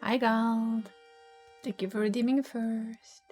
Hi, Gald. Thank you for redeeming first.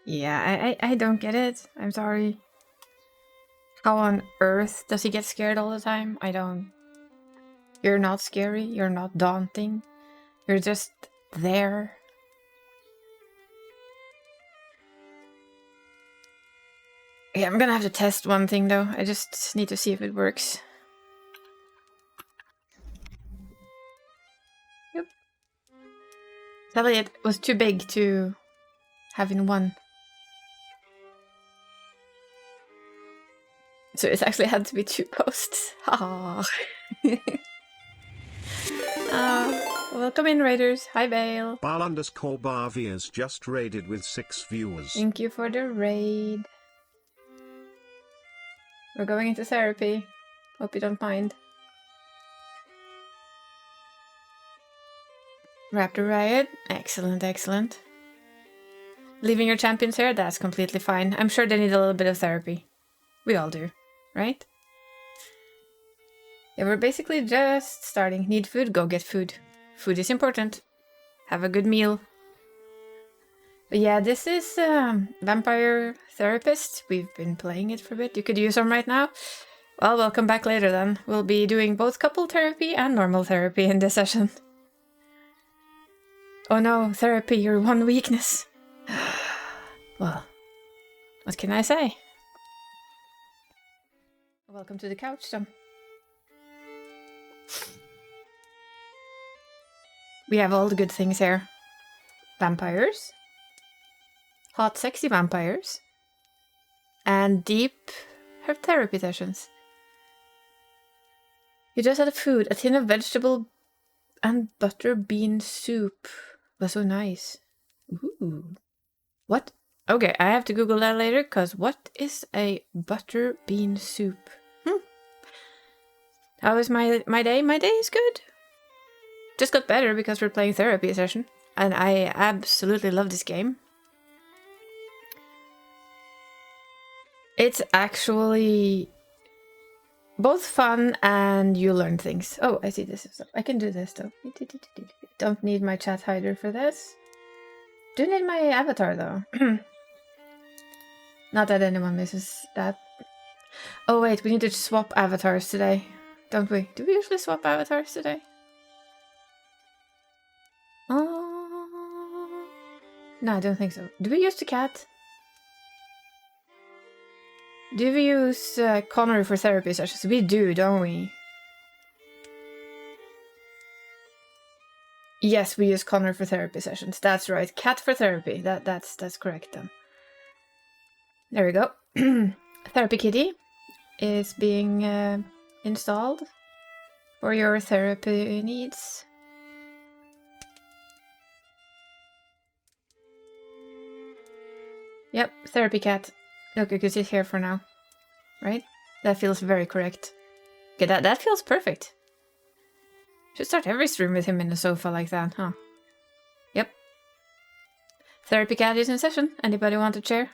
Yeah, I don't get it. I'm sorry. How on earth does he get scared all the time? I don't. You're not scary. You're not daunting. You're just there. Yeah, I'm gonna have to test one thing though. I just need to see if it works. Yep. Sadly, it was too big to have in one. So it actually had to be 2 posts. Ah. Welcome in, raiders. Hi, Bale. Bal_Barvi has just raided with 6 viewers. Thank you for the raid. We're going into therapy. Hope you don't mind. Raptor Riot. Excellent, excellent. Leaving your champions here? That's completely fine. I'm sure they need a little bit of therapy. We all do, right? Yeah, we're basically just starting. Need food? Go get food. Food is important. Have a good meal. But yeah, this is Vampire Therapist. We've been playing it for a bit. You could use them right now. Well, welcome back later then. We'll be doing both couple therapy and normal therapy in this session. Oh no, therapy, your one weakness. Well, what can I say? Welcome to the couch, then. We have all the good things here. Vampires. Hot, sexy vampires. And deep therapy sessions. You just had food, a tin of vegetable and butter bean soup. Was so nice. Ooh. What? Okay, I have to Google that later, because what is a butter bean soup? How is my day? My day is good. Just got better because we're playing therapy session. And I absolutely love this game. It's actually both fun and you learn things. Oh, I see this. I can do this though. Don't need my chat hider for this. Do need my avatar though. Not that anyone misses that. Oh wait, we need to swap avatars today, don't we? Do we usually swap avatars today? No, I don't think so. Do we use the cat? Do we use Connor for therapy sessions? We do, don't we? Yes, we use Connor for therapy sessions. That's right. Cat for therapy. That's correct then. There we go. Therapy Kitty is being installed for your therapy needs. Yep, therapy cat. Look, you can sit here for now. Right? That feels very correct. Okay, that feels perfect. Should start every stream with him in the sofa like that, huh? Yep. Therapy cat is in session. Anybody want a chair?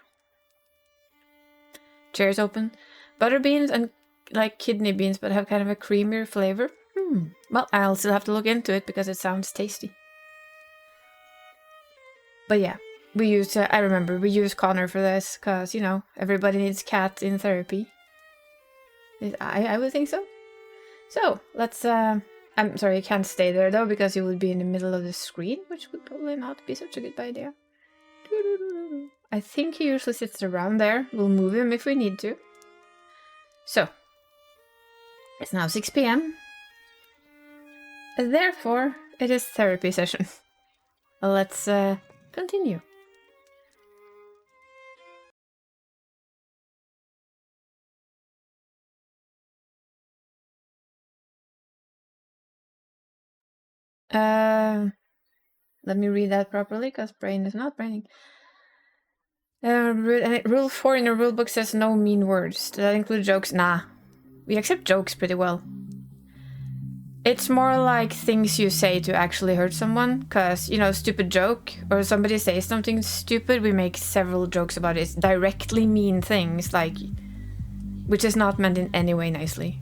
Chairs open. Butter beans and like kidney beans, but have kind of a creamier flavor. Well, I'll still have to look into it because it sounds tasty. But yeah, we use, I remember, we use Connor for this because, you know, everybody needs cat in therapy. I would think so. So, let's, I'm sorry, you can't stay there though because you would be in the middle of the screen, which would probably not be such a good idea. I think he usually sits around there. We'll move him if we need to. So, it's now 6 p.m. Therefore, it is therapy session. Let's continue. Let me read that properly, because brain is not braining. Rule 4 in the rulebook says no mean words. Does that include jokes? Nah. We accept jokes pretty well. It's more like things you say to actually hurt someone, because, you know, stupid joke, or somebody says something stupid, we make several jokes about it. Directly mean things, like, which is not meant in any way nicely.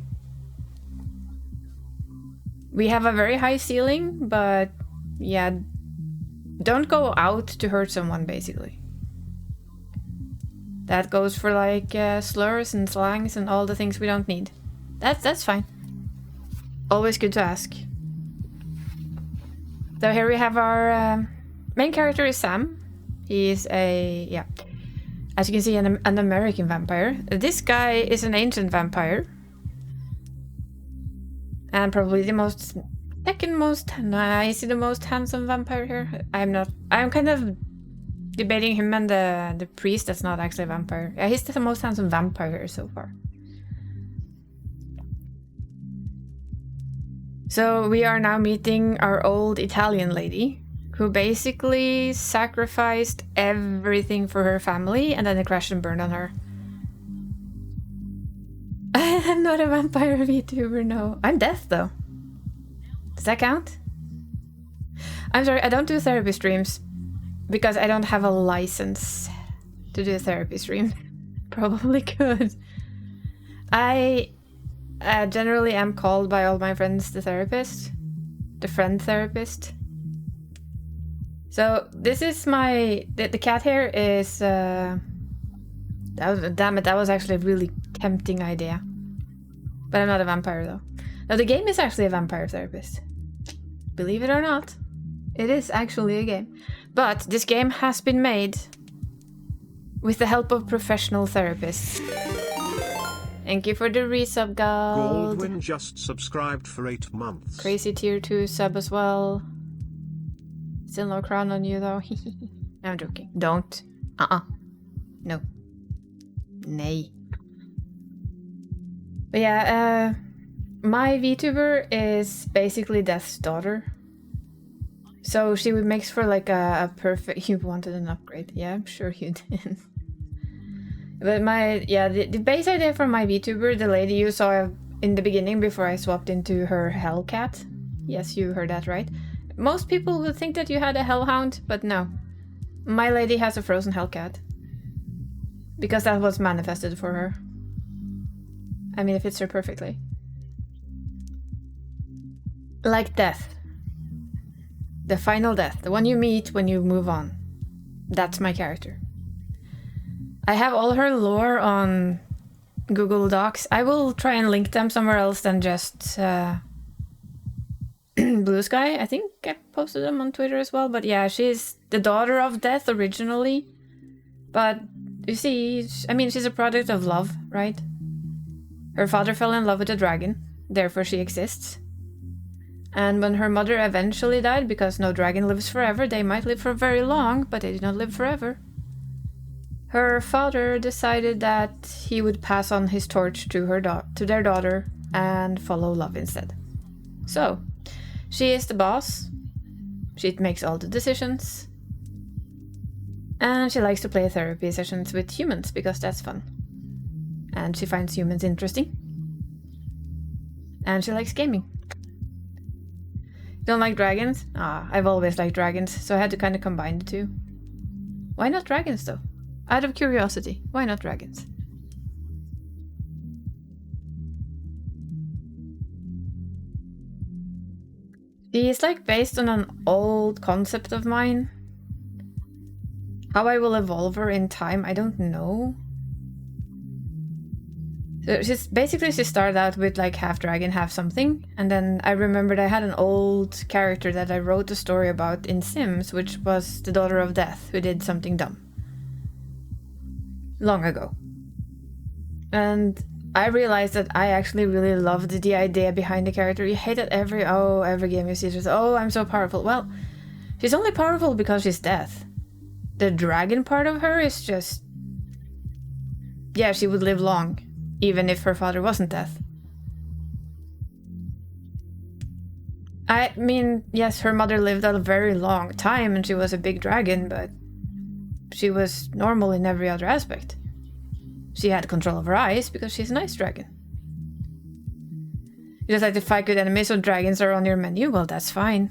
We have a very high ceiling, but yeah, don't go out to hurt someone, basically. That goes for like slurs and slangs and all the things we don't need. That's fine. Always good to ask. So here we have our main character is Sam. He's a, as you can see, an American vampire. This guy is an ancient vampire. And probably the second most, is he the most handsome vampire here? I'm kind of debating him and the priest that's not actually a vampire. Yeah, he's the most handsome vampire here so far. So we are now meeting our old Italian lady, who basically sacrificed everything for her family and then it crashed and burned on her. I'm not a vampire VTuber, no. I'm death though. Does that count? I'm sorry, I don't do therapy streams because I don't have a license to do a therapy stream. Probably could. I generally am called by all my friends the therapist. The friend therapist. So this is my... The cat hair is... damn it, that was actually a really tempting idea. But I'm not a vampire though. Now the game is actually a vampire therapist. Believe it or not. It is actually a game. But this game has been made with the help of professional therapists. Thank you for the resub, Gold. Goldwyn just subscribed for 8 months. Crazy tier 2 sub as well. Still no crown on you though. I'm joking. Don't. No. Nay. But yeah, my VTuber is basically Death's daughter. So she would makes for like a perfect... You wanted an upgrade. Yeah, I'm sure you did. But the base idea for my VTuber, the lady you saw in the beginning before I swapped into her Hellcat. Yes, you heard that right. Most people would think that you had a Hellhound, but no. My lady has a frozen Hellcat. Because that was manifested for her. I mean, it fits her perfectly. Like death. The final death. The one you meet when you move on. That's my character. I have all her lore on Google Docs. I will try and link them somewhere else than just Blue Sky. I think I posted them on Twitter as well. But yeah, she's the daughter of Death originally. But you see, I mean, she's a product of love, right? Her father fell in love with a dragon, therefore she exists. And when her mother eventually died, because no dragon lives forever, they might live for very long, but they do not live forever. Her father decided that he would pass on his torch to their daughter and follow love instead. So, she is the boss. She makes all the decisions. And she likes to play therapy sessions with humans because that's fun. And she finds humans interesting. And she likes gaming. Don't like dragons? I've always liked dragons, so I had to kind of combine the two. Why not dragons though? Out of curiosity, why not dragons? She is like based on an old concept of mine. How I will evolve her in time, I don't know. So she started out with like half dragon, half something, and then I remembered I had an old character that I wrote a story about in Sims, which was the daughter of Death, who did something dumb. Long ago. And I realized that I actually really loved the idea behind the character. You hate it every game you see, just, oh, I'm so powerful. Well, she's only powerful because she's Death. The dragon part of her is just... yeah, she would live long. Even if her father wasn't Death. I mean, yes, her mother lived a very long time and she was a big dragon, but she was normal in every other aspect. She had control of her eyes because she's an ice dragon. Just like the fight good enemies, so dragons are on your menu, well, that's fine.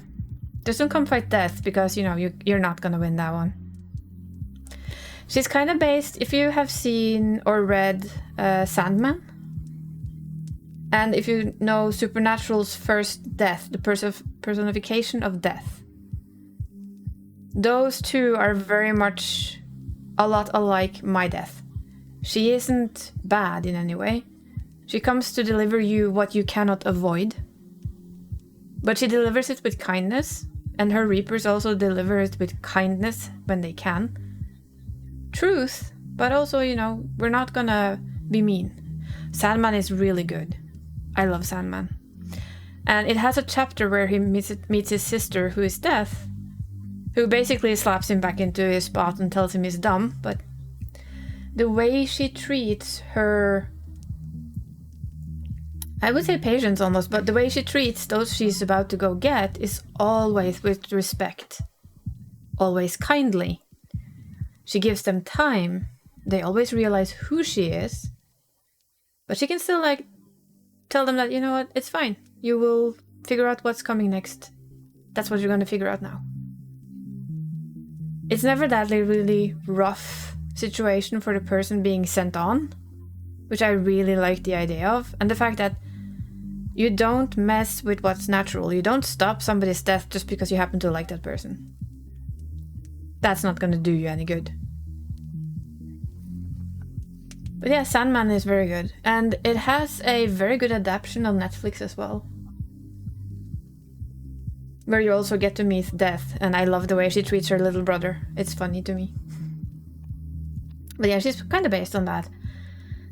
Just don't come fight Death because, you know, you're not gonna win that one. She's kind of based, if you have seen or read Sandman, and if you know Supernatural's first Death, the personification of Death. Those two are very much a lot alike my Death. She isn't bad in any way. She comes to deliver you what you cannot avoid. But she delivers it with kindness, and her Reapers also deliver it with kindness when they can. Truth, but also, you know, we're not gonna be mean. Sandman is really good. I love Sandman. And it has a chapter where he meets his sister, who is Death, who basically slaps him back into his spot and tells him he's dumb, but the way she treats her... I would say patience almost, but the way she treats those she's about to go get is always with respect. Always kindly. She gives them time. They always realize who she is. But she can still, like, tell them that, you know what, it's fine. You will figure out what's coming next. That's what you're going to figure out now. It's never that really rough situation for the person being sent on, which I really like the idea of. And the fact that you don't mess with what's natural. You don't stop somebody's death just because you happen to like that person. That's not going to do you any good. But yeah, Sandman is very good. And it has a very good adaptation on Netflix as well. Where you also get to meet Death. And I love the way she treats her little brother. It's funny to me. But yeah, she's kind of based on that.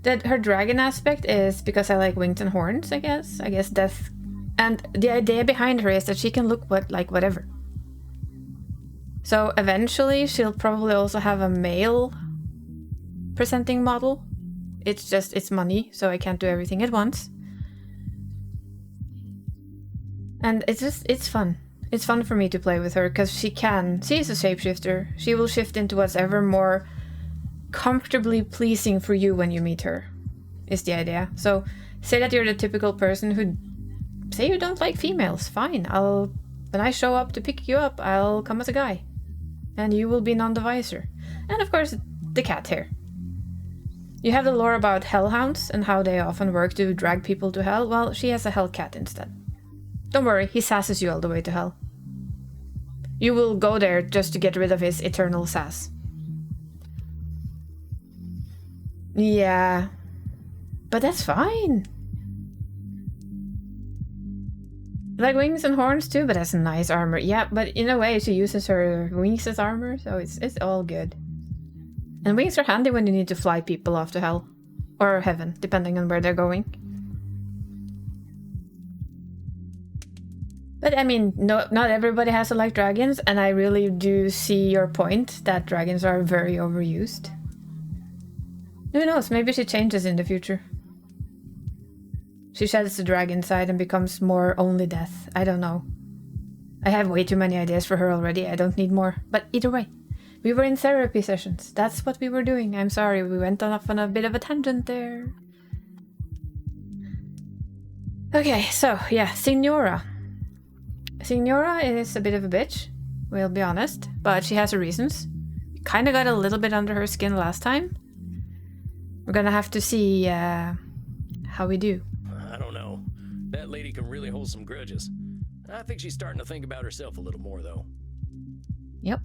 That her dragon aspect is because I like wings and horns, I guess. I guess Death. And the idea behind her is that she can look like whatever. So eventually she'll probably also have a male presenting model. It's just, it's money, so I can't do everything at once. And it's fun. It's fun for me to play with her, because she is a shapeshifter. She will shift into what's ever more comfortably pleasing for you when you meet her, is the idea. So, say that you're the typical person who, say you don't like females, fine. When I show up to pick you up, I'll come as a guy. And you will be none the wiser. And of course, the cat hair. You have the lore about hellhounds and how they often work to drag people to hell. Well, she has a hell cat instead. Don't worry, he sasses you all the way to hell. You will go there just to get rid of his eternal sass. Yeah. But that's fine. Like wings and horns too, but that's nice armor. Yeah, but in a way she uses her wings as armor, so it's all good. And wings are handy when you need to fly people off to hell. Or heaven, depending on where they're going. But I mean, not everybody has to like dragons, and I really do see your point that dragons are very overused. Who knows, maybe she changes in the future. She sheds the dragon side and becomes more only death. I don't know. I have way too many ideas for her already, I don't need more. But either way, we were in therapy sessions. That's what we were doing. I'm sorry, we went off on a bit of a tangent there. Okay, so yeah, Signora. Signora is a bit of a bitch, we'll be honest, but she has her reasons. Kinda got a little bit under her skin last time. We're gonna have to see how we do. I don't know. That lady can really hold some grudges. I think she's starting to think about herself a little more, though. Yep.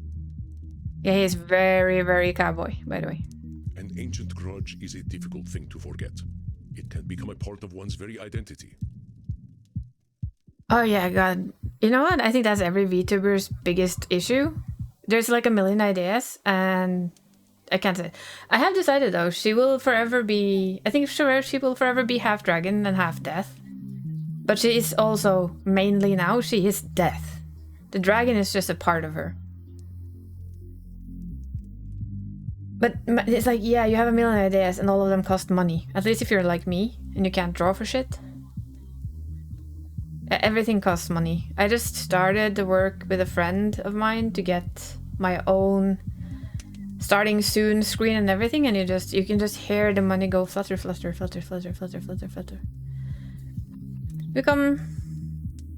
Yeah, he's very, very cowboy, by the way. An ancient grudge is a difficult thing to forget. It can become a part of one's very identity. Oh yeah, God. You know what? I think that's every VTuber's biggest issue. There's like a million ideas, and I can't say. I have decided though, she will forever be. I think sure she will forever be half dragon and half death. But she is also mainly now she is death. The dragon is just a part of her. But it's like, yeah, you have a million ideas and all of them cost money. At least if you're like me and you can't draw for shit. Everything costs money. I just started the work with a friend of mine to get my own starting soon screen and everything, and you can just hear the money go flutter, flutter, flutter, flutter, flutter, flutter, flutter.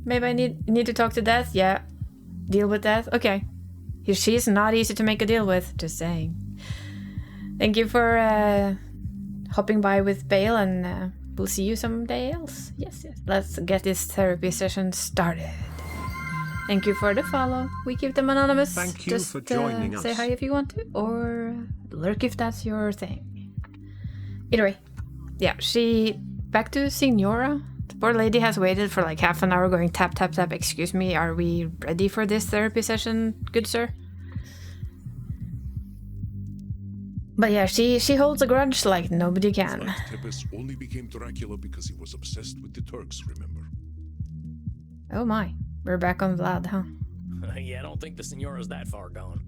Maybe I need to talk to Death. Yeah, deal with Death. Okay, she's not easy to make a deal with. Just saying. Thank you for hopping by with Bale, and we'll see you someday else. Yes. Let's get this therapy session started. Thank you for the follow. We keep them anonymous. Thank you Just, for joining us. Say hi if you want to, or lurk if that's your thing. Either way, yeah, back to Signora. The poor lady has waited for like half an hour going tap, tap, tap. Excuse me, are we ready for this therapy session, good sir? But yeah, she holds a grudge like nobody can. Vlad Tepes only became Dracula because he was obsessed with the Turks, remember? Oh my, we're back on Vlad, huh? Yeah, I don't think the Signora's that far gone.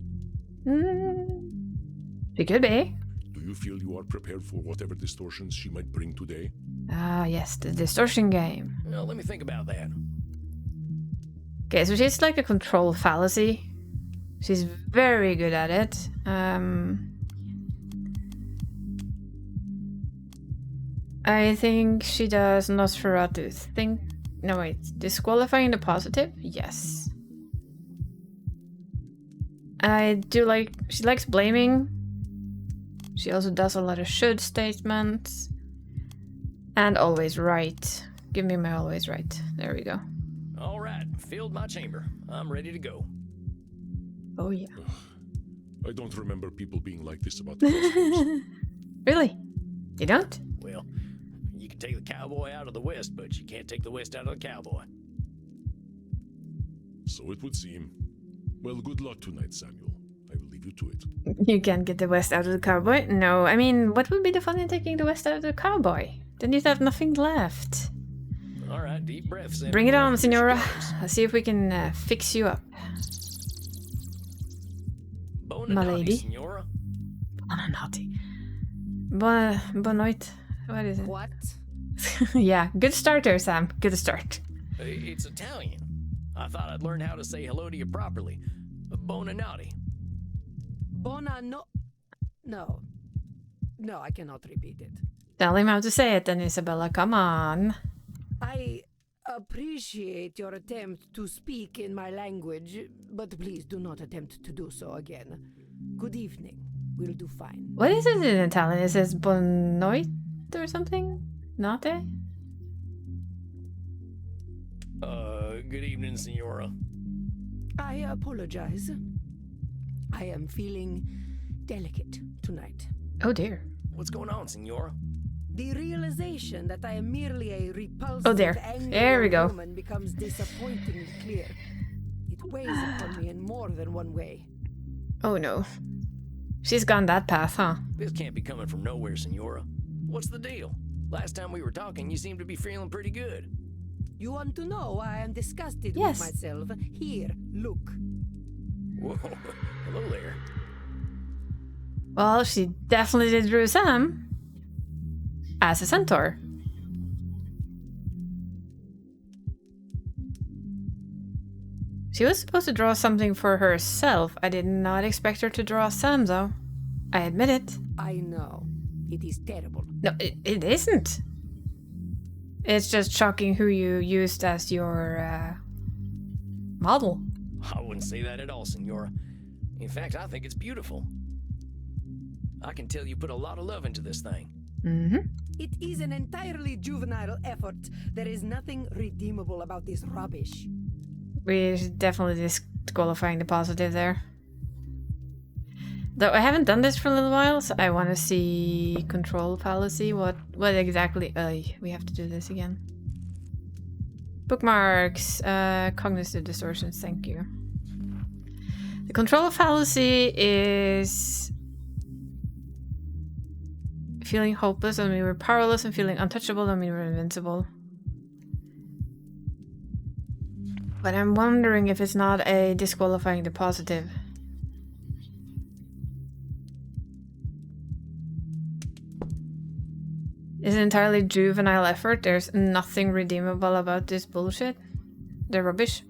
She could be. Do you feel you are prepared for whatever distortions she might bring today? Ah, yes, the distortion game. Well, let me think about that. Okay, so she's like a control fallacy. She's very good at it. I think she does Nosferatu. No, wait. Disqualifying the positive? Yes. She likes blaming. She also does a lot of should statements. And always right. Give me my always right. There we go. All right, filled my chamber. I'm ready to go. Oh, yeah. I don't remember people being like this about the costumes. Really? You don't? Well, you can take the cowboy out of the West, but you can't take the West out of the cowboy. So it would seem. Well, good luck tonight, Samuel. I will leave you to it. You can't get the West out of the cowboy? No, I mean, what would be the fun in taking the West out of the cowboy? Then you'd have nothing left. All right, deep breaths. Bring it on, Signora. Let's see if we can fix you up. My lady. Signora. Bonanati. Bonoit. What is it? What? Yeah, good starter, Sam. Good start. It's Italian. I thought I'd learn how to say hello to you properly. Bonanati. No, I cannot repeat it. Tell him how to say it then, Isabella. Come on. I appreciate your attempt to speak in my language, but please do not attempt to do so again. Good evening. We'll do fine. What is it in Italian? It says bonoit or something? Notte? Good evening, Signora. I apologize. I am feeling delicate tonight. Oh dear. What's going on, Senora? The realization that I am merely a repulsive, Oh, there. angry There we go. woman becomes disappointingly clear. It weighs upon me in more than one way. Oh no. She's gone that path, huh? This can't be coming from nowhere, Senora. What's the deal? Last time we were talking, you seemed to be feeling pretty good. You want to know why I am disgusted Yes. with myself? Here, look. Whoa, hello there. Well, she definitely drew Sam as a centaur. She was supposed to draw something for herself. I did not expect her to draw Sam, though. I admit it. I know. It is terrible. No, it isn't. It's just shocking who you used as your model. I wouldn't say that at all, Senora. In fact, I think it's beautiful. I can tell you put a lot of love into this thing. Mm-hmm. It is an entirely juvenile effort. There is nothing redeemable about this rubbish. We're definitely disqualifying the positive there. Though I haven't done this for a little while, so I want to see control fallacy. What exactly? We have to do this again. Bookmarks, cognitive distortions. Thank you. The control fallacy is feeling hopeless when we were powerless, and feeling untouchable when we were invincible. But I'm wondering if it's not a disqualifying the positive. It's an entirely juvenile effort. There's nothing redeemable about this bullshit. They're rubbish.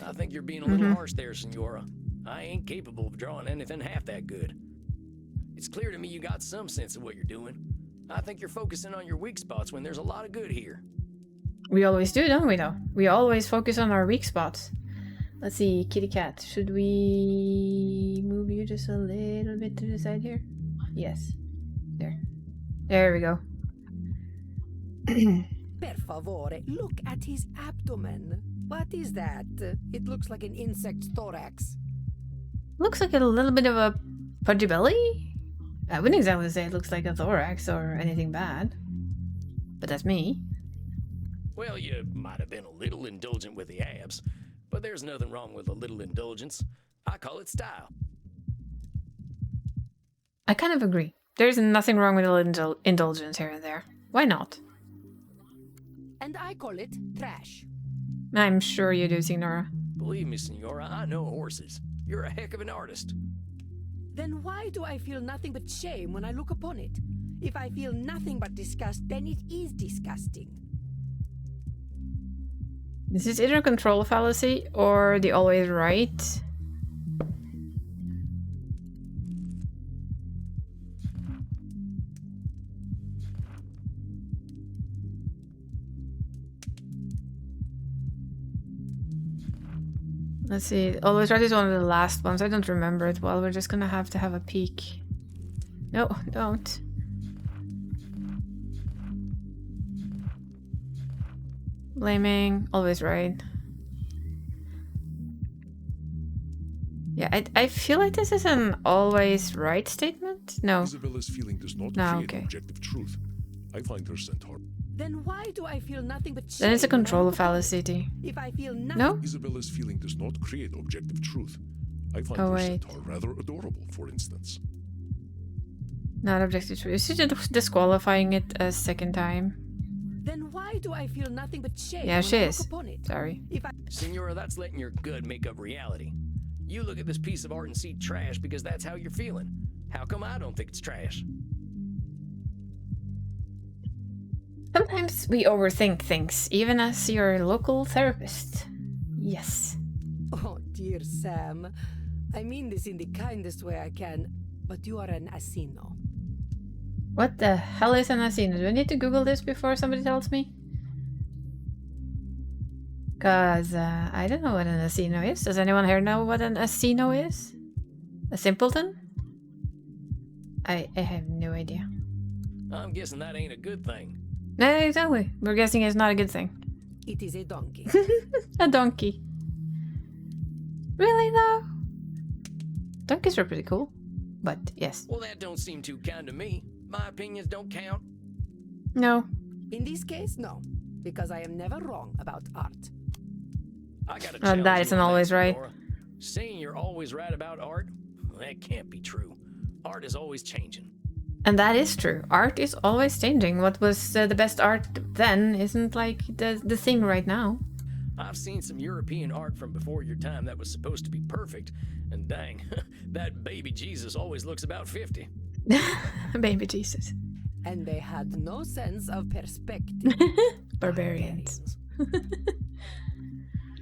I think you're being a little harsh there, Senora. I ain't capable of drawing anything half that good. It's clear to me you got some sense of what you're doing. I think you're focusing on your weak spots when there's a lot of good here. We always do, don't we, though? We always focus on our weak spots. Let's see, kitty cat. Should we move you just a little bit to the side here? Yes. There. There we go. Per favore, look at his abdomen. What is that? It looks like an insect's thorax. Looks like a little bit of a pudgy belly. I wouldn't exactly say it looks like a thorax or anything bad. But that's me. Well, you might have been a little indulgent with the abs, but there's nothing wrong with a little indulgence. I call it style. I kind of agree. There's nothing wrong with a little indulgence here and there. Why not? And I call it trash. I'm sure you do, Signora. Believe me, Senora, I know horses. You're a heck of an artist. Then why do I feel nothing but shame when I look upon it? If I feel nothing but disgust, then it is disgusting. This is either control fallacy or the always right. Let's see. Always right is one of the last ones. I don't remember it well. We're just gonna have to have a peek. No, don't. Blaming, always right. Yeah, I feel like this is an always right statement. No. Isabella's feeling does not No, create okay. objective truth. I find her centaur. Then why do I feel nothing but shame? Then it's a when I control look upon fallacy. it? If I feel nothing, No? Isabella's feeling does not create objective truth. I find Oh, her wait. centaur rather adorable, for instance. Not objective truth. Is she just disqualifying it a second time? then why do I feel nothing but shame Yeah, when she I look is. upon it? Sorry. If I Senora, that's letting your good make up reality. You look at this piece of art and see trash because that's how you're feeling. How come I don't think it's trash? Sometimes we overthink things, even as your local therapist. Yes. Oh, dear Sam. I mean this in the kindest way I can, but you are an asino. What the hell is an asino? Do I need to Google this before somebody tells me? Cause I don't know what an asino is. Does anyone here know what an asino is? A simpleton? I have no idea. I'm guessing that ain't a good thing. No, exactly. We're guessing it's not a good thing. It is a donkey. A donkey. Really though? Donkeys are pretty cool. but yes. Well, that don't seem too kind to me. My opinions don't count. No. In this case, no, because I am never wrong about art. I gotta That challenge you isn't on always right. Senora. Saying you're always right about art, that can't be true. Art is always changing. And that is true. Art is always changing. What was the best art then isn't like the thing right now. I've seen some European art from before your time that was supposed to be perfect, and dang, that baby Jesus always looks about 50. Baby Jesus. And they had no sense of perspective. Barbarians.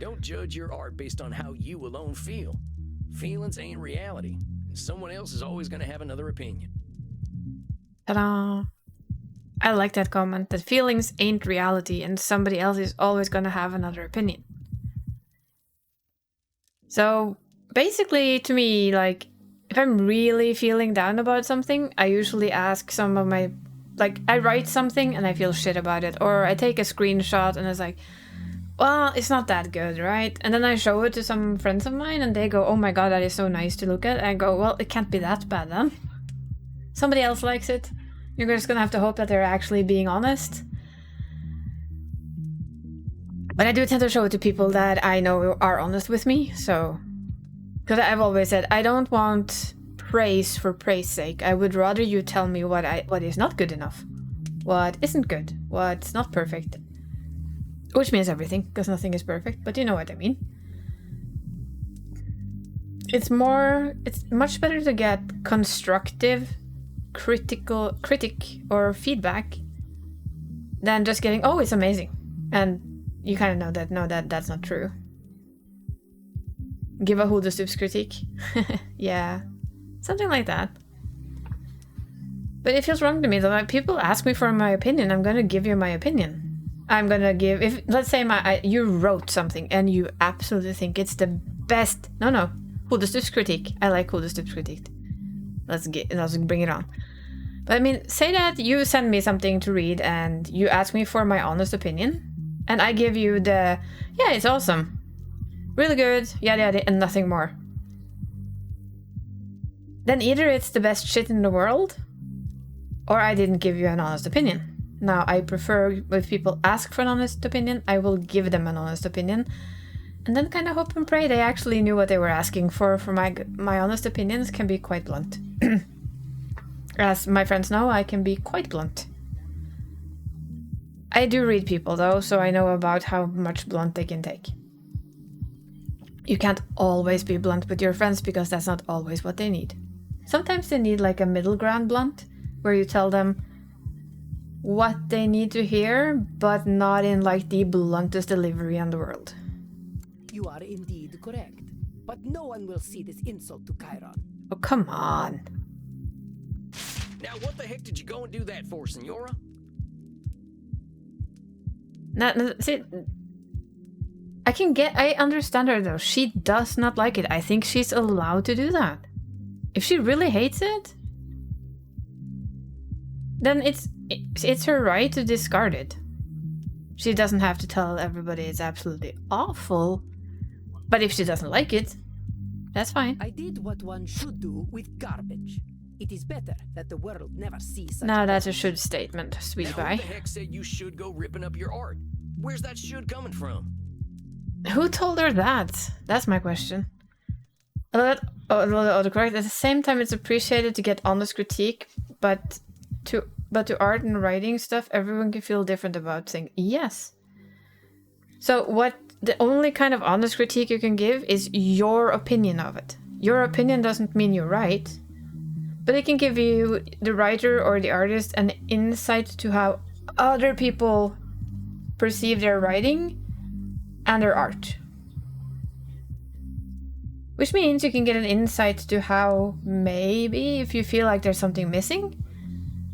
Don't judge your art based on how you alone feel. Feelings ain't reality, and someone else is always going to have another opinion. Ta-da! I like that comment, that feelings ain't reality and somebody else is always gonna have another opinion. So, basically, to me, like, if I'm really feeling down about something, I usually ask some of my... Like, I write something and I feel shit about it, or I take a screenshot and it's like, well, it's not that good, right? And then I show it to some friends of mine and they go, oh my god, that is so nice to look at. And I go, well, it can't be that bad then. Somebody else likes it. You're just gonna have to hope that they're actually being honest. But I do tend to show it to people that I know are honest with me, so... Because I've always said, I don't want praise for praise sake. I would rather you tell me what is not good enough. What isn't good. What's not perfect. Which means everything, because nothing is perfect, but you know what I mean. It's much better to get constructive critic or feedback than just getting, oh, it's amazing, and you kind of know that no, that's not true. Give a Hoodoo Stoops critique. Yeah, something like that. But it feels wrong to me though. Like, people ask me for my opinion, I'm gonna give you my opinion. I'm gonna give, if let's say you wrote something and you absolutely think it's the best. No, Hoodoo Stoops critique. I like Hoodoo Stoops critique. Let's bring it on. But I mean, say that you send me something to read and you ask me for my honest opinion, and I give you the, yeah, it's awesome, really good, yada yada, and nothing more. Then either it's the best shit in the world, or I didn't give you an honest opinion. Now, I prefer if people ask for an honest opinion, I will give them an honest opinion. And then kind of hope and pray they actually knew what they were asking for my honest opinions can be quite blunt. As my friends know, I can be quite blunt. I do read people though, so I know about how much blunt they can take. You can't always be blunt with your friends because that's not always what they need. Sometimes they need like a middle ground blunt, where you tell them what they need to hear, but not in like the bluntest delivery in the world. You are indeed correct, but no one will see this insult to Chiron. Oh, come on. Now, what the heck did you go and do that for, Senora? See, I understand her though. She does not like it. I think she's allowed to do that. If she really hates it, then it's her right to discard it. She doesn't have to tell everybody it's absolutely awful. But if she doesn't like it, that's fine. I did what one should do with garbage. It is better that the world never sees such. Now that's a should statement, Now, sweet who pie. the heck said you should go ripping up your art? Where's that should coming from? Who told her that? That's my question. Correct. At the same time, it's appreciated to get honest critique, but to art and writing stuff, everyone can feel different about things. Yes. So the only kind of honest critique you can give is your opinion of it. Your opinion doesn't mean you're right, but it can give you, the writer or the artist, an insight to how other people perceive their writing and their art. Which means you can get an insight to how maybe if you feel like there's something missing,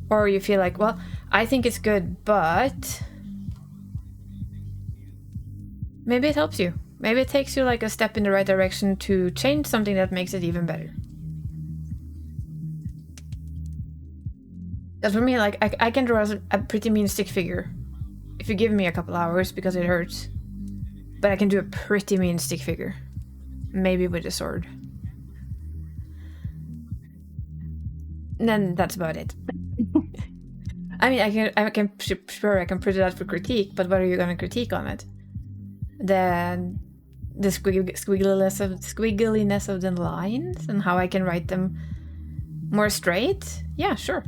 or you feel like, well, I think it's good, but maybe it helps you. Maybe it takes you like a step in the right direction to change something that makes it even better. Because for me, like, I can draw a pretty mean stick figure if you give me a couple hours because it hurts. But I can do a pretty mean stick figure. Maybe with a sword. then that's about it. I mean, I can put it out for critique, but what are you gonna critique on it? The squiggliness of the lines and how I can write them more straight? Yeah, sure.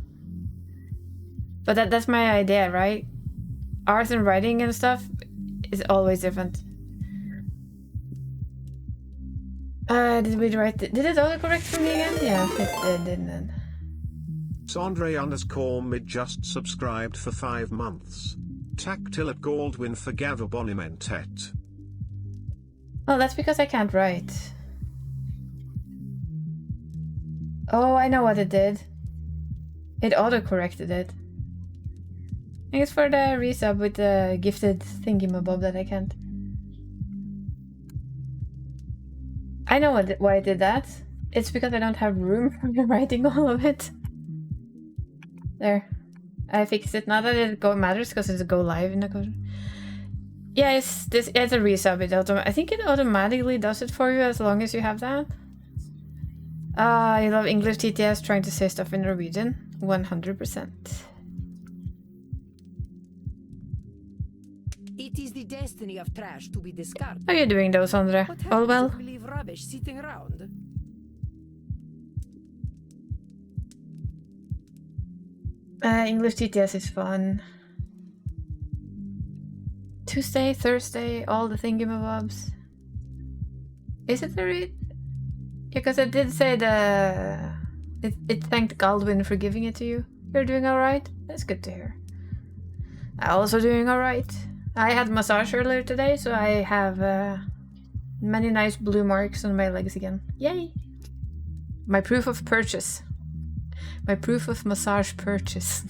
But that's my idea, right? Art and writing and stuff is always different. Did we write it? Did it autocorrect for me again? Yeah, it didn't. Sandre_mid just subscribed for 5 months. Tactile Goldwyn for Gavabonimentet. Oh, that's because I can't write. Oh, I know what it did. It auto-corrected it. I think it's for the resub with the gifted thingy-mabob that I can't. I know why it did that. It's because I don't have room for writing all of it. There. I fixed it. Now that it matters because it's a go live in the code. Yeah, it's a resub. I think it automatically does it for you as long as you have that. I love English TTS trying to say stuff in Norwegian. 100%. It is the destiny of trash to be discarded. How are you doing though, Sondre? What All happens well? if we leave rubbish sitting around? English TTS is fun. Tuesday, Thursday, all the thingamabobs. Is it the read? Yeah, because I did say it thanked Goldwyn for giving it to you. You're doing alright? That's good to hear. I'm also doing alright. I had massage earlier today, so I have many nice blue marks on my legs again. Yay! My proof of purchase. My proof of massage purchase.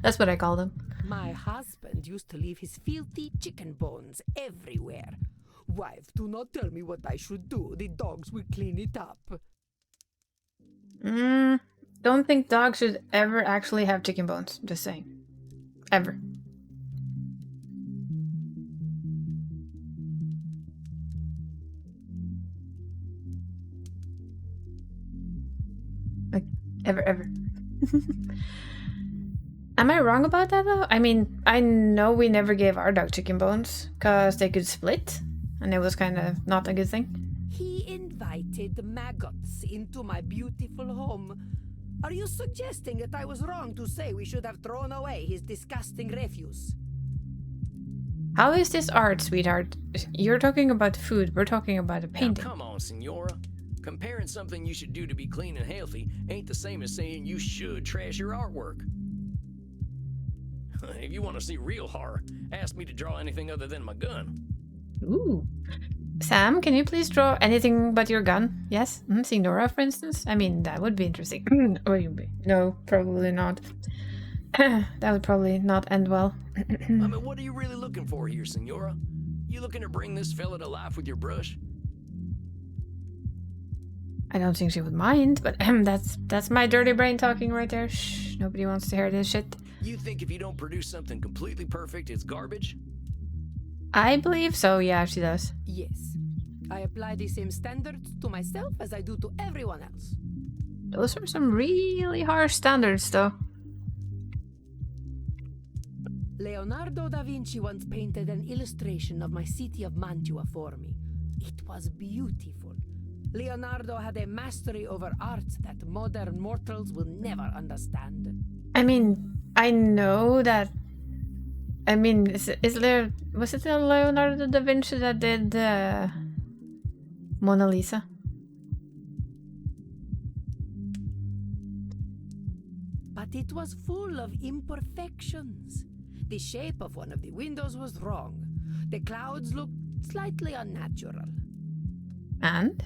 That's what I call them. My husband used to leave his filthy chicken bones everywhere. Wife, do not tell me what I should do. The dogs will clean it up. Don't think dogs should ever actually have chicken bones. Just saying. Ever. Like, ever. Am I wrong about that though? I mean, I know we never gave our dog chicken bones because they could split and it was kind of not a good thing. He invited maggots into my beautiful home. Are you suggesting that I was wrong to say we should have thrown away his disgusting refuse? How is this art, sweetheart? You're talking about food, we're talking about a painting. Now, come on, Senora. Comparing something you should do to be clean and healthy ain't the same as saying you should trash your artwork. If you want to see real horror, ask me to draw anything other than my gun. Ooh. Sam, can you please draw anything but your gun? Yes? Signora, for instance? I mean, that would be interesting. Or no, probably not. That would probably not end well. I mean, what are you really looking for here, Senora? You looking to bring this fella to life with your brush? I don't think she would mind, but that's my dirty brain talking right there. Shh, nobody wants to hear this shit. You think if you don't produce something completely perfect, it's garbage? I believe so, yeah, she does. Yes. I apply the same standards to myself as I do to everyone else. Those are some really harsh standards, though. Leonardo da Vinci once painted an illustration of my city of Mantua for me. It was beautiful. Leonardo had a mastery over art that modern mortals will never understand. I mean, I know that. I mean, was it Leonardo da Vinci that did Mona Lisa? But it was full of imperfections. The shape of one of the windows was wrong. The clouds looked slightly unnatural. And?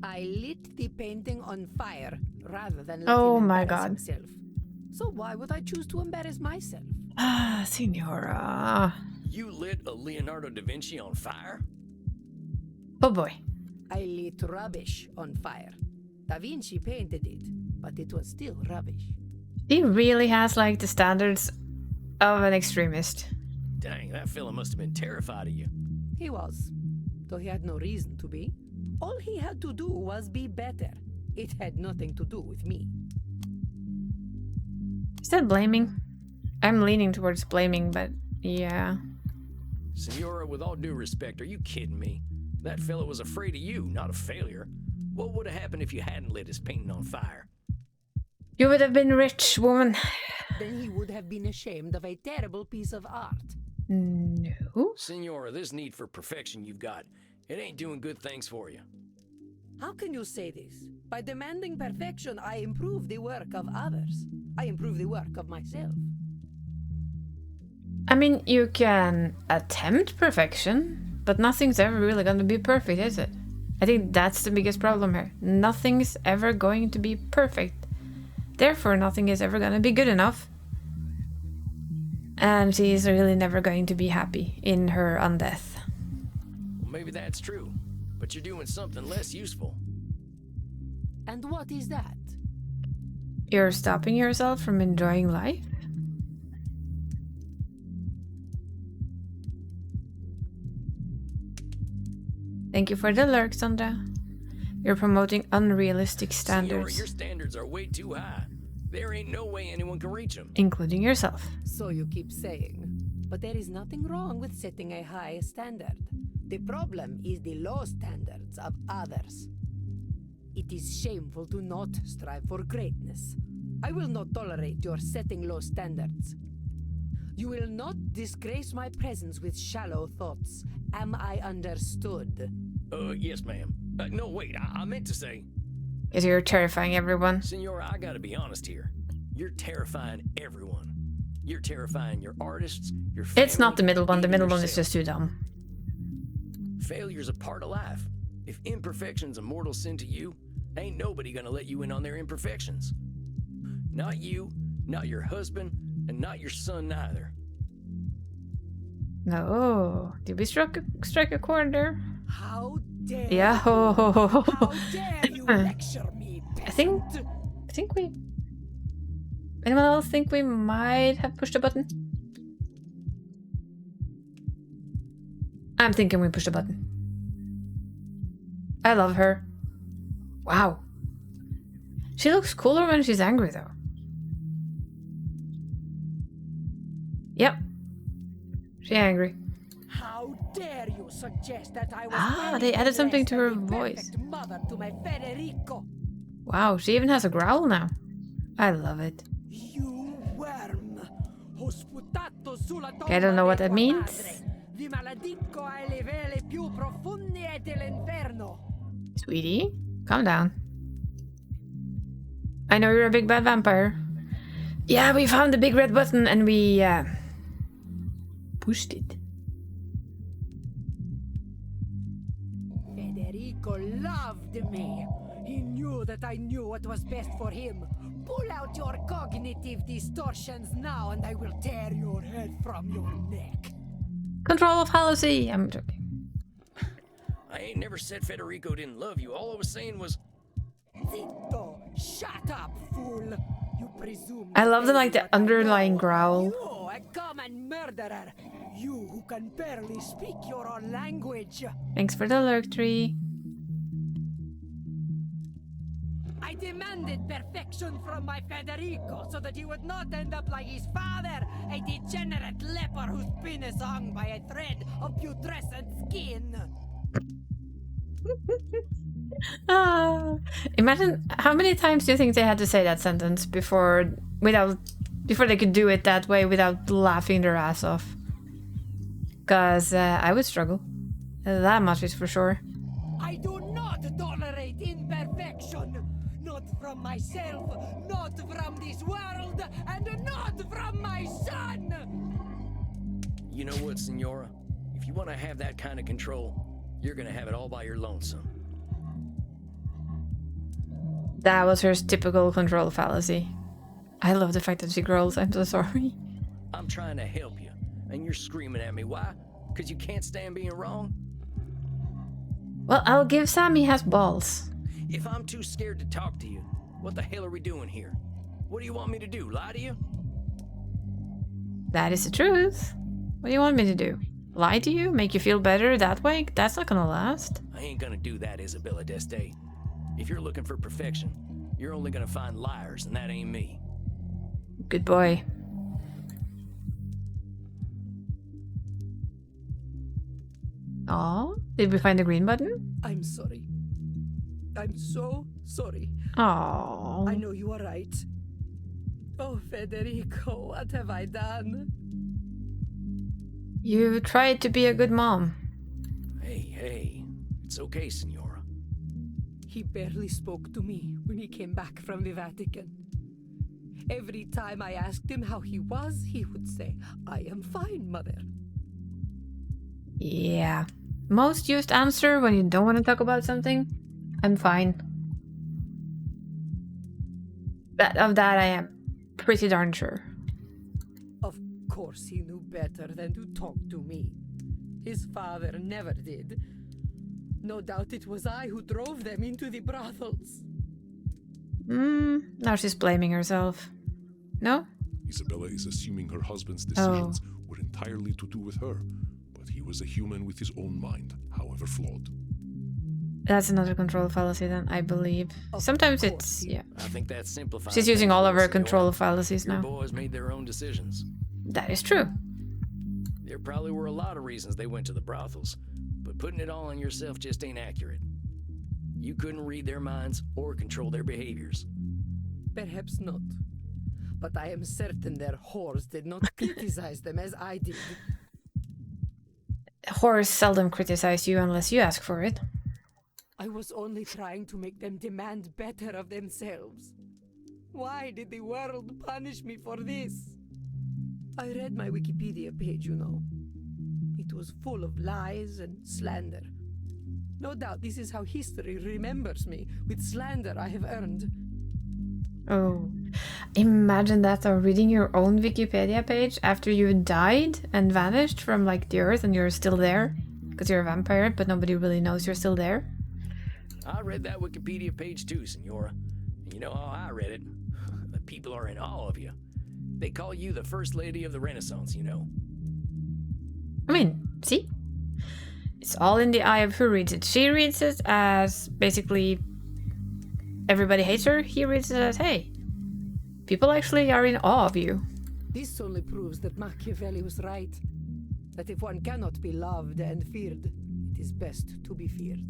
I lit the painting on fire rather than let Oh him my embarrass God. himself. So why would I choose to embarrass myself? Ah, Signora. You lit a Leonardo da Vinci on fire? Oh boy. I lit rubbish on fire. Da Vinci painted it, but it was still rubbish. He really has, like, the standards of an extremist. Dang, that fella must have been terrified of you. He was, though he had no reason to be. All he had to do was be better. It had nothing to do with me. Is that blaming? I'm leaning towards blaming, but yeah. Senora, with all due respect, are you kidding me? That fella was afraid of you, not a failure. What would have happened if you hadn't lit his painting on fire? You would have been rich, woman. Then he would have been ashamed of a terrible piece of art. No. Senora, this need for perfection you've got, it ain't doing good things for you. How can you say this? By demanding perfection, I improve the work of others. I improve the work of myself. I mean, you can attempt perfection, but nothing's ever really gonna be perfect, is it? I think that's the biggest problem here. Nothing's ever going to be perfect. Therefore, nothing is ever gonna be good enough. And she's really never going to be happy in her undeath. Well, maybe that's true, but you're doing something less useful. And what is that? You're stopping yourself from enjoying life? Thank you for the lurk, Sandra. You're promoting unrealistic standards. Senora, your standards are way too high. There ain't no way anyone can reach them. Including yourself. So you keep saying. But there is nothing wrong with setting a high standard. The problem is the low standards of others. It is shameful to not strive for greatness. I will not tolerate your setting low standards. You will not disgrace my presence with shallow thoughts. Am I understood? Yes, ma'am. No, wait, I meant to say... Because you're terrifying everyone. Senora, I gotta be honest here. You're terrifying everyone. You're terrifying your artists, your family... It's not the middle one. The even middle one is yourself. just too dumb. Failure's a part of life. If imperfection's a mortal sin to you, ain't nobody gonna let you in on their imperfections. Not you, not your husband, and not your son neither. No. Did we strike a chord there? How dare Yeah. you? How dare you lecture me, I think we... Anyone else think we might have pushed a button? I'm thinking we pushed a button. I love her. Wow. She looks cooler when she's angry, though. Yep. She's angry. How dare you suggest that I was They added something to her the voice. perfect mother to my Federico? Wow, she even has a growl now. I love it. You worm! Ho sputato sulla tomba I don't know what di that tua means. madre. Vi maledico alle vele più profonde dell'inferno. Sweetie, calm down. I know you're a big bad vampire. Yeah, we found the big red button and we pushed it. Federico loved me. He knew that I knew what was best for him. Pull out your cognitive distortions now and I will tear your head from your neck. Control of fallacy. I'm joking. I ain't never said Federico didn't love you. All I was saying was... Zitto! Shut up, fool! You presume... I love the like the what I underlying know. growl. You, a common murderer! You who can barely speak your own language! Thanks for the lurk tree. I demanded perfection from my Federico so that he would not end up like his father, a degenerate leper whose pin is hung by a thread of putrescent skin. Imagine how many times do you think they had to say that sentence before they could do it that way without laughing their ass off? Cause I would struggle. That much is for sure. I do not tolerate imperfection. Not from myself, not from this world, and not from my son! You know what, Senora? If you want to have that kind of control, you're gonna have it all by your lonesome. That was her typical control fallacy. I love the fact that she growls. I'm so sorry. I'm trying to help you, and you're screaming at me. Why? Because you can't stand being wrong? Well, I'll give Sam he has balls. If I'm too scared to talk to you, what the hell are we doing here? What do you want me to do, lie to you? That is the truth. What do you want me to do? Lie to you? Make you feel better that way? That's not gonna last. I ain't gonna do that, Isabella d'Este. If you're looking for perfection, you're only gonna find liars, and that ain't me. Good boy. Oh, did we find the green button? I'm sorry. I'm so sorry. Oh. I know you are right. Oh, Federico, what have I done? You tried to be a good mom. Hey, it's okay, Signora. He barely spoke to me when he came back from the Vatican. Every time I asked him how he was, he would say, I am fine, mother. Yeah. Most used answer when you don't want to talk about something. I'm fine. Of that I am pretty darn sure. Of course he knew better than to talk to me. His father never did. No doubt it was I who drove them into the brothels. Now she's blaming herself. No? Isabella is assuming her husband's decisions were entirely to do with her, but he was a human with his own mind, however flawed. That's another control fallacy then, I believe. Sometimes it's, yeah. I think that's simplified. She's using all of her control fallacies Your now. boys made their own decisions. That is true. There probably were a lot of reasons they went to the brothels, but putting it all on yourself just ain't accurate. You couldn't read their minds or control their behaviors. Perhaps not. But I am certain their whores did not criticize them as I did. Whores seldom criticize you unless you ask for it. I was only trying to make them demand better of themselves. Why did the world punish me for this? I read my Wikipedia page, you know. It was full of lies and slander. No doubt this is how history remembers me, with slander I have earned. Oh. Imagine that, though, reading your own Wikipedia page after you died and vanished from, like, the earth and you're still there. Because you're a vampire, but nobody really knows you're still there. I read that Wikipedia page too, Signora. And you know how I read it? The people are in awe of you. They call you the First Lady of the Renaissance, you know. I mean, see? It's all in the eye of who reads it. She reads it as basically everybody hates her. He reads it as, hey, people actually are in awe of you. This only proves that Machiavelli was right. That if one cannot be loved and feared, it is best to be feared.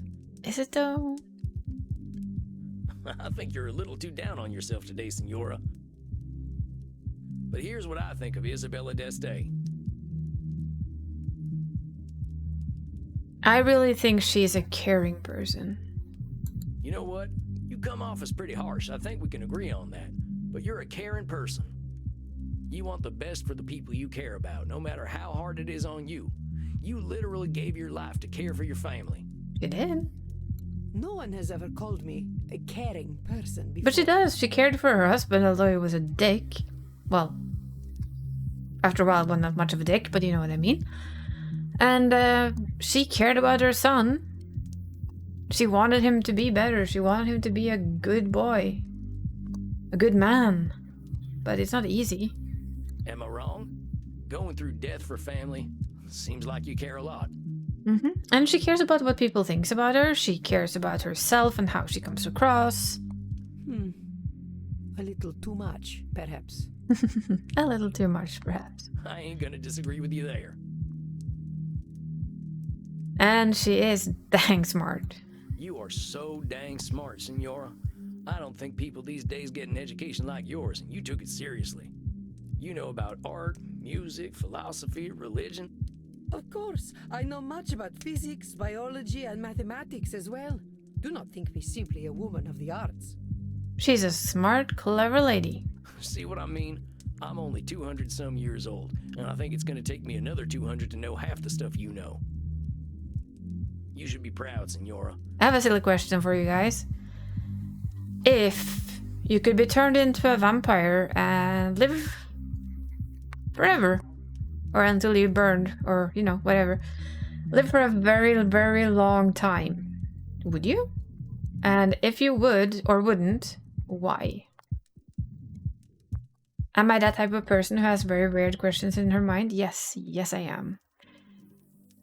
Is it though? I think you're a little too down on yourself today, Signora. But here's what I think of Isabella d'Este. I really think she's a caring person. You know what? You come off as pretty harsh. I think we can agree on that. But you're a caring person. You want the best for the people you care about, no matter how hard it is on you. You literally gave your life to care for your family. She did. No one has ever called me a caring person before. But she does. She cared for her husband, although he was a dick. Well, after a while, well, not much of a dick, but you know what I mean. And she cared about her son. She wanted him to be better. She wanted him to be a good boy. A good man. But it's not easy. Am I wrong? Going through death for family seems like you care a lot. Mm-hmm. And she cares about what people think about her. She cares about herself and how she comes across. A little too much, perhaps. A little too much, perhaps. I ain't gonna disagree with you there. And she is dang smart. You are so dang smart, Signora. I don't think people these days get an education like yours, and you took it seriously. You know about art, music, philosophy, religion. Of course, I know much about physics, biology, and mathematics as well. Do not think me simply a woman of the arts. She's a smart, clever lady. See what I mean? I'm only 200 some years old, and I think it's gonna take me another 200 to know half the stuff you know. You should be proud, Signora. I have a silly question for you guys. If you could be turned into a vampire and live forever, or until you burned, or, you know, whatever, live for a very, very long time, would you? And if you would or wouldn't, why? Am I that type of person who has very weird questions in her mind? Yes, I am.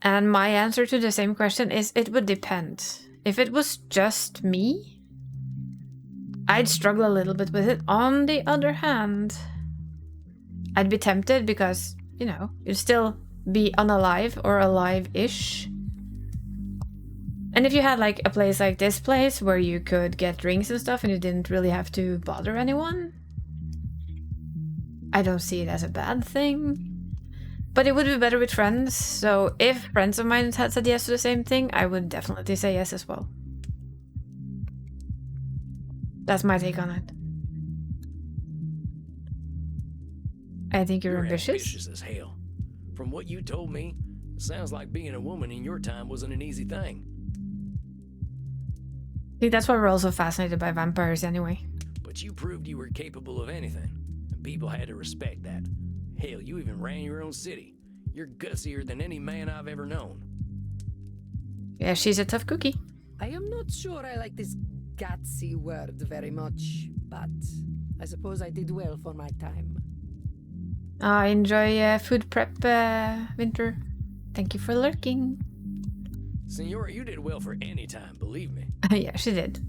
And my answer to the same question is it would depend. If it was just me, I'd struggle a little bit with it. On the other hand, I'd be tempted because, you know, you'd still be unalive or alive-ish. And if you had like a place like this place where you could get drinks and stuff and you didn't really have to bother anyone, I don't see it as a bad thing. But it would be better with friends, so if friends of mine had said yes to the same thing, I would definitely say yes as well. That's my take on it. I think you're ambitious. Ambitious as hell. From what you told me, it sounds like being a woman in your time wasn't an easy thing. I think that's why we're also fascinated by vampires anyway. But you proved you were capable of anything, and people had to respect that. Hell, you even ran your own city. You're gutsier than any man I've ever known. Yeah, she's a tough cookie. I am not sure I like this gutsy word very much, but I suppose I did well for my time. I enjoy food prep, Winter. Thank you for lurking. Senora, you did well for any time, believe me. Yeah, she did.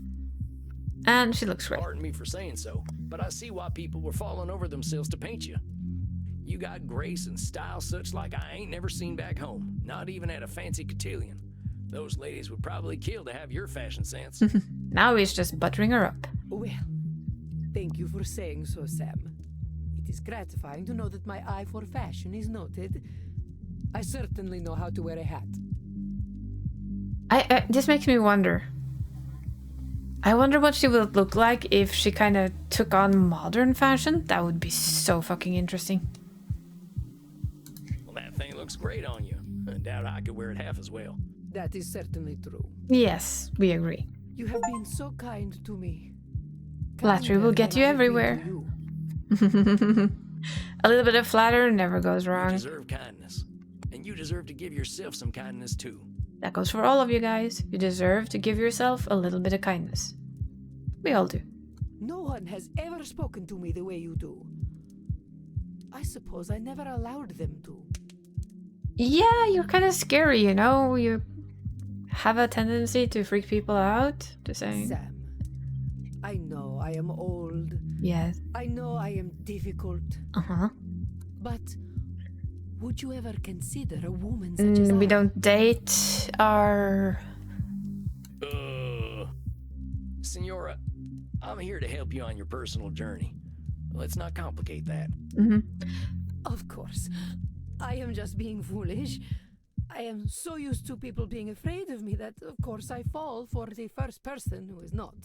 And she looks great. Pardon me for saying so, but I see why people were falling over themselves to paint you. You got grace and style such like I ain't never seen back home, not even at a fancy cotillion. Those ladies would probably kill to have your fashion sense. Now he's just buttering her up. Well, thank you for saying so, Sam. It is gratifying to know that my eye for fashion is noted. I certainly know how to wear a hat. This makes me wonder. I wonder what she would look like if she kind of took on modern fashion. That would be so fucking interesting. Well, that thing looks great on you. I doubt I could wear it half as well. That is certainly true. Yes, we agree. You have been so kind to me. Flattery will get you everywhere. A little bit of flatter never goes You wrong. deserve kindness, and you deserve to give yourself some kindness too. That goes for all of you guys. You deserve to give yourself a little bit of kindness. We all do. No one has ever spoken to me the way you do. I suppose I never allowed them to. Yeah, you're kind of scary, you know? You have a tendency to freak people out. Just saying. Sam, I know I am old. Yes. I know I am difficult. Uh-huh. But would you ever consider a woman such as I? We don't date our... Senora, I'm here to help you on your personal journey. Let's not complicate that. Of course. I am just being foolish. I am so used to people being afraid of me that, of course, I fall for the first person who is not.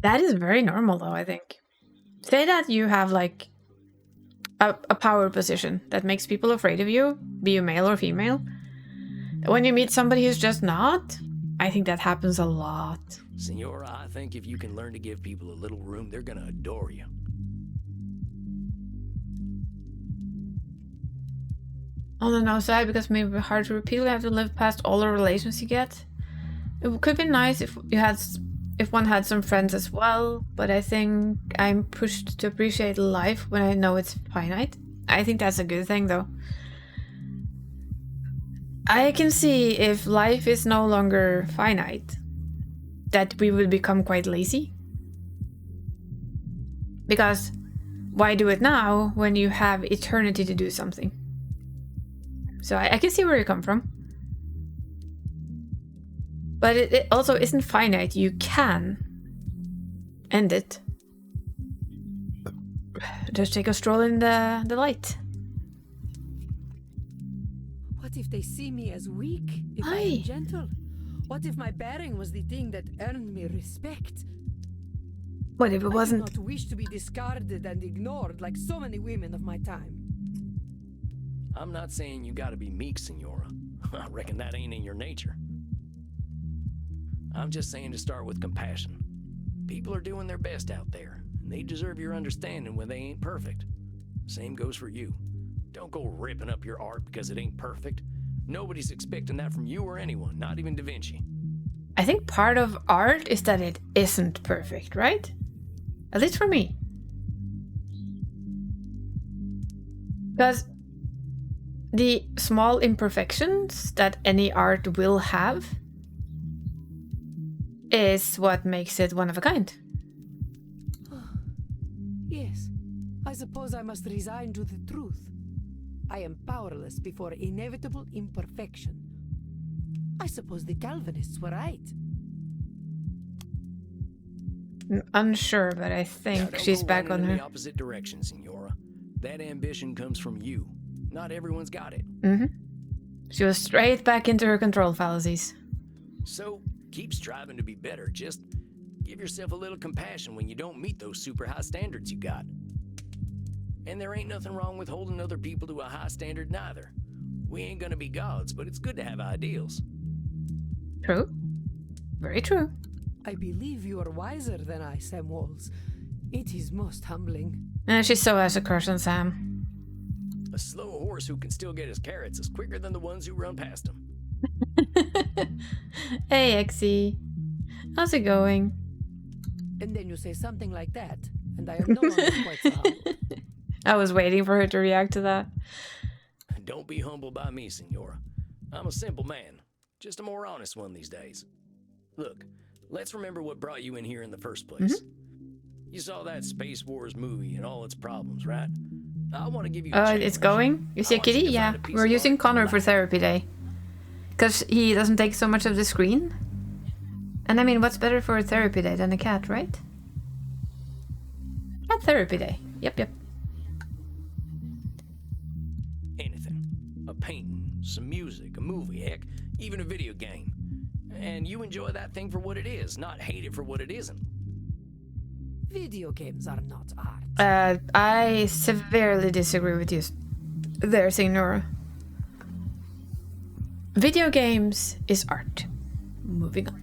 That is very normal, though, I think. Say that you have, like, a power position that makes people afraid of you, be you male or female. When you meet somebody who's just not, I think that happens a lot. Senora, I think if you can learn to give people a little room, they're gonna adore you. On the no side, because maybe hard to repeatedly have to live past all the relations you get. It could be nice if one had some friends as well, but I think I'm pushed to appreciate life when I know it's finite. I think that's a good thing, though. I can see if life is no longer finite, that we would become quite lazy. Because why do it now when you have eternity to do something? So I can see where you come from. But it also isn't finite. You can end it. Just take a stroll in the light. What if they see me as weak, if I Aye. am gentle? What if my bearing was the thing that earned me respect? What if it I do wasn't? not wish to be discarded and ignored like so many women of my time. I'm not saying you gotta be meek, Senora. I reckon that ain't in your nature. I'm just saying to start with compassion. People are doing their best out there, and they deserve your understanding when they ain't perfect. Same goes for you. Don't go ripping up your art because it ain't perfect. Nobody's expecting that from you or anyone, not even Da Vinci. I think part of art is that it isn't perfect, right? At least for me. Because the small imperfections that any art will have is what makes it one of a kind. Yes, I suppose I must resign to the truth. I am powerless before inevitable imperfection. I suppose the Calvinists were right. Unsure, but I Now, think don't she's go back running on in her. the opposite direction, Senora. That ambition comes from you. Not everyone's got it. She was straight back into her control fallacies. So keep striving to be better. Just give yourself a little compassion when you don't meet those super high standards you got. And there ain't nothing wrong with holding other people to a high standard neither. We ain't gonna be gods, but it's good to have ideals. True. Very true. I believe you are wiser than I, Sam Walls. It is most humbling. And she so has a crush on Sam. A slow horse who can still get his carrots is quicker than the ones who run past him. Hey, Exy. How's it going? And then you say something like that, and I am no longer quite so humble. I was waiting for her to react to that. Don't be humbled by me, Senora. I'm a simple man, just a more honest one these days. Look, let's remember what brought you in here in the first place. You saw that Space Wars movie and all its problems, right? I want to give you a challenge. It's going? You see I a want you kitty? to Yeah. find a piece We're of using art you Connor for like. therapy day. Because he doesn't take so much of the screen. And I mean, what's better for a therapy day than a cat, right? Cat therapy day. Yep. Anything. A painting, some music, a movie, heck, even a video game. And you enjoy that thing for what it is, not hate it for what it isn't. Video games are not art. I severely disagree with you there, Signora. Video games is art. Moving on.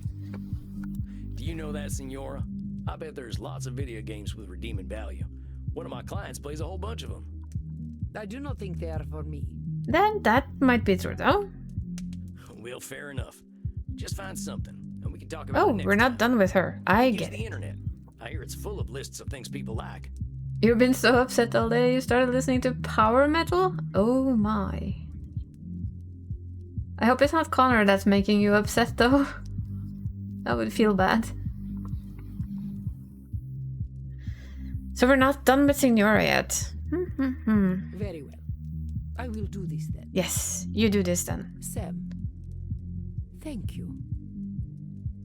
Do you know that, Senora? I bet there's lots of video games with redeeming value. One of my clients plays a whole bunch of them. I do not think they are for me. Then that might be true, though. Well, fair enough. Just find something, and we can talk about it Oh, next we're not time. done with her. I Use get the it. internet. I hear it's full of lists of things people like. You've been so upset all day you started listening to power metal? Oh my. I hope it's not Connor that's making you upset, though. I would feel bad. So we're not done with Signora yet. Very well. I will do this then. Yes, you do this then. Sam, thank you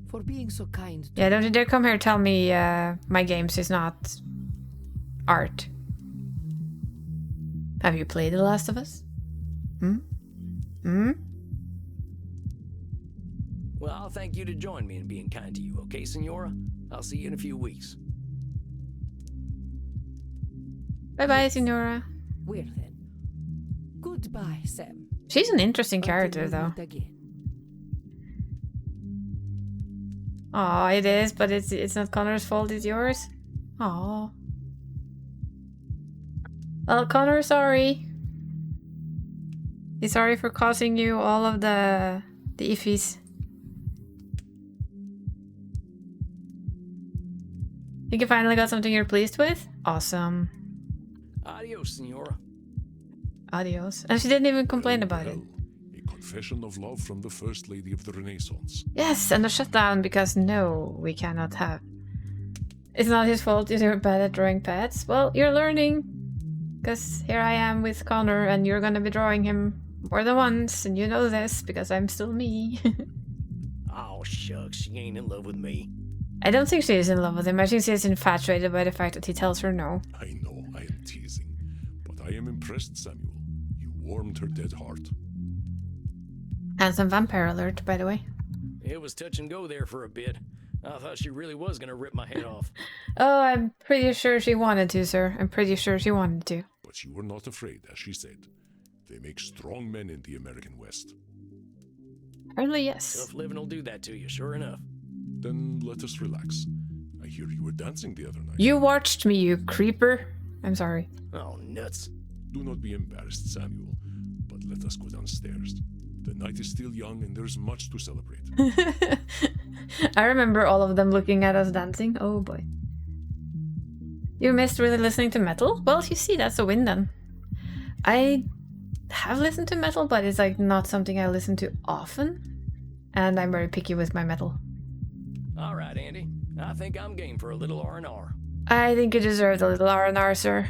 for being so kind to Yeah, don't you dare come here and tell me my games is not art. Have you played The Last of Us? Well, I'll thank you to join me in being kind to you, okay, Senora? I'll see you in a few weeks. Bye-bye, Signora. Well then. Goodbye, Sam. She's an interesting Until character, we though. meet again. Aw, it is, but it's not Connor's fault, it's yours. Aw. Well, Connor, sorry. He's sorry for causing you all of the iffies. Think you finally got something you're pleased with? Awesome. Adios, Senora. Adios. And she didn't even complain about it. Well, a confession of love from the First Lady of the Renaissance. Yes, and a shutdown because no, we cannot have. It's not his fault you're bad at drawing pets. Well, you're learning. Because here I am with Connor and you're gonna be drawing him more than once, and you know this because I'm still me. Oh, shucks, she ain't in love with me. I don't think she is in love with him. I think she is infatuated by the fact that he tells her no. I know I am teasing, but I am impressed, Samuel. You warmed her dead heart. Handsome vampire alert, by the way. It was touch and go there for a bit. I thought she really was gonna rip my head off. Oh, I'm pretty sure she wanted to, sir. I'm pretty sure she wanted to. But you were not afraid, as she said. They make strong men in the American West. Apparently, yes. Tough living will do that to you, sure enough. Then let us relax. I hear you were dancing the other night. You watched me, you creeper. I'm sorry. Oh, nuts. Do not be embarrassed, Samuel, but let us go downstairs. The night is still young and there's much to celebrate. I remember all of them looking at us dancing. Oh boy. You missed really listening to metal? Well, you see, that's a win then. I have listened to metal, but it's like not something I listen to often. And I'm very picky with my metal. All right, Andy. I think I'm game for a little R&R. I think you deserved a little R&R, sir.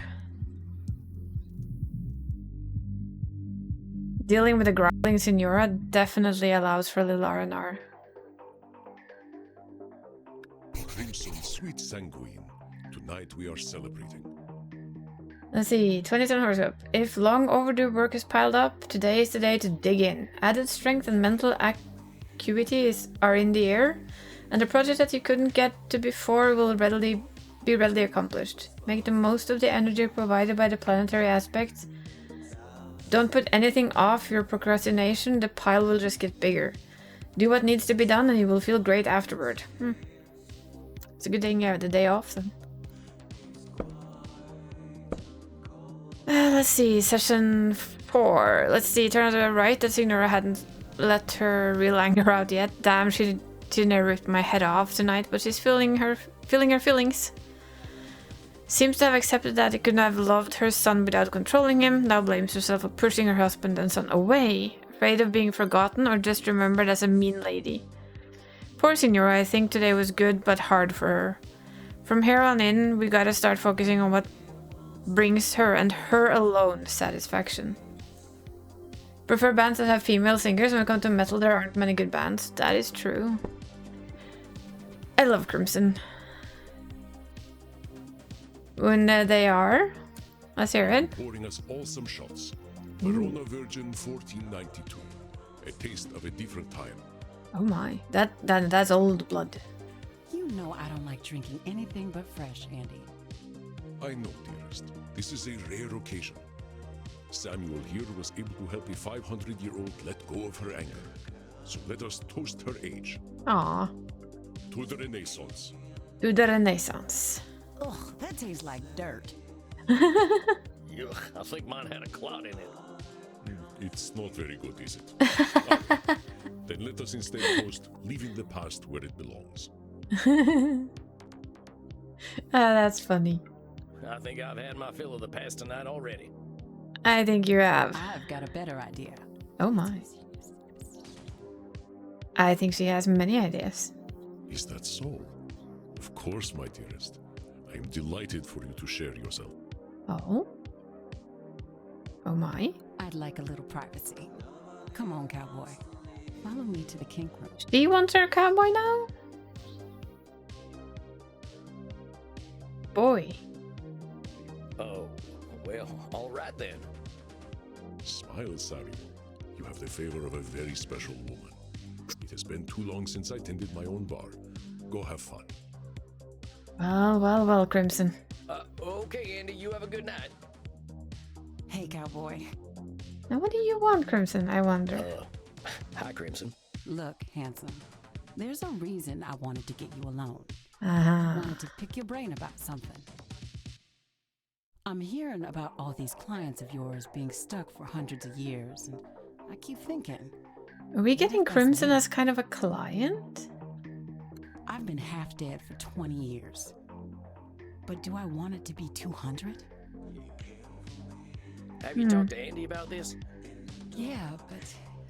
Dealing with the growling Signora definitely allows for a little R&R. Crimson, sweet sanguine. Tonight we are celebrating. Let's see, 27 horoscope. If long overdue work is piled up, today is the day to dig in. Added strength and mental acuity are in the air, and the project that you couldn't get to before will be readily accomplished. Make the most of the energy provided by the planetary aspects. Don't put anything off your procrastination, the pile will just get bigger. Do what needs to be done and you will feel great afterward. It's a good thing you have the day off then. Let's see, session 4. Let's see, turn to the right. That Signora hadn't let her real anger out yet. Damn, she didn't rip my head off tonight, but she's feeling her feelings. Seems to have accepted that he couldn't have loved her son without controlling him. Now blames herself for pushing her husband and son away. Afraid of being forgotten or just remembered as a mean lady. Poor Signora, I think today was good but hard for her. From here on in, we gotta start focusing on what brings her and her alone satisfaction. Prefer bands that have female singers. When it comes to metal, there aren't many good bands. That is true. I love Crimson. When they are, let's hear it. Pouring us all some shots. Verona Virgin 1492. A taste of a different time. Oh my, that's old blood. You know I don't like drinking anything but fresh, Andy. I know, dearest. This is a rare occasion. Samuel here was able to help a 500-year-old let go of her anger. So let us toast her age. Aw. To the Renaissance. To the Renaissance. Ugh, that tastes like dirt. Yuck, I think mine had a clot in it. It's not very good, is it? Then let us instead toast leaving the past where it belongs. That's funny. I think I've had my fill of the past tonight already. I think you have. I've got a better idea. Oh my. I think she has many ideas. Is that so? Of course, my dearest. I am delighted for you to share yourself. Oh? Oh my. I'd like a little privacy. Come on, cowboy. Follow me to the kink room. She wants her cowboy now? Boy. Oh, well, all right then. Smile, Sari. You have the favor of a very special woman. It has been too long since I tended my own bar. Go have fun. Well, Crimson. Okay, Andy, you have a good night. Hey, cowboy. Now what do you want, Crimson, I wonder? Hi, Crimson. Look, handsome. There's a reason I wanted to get you alone. Uh-huh. Wanted to pick your brain about something. I'm hearing about all these clients of yours being stuck for hundreds of years, and I keep thinking, Are we getting Crimson as kind of a client? I've been half dead for 20 years. But do I want it to be 200? Have you talked to Andy about this? Yeah, but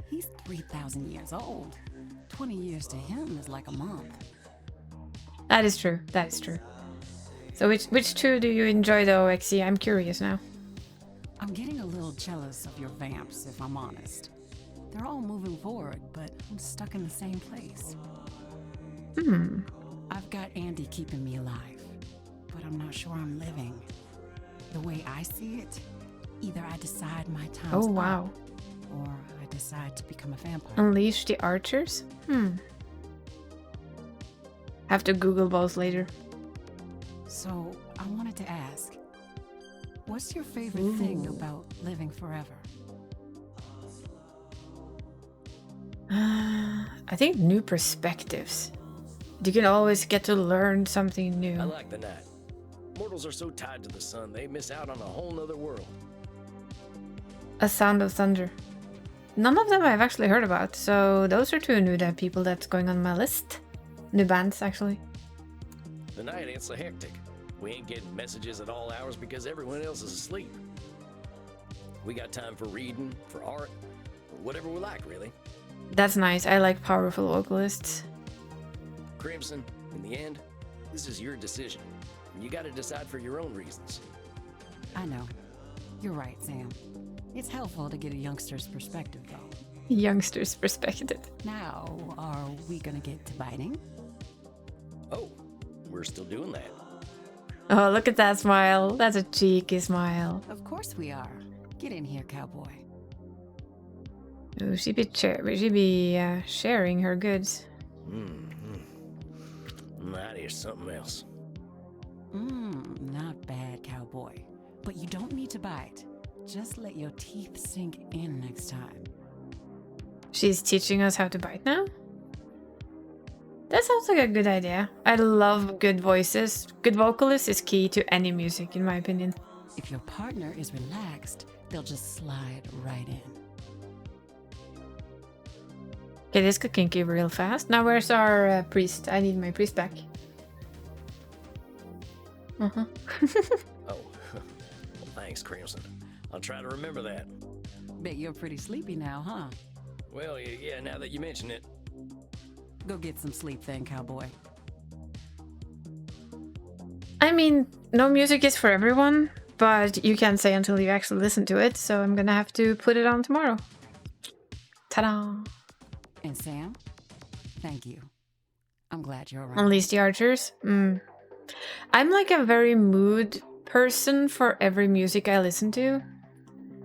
he's 3,000 years old. 20 years to him is like a month. That is true. That is true. So which two do you enjoy though, Exy? I'm curious now. I'm getting a little jealous of your vamps, if I'm honest. They're all moving forward, but I'm stuck in the same place. I've got Andy keeping me alive, but I'm not sure I'm living. The way I see it, either I decide my time's Oh wow. up, or I decide to become a vampire. Unleash the Archers? Have to Google both later. So, I wanted to ask, what's your favorite thing about living forever? I think new perspectives. You can always get to learn something I new. like the night. Mortals are so tied to the sun, they miss out on a whole nother world. A Sound of Thunder. None of them I've actually heard about, so those are two new people that's going on my list. New bands, actually. The night ain't so hectic. We ain't getting messages at all hours because everyone else is asleep. We got time for reading, for art, or whatever we like, really. That's nice. I like powerful vocalists. Crimson, in the end, this is your decision. And you gotta decide for your own reasons. I know. You're right, Sam. It's helpful to get a youngster's perspective, though. Youngster's perspective. Now, are we gonna get to biting? Oh, we're still doing that. Oh, look at that smile. That's a cheeky smile. Of course we are. Get in here, cowboy. Oh, she be sharing her goods. That is something else. Not bad, cowboy. But you don't need to bite. Just let your teeth sink in next time. She's teaching us how to bite now? That sounds like a good idea. I love good voices. Good vocalists is key to any music, in my opinion. If your partner is relaxed, they'll just slide right in. Okay, this got kinky real fast. Now where's our priest? I need my priest back. Oh, well, thanks, Crimson. I'll try to remember that. Bet you're pretty sleepy now, huh? Well, yeah, now that you mention it. Go get some sleep then, cowboy. I mean, no music is for everyone, but you can't say until you actually listen to it, so I'm gonna have to put it on tomorrow. Ta-da! And Sam, thank you. I'm glad you're around. Unleash the Archers. I'm like a very mood person for every music I listen to.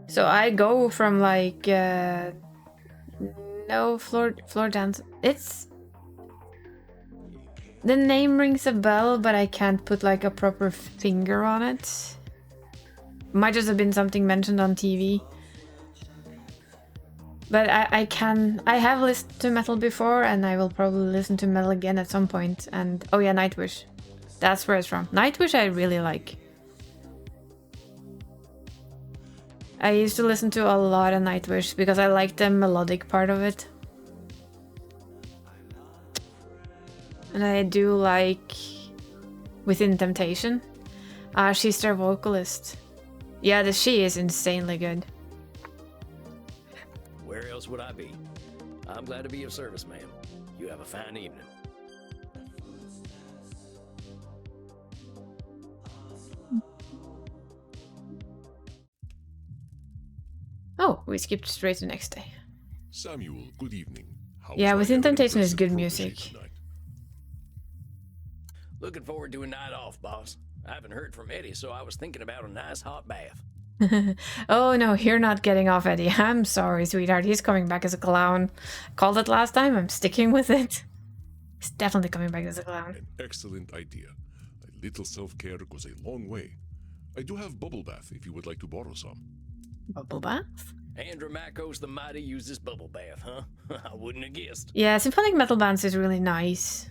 So I go from like no floor dance. It's the name rings a bell, but I can't put like a proper finger on it. Might just have been something mentioned on TV. But I have listened to metal before, and I will probably listen to metal again at some point. And oh yeah, Nightwish. That's where it's from. Nightwish I really like. I used to listen to a lot of Nightwish because I like the melodic part of it. And I do like Within Temptation. She's their vocalist. Yeah, she is insanely good. Where else would I be? I'm glad to be of service, ma'am. You have a fine evening. Oh, we skipped straight to next day. Samuel, good evening. How Yeah, was Within my Temptation is impressive good protege music. tonight? Looking forward to a night off, boss. I haven't heard from Eddie, so I was thinking about a nice hot bath. Oh no, you're not getting off, Eddie. I'm sorry, sweetheart. He's coming back as a clown. Called it last time. I'm sticking with it. He's definitely coming back as a clown. An excellent idea. A little self-care goes a long way. I do have bubble bath if you would like to borrow some. Bubble bath? Andromachos the Mighty uses bubble bath, huh? I wouldn't have guessed. Yeah, symphonic metal bands is really nice.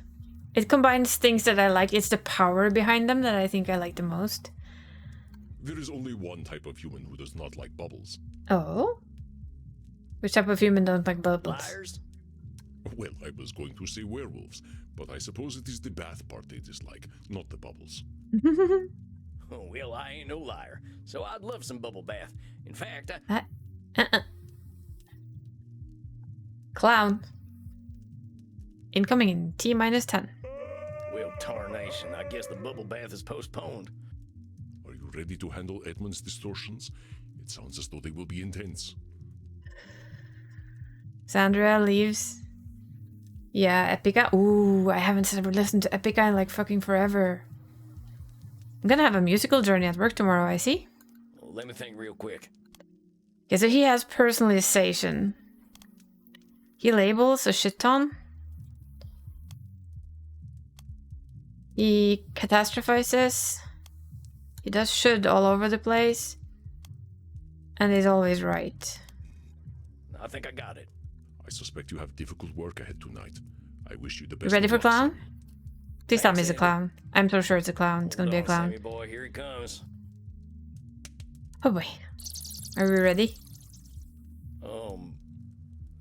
It combines things that I like. It's the power behind them that I think I like the most. There is only one type of human who does not like bubbles. Oh? Which type of human don't like bubbles? Liars? Well, I was going to say werewolves, but I suppose it is the bath part they dislike, not the bubbles. Oh, well, I ain't no liar, so I'd love some bubble bath. In fact, Clown. Incoming in T-10. Well, tarnation, I guess the bubble bath is postponed. Are you ready to handle Edmund's distortions? It sounds as though they will be intense. Sandra leaves. Yeah, Epica. Ooh, I haven't listened to Epica in like fucking forever. I'm gonna have a musical journey at work tomorrow, I see. Well, let me think real quick. Okay, so he has personalization. He labels a shit ton. He catastrophizes. He does should all over the place. And he's always right. I think I got it. I suspect you have difficult work ahead tonight. I wish you the You best. ready of for luck, clown? Samuel. Please tell me Thanks, it's a clown. I'm so sure it's a clown. It's gonna be a Hold on, clown. Sammy boy, here he comes. Oh boy. Are we ready?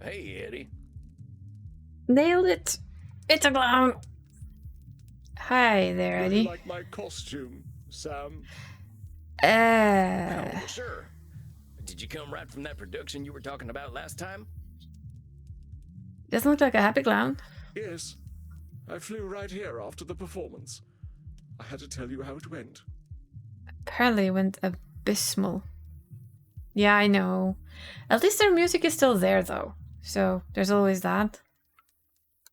Hey, Eddie. Nailed it. It's a clown. Hi there, Do you Eddie. like my costume, Sam? Oh, sure. Did you come right from that production you were talking about last time? Doesn't look like a happy clown. Yes. I flew right here after the performance. I had to tell you how it went. Apparently it went abysmal. Yeah, I know. At least their music is still there, though. So there's always that.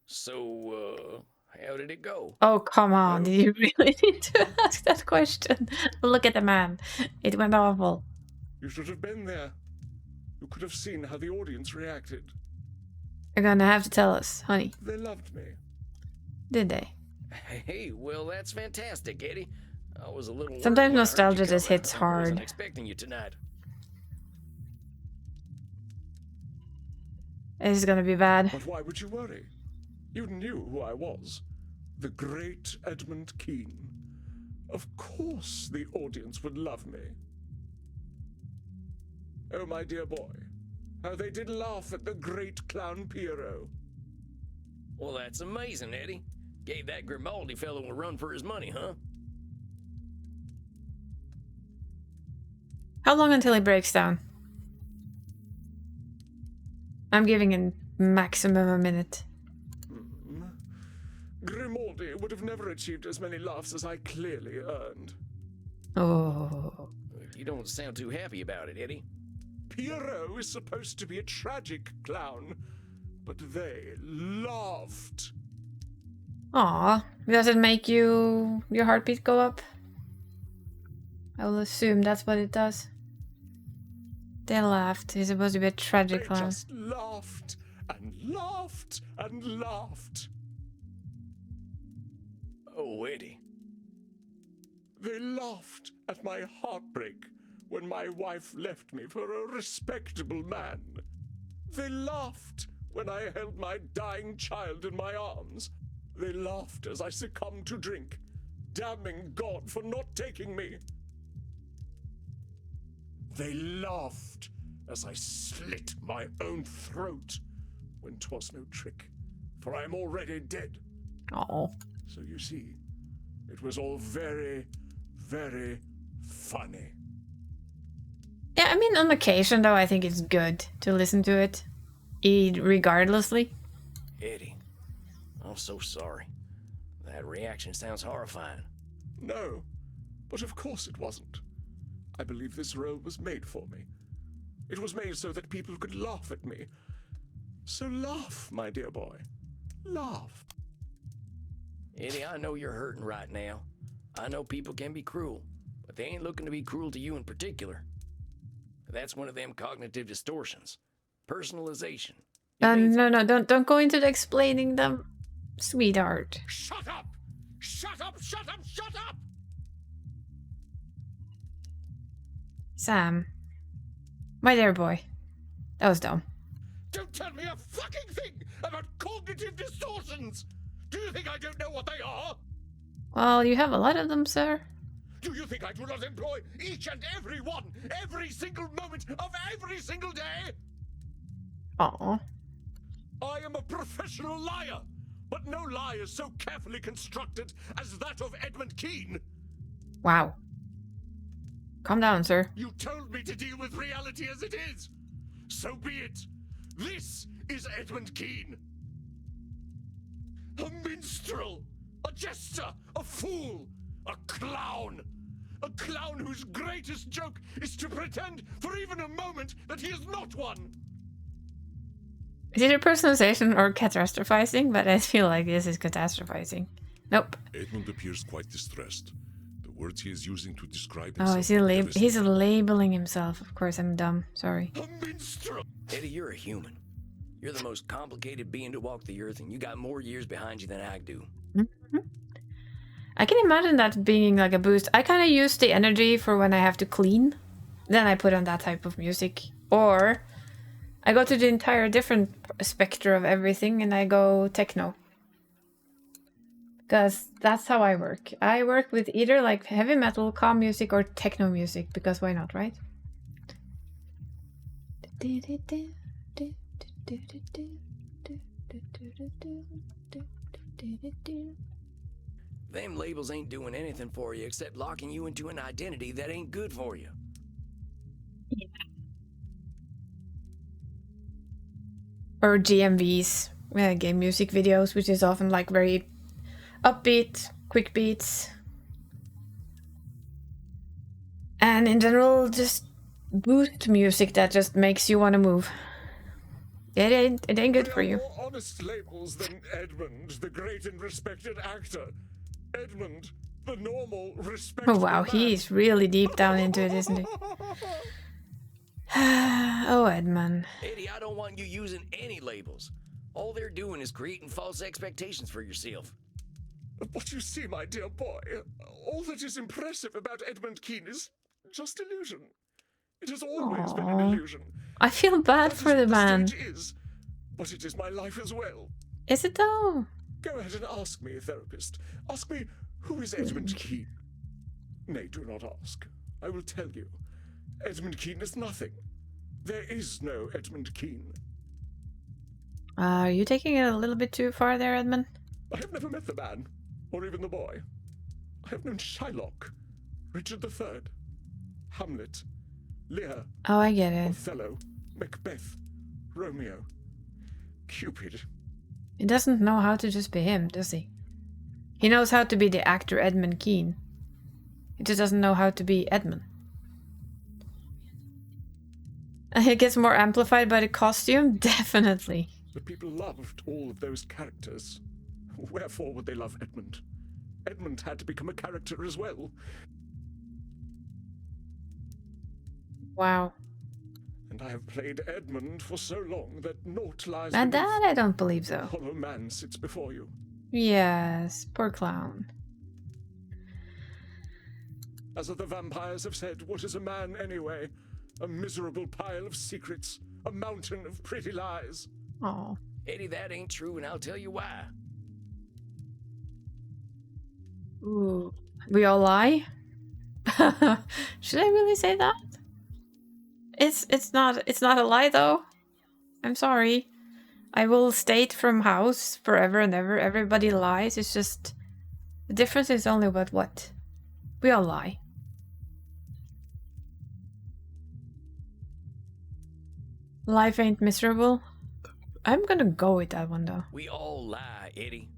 So, how did it go? Oh, come on. Did you really need to ask that question? Look at the man. It went awful. You should have been there. You could have seen how the audience reacted. You're gonna have to tell us, honey. They loved me. Did they? Hey, well, that's fantastic, Eddie. I was a little worried Sometimes when I heard nostalgia you just come. hits I hard. wasn't expecting you tonight. This is gonna be bad. But why would you worry? You knew who I was. The great Edmund Keane. Of course the audience would love me. Oh, my dear boy. How they did laugh at the great clown Piero. Well, that's amazing, Eddie. Gave that Grimaldi fellow a run for his money, huh? How long until he breaks down? I'm giving a maximum a minute. Grimaldi would have never achieved as many laughs as I clearly earned. Oh. You don't sound too happy about it, Eddie. Piero is supposed to be a tragic clown, but they laughed. Aw. Does it make your heartbeat go up? I will assume that's what it does. They laughed. He's supposed to be a tragic They clown. just laughed and laughed and laughed. Oh, Eddie. They laughed at my heartbreak when my wife left me for a respectable man. They laughed when I held my dying child in my arms. They laughed as I succumbed to drink, damning God for not taking me. They laughed as I slit my own throat when 'twas no trick, for I am already dead. Oh. So you see, it was all very, very funny. Yeah, I mean, on occasion, though, I think it's good to listen to it. Regardlessly. Eddie, I'm so sorry. That reaction sounds horrifying. No, but of course it wasn't. I believe this role was made for me. It was made so that people could laugh at me. So laugh, my dear boy. Laugh. Eddie, I know you're hurting right now. I know people can be cruel, but they ain't looking to be cruel to you in particular. That's one of them cognitive distortions. Personalization. No, don't go into the explaining them, sweetheart. Shut up! Shut up! Shut up! Shut up! Sam. My dear boy. That was dumb. Don't tell me a fucking thing about cognitive distortions! Do you think I don't know what they are? Well, you have a lot of them, sir. Do you think I do not employ each and every one, every single moment of every single day? Aw. I am a professional liar, but no lie is so carefully constructed as that of Edmund Keane. Wow. Calm down, sir. You told me to deal with reality as it is. So be it. This is Edmund Keane. A minstrel, a jester, a fool, a clown. A clown whose greatest joke is to pretend for even a moment that he is not one. Is it a personalization or catastrophizing? But I feel like this is catastrophizing. Nope. Edmund appears quite distressed. The words he is using to describe Oh, himself is he are he's devastating. labeling himself. Of course, I'm dumb. Sorry. A minstrel. Eddie, you're a human. You're the most complicated being to walk the earth, and you got more years behind you than I do. I can imagine that being like a boost. I kind of use the energy for when I have to clean. Then I put on that type of music. Or I go to the entire different spectrum of everything and I go techno. Because that's how I work. I work with either like heavy metal, calm music, or techno music. Because why not, right? Them labels ain't doing anything for you except locking you into an identity that ain't good for you. Or GMVs, game music videos, which is often like very upbeat, quick beats. And in general, just boost music that just makes you want to move. It ain't good They for are you. more honest labels than Edmund, the great and respected actor. Edmund, the normal, respectable Oh wow, man. he's really deep down into it, isn't he? Oh, Edmund. Eddie, I don't want you using any labels. All they're doing is creating false expectations for yourself. But you see, my dear boy, all that is impressive about Edmund Keane is just illusion. It has always been an Aw. illusion. I feel bad That is for the what man. stage is, but it is my life as well. Is it though? Go ahead and ask me, therapist. Ask me, who is Edmund Keane? Nay, do not ask. I will tell you. Edmund Keane is nothing. There is no Edmund Keane. Are you taking it a little bit too far there, Edmund? I have never met the man, or even the boy. I have known Shylock, Richard III, Hamlet, Lear, Oh, I get it. Othello, Macbeth, Romeo, Cupid. He doesn't know how to just be him, does he? He knows how to be the actor Edmund Keane. He just doesn't know how to be Edmund. And it gets more amplified by the costume? Definitely. The people loved all of those characters. Wherefore would they love Edmund? Edmund had to become a character as well. Wow. And I have played Edmund for so long that naught lies And beneath. that I don't believe A so. hollow man sits before you. Yes, poor clown. As the vampires have said, what is a man anyway? A miserable pile of secrets, a mountain of pretty lies. Oh. Eddie, that ain't true, and I'll tell you why. Ooh. We all lie? Should I really say that? It's not a lie though. I'm sorry. I will state from house forever and ever. Everybody lies. It's just the difference is only about what? We all lie. Life ain't miserable. I'm gonna go with that one though. We all lie, Eddie.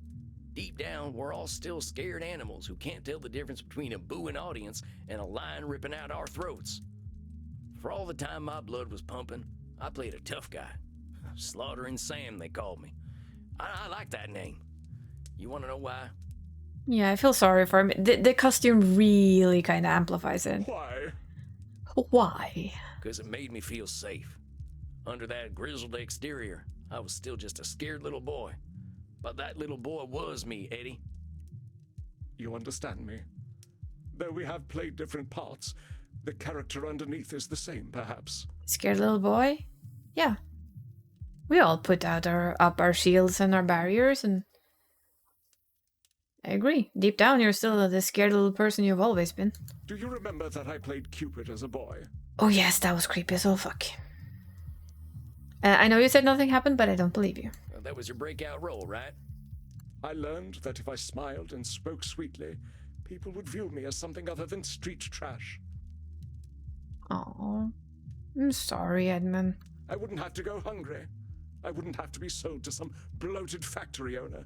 Deep down, we're all still scared animals who can't tell the difference between a booing audience and a lion ripping out our throats. For all the time my blood was pumping, I played a tough guy. Slaughtering Sam, they called me. I like that name. You want to know why? Yeah, I feel sorry for him. The costume really kind of amplifies it. Why? Why? Because it made me feel safe. Under that grizzled exterior, I was still just a scared little boy. But that little boy was me, Eddie. You understand me? Though we have played different parts, the character underneath is the same, perhaps. Scared little boy? Yeah. We all put out up our shields and our barriers, and I agree. Deep down, you're still the scared little person you've always been. Do you remember that I played Cupid as a boy? Oh yes, that was creepy as all fuck. I know you said nothing happened, but I don't believe you. Well, that was your breakout role, right? I learned that if I smiled and spoke sweetly, people would view me as something other than street trash. Oh, I'm sorry, Edmund. I wouldn't have to go hungry. I wouldn't have to be sold to some bloated factory owner.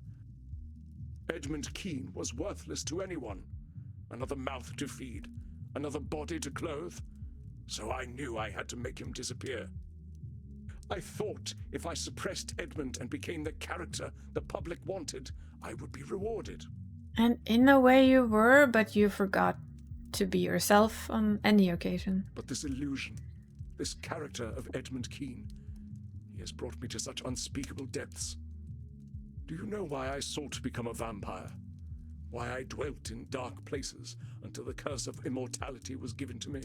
Edmund Keane was worthless to anyone. Another mouth to feed, another body to clothe. So I knew I had to make him disappear. I thought if I suppressed Edmund and became the character the public wanted, I would be rewarded. And in a way you were, but you forgot to be yourself on any occasion. But this illusion, this character of Edmund Keane, he has brought me to such unspeakable depths. Do you know why I sought to become a vampire? Why I dwelt in dark places until the curse of immortality was given to me?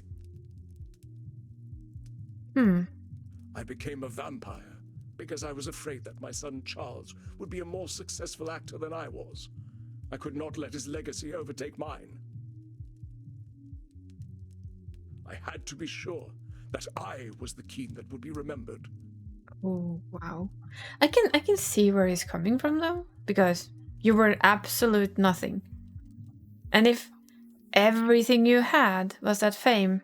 I became a vampire because I was afraid that my son Charles would be a more successful actor than I was. I could not let his legacy overtake mine. I had to be sure that I was the Keane that would be remembered. Oh wow. I can see where he's coming from though, because you were absolute nothing. And if everything you had was that fame,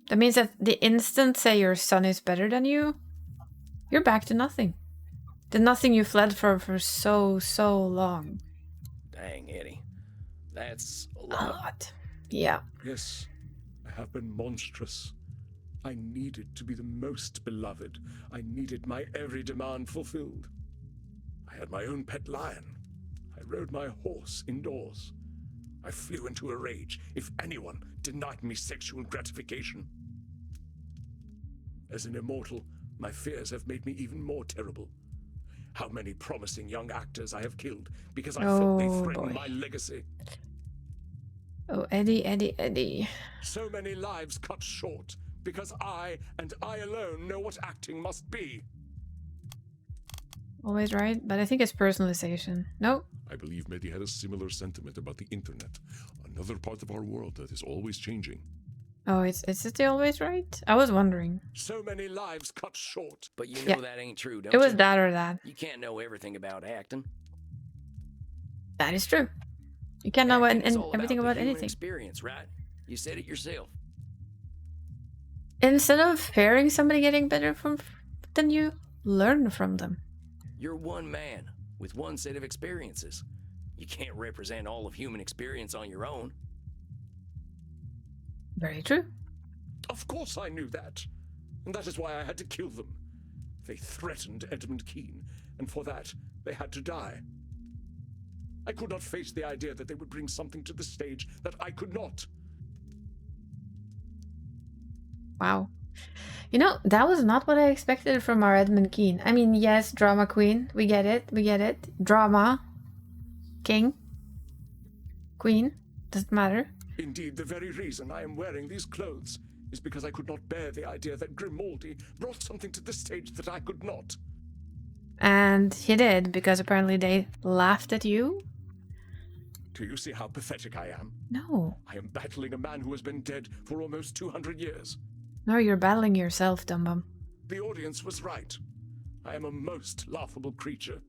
that means that the instant say your son is better than you, you're back to nothing. The nothing you fled for so long. Dang, Eddie. That's a A lot. lot. Yeah. Yes, I have been monstrous, I needed to be the most beloved. I needed my every demand fulfilled. I had my own pet lion. I rode my horse indoors. I flew into a rage if anyone denied me sexual gratification. As an immortal, my fears have made me even more terrible. How many promising young actors I have killed because I felt they threatened my legacy. Oh, Eddie, Eddie, Eddie. So many lives cut short because I, and I alone, know what acting must be. Always right, but I think it's personalization. No? I believe Mehdi had a similar sentiment about the internet, another part of our world that is always changing. Oh, is it always right? I was wondering. So many lives cut short. But you know that ain't true, don't It was you? that or that. You can't know everything about acting. That is true. You can't know Acting is all everything the about human anything. experience, right? You said it yourself. Instead of hearing somebody getting better than you, learn from them. You're one man with one set of experiences. You can't represent all of human experience on your own. Very true. Of course I knew that. And that is why I had to kill them. They threatened Edmund Keane, and for that, they had to die. I could not face the idea that they would bring something to the stage that I could not. Wow. You know, that was not what I expected from our Edmund Keane. I mean, yes, drama queen. We get it. We get it. Drama. King. Queen. Doesn't matter. Indeed, the very reason I am wearing these clothes is because I could not bear the idea that Grimaldi brought something to the stage that I could not. And he did, because apparently they laughed at you. Do you see how pathetic I am? No. I am battling a man who has been dead for almost 200 years. No, you're battling yourself, Dumbum. The audience was right. I am a most laughable creature.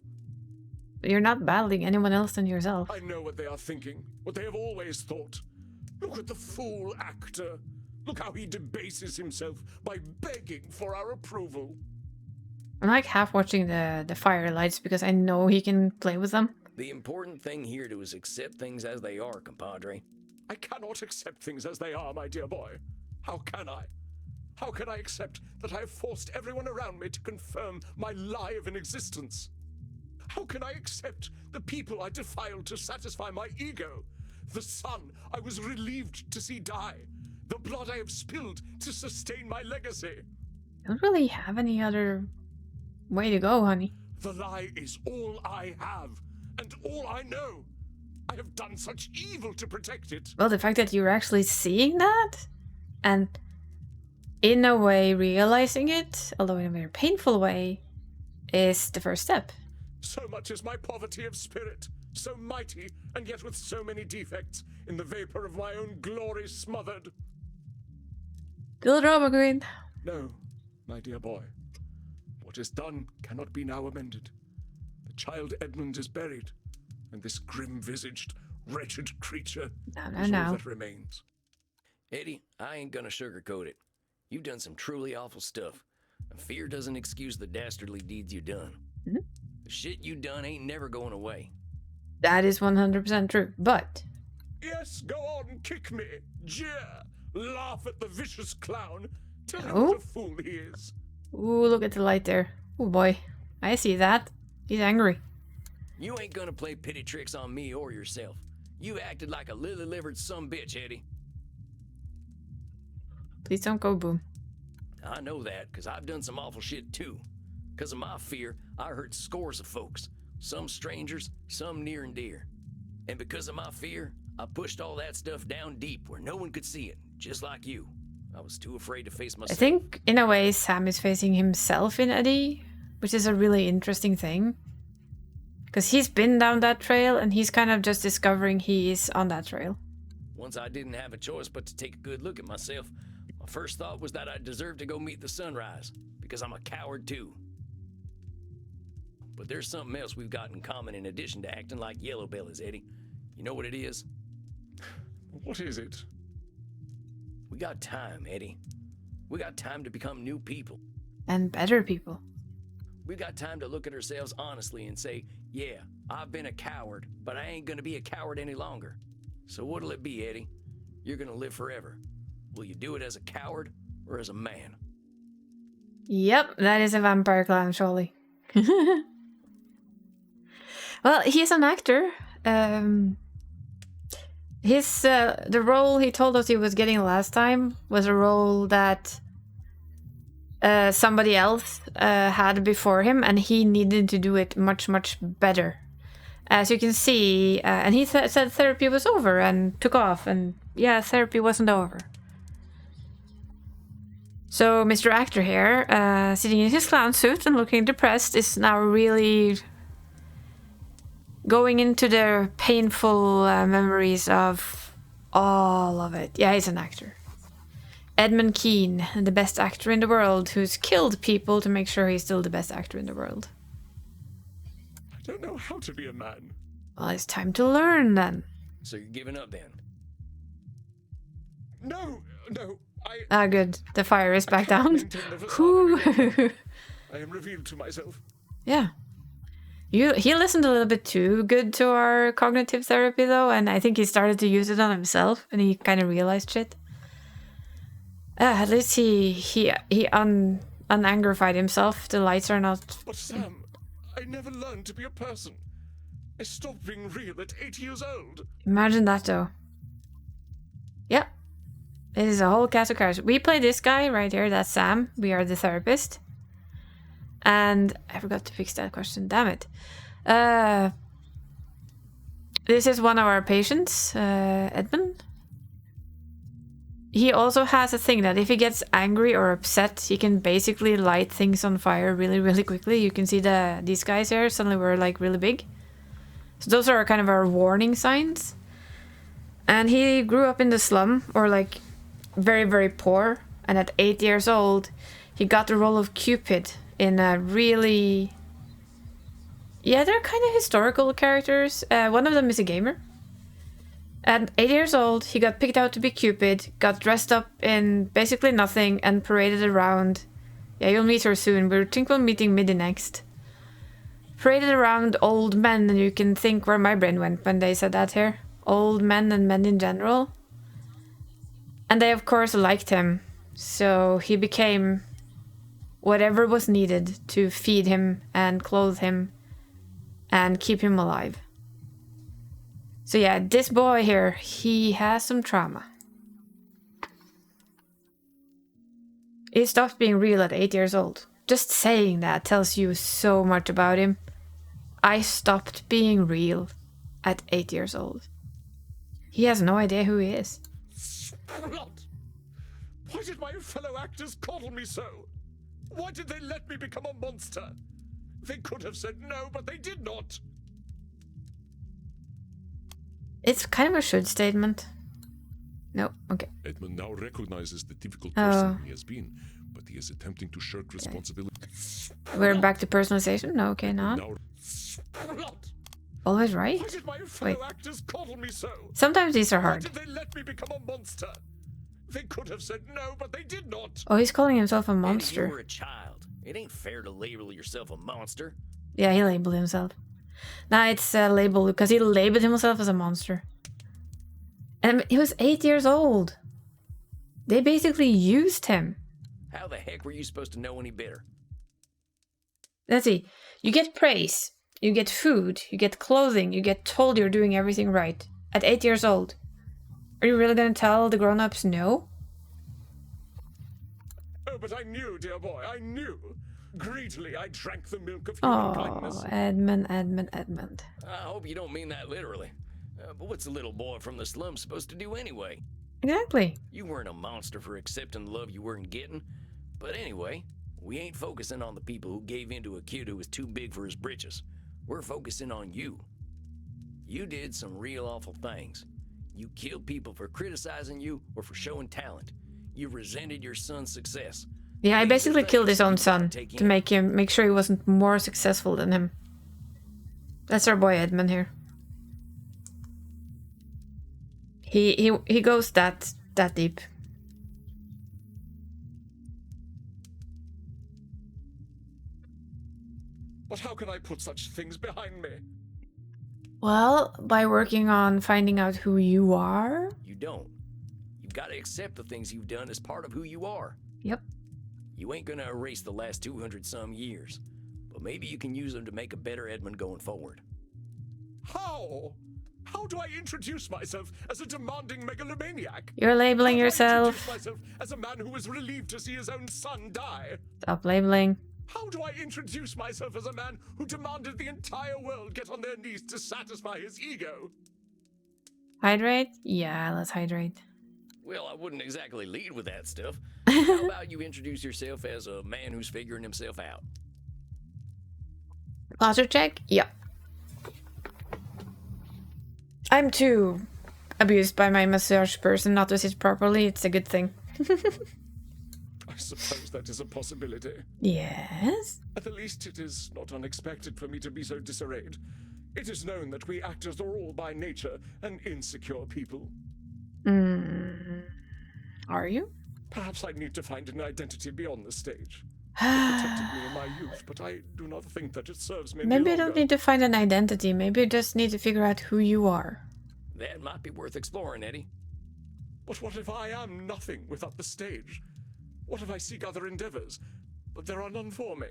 You're not battling anyone else than yourself. I know what they are thinking, what they have always thought. Look at the fool actor. Look how he debases himself by begging for our approval. I'm like half watching the firelights because I know he can play with them. The important thing here is accept things as they are, compadre. I cannot accept things as they are, my dear boy. How can I? How can I accept that I have forced everyone around me to confirm my lie of an existence? How can I accept the people I defiled to satisfy my ego? The son I was relieved to see die? The blood I have spilled to sustain my legacy? I don't really have any other way to go, honey. The lie is all I have, and all I know. I have done such evil to protect it. Well, the fact that you're actually seeing that, and in a way realizing it, although in a very painful way, is the first step. So much is my poverty of spirit, so mighty, and yet with so many defects, in the vapor of my own glory smothered. Still drama queen. No, my dear boy. What is done cannot be now amended. The child Edmund is buried, and this grim-visaged, wretched creature is all that remains. Eddie, I ain't gonna sugarcoat it. You've done some truly awful stuff. And fear doesn't excuse the dastardly deeds you done. Mm-hmm. The shit you done ain't never going away. That is 100% true, but... Yes, go on, kick me, jeer, laugh at the vicious clown, tell him Oh? what a fool he is. Ooh, look at the light there. Oh boy, I see that. He's angry. You ain't gonna play pity tricks on me or yourself. You acted like a lily-livered sumbitch, Eddie. Please don't go boom. I know that, because I've done some awful shit too. Because of my fear, I hurt scores of folks. Some strangers, some near and dear. And because of my fear, I pushed all that stuff down deep where no one could see it, just like you. I was too afraid to face I myself. think, in a way, Sam is facing himself in Eddie, which is a really interesting thing. Because he's been down that trail, and he's kind of just discovering he is on that trail. Once I didn't have a choice but to take a good look at myself, my first thought was that I deserved to go meet the sunrise, because I'm a coward too. But there's something else we've got in common in addition to acting like yellow bellies, Eddie. You know what it is? What is it? We got time, Eddie. We got time to become new people. And better people. We got time to look at ourselves honestly and say, yeah, I've been a coward, but I ain't gonna be a coward any longer. So what'll it be, Eddie? You're gonna live forever. Will you do it as a coward, or as a man? Yep, that is a vampire clown, surely. Well, he's an actor. The role he told us he was getting last time was a role that somebody else had before him, and he needed to do it much, much better. As you can see, and he said therapy was over and took off, and yeah, therapy wasn't over. So Mr. Actor here, sitting in his clown suit and looking depressed, is now really going into the painful memories of all of it. Yeah, he's an actor. Edmund Keane, the best actor in the world, who's killed people to make sure he's still the best actor in the world. I don't know how to be a man. Well, it's time to learn then. So you're giving up then? No, I... Ah, good. The fire is back can't down. maintain the facade Whew. any longer. I am revealed to myself. Yeah. He listened a little bit too good to our cognitive therapy though, and I think he started to use it on himself, and he kind of realized shit. At least he unangrified himself. The lights are not. But Sam, I never learned to be a person. I stopped being real at 8 years old. Imagine that though. Yeah. It is a whole cast of characters. We play this guy right here, that's Sam. We are the therapist. And I forgot to fix that question, damn it. This is one of our patients, Edmund. He also has a thing that if he gets angry or upset, he can basically light things on fire really, really quickly. You can see these guys here suddenly were like really big. So those are kind of our warning signs. And he grew up in the slum, or like very, very poor. And at 8 years old, he got the role of Cupid in a really... Yeah, they're kind of historical characters. One of them is a gamer. At 8 years old, he got picked out to be Cupid, got dressed up in basically nothing, and paraded around. Yeah, you'll meet her soon. We think we're meeting Midi next. Paraded around old men, and you can think where my brain went when they said that here. Old men and men in general. And they, of course, liked him. So he became whatever was needed to feed him and clothe him and keep him alive. So yeah, this boy here, he has some trauma. He stopped being real at 8 years old. Just saying that tells you so much about him. I stopped being real at 8 years old. He has no idea who he is. Blood! Why did my fellow actors coddle me so? Why did they let me become a monster? They could have said no, but they did not. It's kind of a should statement. No, okay. Edmund now recognizes the difficult Oh. person he has been, but he is attempting to shirk responsibility. We're back to personalization? No, okay, not. Now Blood! Always right? Why did my fellow Wait. actors coddle me so? Sometimes these are Why hard. did they let me become a monster? They could have said no, but they did not. Oh, he's calling himself a Eddie, you monster. were a child. It ain't fair to label yourself a monster. Yeah, he labeled himself. Nah, it's labeled because he labeled himself as a monster. And he was 8 years old. They basically used him. How the heck were you supposed to know any better? Let's see. You get praise. You get food. You get clothing. You get told you're doing everything right. At 8 years old. Are you really gonna tell the grown-ups no? Oh, but I knew, dear boy, I knew. Greedily I drank the milk of human Oh, kindness. Edmund. I hope you don't mean that literally. But what's a little boy from the slums supposed to do anyway? Exactly. You weren't a monster for accepting the love you weren't getting. But anyway, we ain't focusing on the people who gave in to a kid who was too big for his britches. We're focusing on you. You did some real awful things. You killed people for criticizing you or for showing talent. You resented your son's success. Yeah, I These are basically killed things his own you son gotta take to in. make sure he wasn't more successful than him. That's our boy Edmund here. He goes that deep. But how can I put such things behind me? Well, by working on finding out who you are. You don't. You've got to accept the things you've done as part of who you are. Yep. You ain't gonna erase the last 200 some years, but maybe you can use them to make a better Edmund going forward. How? How do I introduce myself as a demanding megalomaniac? You're labeling How do I yourself. introduce myself as a man who was relieved to see his own son die? Stop labeling. How do I introduce myself as a man who demanded the entire world get on their knees to satisfy his ego? Hydrate? Yeah, let's hydrate. Well, I wouldn't exactly lead with that stuff. How about you introduce yourself as a man who's figuring himself out? Posture check? Yep. I'm too abused by my massage person not to sit properly. It's a good thing. I suppose that is a possibility. Yes? At the least, it is not unexpected for me to be so disarrayed. It is known that we actors are all by nature an insecure people. Are you? Perhaps I need to find an identity beyond the stage. It protected me in my youth, but I do not think that it serves me any Maybe you longer. don't need to find an identity. Maybe you just need to figure out who you are. That might be worth exploring, Eddie. But what if I am nothing without the stage? What if I seek other endeavors, but there are none for me?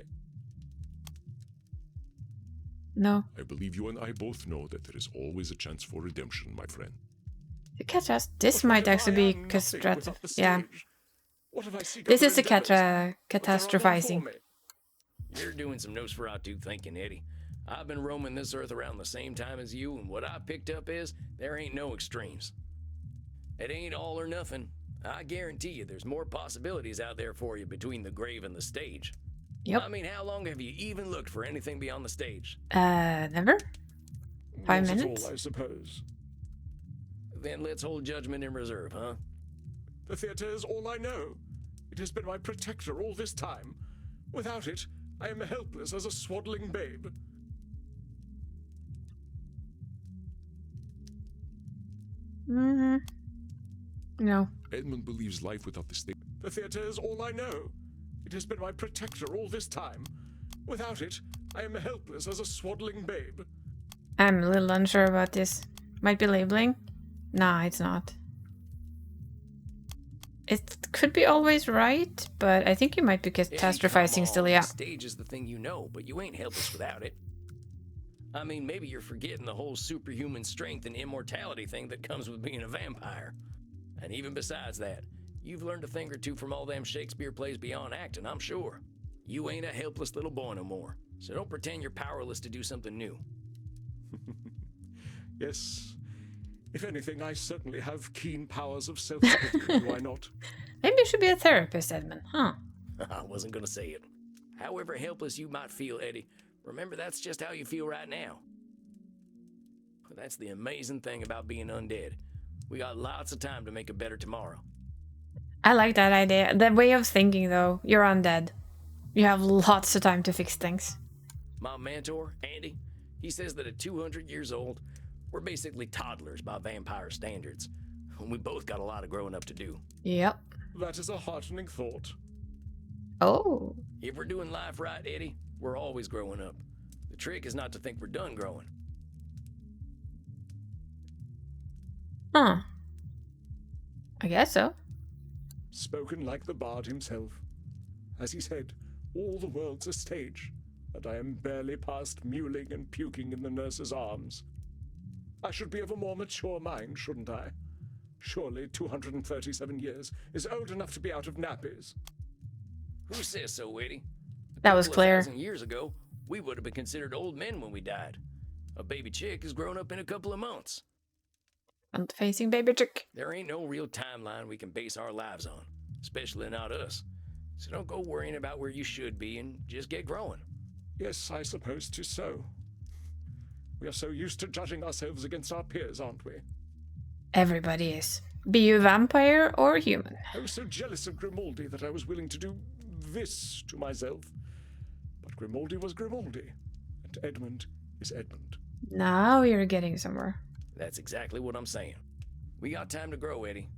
No. I believe you and I both know that there is always a chance for redemption, my friend. The Catra. This But what might if actually I be am nothing castrated. without the Yeah. stage? What if I seek This other is the endeavors, Catra but there are none catastrophizing. for me? You're doing some Nosferatu thinking, Eddie. I've been roaming this earth around the same time as you, and what I picked up is there ain't no extremes. It ain't all or nothing. I guarantee you there's more possibilities out there for you between the grave and the stage. Yep. I mean, how long have you even looked for anything beyond the stage? Never? 5 Not at minutes? all, I suppose. Then let's hold judgment in reserve, huh? The theater is all I know. It has been my protector all this time. Without it, I am helpless as a swaddling babe. No. Edmund believes life without the stage. The theater is all I know. It has been my protector all this time. Without it, I am helpless as a swaddling babe. I'm a little unsure about this. Might be labeling? Nah, it's not. It could be always right, but I think you might be Eddie, catastrophizing come still, on. yeah. The stage is the thing you know, but you ain't helpless without it. I mean, maybe you're forgetting the whole superhuman strength and immortality thing that comes with being a vampire. And even besides that, you've learned a thing or two from all them Shakespeare plays beyond acting, I'm sure. You ain't a helpless little boy no more, so don't pretend you're powerless to do something new. Yes. If anything, I certainly have keen powers of self-pity, do I not? Maybe you should be a therapist, Edmund, huh? I wasn't gonna say it. However helpless you might feel, Eddie, remember that's just how you feel right now. That's the amazing thing about being undead. We got lots of time to make a better tomorrow. I like that idea. That way of thinking, though. You're undead. You have lots of time to fix things. My mentor, Andy, he says that at 200 years old, we're basically toddlers by vampire standards. We both got a lot of growing up to do. Yep. That is a heartening thought. Oh. If we're doing life right, Eddie, we're always growing up. The trick is not to think we're done growing. Huh. I guess so. Spoken like the bard himself. As he said, all the world's a stage, and I am barely past mewling and puking in the nurse's arms. I should be of a more mature mind, shouldn't I? Surely 237 years is old enough to be out of nappies. Who says so, Eddie? That was clear. 1,000 years ago, we would have been considered old men when we died. A baby chick has grown up in a couple of months. Front-facing baby chick. There ain't no real timeline we can base our lives on, especially not us. So don't go worrying about where you should be and just get growing. Yes, I suppose 'tis so. We are so used to judging ourselves against our peers, aren't we? Everybody is. Be you vampire or human. I was so jealous of Grimaldi that I was willing to do this to myself. But Grimaldi was Grimaldi, and Edmund is Edmund. Now you're getting somewhere. That's exactly what I'm saying. We got time to grow, Eddie.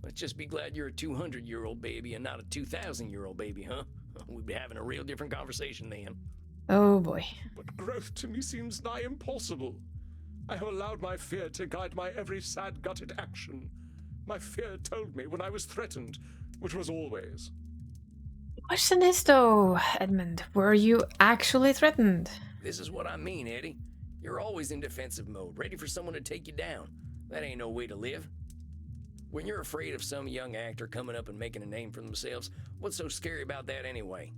Let's just be glad you're a 200-year-old baby and not a 2,000-year-old baby, huh? We'd be having a real different conversation then. Oh boy. But growth to me seems nigh impossible. I have allowed my fear to guide my every sad-gutted action. My fear told me when I was threatened, which was always, Question is though, Edmund, were you actually threatened? This is what I mean, Eddie. You're always in defensive mode, ready for someone to take you down. That ain't no way to live. When you're afraid of some young actor coming up and making a name for themselves, what's so scary about that anyway?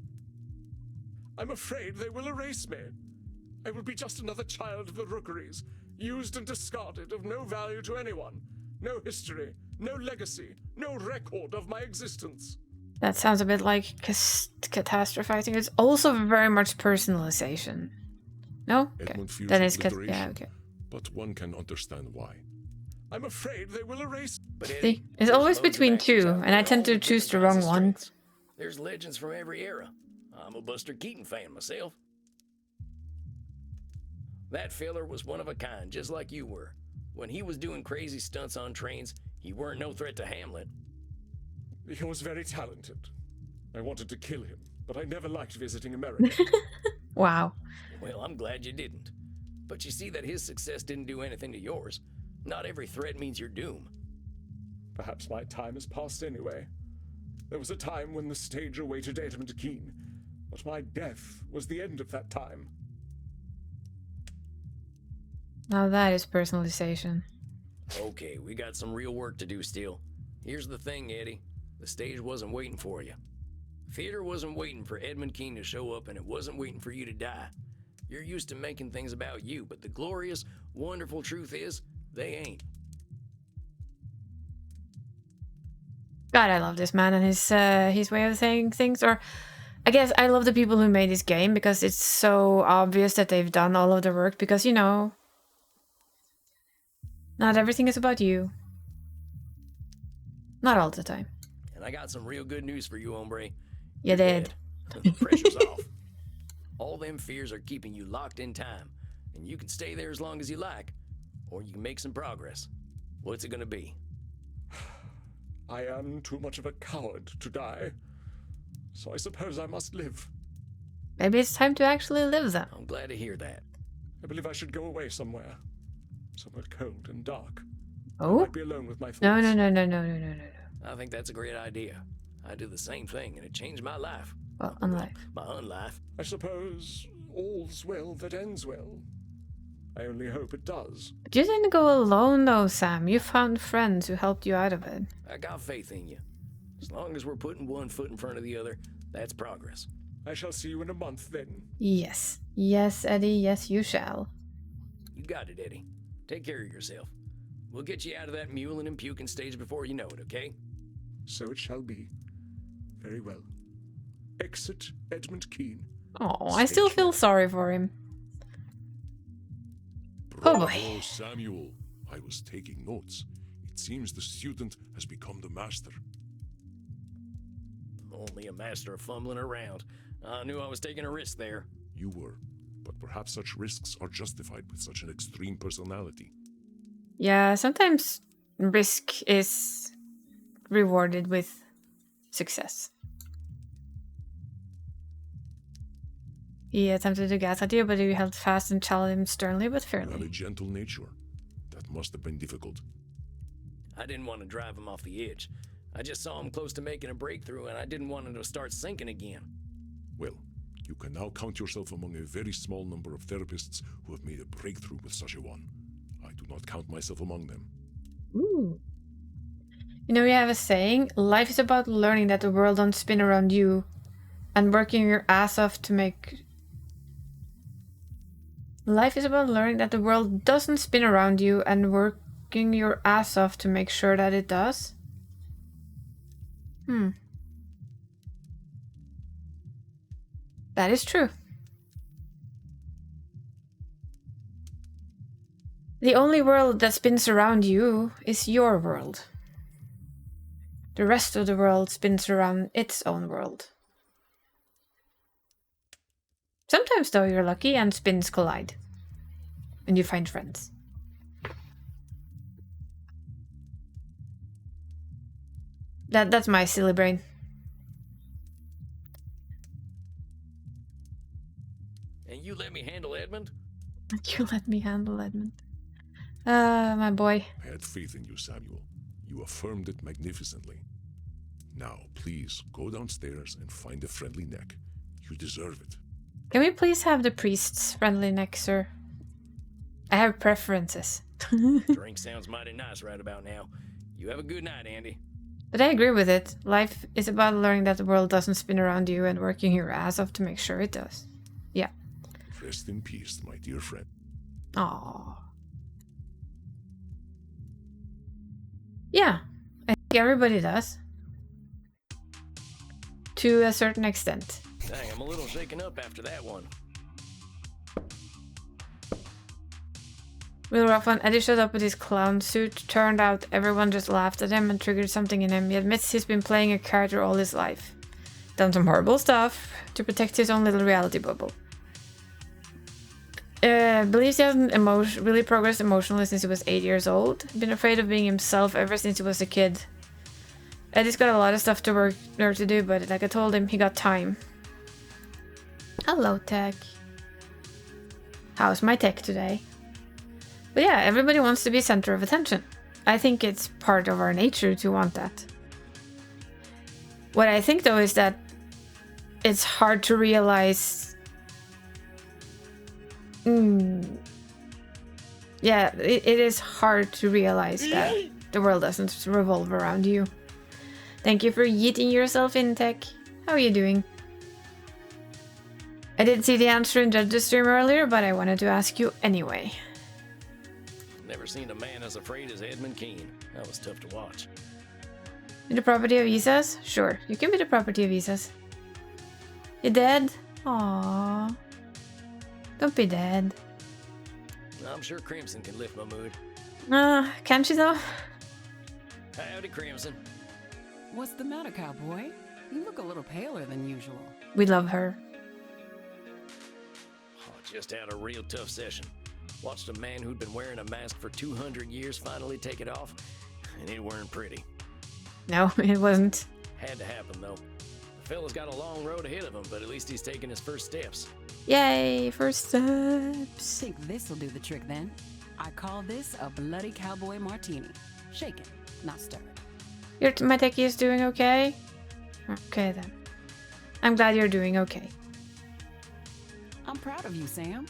I'm afraid they will erase me. I will be just another child of the Rookeries, used and discarded, of no value to anyone. No history, no legacy, no record of my existence. That sounds a bit like catastrophizing. It's also very much personalization. No? Okay. Edmund fears Then it's obliteration, yeah, okay. but one can understand why. I'm afraid they will erase. But Eddie, See, it's there's always loads of between actors two, out and there I tend all to with choose the different kinds wrong of one. strengths. There's legends from every era. I'm a Buster Keaton fan myself. That filler was one of a kind, just like you were. When he was doing crazy stunts on trains, he weren't no threat to Hamlet. He was very talented. I wanted to kill him, but I never liked visiting America. Wow. Well, I'm glad you didn't. But you see that his success didn't do anything to yours. Not every threat means your doom. Perhaps my time has passed anyway. There was a time when the stage awaited Edmund Keane, but my death was the end of that time. Now that is personalization. Okay, we got some real work to do still. Here's the thing, Eddie. The stage wasn't waiting for you. Theater wasn't waiting for Edmund Keane to show up, and it wasn't waiting for you to die. You're used to making things about you, but the glorious, wonderful truth is, they ain't. God, I love this man and his way of saying things. Or, I guess I love the people who made this game because it's so obvious that they've done all of the work. Because, you know, not everything is about you. Not all the time. And I got some real good news for you, hombre. You You're did. dead. The pressure's off. All them fears are keeping you locked in time, and you can stay there as long as you like, or you can make some progress. What's it gonna be? I am too much of a coward to die, so I suppose I must live. Maybe it's time to actually live then. I'm glad to hear that. I believe I should go away somewhere. Somewhere cold and dark. I Oh? might be alone with my thoughts. No, no, no, no, no, no, no, no, no. I think that's a great idea. I did the same thing, and it changed my life. Well, unlife. My unlife. I suppose all's well that ends well. I only hope it does. But you didn't go alone though, Sam. You found friends who helped you out of it. I got faith in you. As long as we're putting one foot in front of the other, that's progress. I shall see you in a month then. Yes. Yes, Eddie, yes, you shall. You got it, Eddie. Take care of yourself. We'll get you out of that mewling and puking stage before you know it, okay? So it shall be. Very well. Exit Edmund Keane. Oh, I still feel sorry for him. Oh boy. Bravo, Samuel. I was taking notes. It seems the student has become the master. Only a master of fumbling around. I knew I was taking a risk there. You were, but perhaps such risks are justified with such an extreme personality. Yeah, sometimes risk is rewarded with success. He attempted to gas at you, but you held fast and challenged him sternly but You have a fairly. gentle nature. That must have been difficult. I didn't want to drive him off the edge. I just saw him close to making a breakthrough, and I didn't want him to start sinking again. Well, you can now count yourself among a very small number of therapists who have made a breakthrough with such a one. I do not count myself among them. Ooh. You know, we have a saying, life is about learning that the world don't spin around you and working your ass off to make... Life is about learning that the world doesn't spin around you and working your ass off to make sure that it does. That is true. The only world that spins around you is your world. The rest of the world spins around its own world. Sometimes, though, you're lucky and spins collide. And you find friends. That's my silly brain. And you let me handle Edmund? You let me handle Edmund. My boy. I had faith in you, Samuel. You affirmed it magnificently. Now, please go downstairs and find a friendly neck. You deserve it. Can we please have the priest's friendly neck, sir? I have preferences. Drink sounds mighty nice right about now. You have a good night, Andy. But I agree with it. Life is about learning that the world doesn't spin around you and working your ass off to make sure it does. Yeah. Rest in peace, my dear friend. Aww. Yeah, I think everybody does. To a certain extent. Dang, I'm a little shaken up after that one. Real rough one. Eddie showed up with his clown suit. Turned out everyone just laughed at him and triggered something in him. He admits he's been playing a character all his life. Done some horrible stuff to protect his own little reality bubble. Believes he hasn't really progressed emotionally since he was 8 years old. Been afraid of being himself ever since he was a kid. Eddie's got a lot of stuff to work to do, but like I told him, he got time. Hello, Tech. How's my tech today? But yeah, everybody wants to be center of attention. I think it's part of our nature to want that. What I think though is that it's hard to realize. Yeah, it is hard to realize that the world doesn't revolve around you. Thank you for yeeting yourself in, Tech. How are you doing? I did see the answer in Judge's stream earlier, but I wanted to ask you anyway. Never seen a man as afraid as Edmund Keane. That was tough to watch. You're the property of Isas? Sure, you can be the property of Isas. You dead? Aww. Don't be dead. I'm sure Crimson can lift my mood. Can't she though? Howdy, Crimson. What's the matter, cowboy? You look a little paler than usual. We love her. Oh, just had a real tough session. Watched a man who'd been wearing a mask for 200 years finally take it off, and it weren't pretty. No, it wasn't. Had to happen, though. The fella's got a long road ahead of him, but at least he's taking his first steps. Yay, first steps. Think this'll do the trick then? I call this a bloody cowboy martini. Shaken, not stirred. My techie is doing okay? Okay then. I'm glad you're doing okay. I'm proud of you, Sam.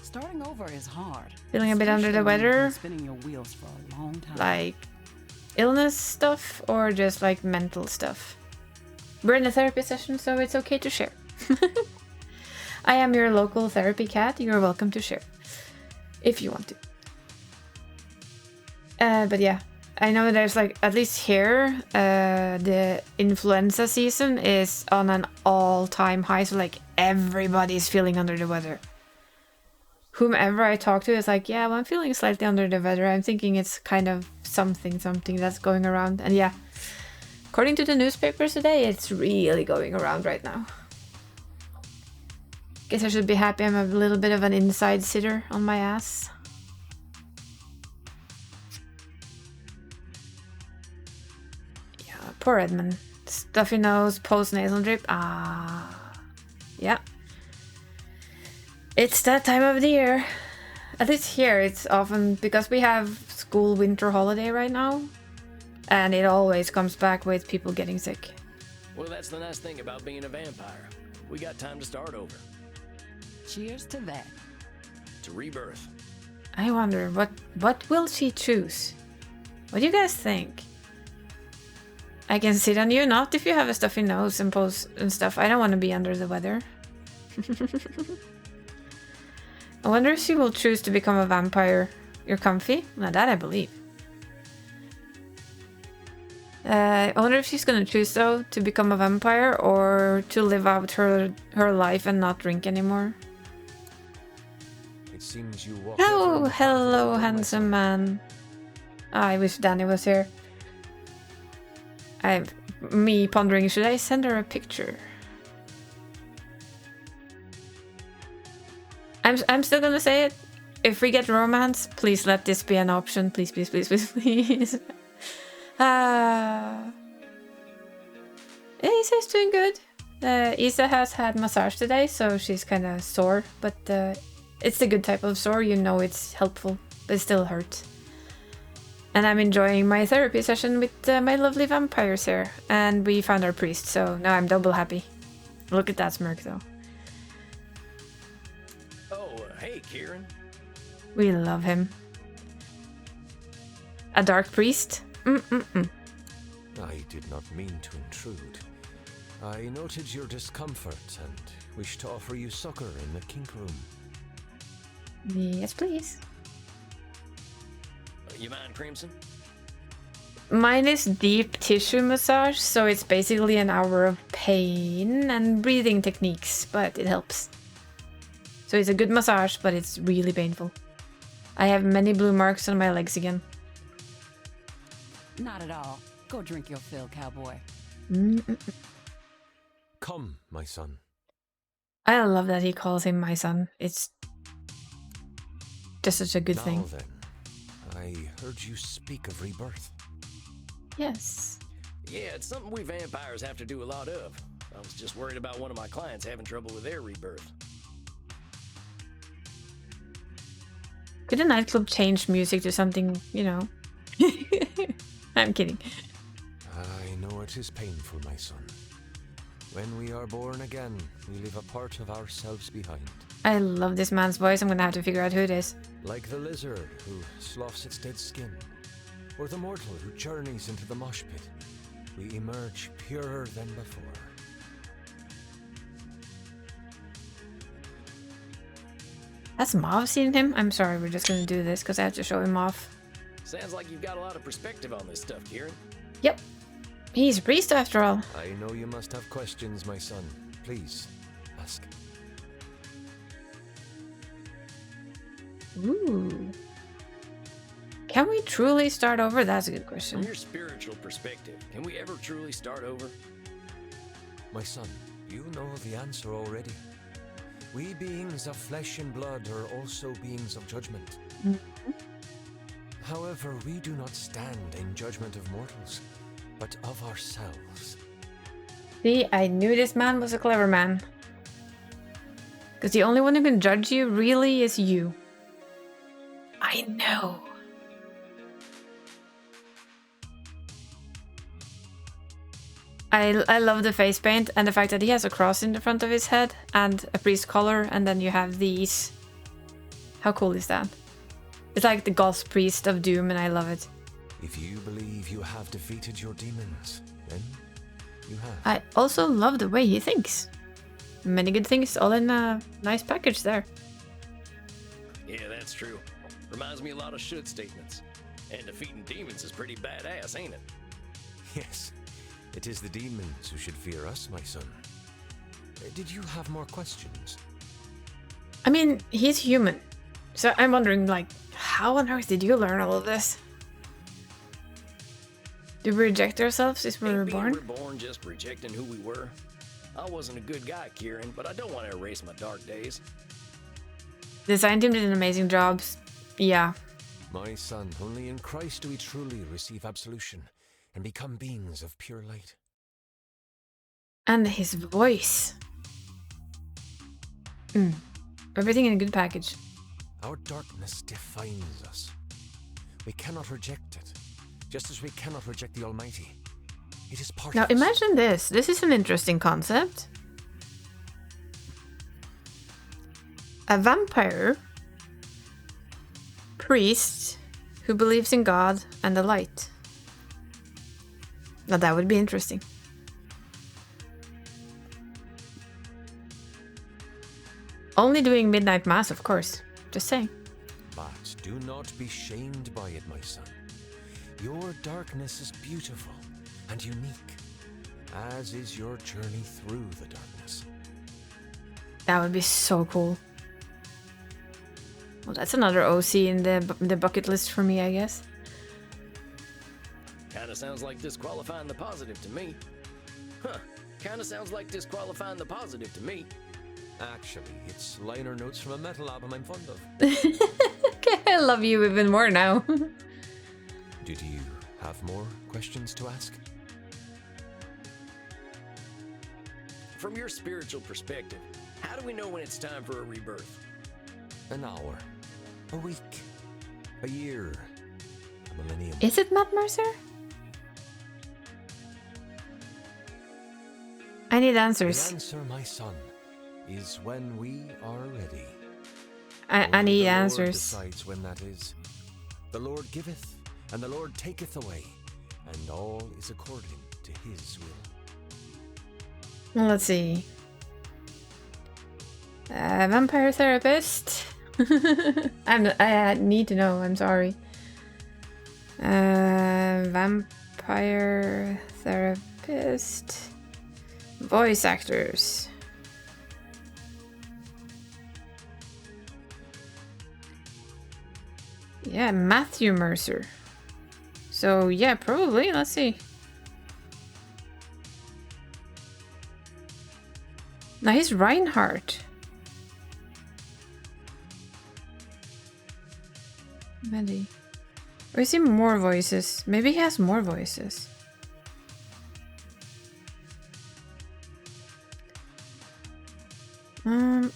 Starting over is hard. Feeling a bit under the especially when you've weather? been spinning your wheels for a long time. Like illness stuff or just like mental stuff? We're in a therapy session, so it's okay to share. I am your local therapy cat. You're welcome to share if you want to. But yeah, I know there's like, at least here, the influenza season is on an all-time high, so like everybody's feeling under the weather. Whomever I talk to is like, yeah, well, I'm feeling slightly under the weather. I'm thinking it's kind of something that's going around. And yeah, according to the newspapers today, it's really going around right now. Guess I should be happy I'm a little bit of an inside sitter on my ass. Yeah, poor Edmund. Stuffy nose, post-nasal drip. Yeah. It's that time of the year. At least here, it's often because we have school winter holiday right now. And it always comes back with people getting sick. Well, that's the nice thing about being a vampire. We got time to start over. Cheers to that. To rebirth. I wonder, what will she choose? What do you guys think? I can sit on you, not if you have a stuffy nose and pose and stuff. I don't want to be under the weather. I wonder if she will choose to become a vampire. You're comfy? Now that I believe. I wonder if she's gonna choose though to become a vampire or to live out her life and not drink anymore. It seems you walk. Oh, hello, handsome man. I wish Danny was here. Me pondering, should I send her a picture? I'm still gonna say it. If we get romance, please let this be an option. Please, please, please, please, please. Isa's doing good. Isa has had massage today, so she's kind of sore, but it's the good type of sore. You know it's helpful, but it still hurts. And I'm enjoying my therapy session with my lovely vampires here. And we found our priest, so now I'm double happy. Look at that smirk, though. Oh, hey, Kieran. We love him. A dark priest? I did not mean to intrude. I noted your discomfort and wish to offer you succor in the kink room. Yes, please. You mind, Crimson? Mine is deep tissue massage, so it's basically an hour of pain and breathing techniques, but it helps. So it's a good massage, but it's really painful. I have many blue marks on my legs again. Not at all. Go drink your fill, cowboy. Come, my son. I love that he calls him my son. It's just such a good Now thing. then, I heard you speak of rebirth. Yes. Yeah, it's something we vampires have to do a lot of. I was just worried about one of my clients having trouble with their rebirth. Could a nightclub change music to something, you know? I'm kidding. I know it is painful, my son. When we are born again, we leave a part of ourselves behind. I love this man's voice. I'm gonna have to figure out who it is. Like the lizard who sloughs its dead skin, or the mortal who journeys into the mosh pit, we emerge purer than before. Has Mav seen him? I'm sorry, we're just gonna do this because I have to show him off. Sounds like you've got a lot of perspective on this stuff, Kieran. Yep. He's a priest after all. I know you must have questions, my son. Please, ask. Ooh. Can we truly start over? That's a good From question. your spiritual perspective, can we ever truly start over? My son, you know the answer already. We beings of flesh and blood are also beings of judgment. However, we do not stand in judgment of mortals, but of ourselves. See, I knew this man was a clever man. Because the only one who can judge you really is you. I know. I love the face paint and the fact that he has a cross in the front of his head and a priest collar, and then you have these. How cool is that? It's like the Goth priest of Doom, and I love it. If you believe you have defeated your demons, then you have. I also love the way he thinks. Many good things all in a nice package there. Yeah, that's true. Reminds me a lot of should statements. And defeating demons is pretty badass, ain't it? Yes, it is the demons who should fear us, my son. Did you have more questions? I mean, he's human. So I'm wondering, like, how on earth did you learn all of this? Do we reject ourselves since we were Ain't being born? reborn just rejecting who we were. I wasn't a good guy, Kieran, but I don't want to erase my dark days. The design team did an amazing job. Yeah. My son, only in Christ do we truly receive absolution and become beings of pure light. And his voice. Everything in a good package. Our darkness defines us. We cannot reject it, just as we cannot reject the Almighty. It is part Now of us. imagine this. This is an interesting concept. A vampire priest who believes in God and the light. Now that would be interesting. Only doing midnight mass, of course. Just saying. But do not be shamed by it, my son. Your darkness is beautiful and unique, as is your journey through the darkness. That would be so cool. Well, that's another OC in the bucket list for me, I guess. Kinda sounds like disqualifying the positive to me. Huh. Kinda sounds like disqualifying the positive to me. Actually, it's liner notes from a metal album I'm fond of. Okay, I love you even more now. Did you have more questions to ask? From your spiritual perspective, how do we know when it's time for a rebirth? An hour, a week, a year, a millennium. Is it Matt Mercer? I need The answers. answer, my son, is when we are ready. I Only need the Lord answers. decides when that is. The Lord giveth, and the Lord taketh away, and all is according to his will. Well, let's see. Vampire therapist. I need to know. I'm sorry. Vampire therapist. Voice actors. Yeah, Matthew Mercer. So yeah, probably. Let's see. Now he's Reinhardt. Maybe. Or is he more voices? Maybe he has more voices.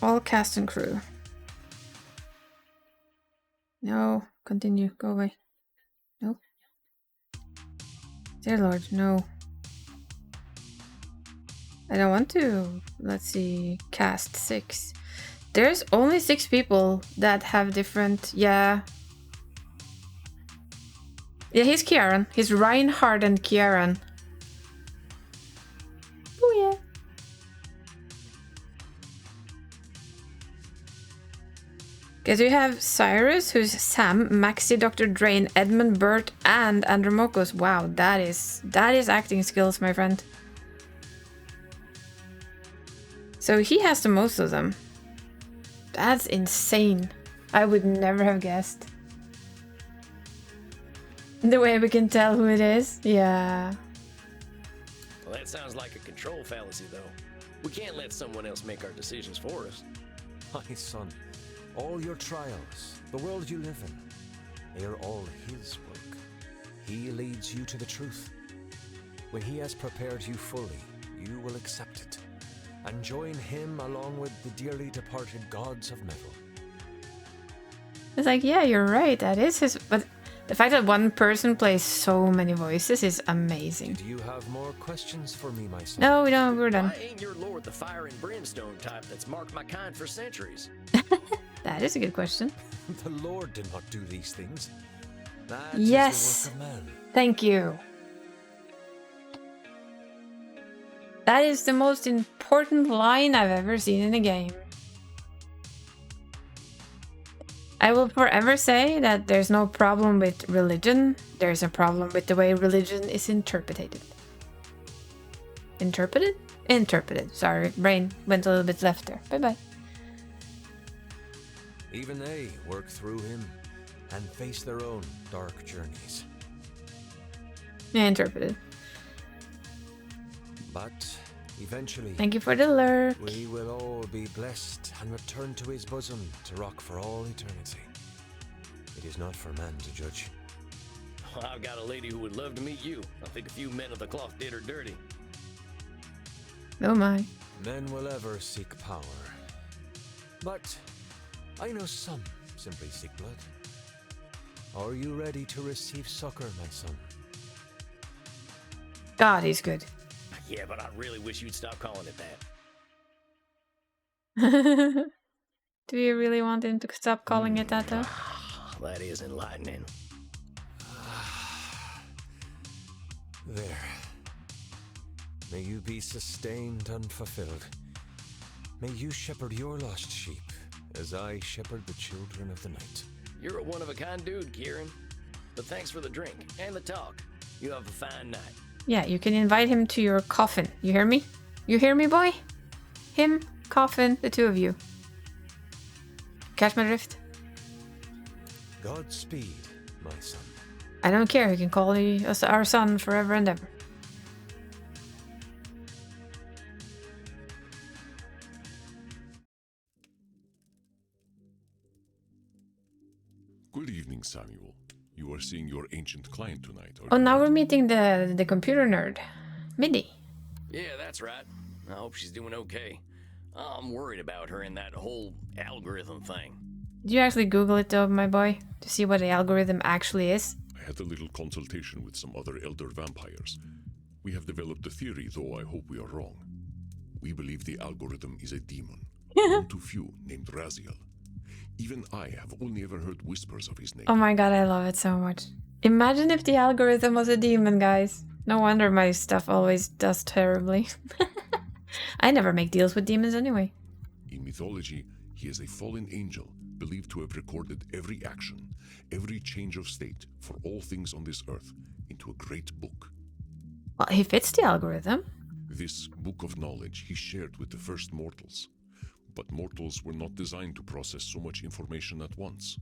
All cast and crew. No, continue. Go away. No. Dear Lord, no. I don't want to. Let's see. Cast 6. There's only 6 people that have different. Yeah. Yeah, he's Kieran. He's Reinhardt and Kieran. Oh yeah. Because we have Cyrus, who's Sam, Maxi, Dr. Drain, Edmund, Burt, and Andromokos. Wow, that is acting skills, my friend. So he has the most of them. That's insane. I would never have guessed. The way we can tell who it is? Yeah. Well, that sounds like a control fallacy, though. We can't let someone else make our decisions for us. My son, all your trials, the world you live in, they are all his work. He leads you to the truth. When he has prepared you fully, you will accept it and join him along with the dearly departed gods of metal. It's like, yeah, you're right. That is his. But the fact that one person plays so many voices is amazing. Do you have more questions for me, my son? No, we don't. We're done. Why ain't your lord the fire and brimstone type that's marked my kind for centuries? That is a good question. The Lord did not do these things. That Yes. is the work of man. Thank you. That is the most important line I've ever seen in a game. I will forever say that there's no problem with religion. There's a problem with the way religion is interpreted. Interpreted? Interpreted. Sorry, brain went a little bit left there. Bye-bye. Even they work through him and face their own dark journeys. Yeah, interpreted. But eventually, Thank you for the lurk. we will all be blessed and return to his bosom to rock for all eternity. It is not for man to judge. Well, I've got a lady who would love to meet you. I think a few men of the cloth did her dirty. Oh my. Men will ever seek power. But I know some simply seek blood. Are you ready to receive succor, my son? God, he's good. Yeah, but I really wish you'd stop calling it that. Do you really want him to stop calling it that though? That is enlightening. There. May you be sustained and fulfilled. May you shepherd your lost sheep as I shepherd the children of the night. You're a one-of-a-kind dude, Kieran. But thanks for the drink and the talk. You have a fine night. Yeah, you can invite him to your coffin. You hear me? You hear me, boy? Him, coffin, the two of you. Catch my drift? Godspeed, my son. I don't care. He can call us our son forever and ever. Good evening, Samuel. You are seeing your ancient client tonight, are Oh, you now not? we're meeting the computer nerd. Midi. Yeah, that's right. I hope she's doing okay. I'm worried about her and that whole algorithm thing. Did you actually Google it though, my boy? To see what the algorithm actually is? I I had a little consultation with some other elder vampires. We have developed a theory, though I hope we are wrong. We believe the algorithm is a demon, known to few, named Raziel. Even I have only ever heard whispers of his name. Oh my god, I love it so much. Imagine if the algorithm was a demon, guys. No wonder my stuff always does terribly. I never make deals with demons anyway. In mythology, he is a fallen angel, believed to have recorded every action, every change of state for all things on this earth into a great book. Well, he fits the algorithm. This book of knowledge he shared with the first mortals. But mortals were not designed to process so much information at once.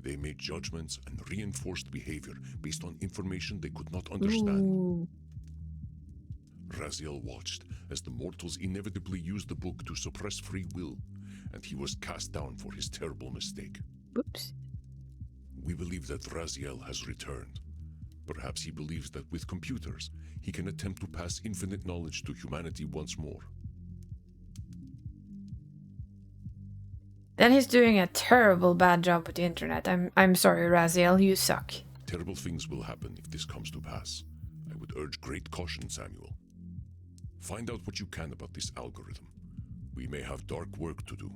They made judgments and reinforced behavior based on information they could not understand. Ooh. Raziel watched as the mortals inevitably used the book to suppress free will, and he was cast down for his terrible mistake. Oops. We believe that Raziel has returned. Perhaps he believes that with computers, he can attempt to pass infinite knowledge to humanity once more. Then he's doing a terrible bad job with the internet. I'm sorry, Raziel, you suck. Terrible things will happen if this comes to pass. I would urge great caution, Samuel. Find out what you can about this algorithm. We may have dark work to do.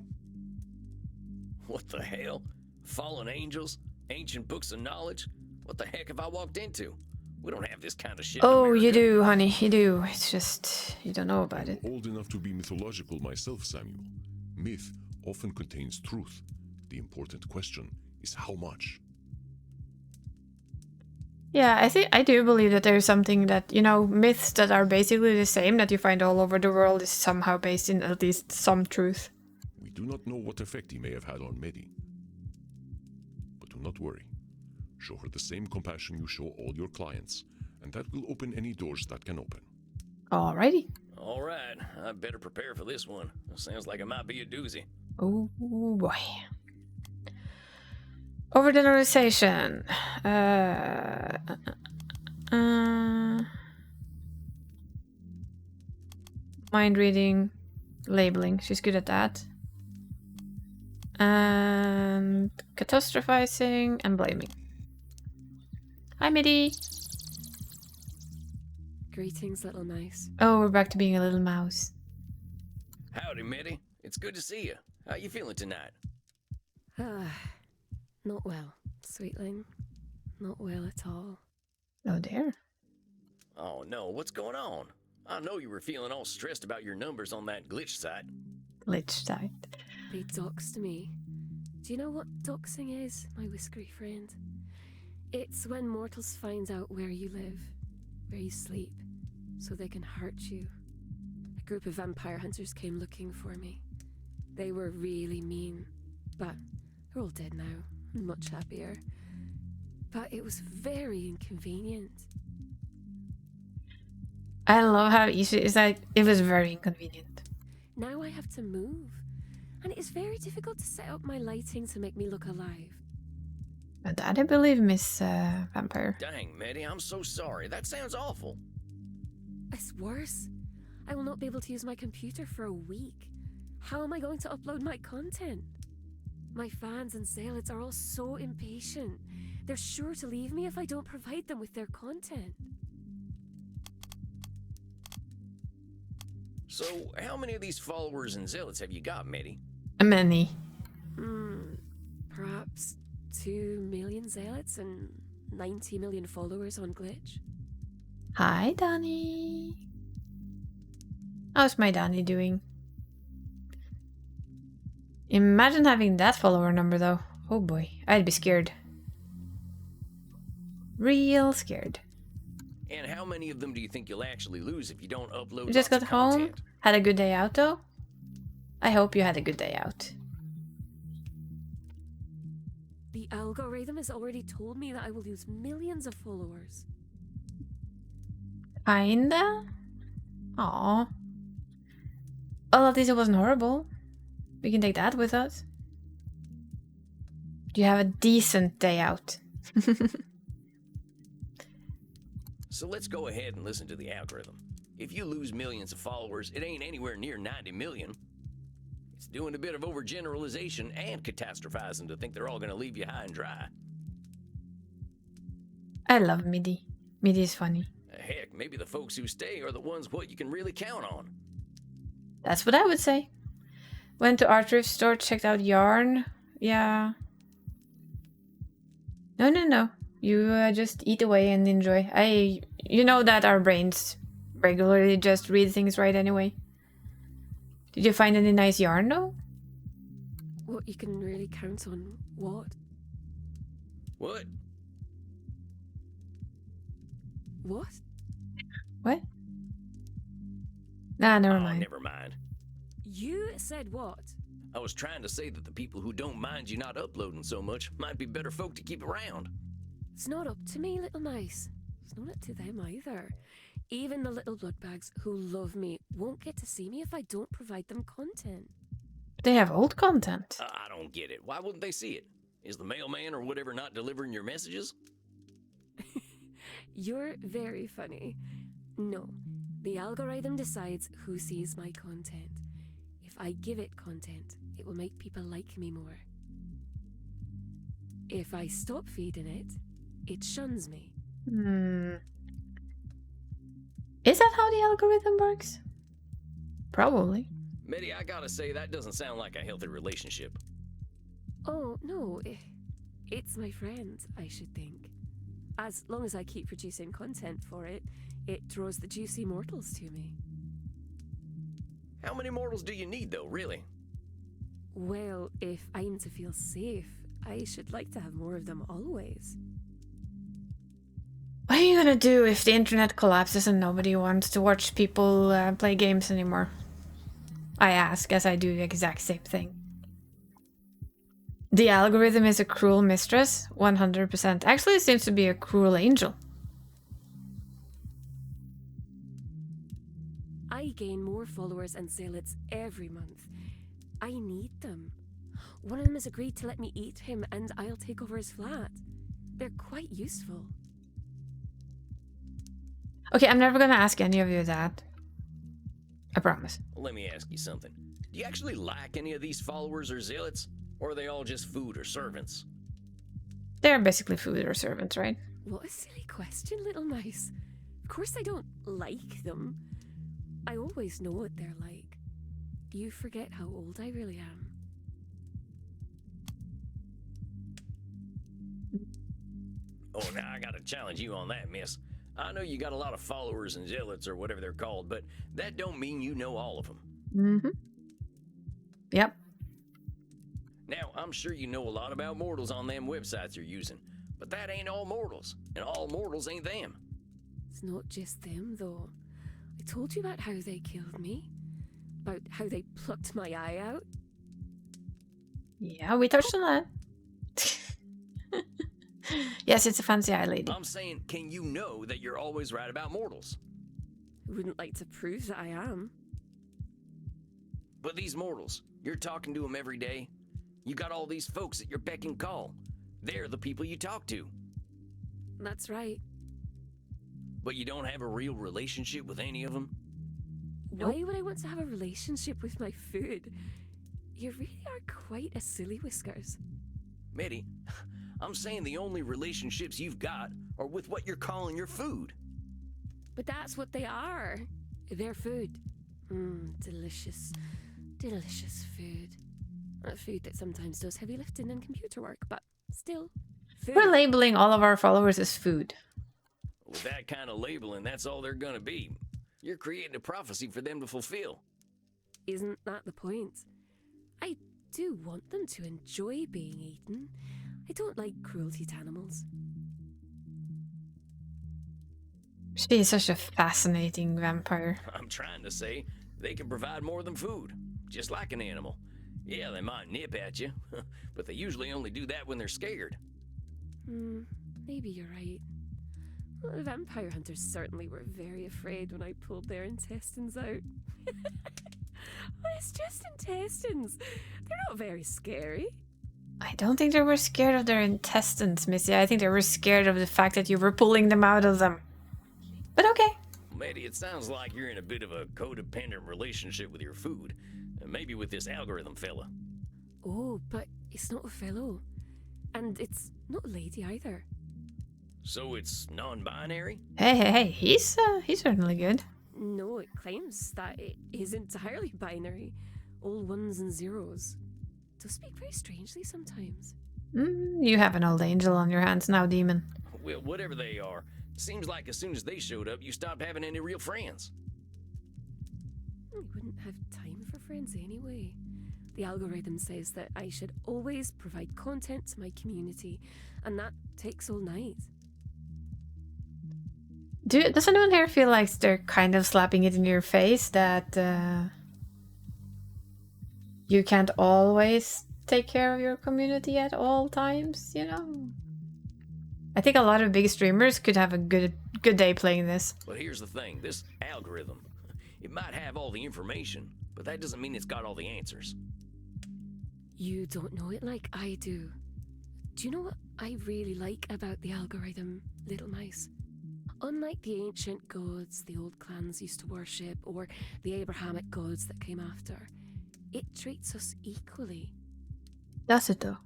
What the hell? Fallen angels? Ancient books of knowledge? What the heck have I walked into? We don't have this kind of shit in Oh, America. you do, honey, you do. It's just, you don't know about it. I'm old enough to be mythological myself, Samuel. Myth often contains truth. The important question is how much. Yeah, I do believe that there's something that, myths that are basically the same that you find all over the world is somehow based in at least some truth. We do not know what effect he may have had on Medi. But do not worry. Show her the same compassion you show all your clients, and that will open any doors that can open. Alrighty. All right, I better prepare for this one. Sounds like it might be a doozy. Oh boy. Overgeneralization. Mind reading, labeling. She's good at that. And catastrophizing and blaming. Hi, Midi. Greetings, little mouse. Oh, we're back to being a little mouse. Howdy, Mitty. It's good to see you. How you feeling tonight? Not well, sweetling. Not well at all. Oh, dear. Oh, no. What's going on? I know you were feeling all stressed about your numbers on that glitch site. Glitch site. They doxed me. Do you know what doxing is, my whiskery friend? It's when mortals find out where you live, where you sleep, so they can hurt you. A group of vampire hunters came looking for me. They were really mean, but they're all dead now, much happier. But it was very inconvenient. I love how easy it's like. It was very inconvenient. Now I have to move, and it is very difficult to set up my lighting to make me look alive. But that I believe, Miss Vampire. Dang, Mitty, I'm so sorry. That sounds awful. It's worse. I will not be able to use my computer for a week. How am I going to upload my content? My fans and zealots are all so impatient. They're sure to leave me if I don't provide them with their content. So, how many of these followers and zealots have you got, Mitty? Many. Perhaps 2 million zealots and 90 million followers on Glitch. Hi, Danny. How's my Danny doing? Imagine having that follower number, though. Oh boy, I'd be scared. Real scared. And how many of them do you think you'll actually lose if you don't upload You just lots got of home? content? Had a good day out, though? I hope you had a good day out. The algorithm has already told me that I will lose millions of followers. Kinda? Aww. Well, at least it wasn't horrible. We can take that with us. You have a decent day out. So let's go ahead and listen to the algorithm. If you lose millions of followers, it ain't anywhere near 90 million. It's doing a bit of overgeneralization and catastrophizing to think they're all going to leave you high and dry. I love MIDI. MIDI is funny. Heck, maybe the folks who stay are the ones what you can really count on. That's what I would say. Went to art thrift store, checked out yarn. Yeah. No. You just eat away and enjoy. You know that our brains regularly just read things right anyway. Did you find any nice yarn though? What you can really count on what? What? What? What? Nah, never Oh, mind. never mind. You said what? I was trying to say that the people who don't mind you not uploading so much might be better folk to keep around. It's not up to me, little mice. It's not up to them either. Even the little bloodbags who love me won't get to see me if I don't provide them content. They have old content. I don't get it. Why wouldn't they see it? Is the mailman or whatever not delivering your messages? You're very funny. No, the algorithm decides who sees my content. If I give it content, it will make people like me more. If I stop feeding it, it shuns me. Is that how the algorithm works? Probably. Mitty, I gotta say, that doesn't sound like a healthy relationship. Oh, no, it's my friend, I should think. As long as I keep producing content for it, it draws the juicy mortals to me. How many mortals do you need, though, really? Well, if I'm to feel safe, I should like to have more of them always. What are you gonna do if the internet collapses and nobody wants to watch people play games anymore? I ask as I do the exact same thing. The algorithm is a cruel mistress, 100%. Actually, it seems to be a cruel angel. I gain more followers and zealots every month. I need them. One of them has agreed to let me eat him and I'll take over his flat. They're quite useful. Okay, I'm never gonna ask any of you that. I promise. Let me ask you something. Do you actually like any of these followers or zealots? Or are they all just food or servants? They're basically food or servants, right? What a silly question, little mouse. Of course I don't like them. I always know what they're like. You forget how old I really am. Oh, now I gotta challenge you on that, miss. I know you got a lot of followers and zealots or whatever they're called, but that don't mean you know all of them. Mm-hmm. Yep. Now, I'm sure you know a lot about mortals on them websites you're using, but that ain't all mortals, and all mortals ain't them. It's not just them, though. I told you about how they killed me. About how they plucked my eye out. Yeah, we touched on that. Yes, it's a fancy eye lady. I'm saying, can you know that you're always right about mortals? I wouldn't like to prove that I am. But these mortals, you're talking to them every day. You got all these folks at your beck and call. They're the people you talk to. That's right. But you don't have a real relationship with any of them? Why would I want to have a relationship with my food? You really are quite a silly whiskers. Mitty, I'm saying the only relationships you've got are with what you're calling your food. But that's what they are. They're food. Delicious, delicious food. Food that sometimes does heavy lifting and computer work, but still, food. We're labeling all of our followers as food. With that kind of labeling, that's all they're gonna be. You're creating a prophecy for them to fulfill. Isn't that the point? I do want them to enjoy being eaten. I don't like cruelty to animals. She is such a fascinating vampire. I'm trying to say they can provide more than food, just like an animal. Yeah, they might nip at you, but they usually only do that when they're scared. Maybe you're right. Well, the vampire hunters certainly were very afraid when I pulled their intestines out. Well, it's just intestines. They're not very scary. I don't think they were scared of their intestines, Missy. I think they were scared of the fact that you were pulling them out of them. But okay. Matey, it sounds like you're in a bit of a codependent relationship with your food. And maybe with this algorithm fella. Oh, but it's not a fellow. And it's not a lady either. So it's non-binary? Hey, he's certainly good. No, it claims that it is entirely binary. All ones and zeros. Does speak very strangely sometimes. You have an old angel on your hands now, demon. Well, whatever they are, seems like as soon as they showed up, you stopped having any real friends. I wouldn't have time for friends anyway. The algorithm says that I should always provide content to my community, and that takes all night. Does anyone here feel like they're kind of slapping it in your face that you can't always take care of your community at all times, you know? I think a lot of big streamers could have a good day playing this. But here's the thing, this algorithm, it might have all the information, but that doesn't mean it's got all the answers. You don't know it like I do. Do you know what I really like about the algorithm, Little Mouse? Unlike the ancient gods the old clans used to worship, or the Abrahamic gods that came after, it treats us equally. Does it though?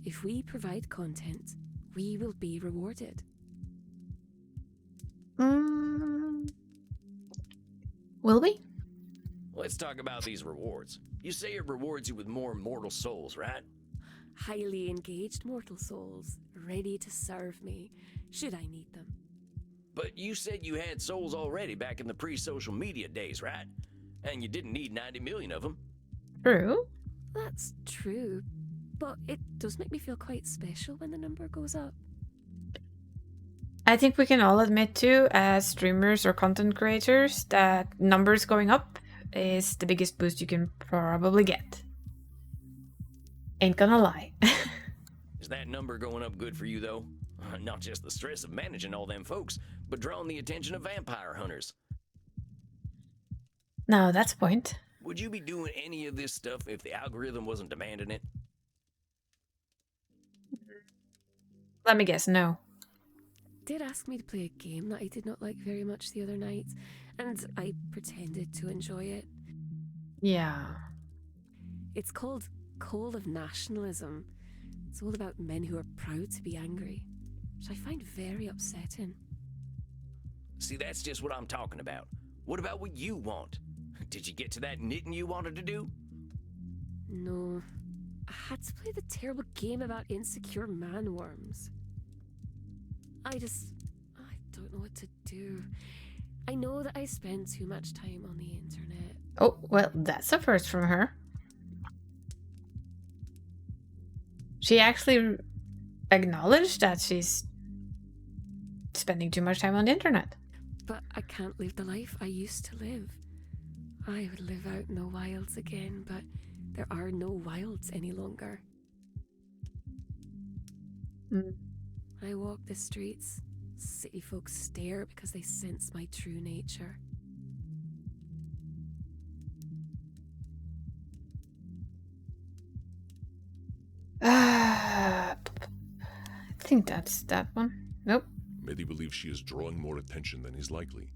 If we provide content, we will be rewarded. Will we? Let's talk about these rewards. You say it rewards you with more immortal souls, right? Highly engaged mortal souls, ready to serve me, should I need them. But you said you had souls already back in the pre-social media days, right? And you didn't need 90 million of them. True. That's true, but it does make me feel quite special when the number goes up. I think we can all admit too, as streamers or content creators, that numbers going up is the biggest boost you can probably get. Ain't gonna lie. Is that number going up good for you, though? Not just the stress of managing all them folks, but drawing the attention of vampire hunters. No, that's a point. Would you be doing any of this stuff if the algorithm wasn't demanding it? Let me guess, no. Did ask me to play a game that I did not like very much the other night, and I pretended to enjoy it. Yeah. It's called Call of Nationalism. It's all about men who are proud to be angry, which I find very upsetting. See, that's just what I'm talking about. What about what you want? Did you get to that knitting you wanted to do? No. I had to play the terrible game about insecure man-worms. I don't know what to do. I know that I spend too much time on the internet. Oh, well, that's a first from her. She actually acknowledged that she's spending too much time on the internet. But I can't live the life I used to live. I would live out in the wilds again, but there are no wilds any longer. I walk the streets. City folk stare because they sense my true nature. I think that's that one. Nope. Medi believes she is drawing more attention than is likely.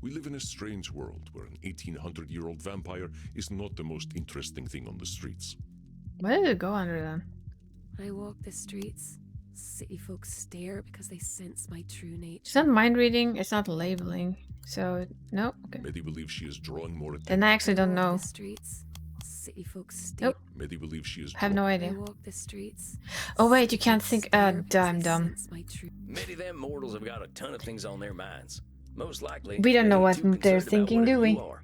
We live in a strange world where an 1800-year-old vampire is not the most interesting thing on the streets. Where did it go under then? I walk the streets. City folk stare because they sense my true nature. It's not mind reading, it's not labeling. So, no, okay. Medi believes she is drawing more attention. Then I actually don't know. The streets. City folk stare. Nope. Medi believes she is I have no idea. I walk the streets. Oh wait, you can't think. I'm dumb. Many of them mortals have got a ton of things on their minds. Most likely, We don't know what too they're concerned about thinking, do whatever we? you are.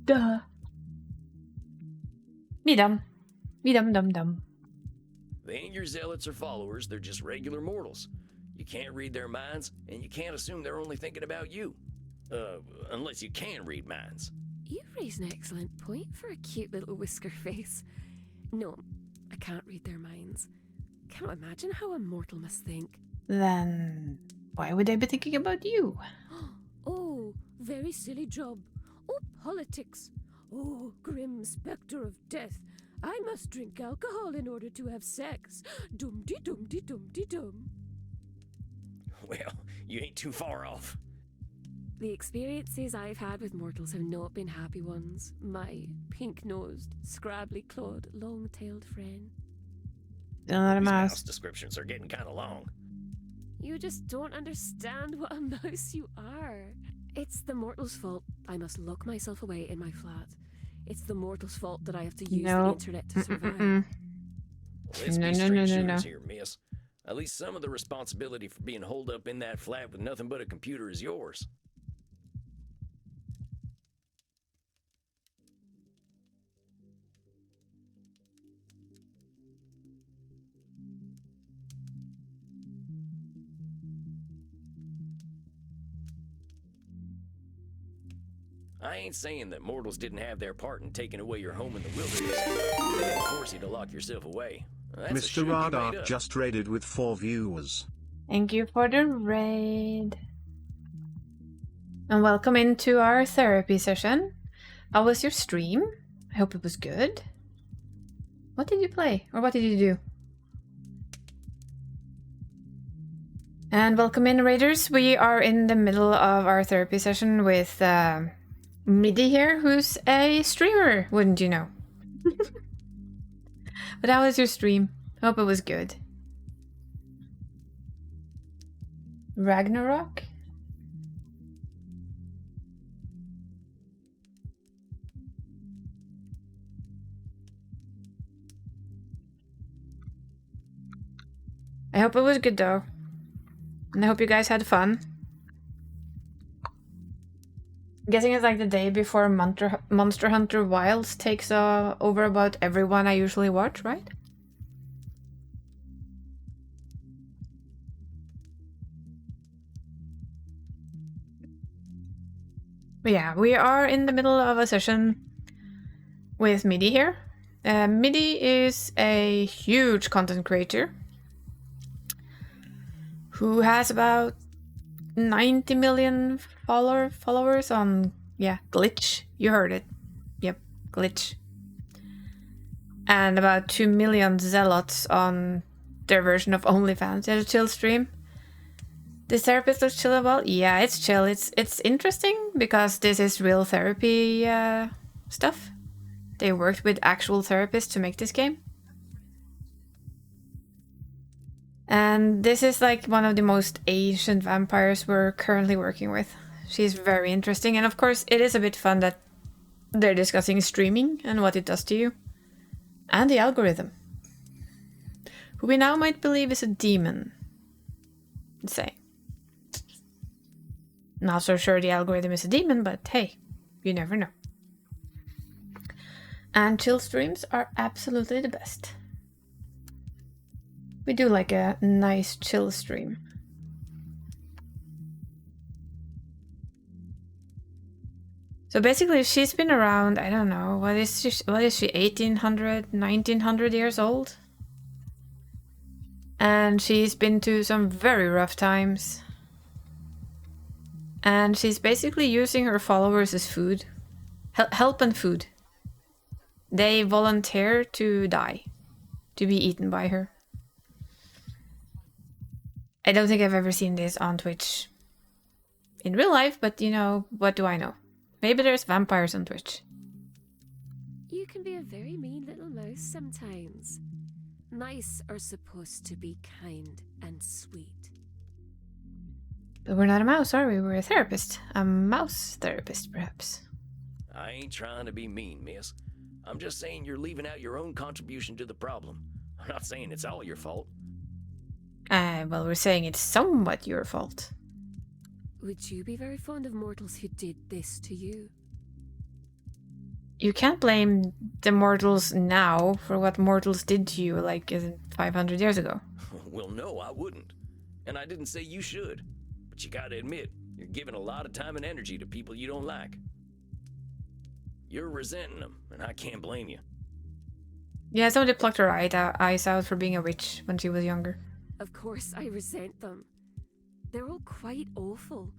Duh. Me dumb. Me dumb. They ain't your zealots or followers, they're just regular mortals. You can't read their minds, and you can't assume they're only thinking about you. Unless you can read minds. You raise an excellent point for a cute little whisker face. No, I can't read their minds. Cannot imagine how a mortal must think. Then why would they be thinking about you? Oh, very silly job. Oh, politics. Oh, grim spectre of death. I must drink alcohol in order to have sex. Dum-de-dum-de-dum-de-dum. Well, you ain't too far off. The experiences I've had with mortals have not been happy ones. My pink-nosed, scrabbly-clawed, long-tailed friend. Not a These mouse. mouse descriptions are getting kind of long. You just don't understand what a mouse you are. It's the mortal's fault I must lock myself away in my flat. It's the mortal's fault that I have to use the No. internet to survive. Mm-mm-mm. Let's No, be no, straight no, no, shooters no. here, miss. At least some of the responsibility for being holed up in that flat with nothing but a computer is yours. I ain't saying that mortals didn't have their part in taking away your home in the wilderness. They didn't force you to lock yourself away. That's a Mr. shoot you made Radar up. just raided with 4 viewers. Thank you for the raid. And welcome into our therapy session. How was your stream? I hope it was good. What did you play? Or what did you do? And welcome in, Raiders. We are in the middle of our therapy session with Midi here, who's a streamer, wouldn't you know? But how was your stream? Hope it was good. Ragnarok? I hope it was good though. And I hope you guys had fun. I'm guessing it's like the day before Monster Hunter Wilds takes over about everyone I usually watch, right? But yeah, we are in the middle of a session with Midi here. Midi is a huge content creator who has about 90 million followers on, yeah, Glitch. You heard it. Yep, Glitch. And about 2 million zealots on their version of OnlyFans. It's a chill stream. This therapist looks chill as well. Yeah, it's chill. It's interesting because this is real therapy stuff. They worked with actual therapists to make this game. And this is like one of the most ancient vampires we're currently working with. She's very interesting. And of course, it is a bit fun that they're discussing streaming and what it does to you. And the algorithm. Who we now might believe is a demon. Let's say. Not so sure the algorithm is a demon, but hey, you never know. And chill streams are absolutely the best. We do like a nice chill stream. So basically she's been around, I don't know, what is she 1800, 1900 years old? And she's been to some very rough times. And she's basically using her followers as food. Help and food. They volunteer to die. To be eaten by her. I don't think I've ever seen this on Twitch in real life, but you know, what do I know? Maybe there's vampires on Twitch. You can be a very mean little mouse sometimes. Mice are supposed to be kind and sweet. But we're not a mouse, are we? We're a therapist. A mouse therapist, perhaps. I ain't trying to be mean, miss. I'm just saying you're leaving out your own contribution to the problem. I'm not saying it's all your fault. Well, we're saying it's somewhat your fault. Would you be very fond of mortals who did this to you? You can't blame the mortals now for what mortals did to you, like 500 years ago. Well, no, I wouldn't. And I didn't say you should. But you gotta admit, you're giving a lot of time and energy to people you don't like. You're resenting them, and I can't blame you. Yeah, somebody plucked her eyes out for being a witch when she was younger. Of course I resent them. They're all quite awful.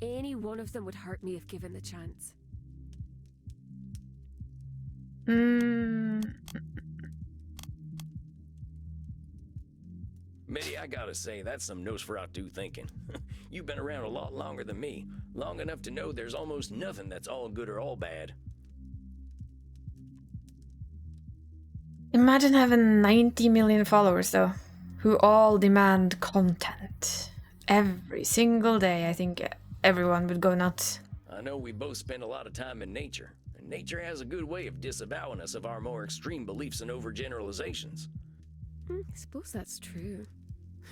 Any one of them would hurt me if given the chance. Mitty, I gotta say, that's some Nosferatu thinking. You've been around a lot longer than me. Long enough to know there's almost nothing that's all good or all bad. Imagine having 90 million followers, though, who all demand content. Every single day, I think everyone would go nuts. I know we both spend a lot of time in nature, and nature has a good way of disavowing us of our more extreme beliefs and overgeneralizations. I suppose that's true.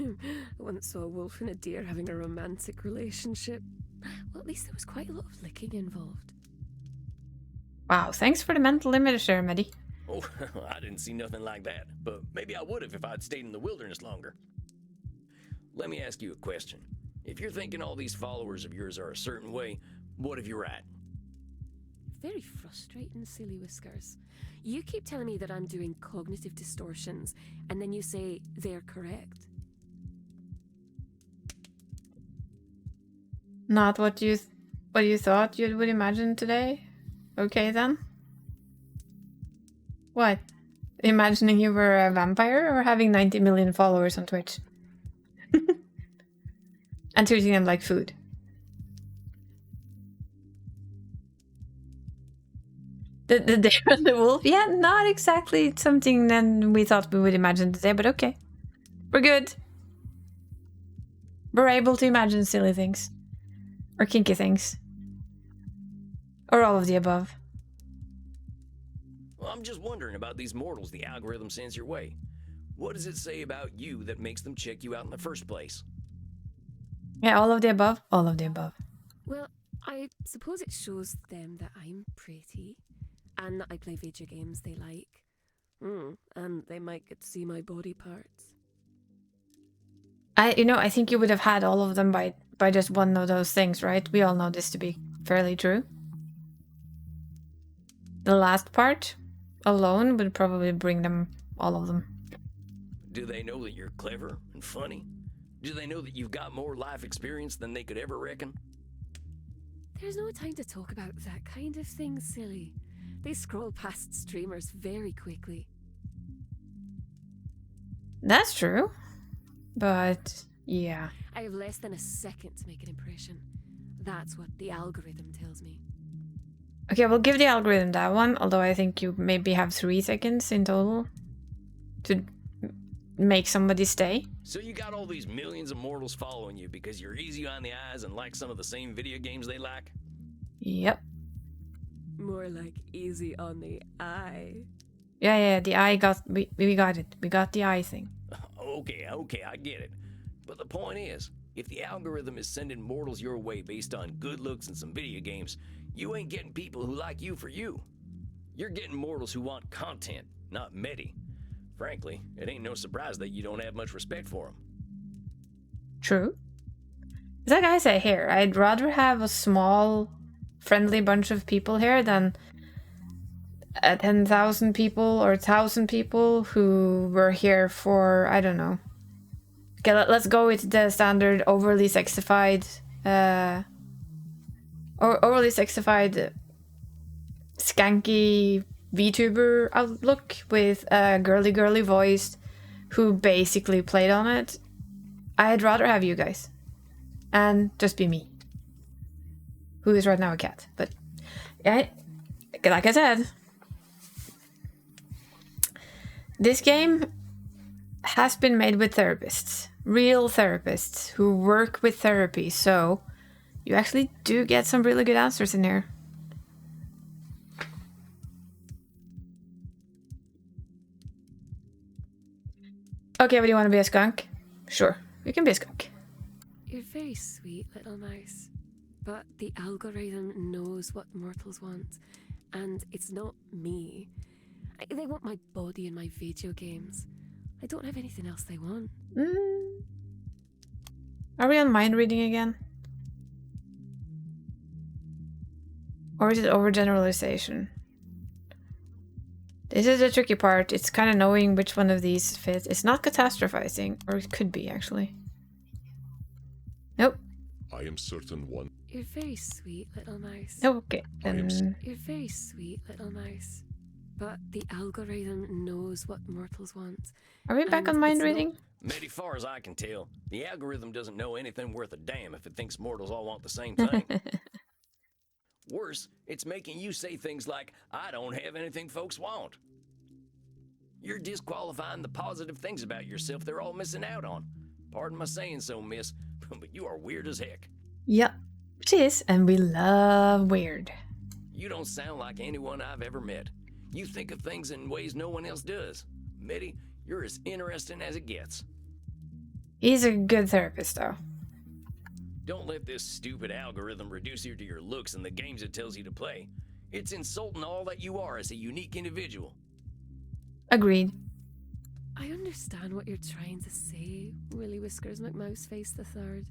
I once saw a wolf and a deer having a romantic relationship. Well, at least there was quite a lot of licking involved. Wow, thanks for the mental image there, Maddie. Oh, I didn't see nothing like that, but maybe I would have if I'd stayed in the wilderness longer. Let me ask you a question. If you're thinking all these followers of yours are a certain way, what if you're right? Very frustrating, Silly Whiskers. You keep telling me that I'm doing cognitive distortions, and then you say they're correct. Not what you thought you would imagine today? Okay, then. What? Imagining you were a vampire or having 90 million followers on Twitch? And treating them like food. The deer and the wolf? Yeah, not exactly something that we thought we would imagine today, but okay. We're good. We're able to imagine silly things. Or kinky things. Or all of the above. Well, I'm just wondering about these mortals the algorithm sends your way. What does it say about you that makes them check you out in the first place? Yeah, all of the above. All of the above. Well, I suppose it shows them that I'm pretty, and that I play video games they like. And they might get to see my body parts. I think you would have had all of them by just one of those things, right? We all know this to be fairly true. The last part alone would probably bring them, all of them. Do they know that you're clever and funny? Do they know that you've got more life experience than they could ever reckon? There's no time to talk about that kind of thing, Silly. They scroll past streamers very quickly. That's true. But, yeah. I have less than a second to make an impression. That's what the algorithm tells me. Okay, we'll give the algorithm that one, although I think you maybe have 3 seconds in total to make somebody stay. So you got all these millions of mortals following you because you're easy on the eyes and like some of the same video games they like? Yep. More like easy on the eye. Yeah, the eye got... We got it. We got the eye thing. Okay, I get it. But the point is, if the algorithm is sending mortals your way based on good looks and some video games, you ain't getting people who like you for you. You're getting mortals who want content, not medi. Frankly, it ain't no surprise that you don't have much respect for them. True. It's like I say here, I'd rather have a small, friendly bunch of people here than 10,000 people or 1,000 people who were here for, I don't know. Okay, let's go with the standard overly sexified, skanky VTuber outlook with a girly voice who basically played on it. I'd rather have you guys. And just be me. Who is right now a cat. But, yeah, like I said, this game has been made with therapists. Real therapists who work with therapy. So, you actually do get some really good answers in here. Okay, but you want to be a skunk? Sure, you can be a skunk. You're very sweet, little mouse. But the algorithm knows what mortals want, and it's not me. They want my body and my video games. I don't have anything else they want. Are we on mind reading again? Or is it overgeneralization? This is the tricky part. It's kind of knowing which one of these fits. It's not catastrophizing, or it could be, actually. Nope. I am certain one. You're very sweet, little mouse. Okay, then... You're very sweet, little mouse. But the algorithm knows what mortals want. Are we back on mind reading? Maybe far as I can tell, the algorithm doesn't know anything worth a damn if it thinks mortals all want the same thing. Worse, it's making you say things like, I don't have anything folks want. You're disqualifying the positive things about yourself they're all missing out on. Pardon my saying so, miss, but you are weird as heck. Yep, she is, and we love weird. You don't sound like anyone I've ever met. You think of things in ways no one else does. Mitty, you're as interesting as it gets. He's a good therapist, though. Don't let this stupid algorithm reduce you to your looks and the games it tells you to play. It's insulting all that you are as a unique individual. Agreed. I understand what you're trying to say, Willy Whiskers McMouseface III,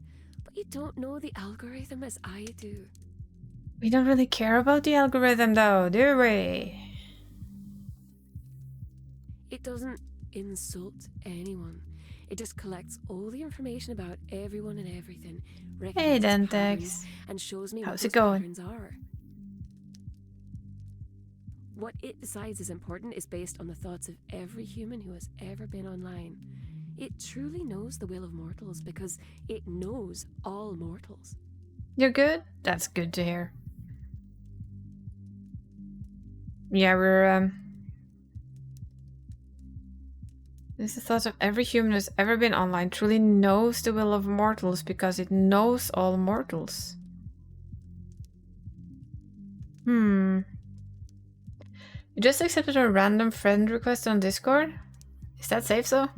but you don't know the algorithm as I do. We don't really care about the algorithm, though, do we? It doesn't insult anyone. It just collects all the information about everyone and everything, Hey, recognizes Dentex. patterns, and shows me How's what it those going? patterns are. What it decides is important is based on the thoughts of every human who has ever been online. It truly knows the will of mortals because it knows all mortals. You're good? That's good to hear. Yeah, we're, This is the thought of every human who's ever been online truly knows the will of mortals because it knows all mortals. You just accepted a random friend request on Discord? Is that safe though?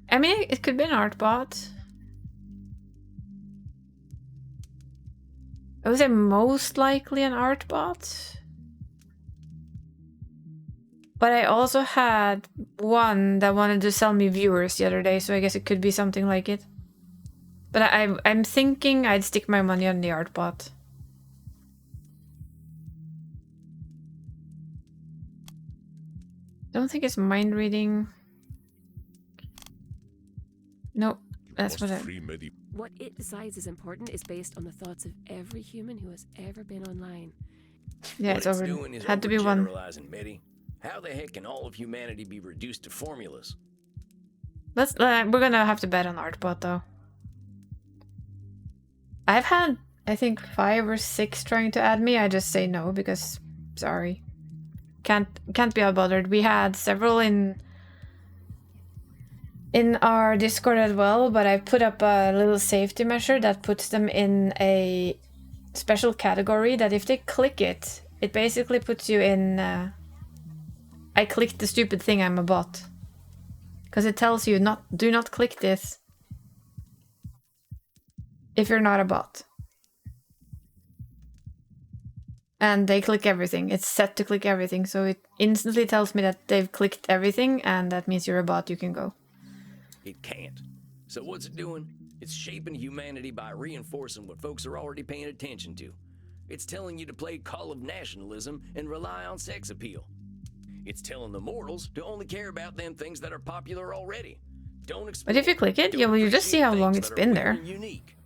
I mean, it could be an art bot. I would say most likely an art bot. But I also had one that wanted to sell me viewers the other day, so I guess it could be something like it. But I'm thinking I'd stick my money on the art bot. Don't think it's mind reading. Nope, that's what I... What it decides is important is based on the thoughts of every human who has ever been online. Yeah, What it's it's over. doing is Had to be one. overgeneralizing, Mitty. How the heck can all of humanity be reduced to formulas? Let's. We're gonna have to bet on Artbot though. I've had, I think, 5 or 6 trying to add me. I just say no because, sorry, can't be bothered. We had several in our Discord as well, but I put up a little safety measure that puts them in a special category that if they click it, it basically puts you in. I clicked the stupid thing. I'm a bot. Because it tells you do not click this if you're not a bot. And they click everything. It's set to click everything, so it instantly tells me that they've clicked everything, and that means you're a bot, you can go. It can't. So what's it doing? It's shaping humanity by reinforcing what folks are already paying attention to. It's telling you to play Call of Nationalism and rely on sex appeal. It's telling the mortals to only care about them things that are popular already. Don't explore. But if you click it, yeah, well, you just see how long it's been there. Unique.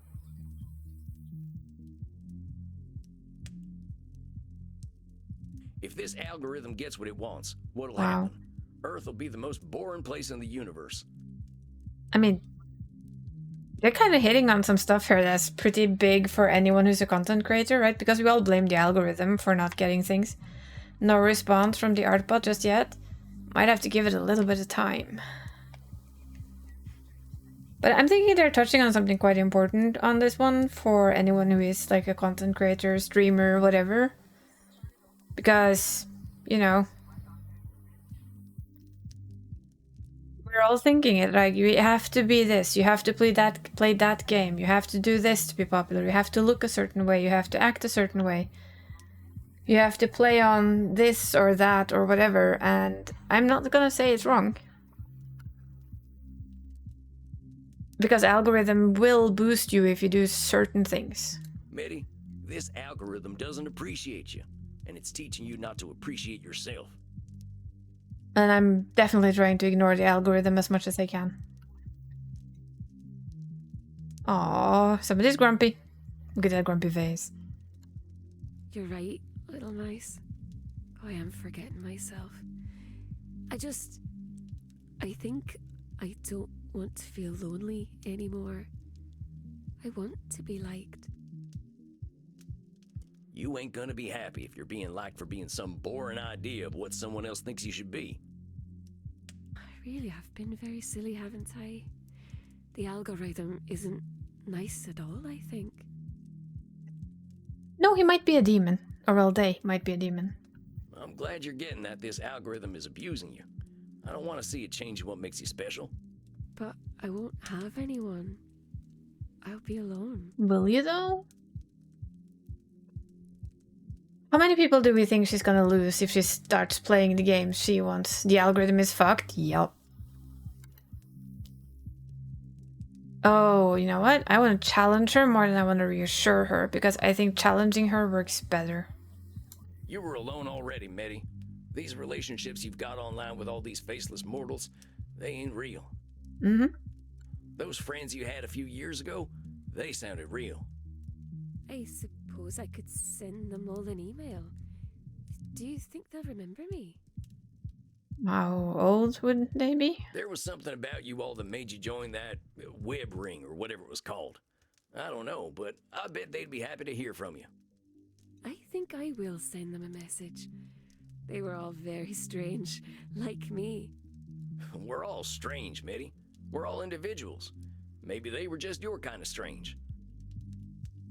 If this algorithm gets what it wants, what'll Wow. happen? Earth will be the most boring place in the universe. I mean, they're kind of hitting on some stuff here that's pretty big for anyone who's a content creator, right? Because we all blame the algorithm for not getting things. No response from the art bot just yet. Might have to give it a little bit of time. But I'm thinking they're touching on something quite important on this one for anyone who is like a content creator, streamer, whatever. Because, you know, we're all thinking it, like, you have to be this, you have to play that game, you have to do this to be popular, you have to look a certain way, you have to act a certain way. You have to play on this or that or whatever, and I'm not gonna say it's wrong. Because algorithm will boost you if you do certain things. Mitty, this algorithm doesn't appreciate you, and it's teaching you not to appreciate yourself. And I'm definitely trying to ignore the algorithm as much as I can. Aww, somebody's grumpy. Look at that grumpy face. You're right, little mice. I am forgetting myself. I think I don't want to feel lonely anymore. I want to be liked. You ain't gonna be happy if you're being liked for being some boring idea of what someone else thinks you should be. I really have been very silly, haven't I? The algorithm isn't nice at all, I think. No, he might be a demon. Or well, they might be a demon. I'm glad you're getting that this algorithm is abusing you. I don't want to see it change what makes you special. But I won't have anyone. I'll be alone. Will you though? How many people do we think she's gonna lose if she starts playing the games she wants? The algorithm is fucked? Yup. Oh, you know what? I want to challenge her more than I want to reassure her, because I think challenging her works better. You were alone already, Medi. These relationships you've got online with all these faceless mortals, they ain't real. Mm-hmm. Those friends you had a few years ago, they sounded real. I suppose I could send them all an email. Do you think they'll remember me? How old would they be? There was something about you all that made you join that web ring or whatever it was called. I don't know, but I bet they'd be happy to hear from you. I think I will send them a message. They were all very strange, like me. We're all strange, Medi. We're all individuals. Maybe they were just your kind of strange.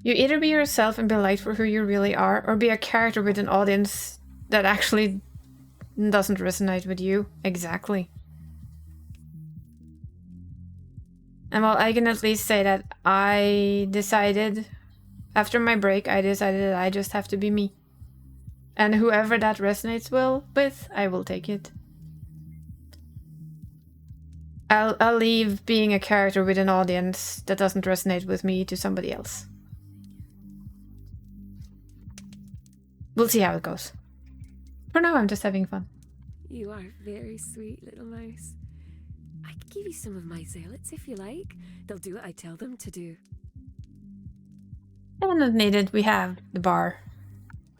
You either be yourself and be liked for who you really are, or be a character with an audience that actually doesn't resonate with you. Exactly. And well, I can at least say that I decided, after my break, I decided that I just have to be me. And whoever that resonates with, I will take it. I'll leave being a character with an audience that doesn't resonate with me to somebody else. We'll see how it goes. For now, I'm just having fun. You are very sweet, little mouse. I could give you some of my zealots if you like. They'll do what I tell them to do. Not needed. We have the bar.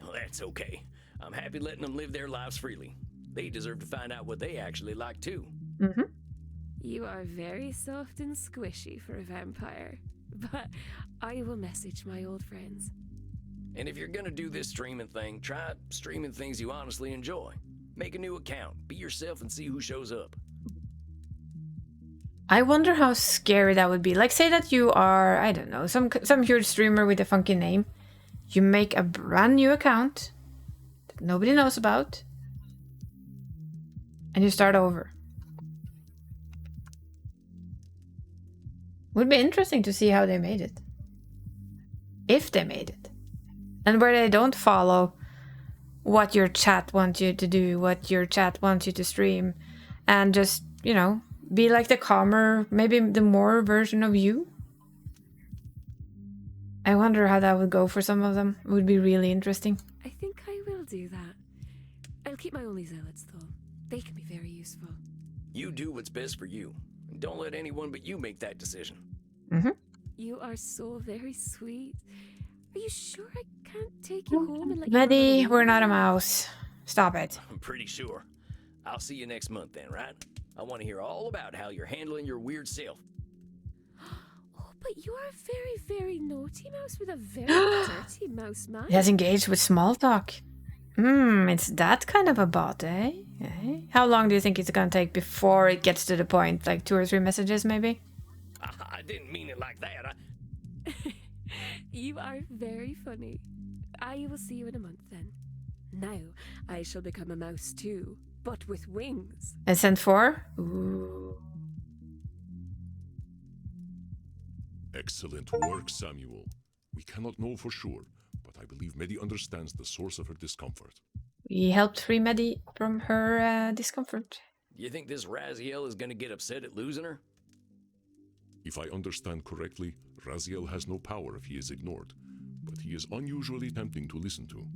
Well, that's okay. I'm happy letting them live their lives freely. They deserve to find out what they actually like too. Mm-hmm. You are very soft and squishy for a vampire. But I will message my old friends. And if you're gonna do this streaming thing, try streaming things you honestly enjoy. Make a new account, be yourself, and see who shows up. I wonder how scary that would be. Like, say that you are, I don't know, some huge streamer with a funky name. You make a brand new account that nobody knows about, and you start over. Would be interesting to see how they made it. If they made it. And where they don't follow what your chat wants you to do, what your chat wants you to stream, and just, you know, be like the calmer, maybe the more version of you. I wonder how that would go for some of them. It would be really interesting. I think I will do that. I'll keep my only zealots, though. They can be very useful. You do what's best for you. And don't let anyone but you make that decision. Mm-hmm. You are so very sweet. Are you sure I can't take you home and let you Medi, run we're not a alone? mouse. Stop it. I'm pretty sure. I'll see you next month then, right? I want to hear all about how you're handling your weird self. Oh, but you are a very, very naughty mouse with a very dirty mouse mind. It has engaged with small talk. It's that kind of a bot, eh? How long do you think it's gonna take before it gets to the point? Like 2 or 3 messages, maybe? I didn't mean it like that. You are very funny. I will see you in a month then. Now I shall become a mouse too, but with wings. And send 4? Ooh. Excellent work, Samuel. We cannot know for sure, but I believe Medi understands the source of her discomfort. We helped free Medi from her discomfort. You think this Raziel is gonna get upset at losing her? If I understand correctly, Raziel has no power if he is ignored, but he is unusually tempting to listen to.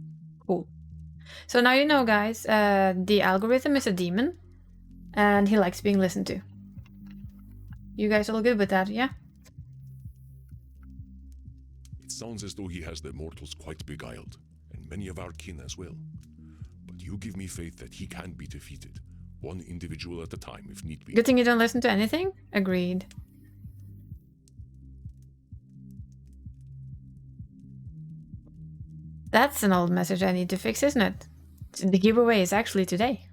Cool. So now you know, guys, the algorithm is a demon, and he likes being listened to. You guys all good with that, yeah? It sounds as though he has the mortals quite beguiled, and many of our kin as well. But you give me faith that he can be defeated, one individual at a time if need be. Good thing you don't listen to anything? Agreed. That's an old message I need to fix, isn't it? The giveaway is actually today.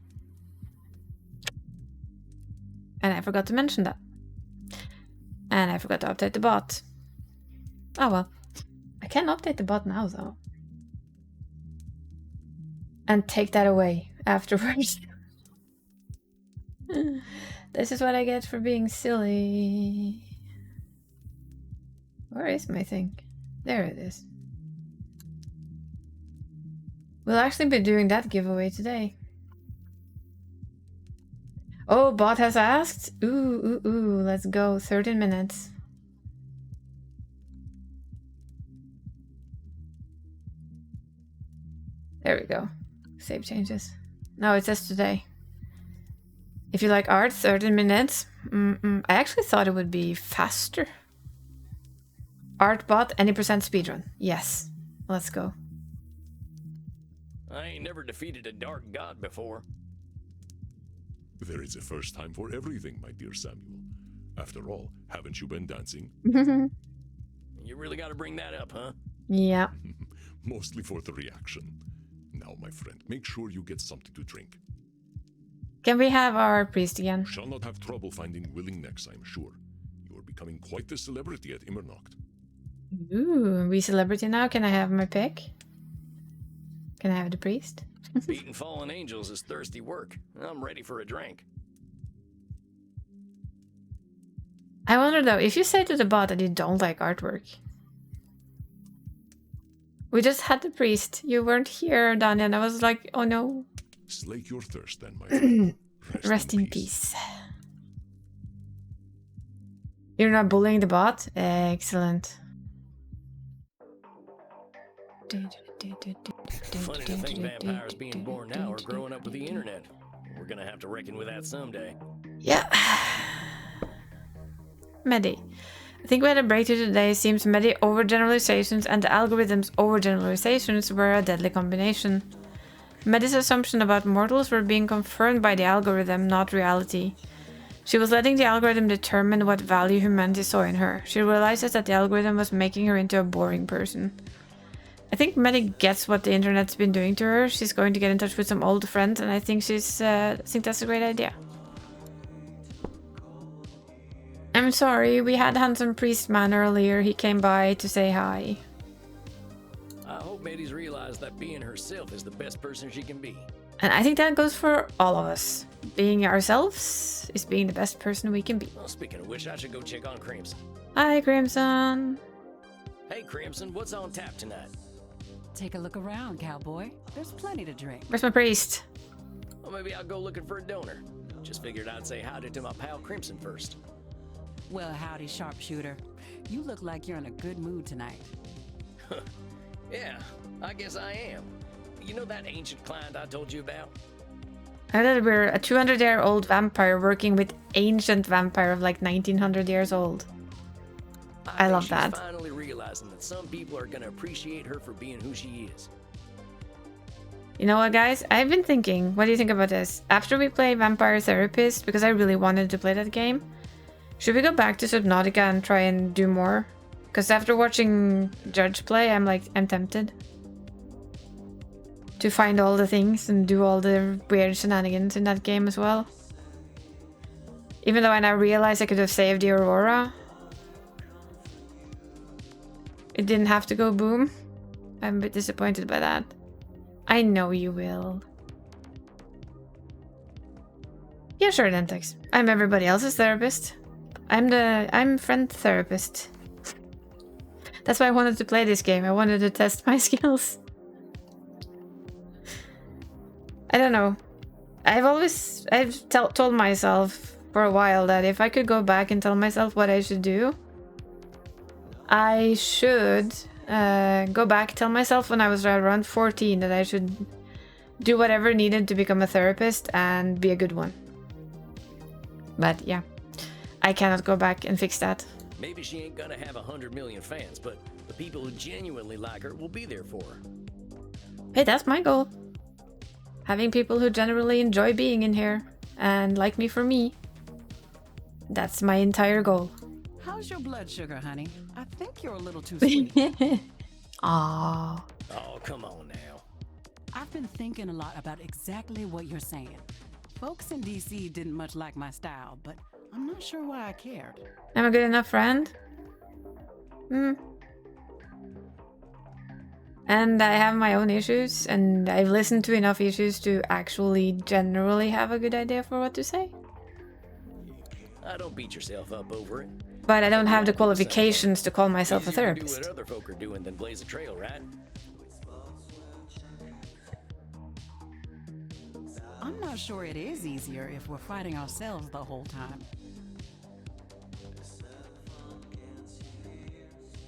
And I forgot to mention that. And I forgot to update the bot. Oh well. I can update the bot now though. And take that away afterwards. This is what I get for being silly. Where is my thing? There it is. We'll actually be doing that giveaway today. Oh, bot has asked? Ooh, let's go. 13 minutes. There we go. Save changes. No, it says today. If you like art, 13 minutes. I actually thought it would be faster. Art bot, any percent speedrun. Yes. Let's go. I ain't never defeated a dark god before. There is a first time for everything, my dear Samuel. After all, haven't you been dancing? You really gotta bring that up, huh? Yeah. Mostly for the reaction. Now, my friend, make sure you get something to drink. Can we have our priest again? Shall not have trouble finding willing necks, I'm sure. You are becoming quite the celebrity at Immernacht. Ooh, we celebrity now? Can I have my pick? Can I have the priest? Beating fallen angels is thirsty work. I'm ready for a drink. I wonder though, if you say to the bot that you don't like artwork. We just had the priest. You weren't here, Daniel, and I was like, oh no. Slake your thirst then, my friend. Rest in peace. You're not bullying the bot? Excellent. Funny to think vampires being born now are growing up with the internet. We're gonna have to reckon with that someday. Yeah. Medi. I think we had a breakthrough today. Seems Medi overgeneralizations and the algorithm's overgeneralizations were a deadly combination. Medi's assumption about mortals were being confirmed by the algorithm, not reality. She was letting the algorithm determine what value humanity saw in her. She realizes that the algorithm was making her into a boring person. I think Medi gets what the internet's been doing to her. She's going to get in touch with some old friends, and I think that's a great idea. I'm sorry, we had Handsome Priest Man earlier. He came by to say hi. I hope Medi's realized that being herself is the best person she can be. And I think that goes for all of us. Being ourselves is being the best person we can be. Well, speaking of which, I should go check on Crimson. Hi, Crimson. Hey, Crimson, what's on tap tonight? Take a look around, cowboy. There's plenty to drink. Where's my priest? Well, maybe I'll go looking for a donor. Just figured I'd say howdy to my pal Crimson first. Well, howdy, sharpshooter. You look like you're in a good mood tonight. Yeah, I guess I am. You know that ancient client I told you about? I thought we're a 200-year-old vampire working with ancient vampire of like 1900 years old. I love that. She's finally realizing that some people are gonna appreciate her for being who she is. You know what, guys? I've been thinking, what do you think about this? After we play Vampire Therapist, because I really wanted to play that game, should we go back to Subnautica and try and do more? Because after watching Judge play, I'm tempted to find all the things and do all the weird shenanigans in that game as well. Even though I now realize I could have saved the Aurora. It didn't have to go boom. I'm a bit disappointed by that. I know you will. Yeah, sure, Dentex. I'm everybody else's therapist. I'm friend therapist. That's why I wanted to play this game. I wanted to test my skills. I don't know. I've told myself for a while that if I could go back and tell myself what I should do, I should go back, tell myself when I was around 14 that I should do whatever needed to become a therapist and be a good one. But yeah, I cannot go back and fix that. Maybe she ain't gonna have 100 million fans, but the people who genuinely like her will be there for her. Hey, that's my goal. Having people who generally enjoy being in here and like me for me. That's my entire goal. How's your blood sugar, honey? I think you're a little too sweet. Aww. Oh, come on now. I've been thinking a lot about exactly what you're saying. Folks in DC didn't much like my style, but I'm not sure why I cared. I'm a good enough friend. And I have my own issues, and I've listened to enough issues to actually generally have a good idea for what to say. Don't beat yourself up over it. But I don't have the qualifications to call myself a Easier to do therapist. what other folk are doing than blaze a trail, right? I'm not sure it is easier if we're fighting ourselves the whole time.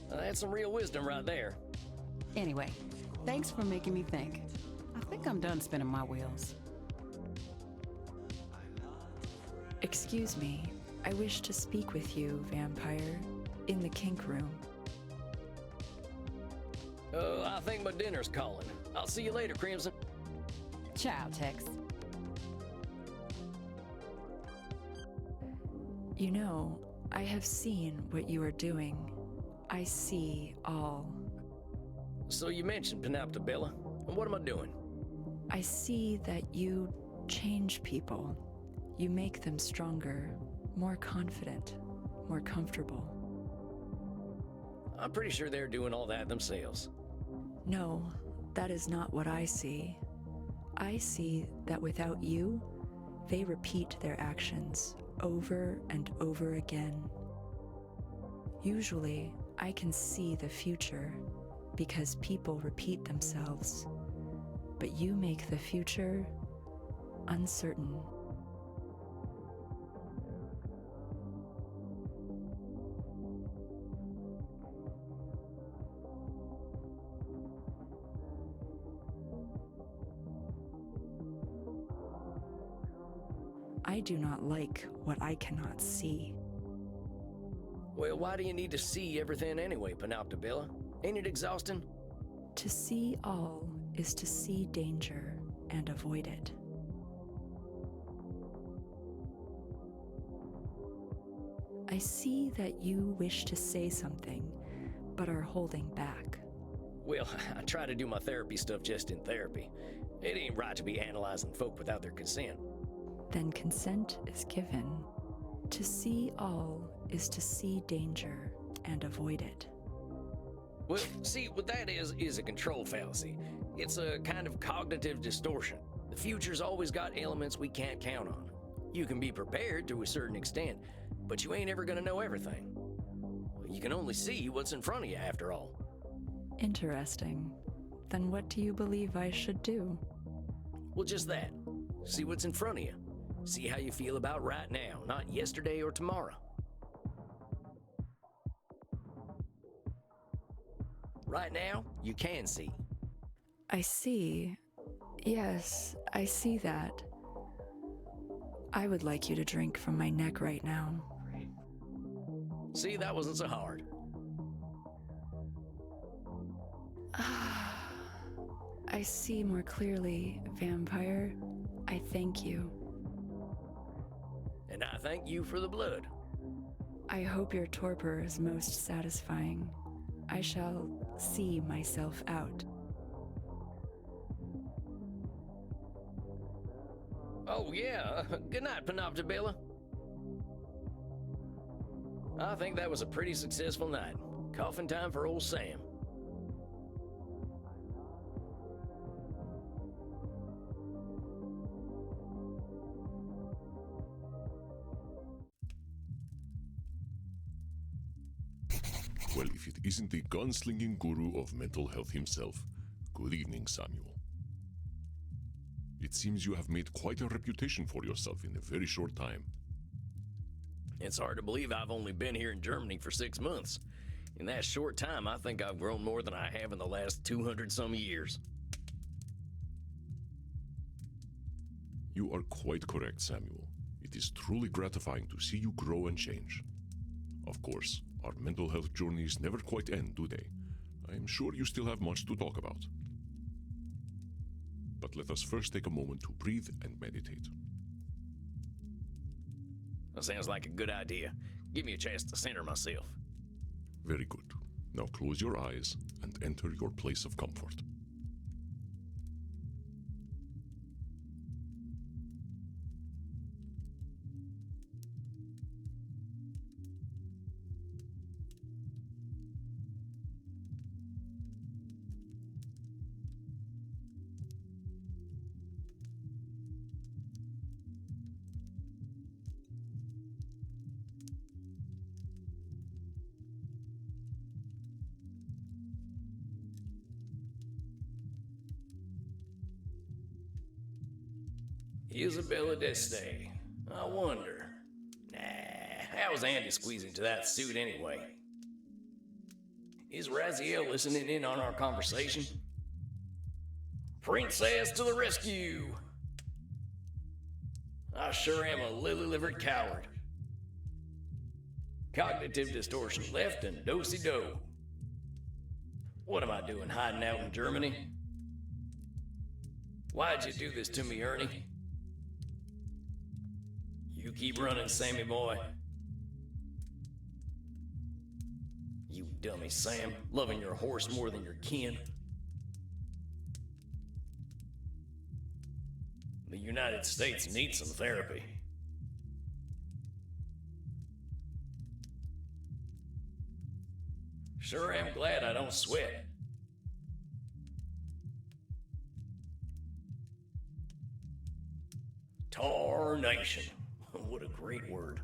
That's some real wisdom right there. Anyway, thanks for making me think. I think I'm done spinning my wheels. Excuse me, I wish to speak with you, vampire, in the kink room. I think my dinner's calling. I'll see you later, Crimson. Ciao, Tex. You know, I have seen what you are doing. I see all. So you mentioned Panoptobella. And what am I doing? I see that you change people. You make them stronger, more confident, more comfortable. I'm pretty sure they're doing all that themselves. No, that is not what I see. I see that without you, they repeat their actions over and over again. Usually, I can see the future because people repeat themselves, but you make the future uncertain. I do not like what I cannot see. Well, why do you need to see everything anyway, Panoptobella? Ain't it exhausting? To see all is to see danger and avoid it. I see that you wish to say something, but are holding back. Well, I try to do my therapy stuff just in therapy. It ain't right to be analyzing folk without their consent. Then consent is given. To see all is to see danger and avoid it. Well, see, what that is a control fallacy. It's a kind of cognitive distortion. The future's always got elements we can't count on. You can be prepared to a certain extent, but you ain't ever gonna know everything. You can only see what's in front of you, after all. Interesting. Then what do you believe I should do? Well, just that. See what's in front of you. See how you feel about right now, not yesterday or tomorrow. Right now, you can see. I see. Yes, I see that. I would like you to drink from my neck right now. See, that wasn't so hard. I see more clearly, vampire. I thank you. And I thank you for the blood. I hope your torpor is most satisfying. I shall see myself out. Oh, yeah. Good night, Panoptobella. I think that was a pretty successful night. Coffin time for old Sam. Well, if it isn't the gunslinging guru of mental health himself, good evening, Samuel. It seems you have made quite a reputation for yourself in a very short time. It's hard to believe I've only been here in Germany for 6 months. In that short time, I think I've grown more than I have in the last 200-some years. You are quite correct, Samuel. It is truly gratifying to see you grow and change. Of course, our mental health journeys never quite end, do they? I am sure you still have much to talk about. But let us first take a moment to breathe and meditate. That sounds like a good idea. Give me a chance to center myself. Very good. Now close your eyes and enter your place of comfort. Isabella d'Este. I wonder. Nah, how was Andy squeezing into that suit anyway? Is Raziel listening in on our conversation? Princess to the rescue! I sure am a lily-livered coward. Cognitive distortion left and do-si-do. What am I doing hiding out in Germany? Why'd you do this to me, Ernie? You keep running, Sammy boy. You dummy, Sam, loving your horse more than your kin. The United States needs some therapy. Sure am glad I don't sweat. Tarnation. What a great word.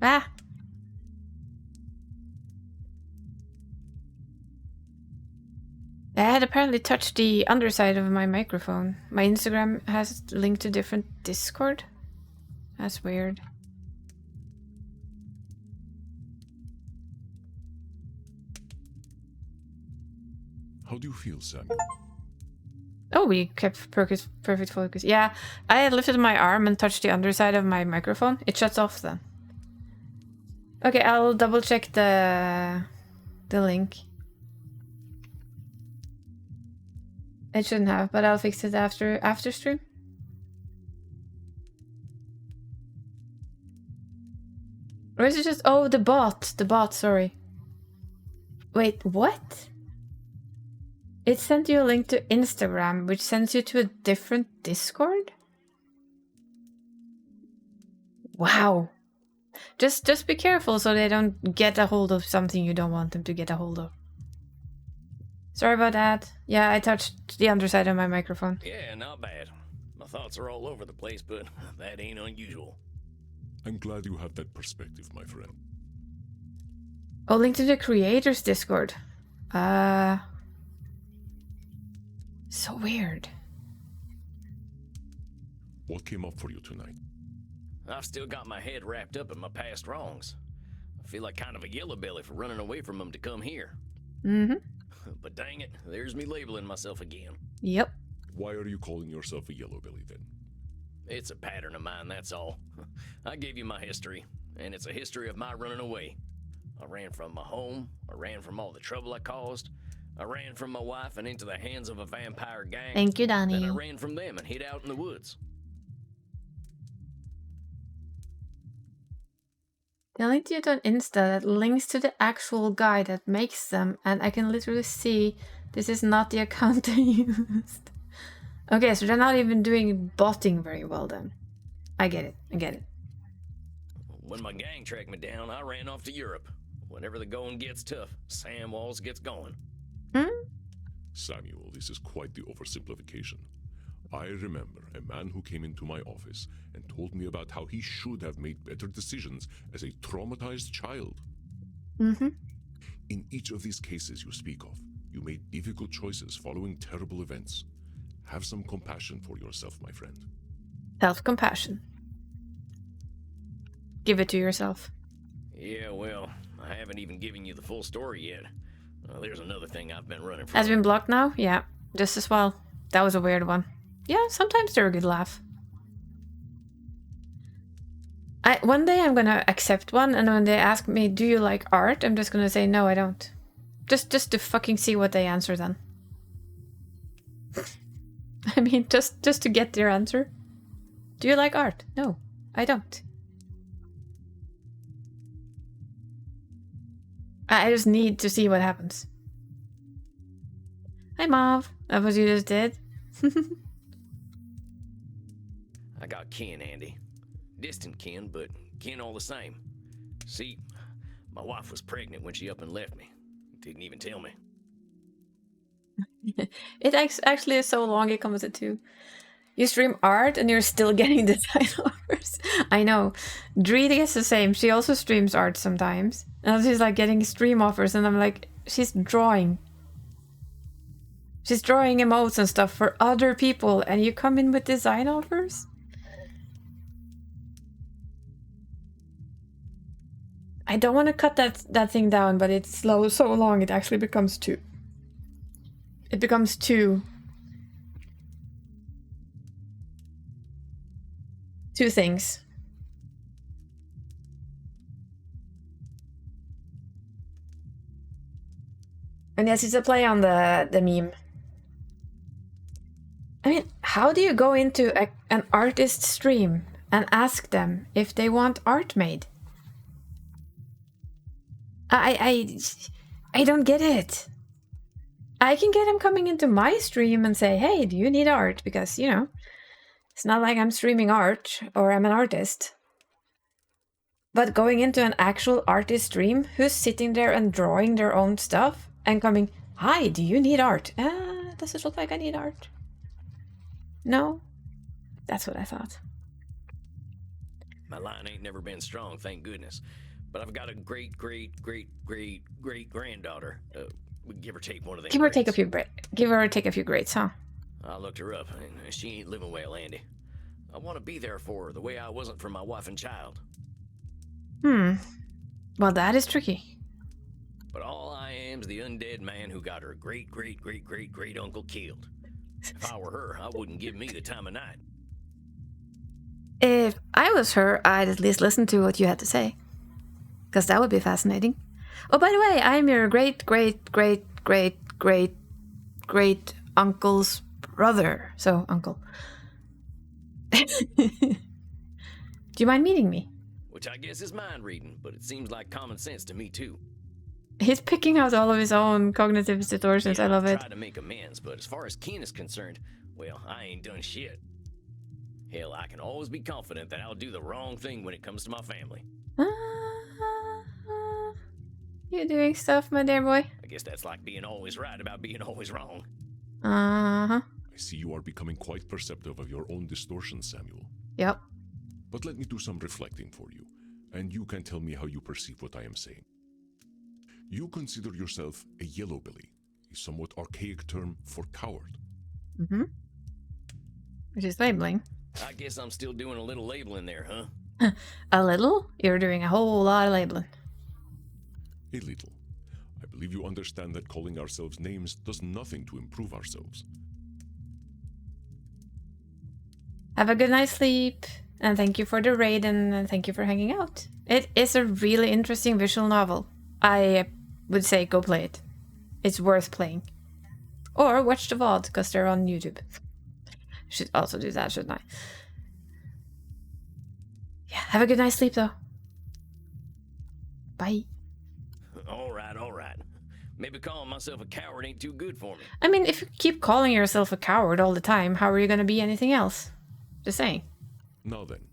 Ah! I had apparently touched the underside of my microphone. My Instagram has linked to different Discord. That's weird. How do you feel, Sam? Oh, we kept perfect focus. Yeah, I had lifted my arm and touched the underside of my microphone. It shuts off then. Okay, I'll double check the link. It shouldn't have, but I'll fix it after stream. Or is it just the bot, sorry. Wait, what? It sent you a link to Instagram, which sends you to a different Discord? Wow. Just be careful so they don't get a hold of something you don't want them to get a hold of. Sorry about that. Yeah, I touched the underside of my microphone. Yeah, not bad. My thoughts are all over the place, but that ain't unusual. I'm glad you have that perspective, my friend. Oh, link to the creators Discord. So weird. What came up for you tonight? I've still got my head wrapped up in my past wrongs. I feel like kind of a yellow belly for running away from them to come here. Mm-hmm. But dang it, there's me labeling myself again. Yep. Why are you calling yourself a yellow belly then? It's a pattern of mine, that's all. I gave you my history, and it's a history of my running away. I ran from my home, I ran from all the trouble I caused, I ran from my wife and into the hands of a vampire gang. Thank you, Donnie. Then I ran from them and hid out in the woods. The link to it on Insta that links to the actual guy that makes them, and I can literally see this is not the account they used. Okay, so they're not even doing botting very well then. I get it. When my gang tracked me down, I ran off to Europe. Whenever the going gets tough, Sam Walls gets going. Samuel, this is quite the oversimplification. I remember a man who came into my office and told me about how he should have made better decisions as a traumatized child. Mm-hmm. In each of these cases you speak of, you made difficult choices following terrible events. Have some compassion for yourself, my friend. Self-compassion. Give it to yourself. Yeah, well, I haven't even given you the full story yet. There's another thing I've been running from. Has been blocked now? Yeah, just as well. That was a weird one. Yeah, sometimes they're a good laugh. One day I'm gonna accept one, and when they ask me, do you like art? I'm just gonna say, no, I don't. Just to fucking see what they answer then. I mean, just to get their answer. Do you like art? No, I don't. I just need to see what happens. Hi, Mav. That was you just did. I got kin, Andy. Distant kin, but kin all the same. See, my wife was pregnant when she up and left me. Didn't even tell me. It actually is so long it comes at 2. You stream art and you're still getting design offers. I know. Dreed is the same. She also streams art sometimes. And she's like getting stream offers and I'm like, she's drawing. She's drawing emotes and stuff for other people and you come in with design offers? I don't want to cut that thing down, but it's so long it actually becomes 2. It becomes 2 things. And yes, it's a play on the meme. I mean, how do you go into an artist stream and ask them if they want art made? I don't get it. I can get him coming into my stream and say, hey, do you need art? Because, you know, it's not like I'm streaming art or I'm an artist. But going into an actual artist stream who's sitting there and drawing their own stuff and coming, hi, do you need art? Does it look like I need art? No? That's what I thought. My line ain't never been strong, thank goodness. But I've got a great granddaughter. Give or take one of them. Give or take a few grades, huh? I looked her up, and she ain't living well, Andy. I want to be there for her the way I wasn't for my wife and child. Well, that is tricky. But all I am's the undead man who got her great uncle killed. If I were her, I wouldn't give me the time of night. If I was her, I'd at least listen to what you had to say. Because that would be fascinating. Oh, by the way, I'm your great uncle's brother. So, uncle. Do you mind meeting me? Which I guess is mind reading, but it seems like common sense to me too. He's picking out all of his own cognitive distortions. Yeah, I love it. Try to make amends, but as far as kin is concerned, well, I ain't done shit. Hell, I can always be confident that I'll do the wrong thing when it comes to my family. You're doing stuff, my dear boy. I guess that's like being always right about being always wrong. Uh-huh. I see you are becoming quite perceptive of your own distortions, Samuel. Yep. But let me do some reflecting for you, and you can tell me how you perceive what I am saying. You consider yourself a yellowbelly, a somewhat archaic term for coward. Mm-hmm. Which is labeling. I guess I'm still doing a little labeling there, huh? A little? You're doing a whole lot of labeling. A little. I believe you understand that calling ourselves names does nothing to improve ourselves. Have a good night's sleep, and thank you for the raid, and thank you for hanging out. It is a really interesting visual novel. I would say go play it. It's worth playing. Or watch the VOD, because they're on YouTube. Should also do that, shouldn't I? Yeah, have a good night's sleep, though. Bye. All right. Maybe calling myself a coward ain't too good for me. I mean, if you keep calling yourself a coward all the time, how are you gonna be anything else? Just saying. Now then.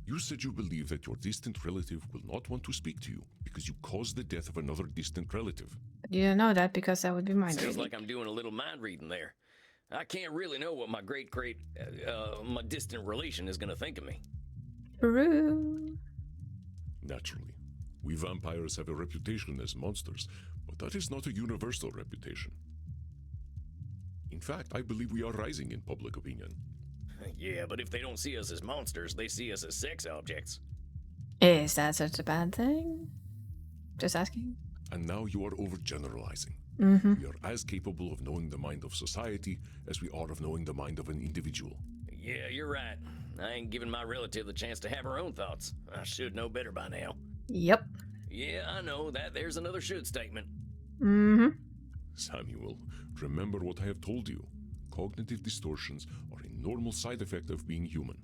You said you believe that your distant relative will not want to speak to you because you caused the death of another distant relative. You don't know that because that would be mind Sounds reading. like I'm doing a little mind reading there. I can't really know what my my distant relation is gonna think of me. True. Naturally. We vampires have a reputation as monsters, but that is not a universal reputation. In fact, I believe we are rising in public opinion. Yeah, but if they don't see us as monsters, they see us as sex objects. Is that such a bad thing? Just asking. And now you are overgeneralizing. Mm-hmm. We are as capable of knowing the mind of society as we are of knowing the mind of an individual. Yeah, you're right. I ain't giving my relative the chance to have her own thoughts. I should know better by now. Yep. Yeah, I know that. There's another should statement. Mm-hmm. Samuel, remember what I have told you. cognitive distortions are a normal side effect of being human.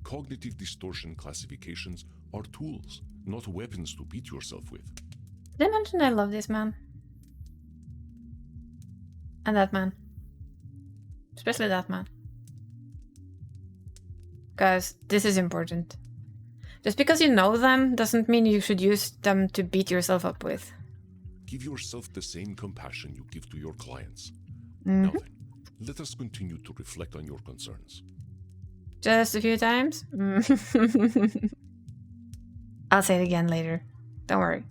Cognitive distortion classifications are tools, not weapons to beat yourself with. Did I mention I love this man? And that man. Especially that man. Because this is important. Just because you know them doesn't mean you should use them to beat yourself up with. Give yourself the same compassion you give to your clients. Mm-hmm. Now then, let us continue to reflect on your concerns. Just a few times? I'll say it again later. Don't worry.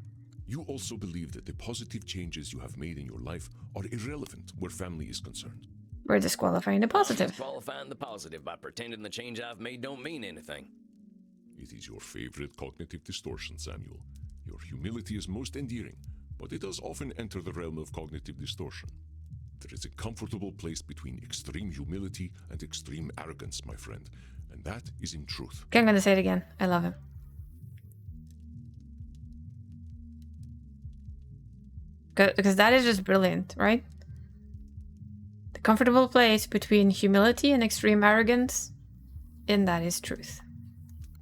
You also believe that the positive changes you have made in your life are irrelevant where family is concerned. We're disqualifying the positive. Disqualifying the positive by pretending the change I've made don't mean anything. It is your favorite cognitive distortion, Samuel. Your humility is most endearing, but it does often enter the realm of cognitive distortion. There is a comfortable place between extreme humility and extreme arrogance, my friend, and that is in truth. Okay, I'm gonna say it again. I love him. Because that is just brilliant, right? The comfortable place between humility and extreme arrogance, and that is truth.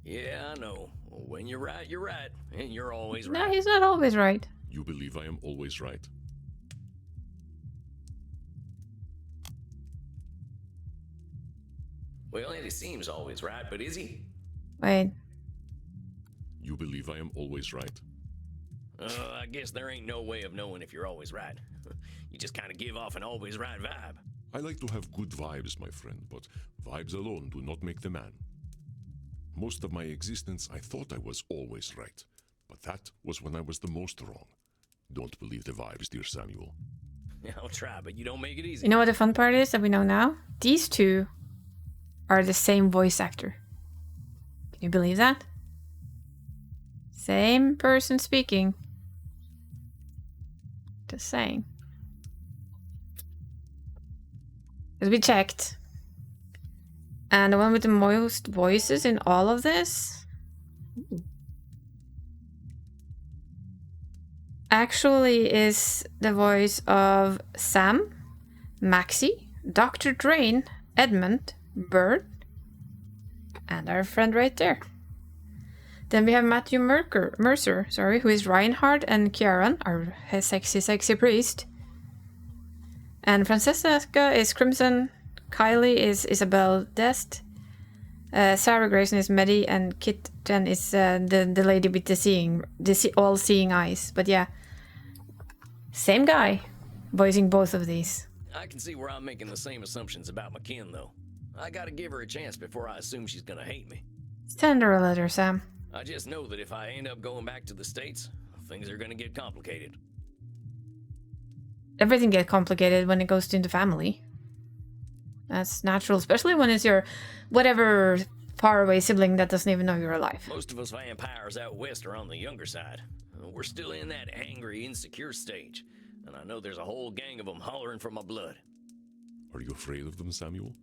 Yeah, I know. When you're right, and you're always right. No, he's not always right. You believe I am always right? Well, he seems always right, but is he? Wait. You believe I am always right? I guess there ain't no way of knowing if you're always right. You just kind of give off an always right vibe. I like to have good vibes, my friend, but vibes alone do not make the man. Most of my existence, I thought I was always right, but that was when I was the most wrong. Don't believe the vibes, dear Samuel. I'll try, but you don't make it easy. You know what the fun part is that we know now? These two are the same voice actor. Can you believe that? Same person speaking. Just saying. Because we checked. And the one with the most voices in all of this actually is the voice of Sam, Maxie, Dr. Drain, Edmund, Bird, and our friend right there. Then we have Matthew Mercer, who is Reinhard, and Kieran, our sexy priest. And Francesca is Crimson, Kylie is Isabel Dest, Sarah Grayson is Medi, and Kit Jen is the lady with the all-seeing eyes. But yeah, same guy, voicing both of these. I can see where I'm making the same assumptions about McKinn, though. I gotta give her a chance before I assume she's gonna hate me. Send her a letter, Sam. I just know that if I end up going back to the States, things are gonna get complicated. Everything gets complicated when it goes into family. That's natural, especially when it's your whatever faraway sibling that doesn't even know you're alive. Most of us vampires out west are on the younger side. We're still in that angry, insecure stage, and I know there's a whole gang of them hollering for my blood. Are you afraid of them, Samuel?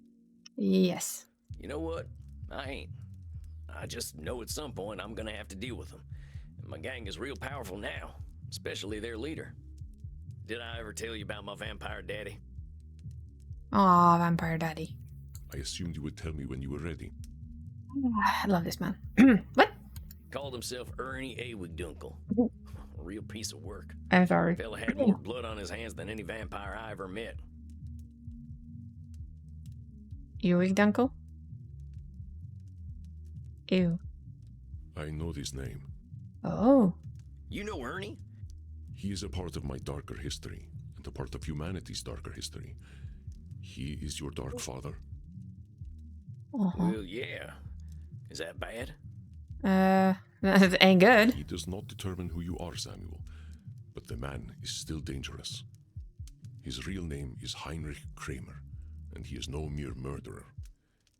Yes. You know what? I ain't. I just know at some point I'm gonna have to deal with them. And my gang is real powerful now, especially their leader. Did I ever tell you about my vampire daddy? Aw, vampire daddy. I assumed you would tell me when you were ready. I love this man. What? Called himself Ernie Awigdunkel. A real piece of work. I'm sorry. Fella had more blood on his hands than any vampire I ever met. Awigdunkel? Ew. I know this name. Oh. You know Ernie? He is a part of my darker history, and a part of humanity's darker history. He is your dark father? Well, yeah. Is that bad? That ain't good. He does not determine who you are, Samuel, but the man is still dangerous. His real name is Heinrich Kramer, and he is no mere murderer.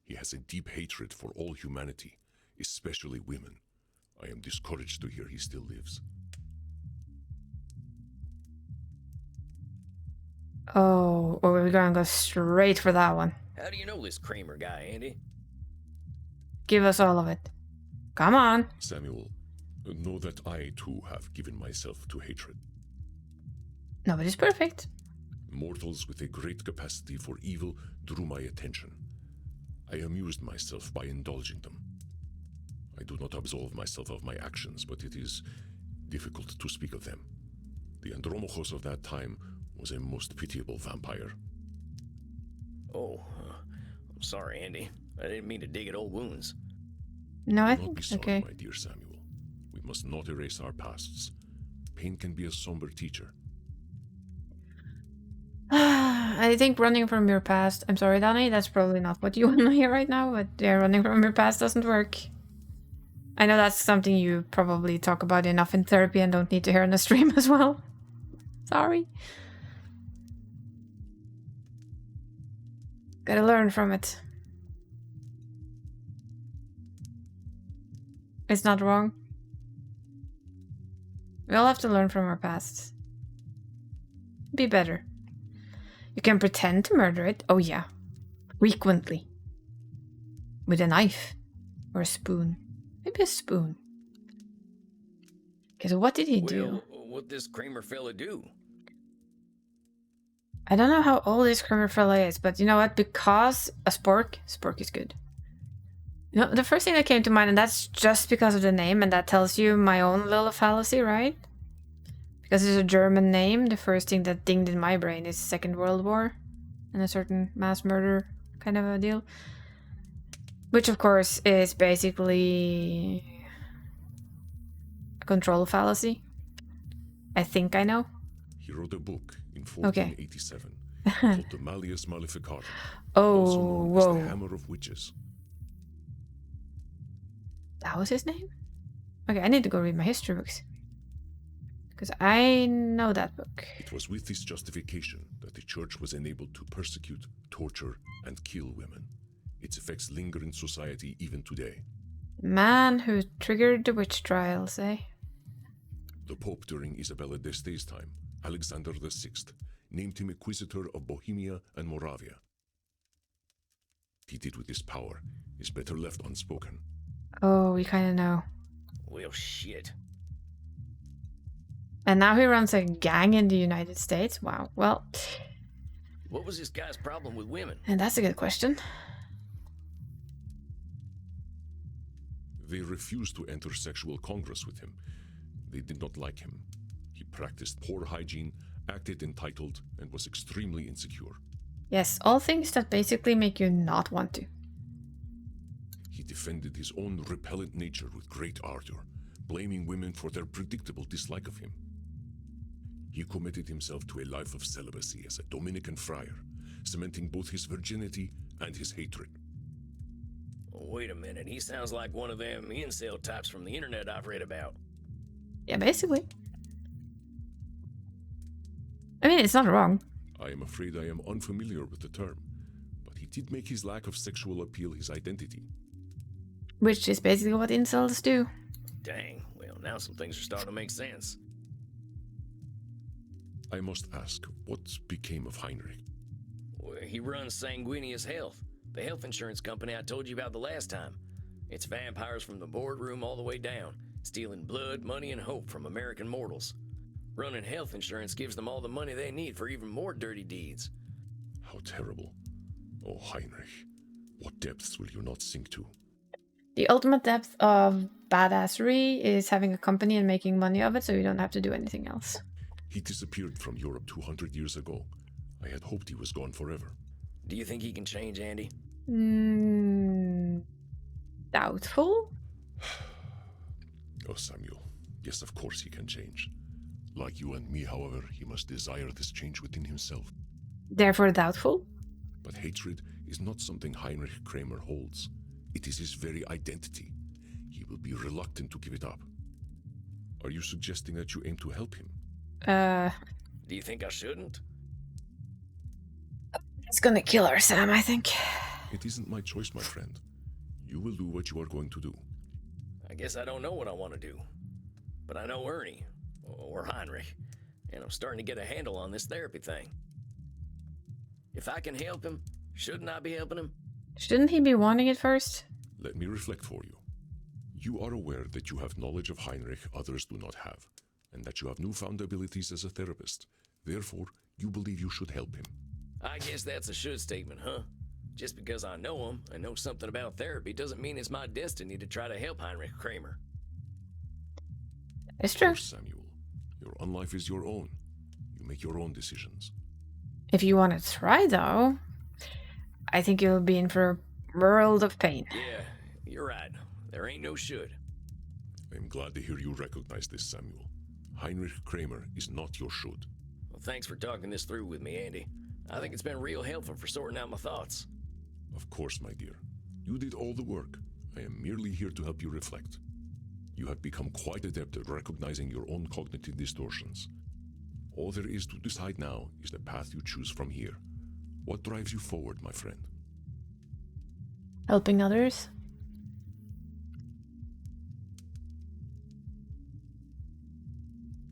He has a deep hatred for all humanity, especially women. I am discouraged to hear he still lives. Oh, well, we're gonna go straight for that one. How do you know this Kramer guy, Andy? Give us all of it. Come on. Samuel, know that I too have given myself to hatred. Nobody's perfect. Mortals with a great capacity for evil drew my attention. I amused myself by indulging them. I do not absolve myself of my actions, but it is difficult to speak of them. The Andromachos of that time was a most pitiable vampire. Oh, I'm sorry, Andy. I didn't mean to dig at old wounds. No, I Do not think be it's sorry, okay. my dear Samuel. We must not erase our pasts. Pain can be a somber teacher. I think running from your past. I'm sorry, Danny. That's probably not what you want to hear right now. But yeah, running from your past doesn't work. I know that's something you probably talk about enough in therapy and don't need to hear on the stream as well. Sorry. Gotta learn from it. It's not wrong. We all have to learn from our pasts. Be better. You can pretend to murder it. Oh yeah. Frequently. With a knife. Or a spoon. Maybe a spoon. Okay, so what did he do? Well, what this Kramer fella do? I don't know how old this Kramer fella is, but you know what? Because a spork is good. You know, the first thing that came to mind, and that's just because of the name, and that tells you my own little fallacy, right? Because it's a German name, the first thing that dinged in my brain is Second World War and a certain mass murder kind of a deal. Which, of course, is basically a control fallacy. I think I know. He wrote a book in 1487 called the Malleus Maleficarum, Oh, also known whoa. as the Hammer of Witches. That was his name? Okay, I need to go read my history books. Because I know that book. It was with this justification that the church was enabled to persecute, torture, and kill women. Its effects linger in society even today. Man who triggered the witch trials, eh? The Pope during Isabella d'Este's time, Alexander VI, named him Inquisitor of Bohemia and Moravia. What he did with this power is better left unspoken. Oh, we kind of know. Well, shit. And now he runs a gang in the United States? Wow, well... What was this guy's problem with women? And that's a good question. They refused to enter sexual congress with him. They did not like him. He practiced poor hygiene, acted entitled, and was extremely insecure. Yes, all things that basically make you not want to. He defended his own repellent nature with great ardor, blaming women for their predictable dislike of him. He committed himself to a life of celibacy as a Dominican friar, cementing both his virginity and his hatred. Wait a minute, he sounds like one of them incel types from the internet I've read about. Yeah, basically. I mean, it's not wrong. I am afraid I am unfamiliar with the term, but he did make his lack of sexual appeal his identity. Which is basically what incels do. Dang, well, now some things are starting to make sense. I must ask, what became of Heinrich? Well, he runs Sanguinius Health, the health insurance company I told you about the last time. It's vampires from the boardroom all the way down, stealing blood, money, and hope from American mortals. Running health insurance gives them all the money they need for even more dirty deeds. How terrible. Oh, Heinrich, what depths will you not sink to? The ultimate depth of badassery is having a company and making money of it so you don't have to do anything else. He disappeared from Europe 200 years ago. I had hoped he was gone forever. Do you think he can change, Andy? Doubtful? Oh, Samuel. Yes, of course he can change. Like you and me, however, he must desire this change within himself. Therefore doubtful? But hatred is not something Heinrich Kramer holds. It is his very identity. He will be reluctant to give it up. Are you suggesting that you aim to help him? Do you think I shouldn't? It's gonna kill her, Sam, I think. It isn't my choice, my friend. You will do what you are going to do. I guess I don't know what I want to do. But I know Ernie, or Heinrich, and I'm starting to get a handle on this therapy thing. If I can help him, shouldn't I be helping him? Shouldn't he be wanting it first? Let me reflect for you. You are aware that you have knowledge of Heinrich others do not have, and that you have newfound abilities as a therapist. Therefore, you believe you should help him. I guess that's a should statement, huh? Just because I know him and know something about therapy doesn't mean it's my destiny to try to help Heinrich Kramer. It's true. Samuel, your own life is your own. You make your own decisions. If you want to try, though, I think you'll be in for a world of pain. Yeah, you're right. There ain't no should. I'm glad to hear you recognize this, Samuel. Heinrich Kramer is not your should. Well, thanks for talking this through with me, Andy. I think it's been real helpful for sorting out my thoughts. Of course, my dear. You did all the work. I am merely here to help you reflect. You have become quite adept at recognizing your own cognitive distortions. All there is to decide now is the path you choose from here. What drives you forward, my friend? Helping others.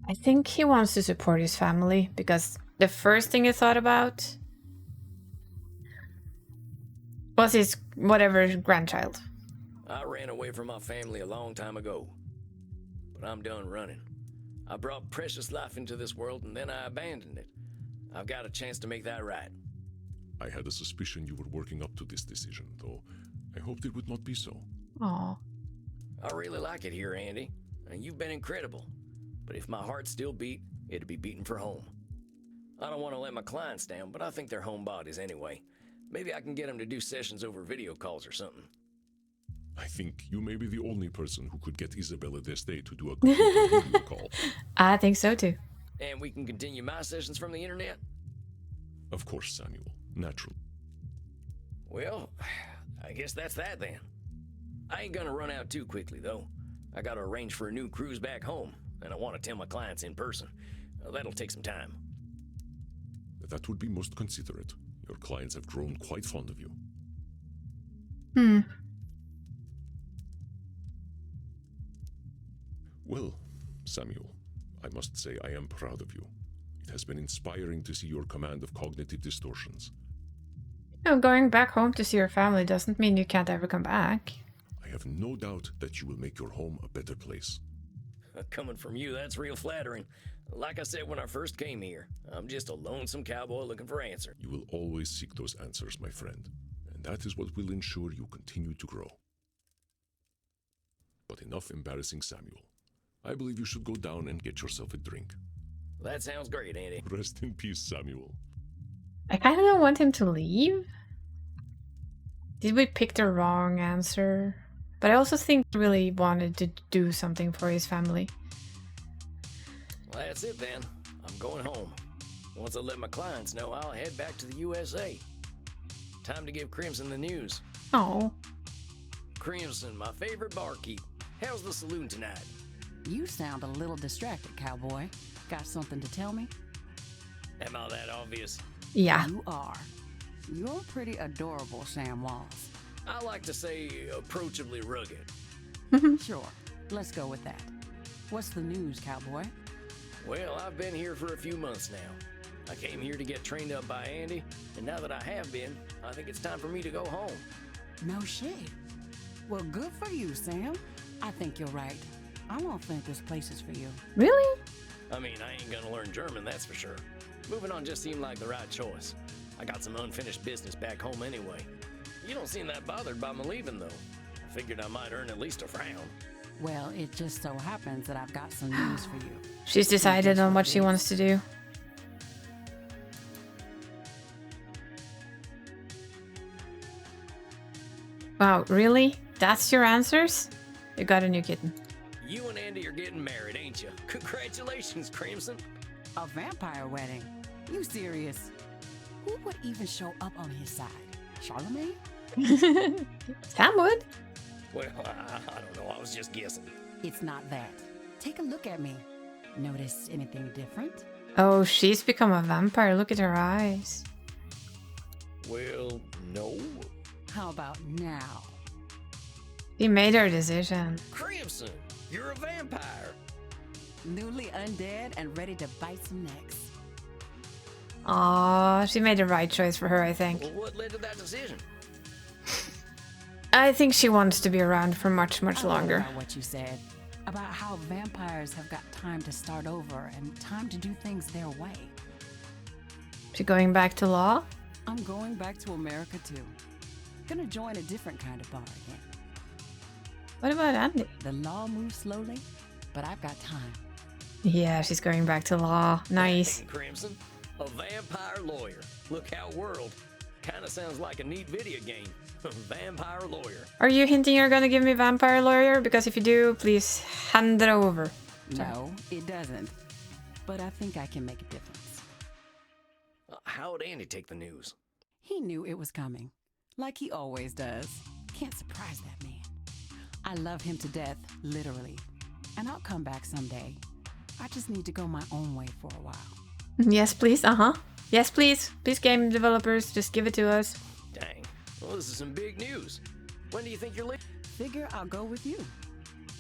I think he wants to support his family because the first thing he thought about was his whatever grandchild. I ran away from my family a long time ago, but I'm done running. I brought precious life into this world and then I abandoned it. I've got a chance to make that right. I had a suspicion you were working up to this decision, though I hoped it would not be so. Aw. I really like it here, Andy, and you've been incredible. But if my heart still beat, it'd be beating for home. I don't want to let my clients down, but I think they're homebodies anyway. Maybe I can get them to do sessions over video calls or something. I think you may be the only person who could get Isabella Deste to do a quick video call. I think so too. And we can continue my sessions from the internet? Of course, Samuel. Natural. Well, I guess that's that then. I ain't gonna run out too quickly, though. I gotta arrange for a new cruise back home, and I want to tell my clients in person. That'll take some time. That would be most considerate. Your clients have grown quite fond of you. Well, Samuel, I must say I am proud of you. It has been inspiring to see your command of cognitive distortions. No, going back home to see your family doesn't mean you can't ever come back. I have no doubt that you will make your home a better place. Coming from you, that's real flattering. Like I said when I first came here, I'm just a lonesome cowboy looking for answers. You will always seek those answers, my friend, and that is what will ensure you continue to grow. But enough embarrassing Samuel. I believe you should go down and get yourself a drink. That sounds great, Andy. Rest in peace, Samuel. I kind of don't want him to leave. Did we pick the wrong answer? But I also think he really wanted to do something for his family. Well, that's it then. I'm going home. Once I let my clients know, I'll head back to the USA. Time to give Crimson the news. Oh. Crimson, my favorite barkeep. How's the saloon tonight? You sound a little distracted, cowboy. Got something to tell me? Am I that obvious? Yeah. You are. You're pretty adorable, Sam Walls. I like to say approachably rugged. Sure, let's go with that. What's the news, cowboy? Well, I've been here for a few months now. I came here to get trained up by Andy, and now that I have been, I think it's time for me to go home. No shit. Well, good for you, Sam. I think you're right. I don't think this place is for you. Really? I mean, I ain't gonna learn German, that's for sure. Moving on just seemed like the right choice. I got some unfinished business back home anyway. You don't seem that bothered by me leaving, though. I figured I might earn at least a frown. Well, it just so happens that I've got some news for you. She's decided on what she wants to do. Wow, really? That's your answers? You got a new kitten. You and Andy are getting married, ain't you? Congratulations, Crimson. A vampire wedding? You serious? Who would even show up on his side? Charlemagne? Sam would. Well, I don't know. I was just guessing. It's not that. Take a look at me. Notice anything different? Oh, she's become a vampire. Look at her eyes. Well, no. How about now? She made her decision. Crimson, you're a vampire. Newly undead and ready to bite some necks. Aww, she made the right choice for her, I think. Well, what led to that decision? I think she wants to be around for much, much longer. About what you said. About how vampires have got time to start over and time to do things their way. She going back to law? I'm going back to America too. Gonna join a different kind of bar again. What about Andy? The law moves slowly, but I've got time. Yeah, she's going back to law. Nice. Dang, Crimson, a vampire lawyer. Look out, world. Kind of sounds like a neat video game. Vampire lawyer. Are you hinting you're gonna give me vampire lawyer? Because if you do, please hand it over. No, it doesn't. But I think I can make a difference. How'd Andy take the news? He knew it was coming, like he always does. Can't surprise that man. I love him to death, literally. And I'll come back someday. I just need to go my own way for a while. Yes, please. Uh-huh. Yes, please. Please, game developers, just give it to us. Dang. Well, this is some big news. When do you think you're leaving? Figure I'll go with you.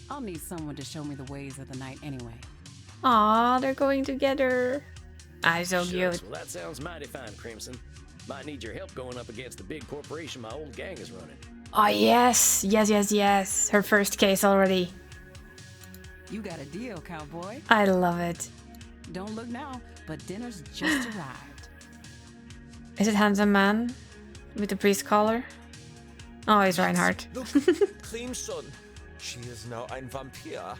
I'll need someone to show me the ways of the night anyway. Aw, they're going together. Ah, so Shucks, cute. well, that sounds mighty fine, Crimson. Might need your help going up against the big corporation my old gang is running. Oh, yes. Yes. Her first case already. You got a deal, cowboy. I love it. Don't look now, but dinner's just arrived. Is it handsome man with the priest collar? Oh, it's Reinhardt. Look, clean son. She is now ein Vampir.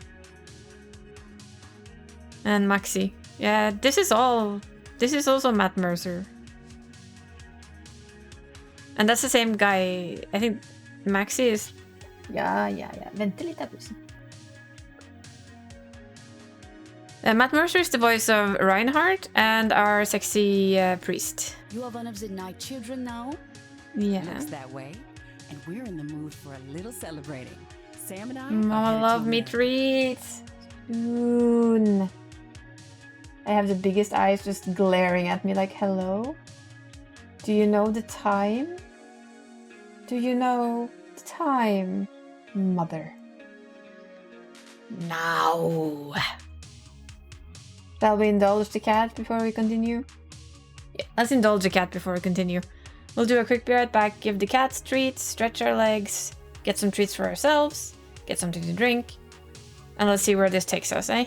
And Maxi. Yeah, this is also Matt Mercer. And that's the same guy. I think Maxi is... Ja. Vänta lite bussen. Matt Mercer is the voice of Reinhardt and our sexy priest. You are one of the night children now? Yeah. Looks that way. And we're in the mood for a little celebrating. Sam and I Mama love me treats. Soon. I have the biggest eyes just glaring at me like, hello? Do you know the time? Do you know the time, mother? Now. Shall we indulge the cat before we continue? Yeah, let's indulge the cat before we continue. We'll do a quick be right back, give the cats treats, stretch our legs, get some treats for ourselves, get something to drink, and let's see where this takes us, eh?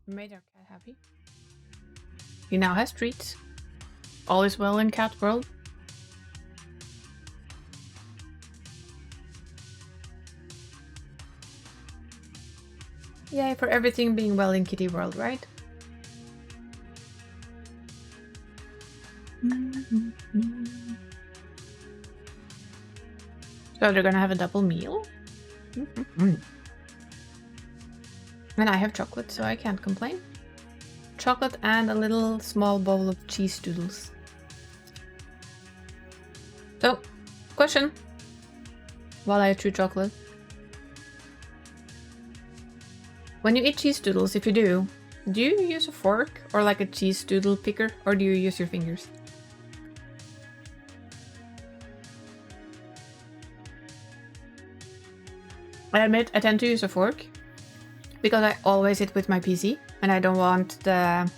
We made our cat happy. He now has treats. All is well in cat world. Yay for everything being well in kitty world, right? So they're gonna have a double meal? And I have chocolate, so I can't complain. Chocolate and a little small bowl of cheese doodles. So, question. While I chew chocolate. When you eat cheese doodles, if you do you use a fork or like a cheese doodle picker, or do you use your fingers? I admit I tend to use a fork because I always eat with my PC and I don't want the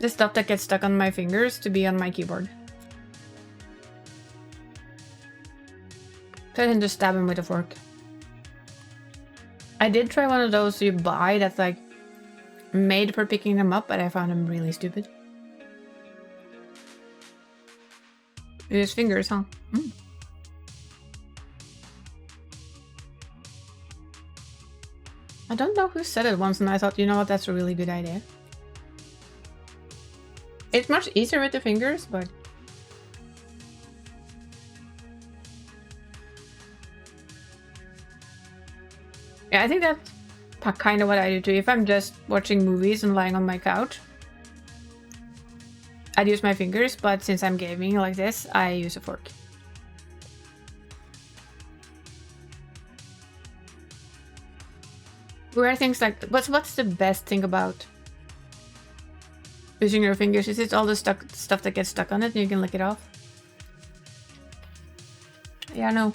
stuff that gets stuck on my fingers to be on my keyboard. So I tend to stab them with a fork. I did try one of those you buy that's like made for picking them up, but I found them really stupid. You use fingers, huh? Mm. I don't know who said it once and I thought, you know what, that's a really good idea. It's much easier with the fingers, but... yeah, I think that's kind of what I do too. If I'm just watching movies and lying on my couch, I'd use my fingers, but since I'm gaming like this, I use a fork. Weird things like, what's the best thing about using your fingers? Is it all the stuff that gets stuck on it and you can lick it off? Yeah, no.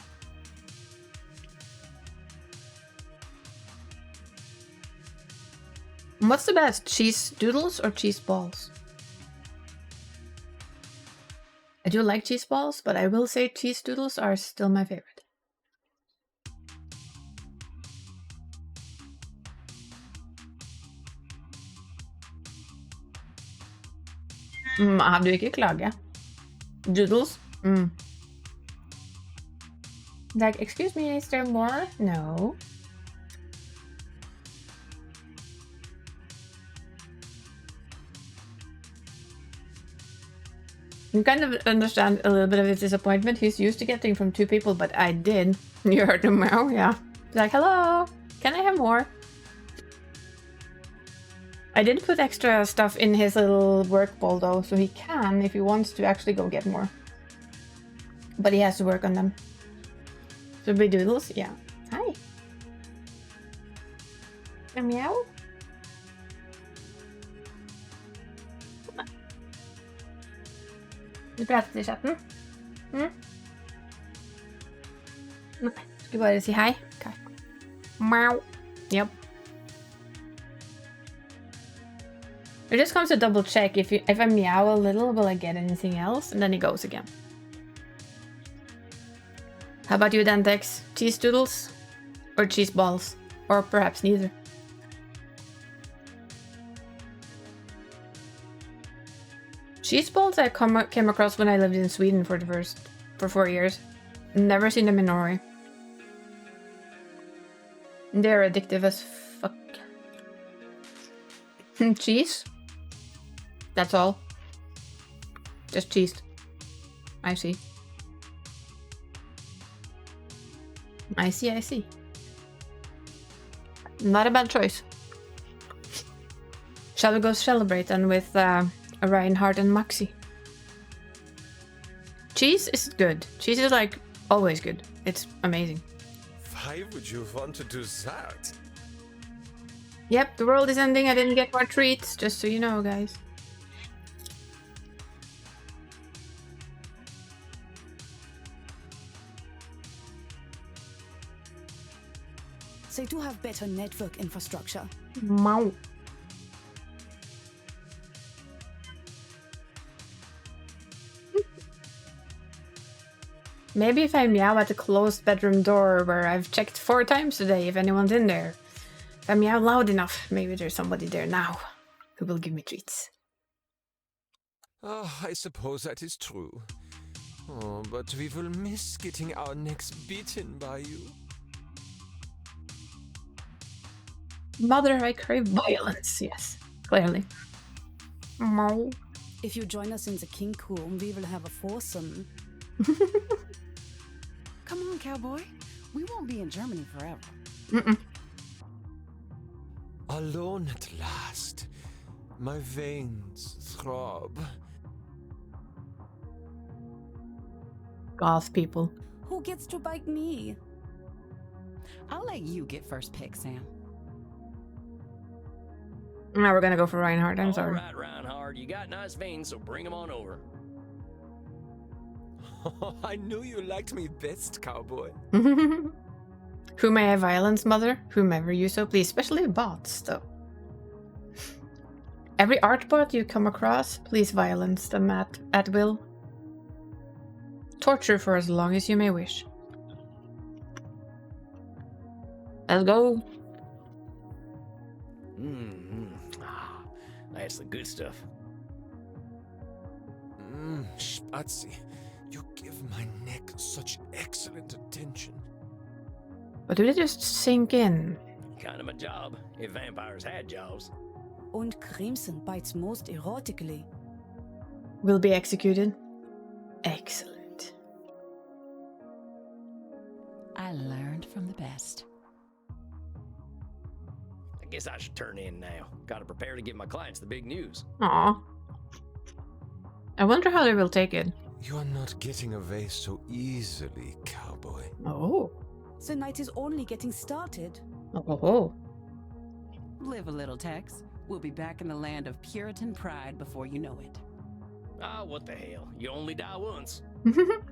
What's the best? Cheese doodles or cheese balls? I do like cheese balls, but I will say cheese doodles are still my favorite. Du ikke klage. Doodles? Like, excuse me, is there more? No. You kind of understand a little bit of his disappointment. He's used to getting from 2 people, but I did. You heard him meow, yeah. He's like, hello, can I have more? I did put extra stuff in his little work bowl though, so he can if he wants to actually go get more. But he has to work on them. So big doodles, yeah. Hi. Meow. Du pratet I chatten? Nei, skal bare si hei. Okay. Meow. Yep. It just comes to double check if I meow a little, will I get anything else? And then he goes again. How about you, Dantex? Cheese doodles? Or cheese balls? Or perhaps neither? Cheese balls I came across when I lived in Sweden for 4 years. Never seen them in Norway. They're addictive as fuck. Cheese? That's all. Just cheese. I see. I see. Not a bad choice. Shall we go celebrate then with Reinhardt and Maxi? Cheese is good. Cheese is like always good. It's amazing. Why would you want to do that? Yep, the world is ending. I didn't get more treats, just so you know, guys. They do have better network infrastructure. Wow. Maybe if I meow at the closed bedroom door where I've checked 4 times today if anyone's in there. If I meow loud enough, maybe there's somebody there now who will give me treats. I suppose that is true. Oh, but we will miss getting our necks beaten by you. Mother, I crave violence. Yes, clearly. No. If you join us in the kink room, we will have a foursome. Come on, cowboy. We won't be in Germany forever. Mm-mm. Alone at last. My veins throb. Goth people. Who gets to bite me? I'll let you get first pick, Sam. Now we're gonna go for Reinhardt. I'm sorry. All right, Reinhardt, you got nice veins, so bring them on over. I knew you liked me best, cowboy. Who may I violence, mother? Whomever you so please, especially bots, though. Every art bot you come across, please violence them at will. Torture for as long as you may wish. Let's go. That's the good stuff. Spazi, you give my neck such excellent attention. But did it just sink in? Kind of my job, if vampires had jobs. Und Crimson bites most erotically. Will be executed. Excellent. I learned from the best. I guess I should turn in now. Gotta prepare to give my clients the big news. Aw. I wonder how they will take it. You're not getting away so easily, cowboy. Oh. The night is only getting started. Oh. Live a little, Tex. We'll be back in the land of Puritan pride before you know it. Ah, what the hell? You only die once. You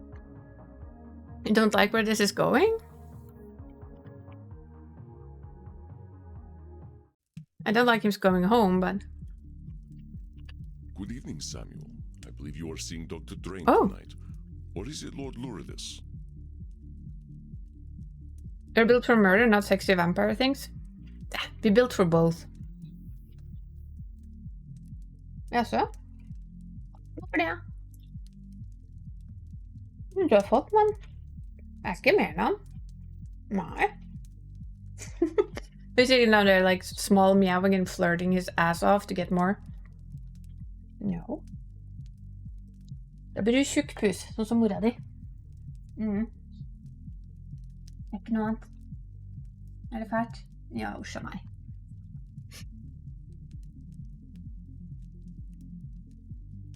don't like where this is going? I don't like him going home, but... Good evening, Samuel. I believe you are seeing Dr. Drain tonight. Or is it Lord Luridus? They're built for murder, not sexy vampire things. Be built for both. Jaså? Hvorfor det? Du har fått den? Det er ikke mer enn han. Nei. Basically now they're like small meowing and flirting his ass off to get more. No. Da blir du tjukk pus, sånn som mora di. Ikke noe annet. Er det fælt? Ja, usja meg.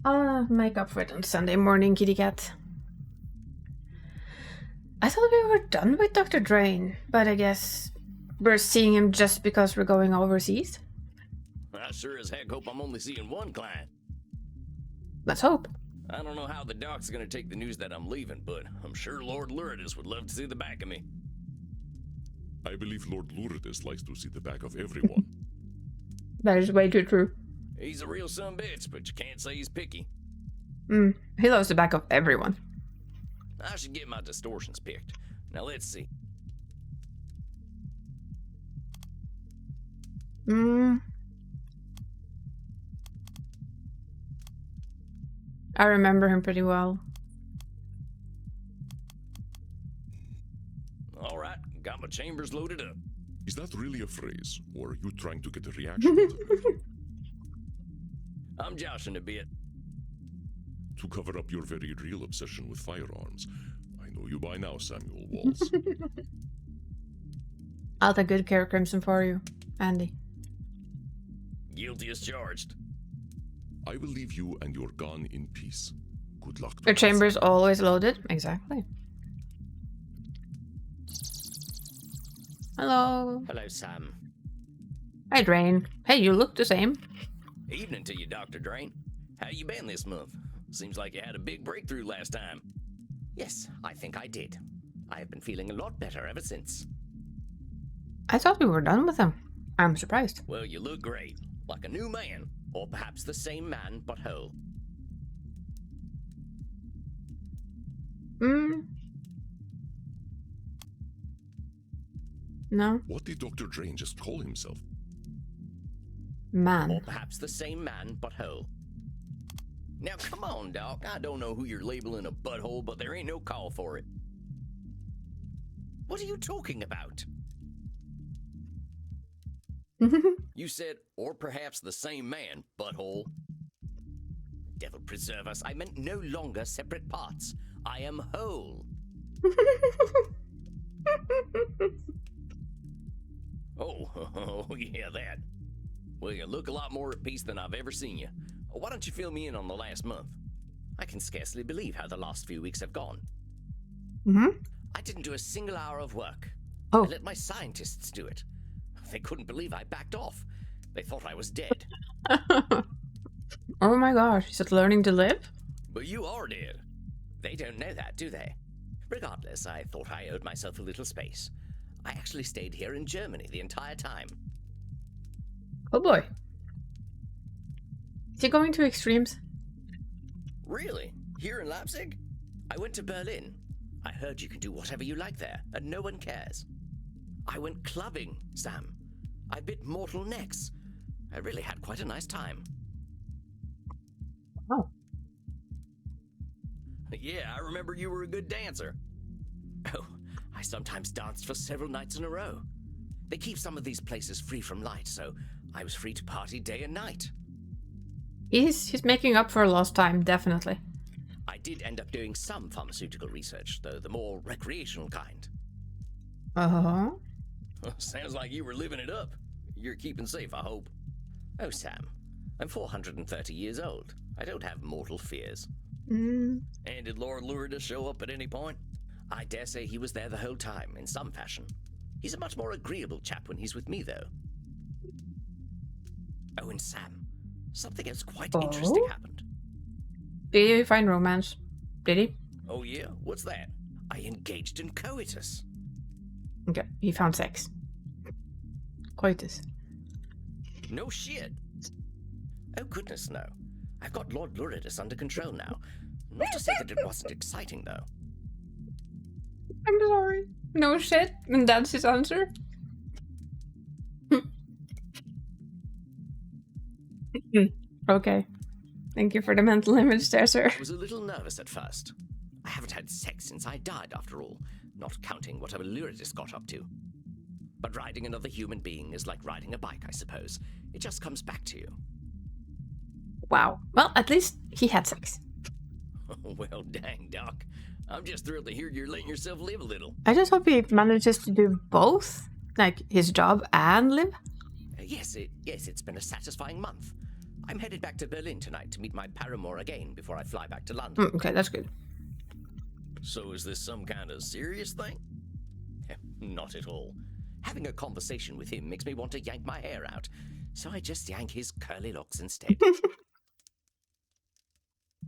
I'll make up for it on Sunday morning, kitty cat. I thought we were done with Dr. Drain, but I guess we're seeing him just because we're going overseas. I sure as heck hope I'm only seeing one client. Let's hope. I don't know how the doc's gonna take the news that I'm leaving, but I'm sure Lord Luridus would love to see the back of me. I believe Lord Luridus likes to see the back of everyone. That is way too true. He's a real sumbitch, but you can't say he's picky. He loves the back of everyone. I should get my distortions picked. Now let's see. I remember him pretty well. All right, got my chambers loaded up. Is that really a phrase, or are you trying to get a reaction out of it? I'm joshing a bit. To cover up your very real obsession with firearms. I know you by now, Samuel Walls. I'll take good care of Crimson for you, Andy. Guilty as charged. I will leave you and your gun in peace. Good luck. Your chamber is always loaded? Exactly. Hello. Hello, Sam. Hi, Drain. Hey, you look the same. Evening to you, Dr. Drain. How you been this month? Seems like you had a big breakthrough last time. Yes, I think I did. I have been feeling a lot better ever since. I thought we were done with him. I'm surprised. Well, you look great. Like a new man. Or perhaps the same man, but whole. No? What did Dr. Drain just call himself? Man. Or perhaps the same man, but whole. Now, come on, Doc. I don't know who you're labeling a butthole, but there ain't no call for it. What are you talking about? You said, or perhaps the same man, butthole. Devil preserve us. I meant no longer separate parts. I am whole. Oh, yeah, that. Well, you look a lot more at peace than I've ever seen you. Why don't you fill me in on the last month? I can scarcely believe how the last few weeks have gone. I didn't do a single hour of work. Oh. I let my scientists do it. They couldn't believe I backed off. They thought I was dead. Oh my gosh, is it learning to live? But you are dead. They don't know that, do they? Regardless, I thought I owed myself a little space. I actually stayed here in Germany the entire time. Oh boy. Is he going to extremes? Really? Here in Leipzig? I went to Berlin. I heard you can do whatever you like there, and no one cares. I went clubbing, Sam. I bit mortal necks. I really had quite a nice time. Oh. Yeah, I remember you were a good dancer. Oh, I sometimes danced for several nights in a row. They keep some of these places free from light, so I was free to party day and night. He's making up for lost time, definitely. I did end up doing some pharmaceutical research, though the more recreational kind. Uh-huh. Sounds like you were living it up. You're keeping safe, I hope. Oh, Sam, I'm 430 years old. I don't have mortal fears. And did Lord Lourdes show up at any point? I dare say he was there the whole time, in some fashion. He's a much more agreeable chap when he's with me, though. Oh, and Sam, something else quite interesting happened. Did he find romance? Did he? Oh, yeah? What's that? I engaged in coitus. Okay, he found sex. Coitus. No shit. Oh, goodness, no. I've got Lord Lourdes under control now. Not to say that it wasn't exciting, though. I'm sorry. No shit, and that's his answer. Okay. Thank you for the mental image there, sir. I was a little nervous at first. I haven't had sex since I died, after all, not counting whatever Lourdes got up to. But riding another human being is like riding a bike, I suppose. It just comes back to you. Wow. Well, at least he had sex. Well, dang, Doc. I'm just thrilled to hear you're letting yourself live a little. I just hope he manages to do both. Like, his job and live. Yes, it's been a satisfying month. I'm headed back to Berlin tonight to meet my paramour again before I fly back to London. Okay, that's good. So is this some kind of serious thing? Not at all. Having a conversation with him makes me want to yank my hair out, so I just yank his curly locks instead.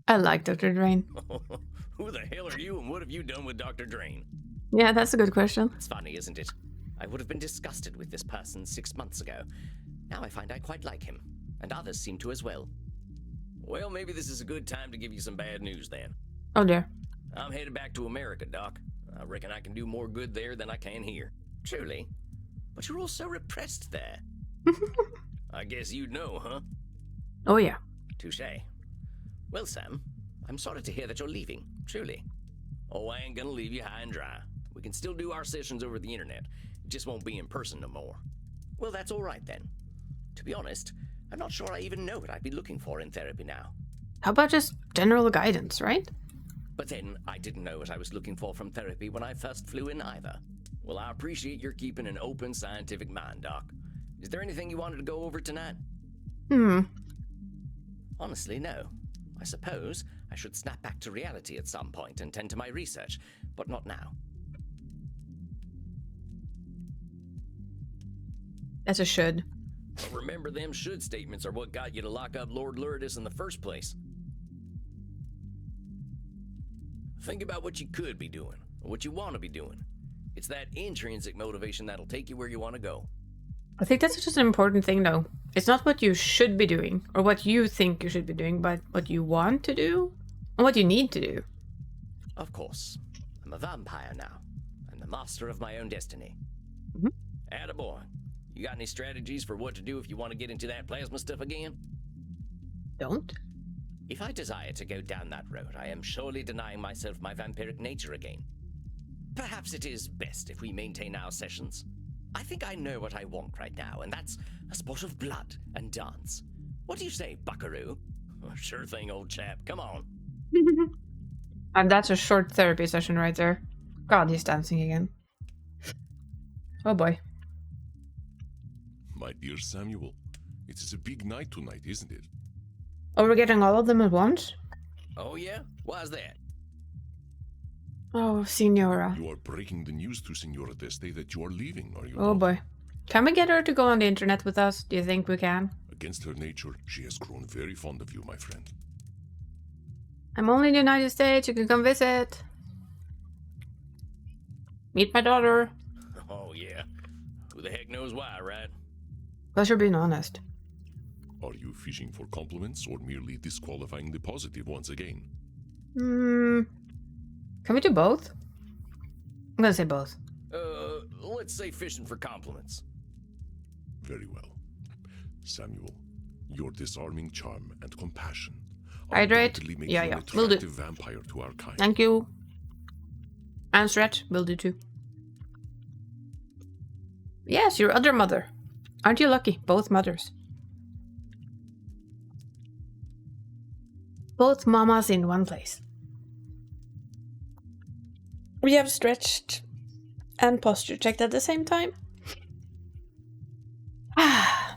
I like Dr. Drain. Who the hell are you and what have you done with Dr. Drain? Yeah, that's a good question. It's funny, isn't it? I would have been disgusted with this person 6 months ago. Now I find I quite like him, and others seem to as well. Well, maybe this is a good time to give you some bad news then. Oh dear. I'm headed back to America, Doc. I reckon I can do more good there than I can here. Truly. But you're all so repressed there. I guess you'd know, huh? Oh yeah. Touché. Well, Sam, I'm sorry to hear that you're leaving, truly. Oh, I ain't gonna leave you high and dry. We can still do our sessions over the internet. It just won't be in person no more. Well, that's all right then. To be honest, I'm not sure I even know what I'd be looking for in therapy now. How about just general guidance, right? But then, I didn't know what I was looking for from therapy when I first flew in either. Well, I appreciate your keeping an open scientific mind, Doc. Is there anything you wanted to go over tonight? Honestly, no. I suppose I should snap back to reality at some point and tend to my research, but not now. As a should. But remember, them should statements are what got you to lock up Lord Lourdes in the first place. Think about what you could be doing, or what you want to be doing. It's that intrinsic motivation that'll take you where you want to go. I think that's just an important thing, though. It's not what you should be doing, or what you think you should be doing, but what you want to do, and what you need to do. Of course. I'm a vampire now. I'm the master of my own destiny. Attaboy. You got any strategies for what to do if you want to get into that plasma stuff again? Don't. If I desire to go down that road, I am surely denying myself my vampiric nature again. Perhaps it is best if we maintain our sessions. I think I know what I want right now, and that's a sport of blood and dance. What do you say, buckaroo? Sure thing, old chap. Come on. And that's a short therapy session right there. God, he's dancing again. Oh boy. My dear Samuel, it is a big night tonight, isn't it? Oh, we're getting all of them at once? Oh yeah? Why's that? Oh, Signora. You are breaking the news to Signora Deste that you are leaving, are you Oh not? boy. Can we get her to go on the internet with us? Do you think we can? Against her nature, she has grown very fond of you, my friend. I'm only in the United States. You can come visit. Meet my daughter. Oh yeah. Who the heck knows why, right? Plus, you're being honest. Are you fishing for compliments or merely disqualifying the positive once again? Can we do both? I'm gonna say both. Let's say fishing for compliments. Very well. Samuel, your disarming charm and compassion Hydrate. undoubtedly make Yeah, you yeah. an Will do. attractive vampire to our kind. Thank you. And stretch. Will do too. Yes, your other mother. Aren't you lucky? Both mothers. Both mamas in one place. We have stretched and posture checked at the same time. Ah.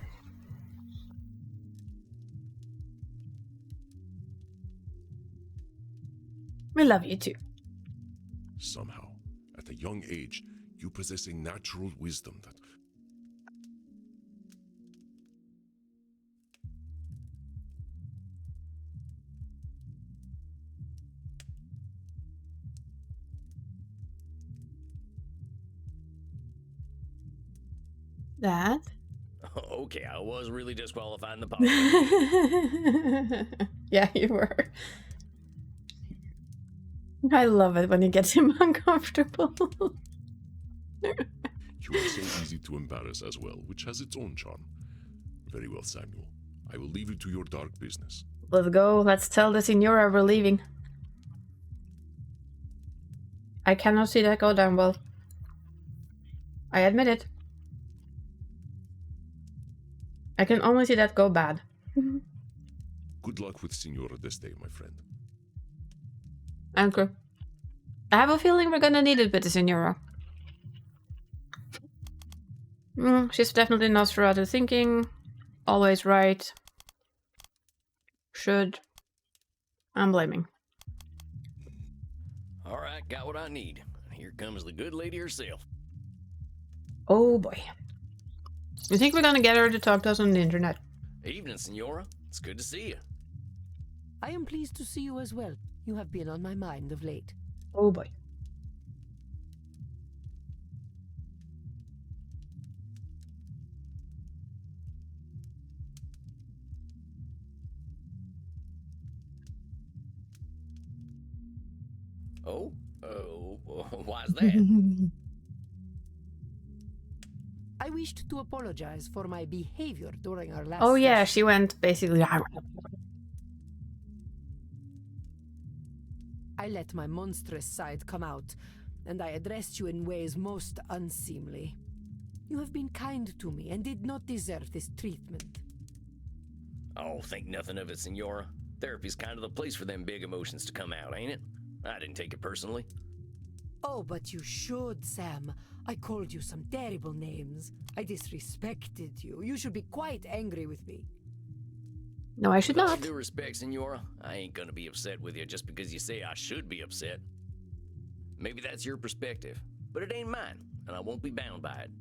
We love you too. Somehow, at a young age, you possess a natural wisdom that... That? Okay, I was really disqualifying the positive. Yeah, you were. I love it when he gets him uncomfortable. You are so easy to embarrass as well, which has its own charm. Very well, Samuel. I will leave you to your dark business. Let's go. Let's tell the Signora we're leaving. I cannot see that go down well. I admit it. I can only see that go bad. Good luck with Signora Deste, my friend. Anchor. I have a feeling we're gonna need it with the Signora. She's definitely Nosferatu thinking. Always right. Should. I'm blaming. Alright, got what I need. Here comes the good lady herself. Oh boy. You think we're gonna get her to talk to us on the internet? Evening, Signora. It's good to see you. I am pleased to see you as well. You have been on my mind of late. Oh boy. Oh? Why's that? I wished to apologize for my behavior during our last Oh yeah, session. she went basically. I let my monstrous side come out, and I addressed you in ways most unseemly. You have been kind to me and did not deserve this treatment. Oh, think nothing of it, Signora. Therapy's kind of the place for them big emotions to come out, ain't it? I didn't take it personally. Oh, but you should, Sam. I called you some terrible names. I disrespected you. You should be quite angry with me. No, I should With all not. due respect, Signora, I ain't gonna be upset with you just because you say I should be upset. Maybe that's your perspective, but it ain't mine, and I won't be bound by it.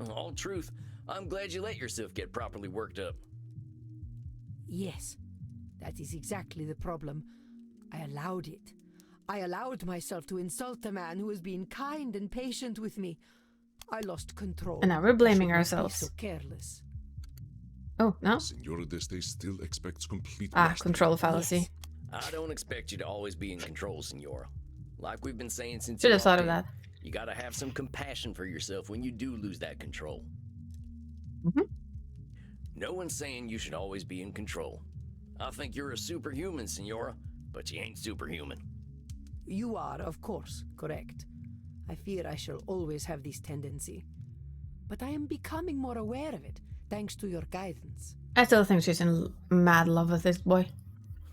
All truth, I'm glad you let yourself get properly worked up. Yes, that is exactly the problem. I allowed it. I allowed myself to insult a man who was being kind and patient with me. I lost control. And now we're blaming I should not be ourselves. so careless. Oh, no? Signora Deste still expects complete Ah, mastery. control fallacy. I don't expect you to always be in control, Signora. Like we've been saying since Should you have thought of walked that. You gotta have some compassion for yourself when you do lose that control. No one's saying you should always be in control. I think you're a superhuman, Senora, but you ain't superhuman. You are, of course, correct. I fear I shall always have this tendency. But I am becoming more aware of it, thanks to your guidance. I still think she's in mad love with this boy.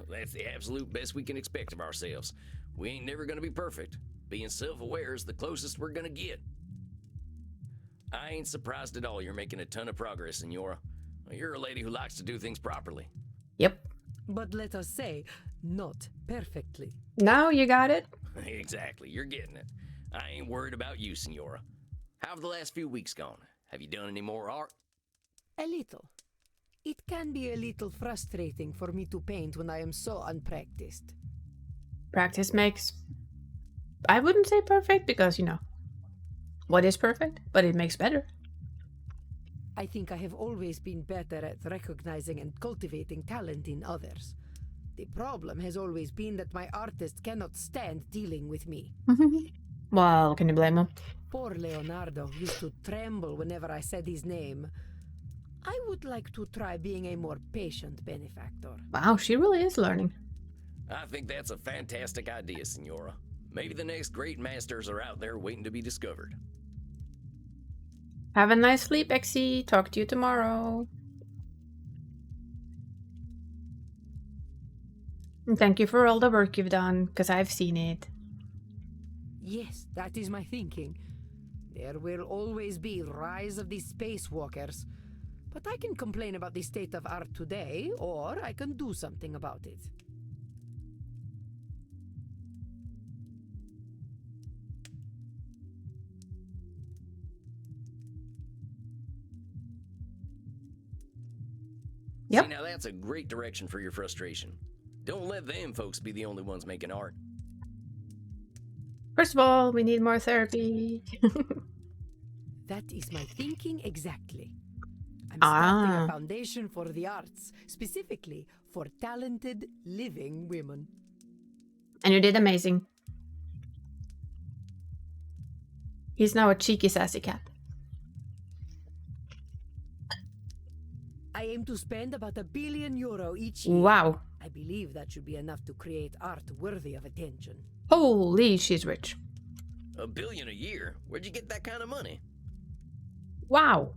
That's the absolute best we can expect of ourselves. We ain't never gonna be perfect. Being self-aware is the closest we're gonna get. I ain't surprised at all you're making a ton of progress, Senora. You're a lady who likes to do things properly. Yep. But let us say, not perfectly. Now you got it. Exactly, you're getting it. I ain't worried about you, Senora. How have the last few weeks gone? Have you done any more art? A little. It can be a little frustrating for me to paint when I am so unpracticed. Practice makes... I wouldn't say perfect because, you know, what is perfect? But it makes better. I think I have always been better at recognizing and cultivating talent in others. The problem has always been that my artist cannot stand dealing with me. Well, can you blame him? Poor Leonardo used to tremble whenever I said his name. I would like to try being a more patient benefactor. Wow, she really is learning. I think that's a fantastic idea, Senora. Maybe the next great masters are out there waiting to be discovered. Have a nice sleep, Exy. Talk to you tomorrow. And thank you for all the work you've done, because I've seen it. Yes, that is my thinking. There will always be rise of the spacewalkers. But I can complain about the state of art today, or I can do something about it. Yep. See, now that's a great direction for your frustration. Don't let them folks be the only ones making art. First of all, we need more therapy. That is my thinking exactly. I'm starting a foundation for the arts, specifically for talented, living women. And you did amazing. He's now a cheeky, sassy cat. I aim to spend about €1 billion each year. Wow. I believe that should be enough to create art worthy of attention. Holy, she's rich. $1 billion a year? Where'd you get that kind of money? Wow.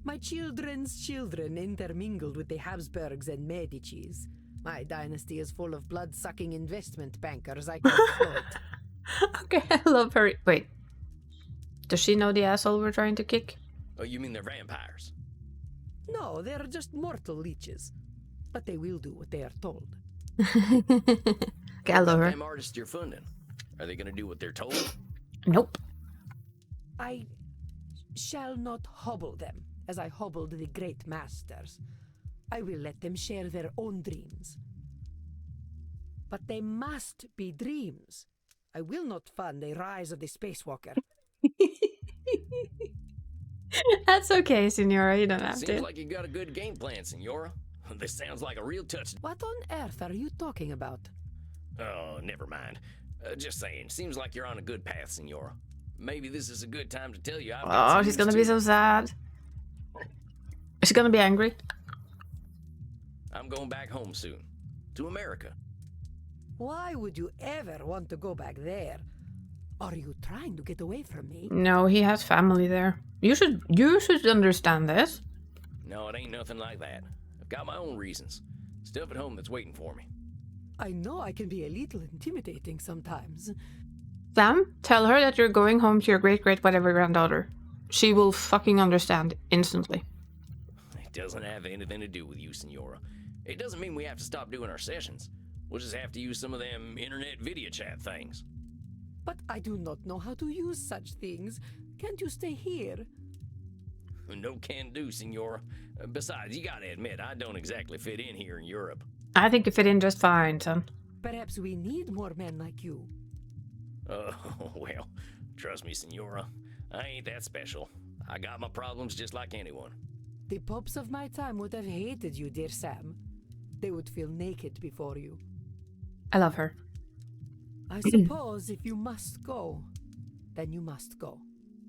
My children's children intermingled with the Habsburgs and Medicis. My dynasty is full of blood-sucking investment bankers I can exploit. Okay, I love her. Wait. Does she know the asshole we're trying to kick? Oh, you mean they're vampires? No, they're just mortal leeches. But they will do what they are told. Okay, I love her. Them artists you're funding, are they gonna do what they're told? Nope. I shall not hobble them, as I hobbled the great masters. I will let them share their own dreams. But they must be dreams. I will not fund a rise of the spacewalker. That's okay, Senora. You don't have Seems to. like you got a good game plan, Senora. This sounds like a real touch. What on earth are you talking about? Oh, never mind. Just saying. Seems like you're on a good path, Senora. Maybe this is a good time to tell you I've got Oh, some she's news gonna be too. so sad. Is she gonna be angry? I'm going back home soon. To America. Why would you ever want to go back there? Are you trying to get away from me? No, he has family there. You should understand this. No, it ain't nothing like that. I've got my own reasons. Stuff at home that's waiting for me. I know I can be a little intimidating sometimes. Sam, tell her that you're going home to your great-great-whatever granddaughter. She will fucking understand instantly. It doesn't have anything to do with you, Senora. It doesn't mean we have to stop doing our sessions. We'll just have to use some of them internet video chat things. But I do not know how to use such things. Can't you stay here? No can do, Senora. Besides, you gotta admit, I don't exactly fit in here in Europe. I think you fit in just fine, son. Perhaps we need more men like you. Oh, well, trust me, Senora. I ain't that special. I got my problems just like anyone. The popes of my time would have hated you, dear Sam. They would feel naked before you. I love her. I suppose if you must go, then you must go.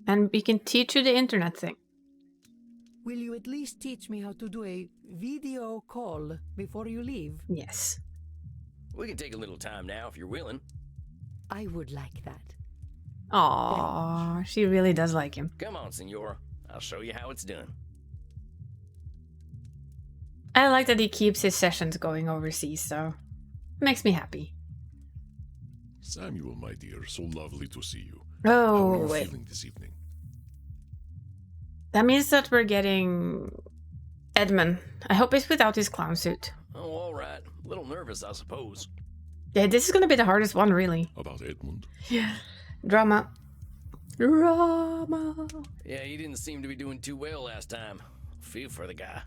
And we can teach you the internet thing. Will you at least teach me how to do a video call before you leave? Yes. We can take a little time now if you're willing. I would like that. Aww, she really does like him. Come on, Senora. I'll show you how it's done. I like that he keeps his sessions going overseas, so makes me happy. Samuel, my dear, so lovely to see you. Oh, How are you wait. feeling this evening? That means that we're getting Edmund. I hope it's without his clown suit. Oh, all right. A little nervous, I suppose. Yeah, this is gonna be the hardest one, really. About Edmund? Yeah. Drama. Drama. Yeah, he didn't seem to be doing too well last time. Feel for the guy.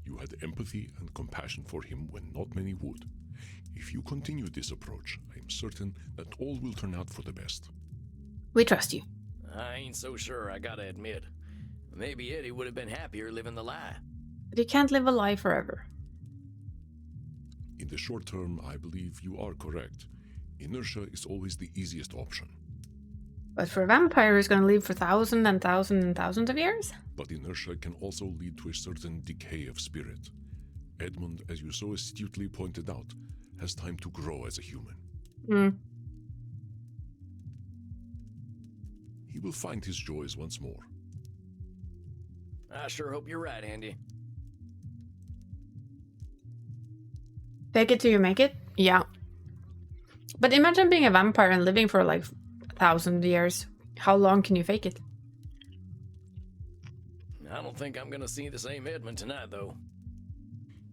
You had empathy and compassion for him when not many would. If you continue this approach, I am certain that all will turn out for the best. We trust you. I ain't so sure, I gotta admit. Maybe Eddie would have been happier living the lie. But you can't live a lie forever. In the short term, I believe you are correct. Inertia is always the easiest option. But for a vampire who's gonna live for thousands and thousands and thousands of years? But inertia can also lead to a certain decay of spirit. Edmund, as you so astutely pointed out, has time to grow as a human. He will find his joys once more. I sure hope you're right, Andy. Fake it till you make it? Yeah. But imagine being a vampire and living for like 1,000 years. How long can you fake it? I don't think I'm gonna see the same Edmund tonight, though.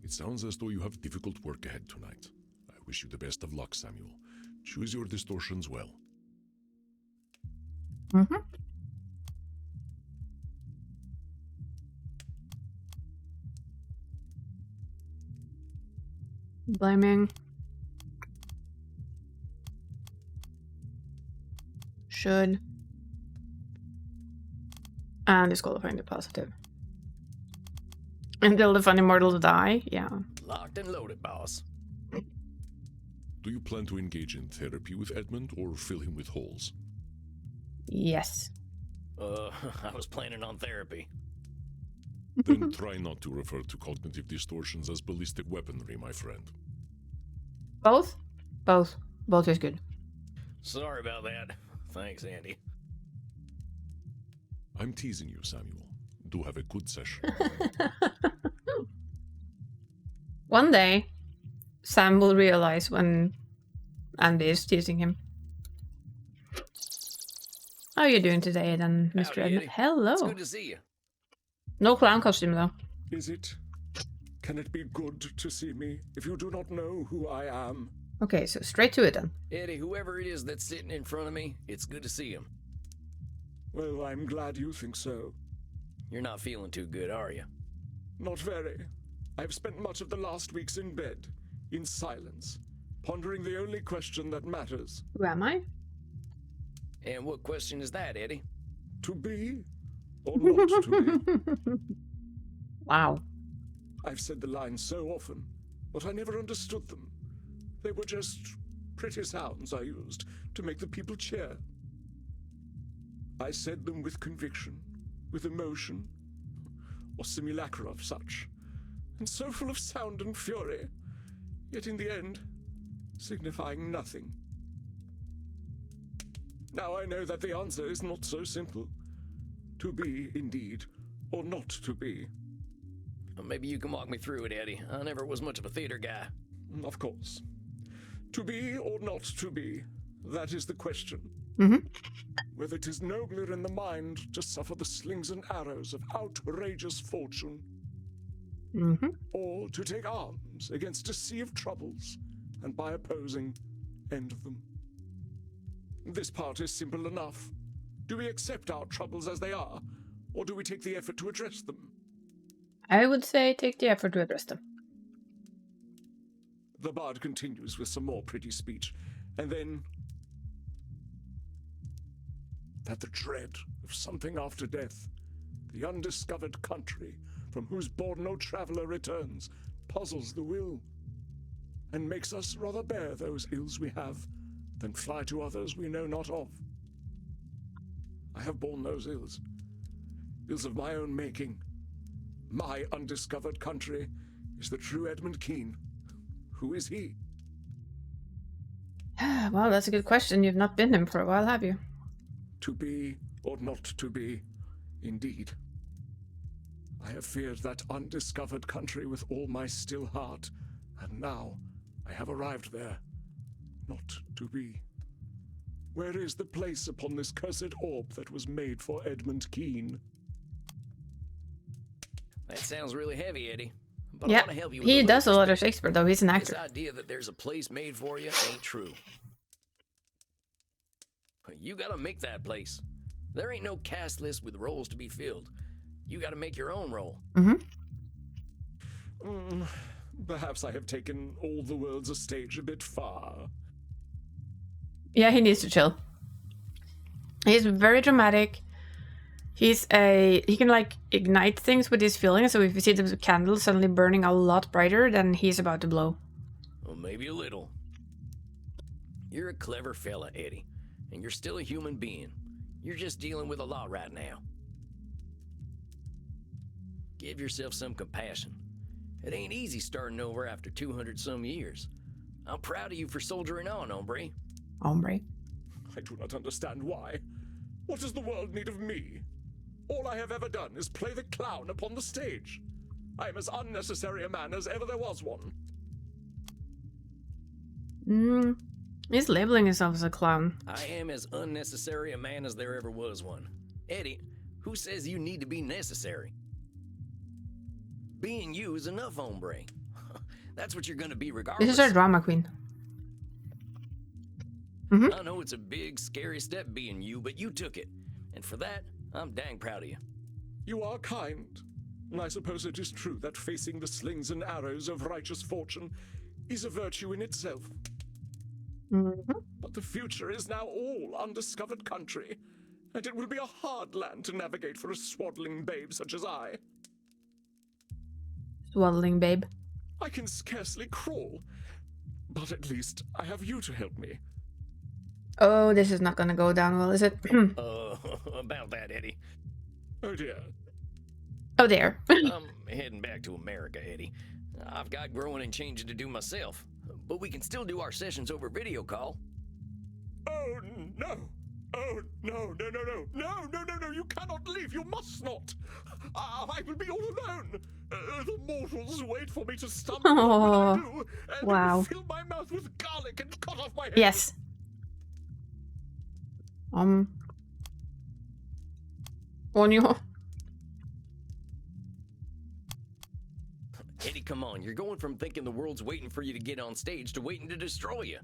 It sounds as though you have difficult work ahead tonight. I wish you the best of luck, Samuel. Choose your distortions well. Blaming. Should. And disqualifying the positive. Until the fun immortals die? Yeah. Locked and loaded, boss. Do you plan to engage in therapy with Edmund or fill him with holes? Yes. I was planning on therapy. Then try not to refer to cognitive distortions as ballistic weaponry, my friend. Both? Both. Both is good. Sorry about that. Thanks, Andy. I'm teasing you, Samuel. Do have a good session. One day, Sam will realize when Andy is teasing him. How are you doing today, then, Mr. Howdy, Edmund? Eddie. Hello. It's good to see you. No clown costume, though. Is it? Can it be good to see me if you do not know who I am? Okay, so straight to it then. Eddie, whoever it is that's sitting in front of me, it's good to see him. Well, I'm glad you think so. You're not feeling too good, are you? Not very. I've spent much of the last weeks in bed, in silence, pondering the only question that matters. Who am I? And what question is that, Eddie? To be or not to be? Wow. I've said the lines so often, but I never understood them. They were just pretty sounds I used to make the people cheer. I said them with conviction, with emotion, or simulacra of such, and so full of sound and fury, yet in the end, signifying nothing. Now I know that the answer is not so simple. To be, indeed, or not to be. Well, maybe you can walk me through it, Eddie. I never was much of a theater guy. Of course. To be or not to be, that is the question. Whether it is nobler in the mind to suffer the slings and arrows of outrageous fortune, or to take arms against a sea of troubles, and by opposing, end them. This part is simple enough. Do we accept our troubles as they are, or do we take the effort to address them? I would say take the effort to address them. The bard continues with some more pretty speech, and then that the dread of something after death, the undiscovered country from whose bourne no traveller returns, puzzles the will, and makes us rather bear those ills we have than fly to others we know not of. I have borne those ills. Ills of my own making. My undiscovered country is the true Edmund Keen. Who is he? Well, that's a good question. You've not been him for a while, have you? To be or not to be, indeed. I have feared that undiscovered country with all my still heart, and now I have arrived there, not to be. Where is the place upon this cursed orb that was made for Edmund Keen? That sounds really heavy, Eddie. But Yeah, I want to help you with he a does a little lot of Shakespeare, though. He's an actor. This idea that there's a place made for you ain't true. You gotta make that place. There ain't no cast list with roles to be filled. You gotta make your own role. Perhaps I have taken all the world's a stage a bit far. Yeah, he needs to chill. He's very dramatic. He can like ignite things with his feelings, so if you see the candle suddenly burning a lot brighter, then he's about to blow. Well, maybe a little. You're a clever fella, Eddie, and you're still a human being. You're just dealing with a lot right now. Give yourself some compassion. It ain't easy starting over after 200 some years. I'm proud of you for soldiering on, hombre. Hombre. I do not understand why. What does the world need of me? All I have ever done is play the clown upon the stage. I am as unnecessary a man as ever there was one. He's labeling himself as a clown. I am as unnecessary a man as there ever was one. Eddie, who says you need to be necessary? Being you is enough, hombre. That's what you're gonna be regardless. This is our drama queen. I know it's a big, scary step being you, but you took it. And for that, I'm dang proud of you. You are kind. And I suppose it is true that facing the slings and arrows of righteous fortune is a virtue in itself. But the future is now all undiscovered country, and it will be a hard land to navigate for a swaddling babe such as I. Swaddling babe. I can scarcely crawl, but at least I have you to help me. Oh, this is not gonna go down well, is it? About that, Eddie. Oh dear. Oh, there. I'm heading back to America, Eddie. I've got growing and changing to do myself, but we can still do our sessions over video call. Oh no! Oh no, no, no, no, no, no, no, no, you cannot leave, you must not! I will be all alone! The mortals wait for me to stumble when I do, and wow. they will fill my mouth with garlic and cut off my head! Yes. Onyo. Eddie, come on, you're going from thinking the world's waiting for you to get on stage to waiting to destroy you.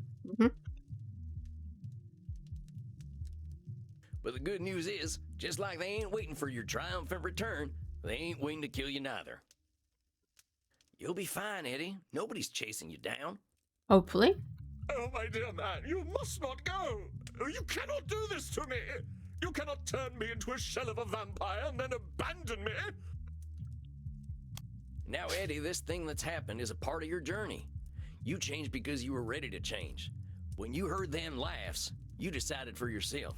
But the good news is, just like they ain't waiting for your triumphant return, they ain't waiting to kill you neither. You'll be fine, Eddie. Nobody's chasing you down. Hopefully. Oh, my dear man, you must not go! You cannot do this to me! You cannot turn me into a shell of a vampire and then abandon me! Now, Eddie, this thing that's happened is a part of your journey. You changed because you were ready to change. When you heard them laughs, you decided for yourself.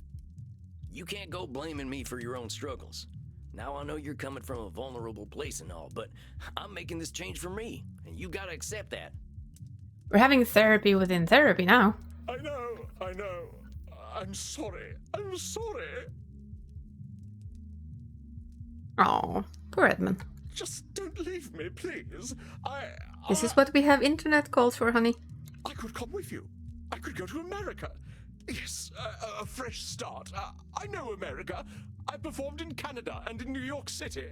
You can't go blaming me for your own struggles. Now I know you're coming from a vulnerable place and all, but I'm making this change for me, and you gotta accept that. We're having therapy within therapy now. I know, I know. I'm sorry. I'm sorry. Oh, poor Edmund. Just don't leave me, please. This is what we have internet calls for, honey. I could come with you. I could go to America. Yes, a fresh start. I know America. I performed in Canada and in New York City.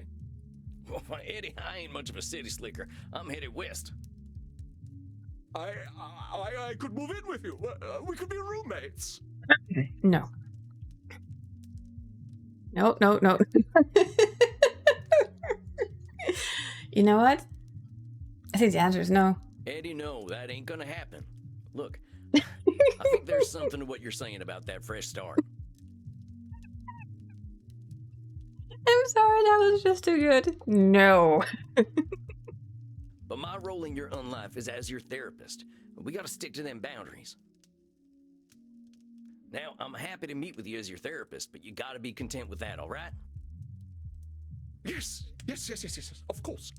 Well, Eddie, I ain't much of a city slicker. I'm headed west. I could move in with you. We could be roommates. No. No, no, no. You know what? I think the answer is no. Eddie, no, that ain't gonna happen. Look, I think there's something to what you're saying about that fresh start. I'm sorry, that was just too good. No. But my role in your unlife is as your therapist. We gotta stick to them boundaries. Now, I'm happy to meet with you as your therapist, but you gotta be content with that, all right? Yes. Of course.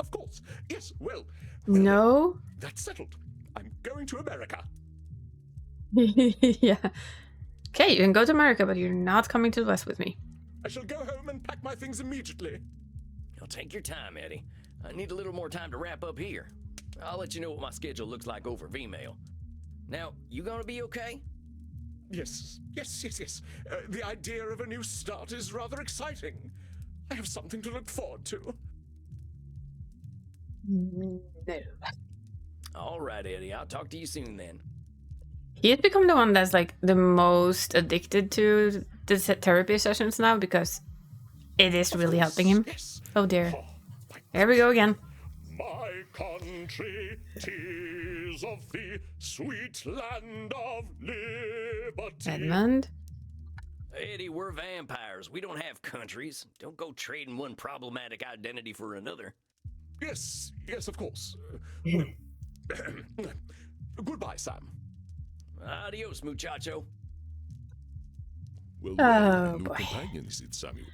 Yes, well. No. That's settled. I'm going to America. Yeah. Okay, you can go to America, but you're not coming to the West with me. I shall go home and pack my things immediately. Now, take your time, Eddie. I need a little more time to wrap up here. I'll let you know what my schedule looks like over Vmail. Now, you gonna be okay? Yes. The idea of a new start is rather exciting. I have something to look forward to. No. All right, Eddie. I'll talk to you soon then. He has become the one that's like the most addicted to the therapy sessions now because it is really helping him. Yes. Oh dear. There we go again. My country, 'tis of the sweet land of liberty. Edmund. Eddie, we're vampires. We don't have countries. Don't go trading one problematic identity for another. Yes, of course. Goodbye, Sam. Adios, muchacho. Well, Oh, new boy. companion, is it, Samuel?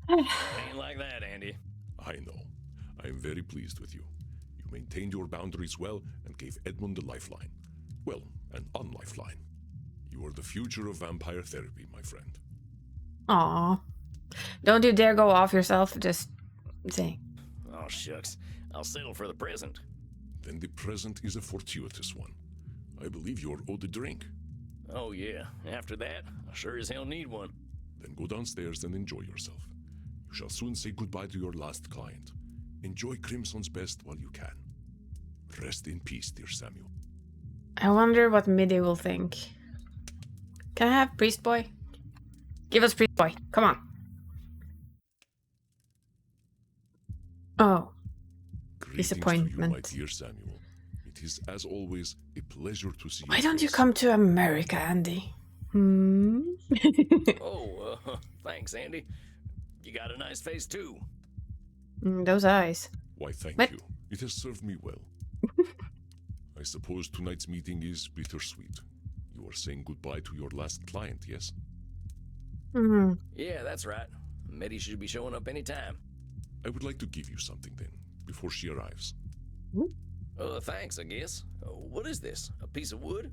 Ain't like that, Andy. I know. I am very pleased with you. You maintained your boundaries well and gave Edmund a lifeline. Well, an unlifeline. You are the future of vampire therapy, my friend. Aw. Don't you dare go off yourself, just saying. Oh, shucks. I'll settle for the present. Then the present is a fortuitous one. I believe you are owed a drink. Oh, yeah. After that, I sure as hell need one. Then go downstairs and enjoy yourself. You shall soon say goodbye to your last client. Enjoy Crimson's best while you can. Rest in peace, dear Samuel. I wonder what Midi will think. Can I have Priest Boy? Give us Priest Boy. Come on. Oh. Greetings Disappointment. to you, my dear Samuel. It is, as always, a pleasure to see you. Why don't you come to America, Andy? Oh, thanks, Andy. You got a nice face, too. Those eyes. Why, thank What? you. It has served me well. I suppose tonight's meeting is bittersweet. You are saying goodbye to your last client, yes? Yeah, that's right. Meddy should be showing up anytime. I would like to give you something then, before she arrives. Thanks, I guess. What is this? A piece of wood?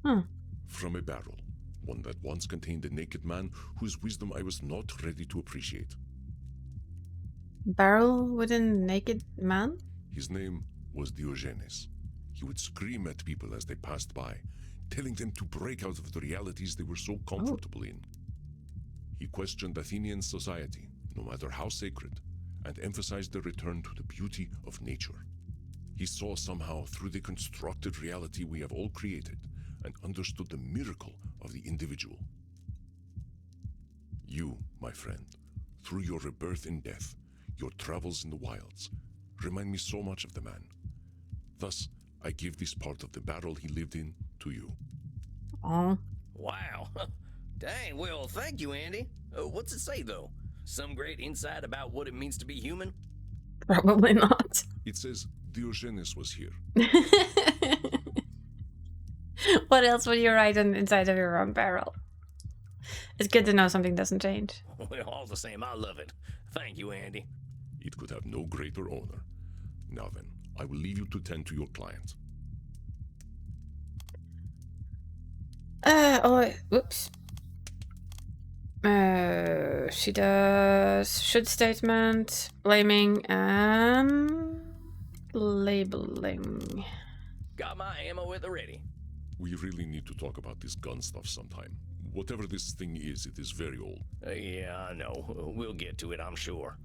From a barrel. One that once contained a naked man whose wisdom I was not ready to appreciate. Barrel with a naked man? His name was Diogenes. He would scream at people as they passed by, telling them to break out of the realities they were so comfortable in. He questioned Athenian society, no matter how sacred, and emphasized the return to the beauty of nature. He saw somehow through the constructed reality we have all created and understood the miracle of the individual. You, my friend, through your rebirth in death, your travels in the wilds, remind me so much of the man. Thus, I give this part of the barrel he lived in to you. Oh. Wow. Dang, well, thank you, Andy. What's it say, though? Some great insight about what it means to be human? Probably not. It says Diogenes was here. What else would you write on inside of your own barrel? It's good to know something doesn't change. Well, all the same, I love it. Thank you, Andy. It could have no greater honor. Now then, I will leave you to tend to your client. Whoops. She does should statement, blaming, and labeling. Got my ammo at the ready. We really need to talk about this gun stuff sometime. Whatever this thing is, it is very old. Yeah, I know. We'll get to it, I'm sure.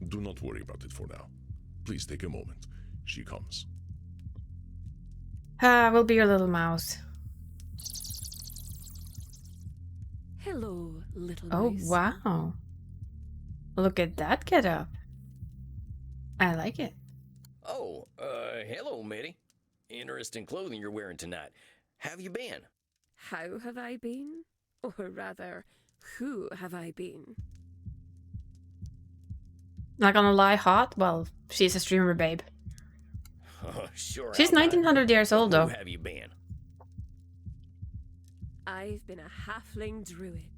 Do not worry about it for now. Please take a moment. She comes. We'll be your little mouse. Hello, little Oh, mice. wow. Look at that get up. I like it. Oh, hello, Mitty. Interesting clothing you're wearing tonight. Have you been? How have I been? Or rather, who have I been? Not gonna lie, hot? Well, she's a streamer, babe. Sure. She's 1900 years old, though. Who have you been? I've been a halfling druid.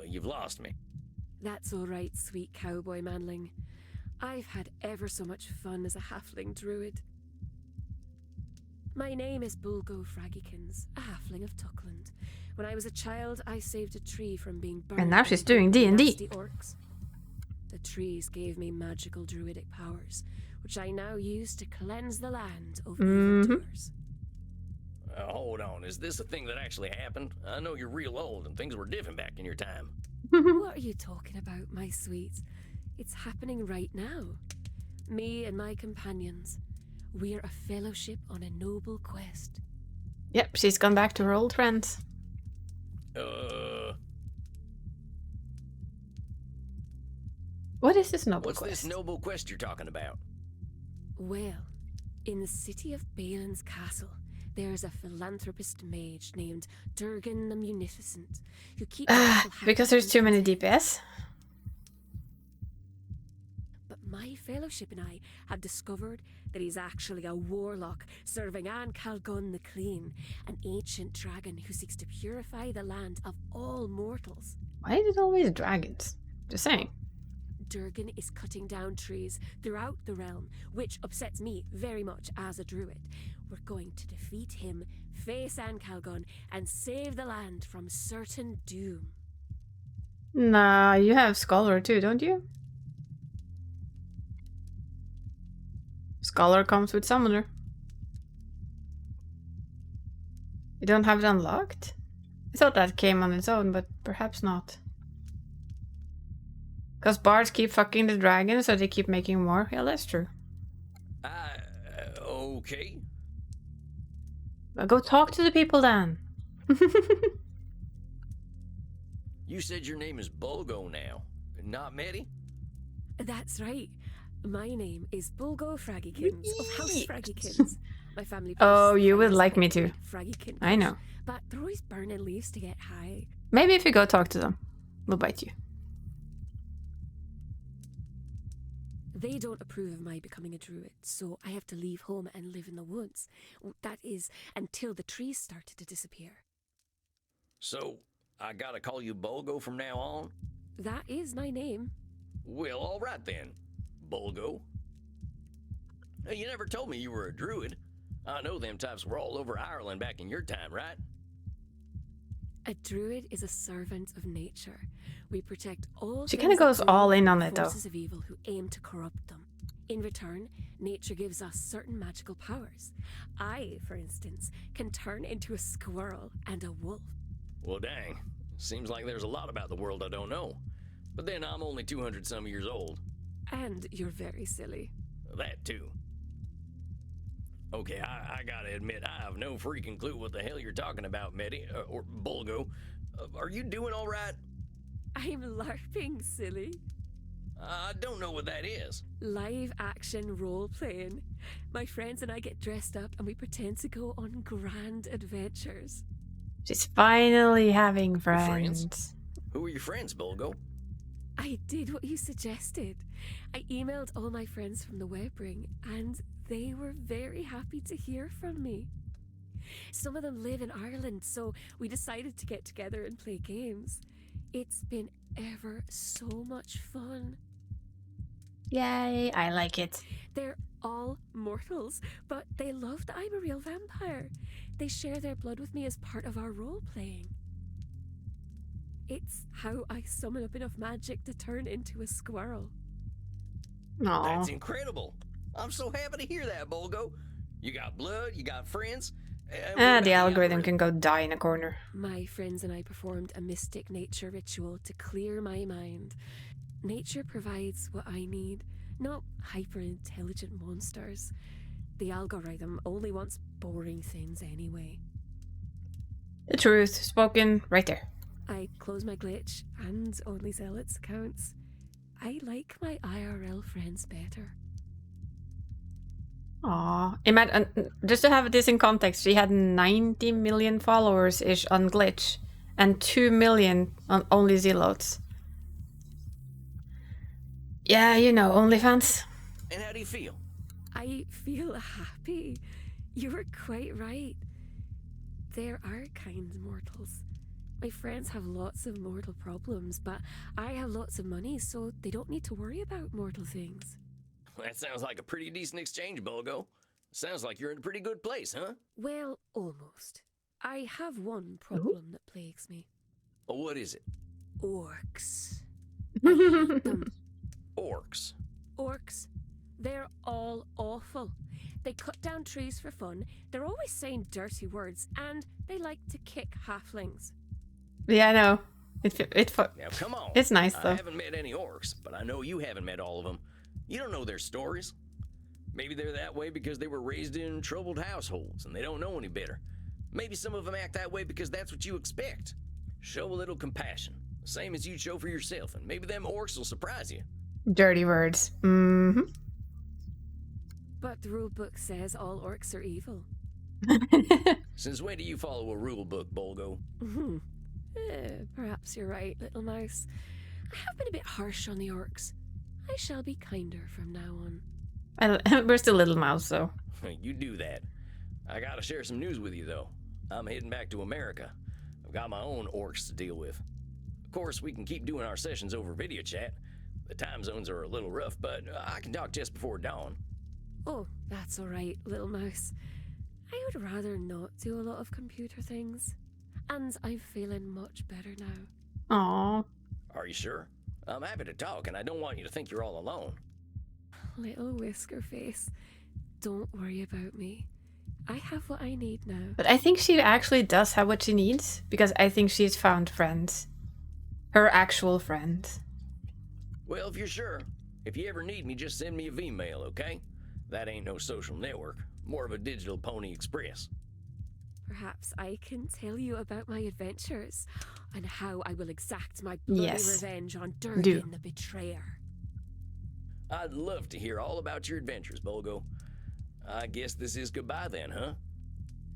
You've lost me. That's all right, sweet cowboy manling. I've had ever so much fun as a halfling druid. My name is Bulgo Fraggykins, a halfling of Tuckland. When I was a child, I saved a tree from being burned. And now she's doing by D&D. nasty orcs. The trees gave me magical druidic powers, which I now use to cleanse the land of evildoers. Hold on, is this a thing that actually happened? I know you're real old and things were different back in your time. What are you talking about, my sweet? It's happening right now. Me and my companions, we're a fellowship on a noble quest. Yep, she's gone back to her old friends. What is this noble quest? What's this noble quest you're talking about? Well, in the city of Balin's castle, there's a philanthropist mage named Durgan the Munificent who keeps people happy. Because there's too many DPS. But my fellowship and I have discovered that he's actually a warlock serving An Calgon the Clean, an ancient dragon who seeks to purify the land of all mortals. Why is it always dragons? Just saying. Durgan is cutting down trees throughout the realm, which upsets me very much as a druid. We're going to defeat him, face An Calgon, and save the land from certain doom. Nah, you have Scholar too, don't you? Scholar comes with Summoner. You don't have it unlocked? I thought that came on its own, but perhaps not. Because bards keep fucking the dragons, so they keep making more. Yeah, that's true. Okay. Well, go talk to the people then. You said your name is Bulgo now, not Medi? That's right. My name is Bulgo Fraggykins of House Fraggykins. My family. Oh, you would like me to. Fraggykin. I know. But they're always burning leaves to get high. Maybe if you go talk to them, they'll bite you. They don't approve of my becoming a druid, so I have to leave home and live in the woods. That is, until the trees started to disappear. So, I gotta call you Bulgo from now on? That is my name. Well, alright then, Bulgo. Hey, you never told me you were a druid. I know them types were all over Ireland back in your time, right? A druid is a servant of nature. We protect all. She kind of goes all in on it, though. Forces of evil who aim to corrupt them. In return, nature gives us certain magical powers. I, for instance, can turn into a squirrel and a wolf. Well, dang. Seems like there's a lot about the world I don't know. But then I'm only 200-some years old. And you're very silly. That too. Okay, I gotta admit, I have no freaking clue what the hell you're talking about, Medi, or Bulgo. Are you doing all right? I'm LARPing, silly. I don't know what that is. Live action role playing. My friends and I get dressed up and we pretend to go on grand adventures. She's finally having friends. Who are your friends, Bulgo? I did what you suggested. I emailed all my friends from the web ring and they were very happy to hear from me. Some of them live in Ireland, so we decided to get together and play games. It's been ever so much fun. Yay, I like it. They're all mortals, but they love that I'm a real vampire. They share their blood with me as part of our role-playing. It's how I summon up enough magic to turn into a squirrel. Aww. That's incredible. I'm so happy to hear that, Bulgo. You got blood, you got friends. The algorithm can go die in a corner. My friends and I performed a mystic nature ritual to clear my mind. Nature provides what I need, not hyper-intelligent monsters. The algorithm only wants boring things anyway. The truth spoken right there. I close my glitch and only Zealot's accounts. I like my IRL friends better. Aww. Imagine, just to have this in context, she had 90 million followers-ish on Glitch and 2 million on Only Zealots. Yeah, you know, OnlyFans. And how do you feel? I feel happy. You were quite right. There are kind mortals. My friends have lots of mortal problems, but I have lots of money, so they don't need to worry about mortal things. That sounds like a pretty decent exchange, Bulgo. Sounds like you're in a pretty good place, huh? Well, almost. I have one problem that plagues me. Oh, what is it? Orcs. I hate them. Orcs. Orcs. They're all awful. They cut down trees for fun, they're always saying dirty words, and they like to kick halflings. Yeah, I know. Now, come on. It's nice, though. I haven't met any orcs, but I know you haven't met all of them. You don't know their stories. Maybe they're that way because they were raised in troubled households and they don't know any better. Maybe some of them act that way because that's what you expect. Show a little compassion, same as you'd show for yourself, and maybe them orcs will surprise you. Dirty words. Mm-hmm. But the rulebook says all orcs are evil. Since when do you follow a rule book, Bulgo? Perhaps you're right, little mouse. I have been a bit harsh on the orcs. I shall be kinder from now on. We're still little mouse, though. You do that. I gotta share some news with you, though. I'm heading back to America. I've got my own orcs to deal with. Of course, we can keep doing our sessions over video chat. The time zones are a little rough, but I can talk just before dawn. Oh, that's all right, little mouse. I would rather not do a lot of computer things. And I'm feeling much better now. Aww. Are you sure? I'm happy to talk, and I don't want you to think you're all alone. Little whisker face, don't worry about me. I have what I need now. But I think she actually does have what she needs, because I think she's found friends. Her actual friends. Well, if you're sure, if you ever need me, just send me a V-mail, okay? That ain't no social network, more of a digital Pony Express. Perhaps I can tell you about my adventures and how I will exact my bloody revenge on Durgan the Betrayer. I'd love to hear all about your adventures, Bulgo. I guess this is goodbye then, huh?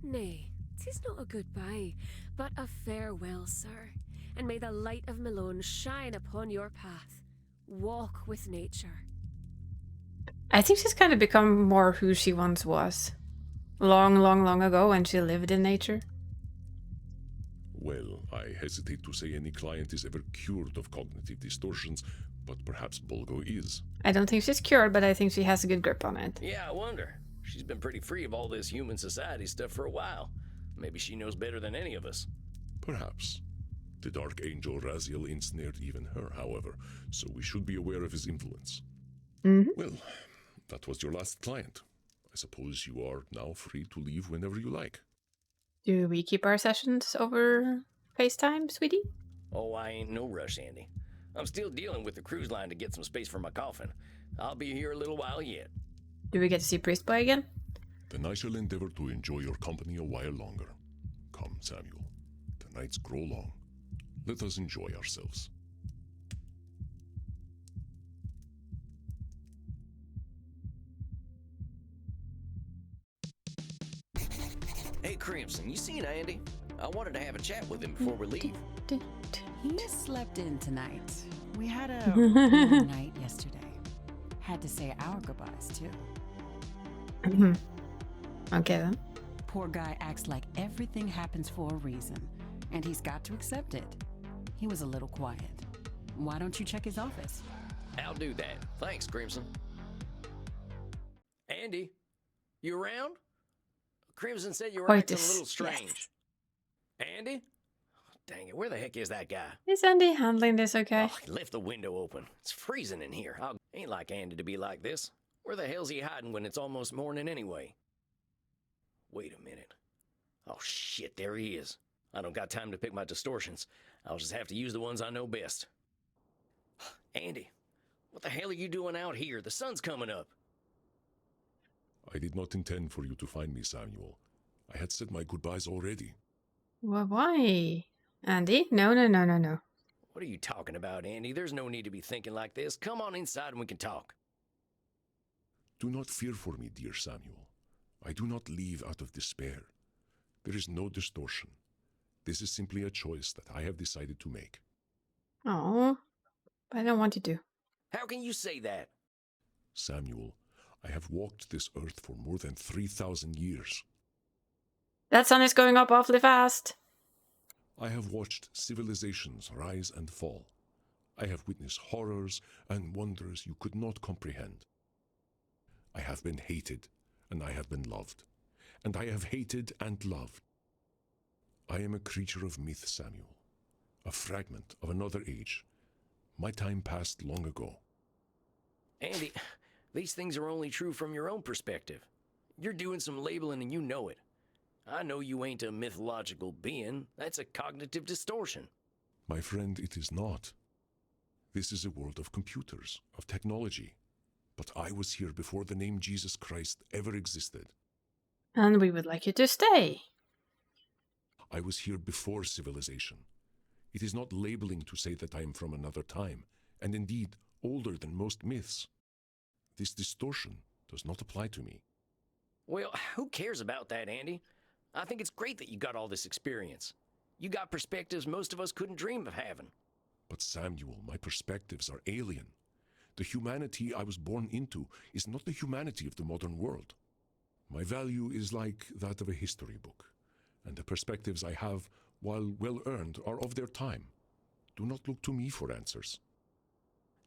Nay, 'tis not a goodbye, but a farewell, sir. And may the light of Malone shine upon your path. Walk with nature. I think she's kind of become more who she once was. Long, long, long ago when she lived in nature. Well, I hesitate to say any client is ever cured of cognitive distortions, but perhaps Bulgo is. I don't think she's cured, but I think she has a good grip on it. Yeah, I wonder. She's been pretty free of all this human society stuff for a while. Maybe she knows better than any of us. Perhaps. The Dark Angel Raziel ensnared even her, however, so we should be aware of his influence. Mm-hmm. Well, that was your last client. I suppose you are now free to leave whenever you like. Do we keep our sessions over FaceTime, sweetie? Oh, I ain't no rush, Andy. I'm still dealing with the cruise line to get some space for my coffin. I'll be here a little while yet. Do we get to see Priest Boy again? Then I shall endeavor to enjoy your company a while longer. Come, Samuel. The nights grow long. Let us enjoy ourselves. Hey, Crimson, you seen Andy? I wanted to have a chat with him before we leave. He slept in tonight. We had a long night yesterday. Had to say our goodbyes, too. Okay, then. Poor guy acts like everything happens for a reason, and he's got to accept it. He was a little quiet. Why don't you check his office? I'll do that. Thanks, Crimson. Andy, you around? Crimson said you were acting a little strange. Andy? Dang it, where the heck is that guy? Is Andy handling this okay? Oh, he left the window open. It's freezing in here. Ain't like Andy to be like this. Where the hell's he hiding when it's almost morning anyway? Wait a minute. Oh shit, there he is. I don't got time to pick my distortions. I'll just have to use the ones I know best. Andy, what the hell are you doing out here? The sun's coming up. I did not intend for you to find me, Samuel. I had said my goodbyes already. Well, why? Andy? No. What are you talking about, Andy? There's no need to be thinking like this. Come on inside and we can talk. Do not fear for me, dear Samuel. I do not leave out of despair. There is no distortion. This is simply a choice that I have decided to make. Oh, I don't want you to. How can you say that? Samuel, I have walked this earth for more than 3,000 years. That sun is going up awfully fast. I have watched civilizations rise and fall. I have witnessed horrors and wonders you could not comprehend. I have been hated, and I have been loved. And I have hated and loved. I am a creature of myth, Samuel. A fragment of another age. My time passed long ago. Andy, these things are only true from your own perspective. You're doing some labeling and you know it. I know you ain't a mythological being. That's a cognitive distortion. My friend, it is not. This is a world of computers, of technology. But I was here before the name Jesus Christ ever existed. And we would like you to stay. I was here before civilization. It is not labeling to say that I am from another time, and indeed older than most myths. This distortion does not apply to me. Well, who cares about that, Andy? I think it's great that you got all this experience. You got perspectives most of us couldn't dream of having. But Samuel, my perspectives are alien. The humanity I was born into is not the humanity of the modern world. My value is like that of a history book, and the perspectives I have, while well-earned, are of their time. Do not look to me for answers.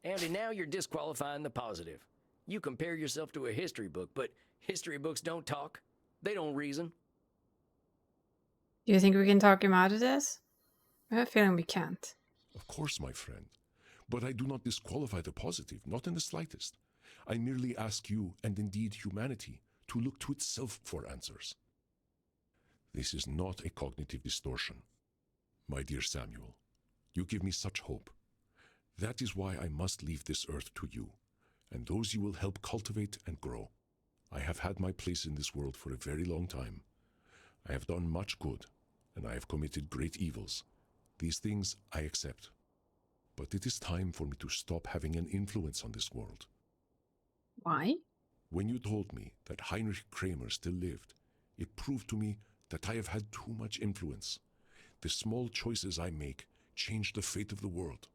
Andy, now you're disqualifying the positive. You compare yourself to a history book, but history books don't talk. They don't reason. Do you think we can talk him out of this? I have a feeling we can't. Of course, my friend. But I do not disqualify the positive, not in the slightest. I merely ask you, and indeed humanity, to look to itself for answers. This is not a cognitive distortion. My dear Samuel, you give me such hope. That is why I must leave this earth to you, and those you will help cultivate and grow. I have had my place in this world for a very long time. I have done much good, and I have committed great evils. These things I accept. But it is time for me to stop having an influence on this world. Why? When you told me that Heinrich Kramer still lived, it proved to me that I have had too much influence. The small choices I make change the fate of the world.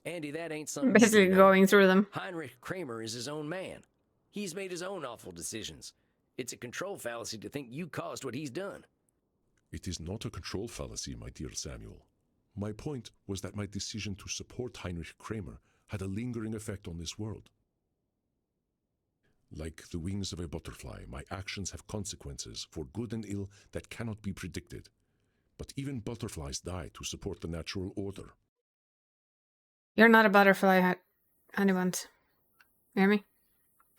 Andy, that ain't something... Basically going through them. Heinrich Kramer is his own man. He's made his own awful decisions. It's a control fallacy to think you caused what he's done. It is not a control fallacy, my dear Samuel. My point was that my decision to support Heinrich Kramer had a lingering effect on this world. Like the wings of a butterfly, my actions have consequences for good and ill that cannot be predicted. But even butterflies die to support the natural order. You're not a butterfly, anyone. Hear me?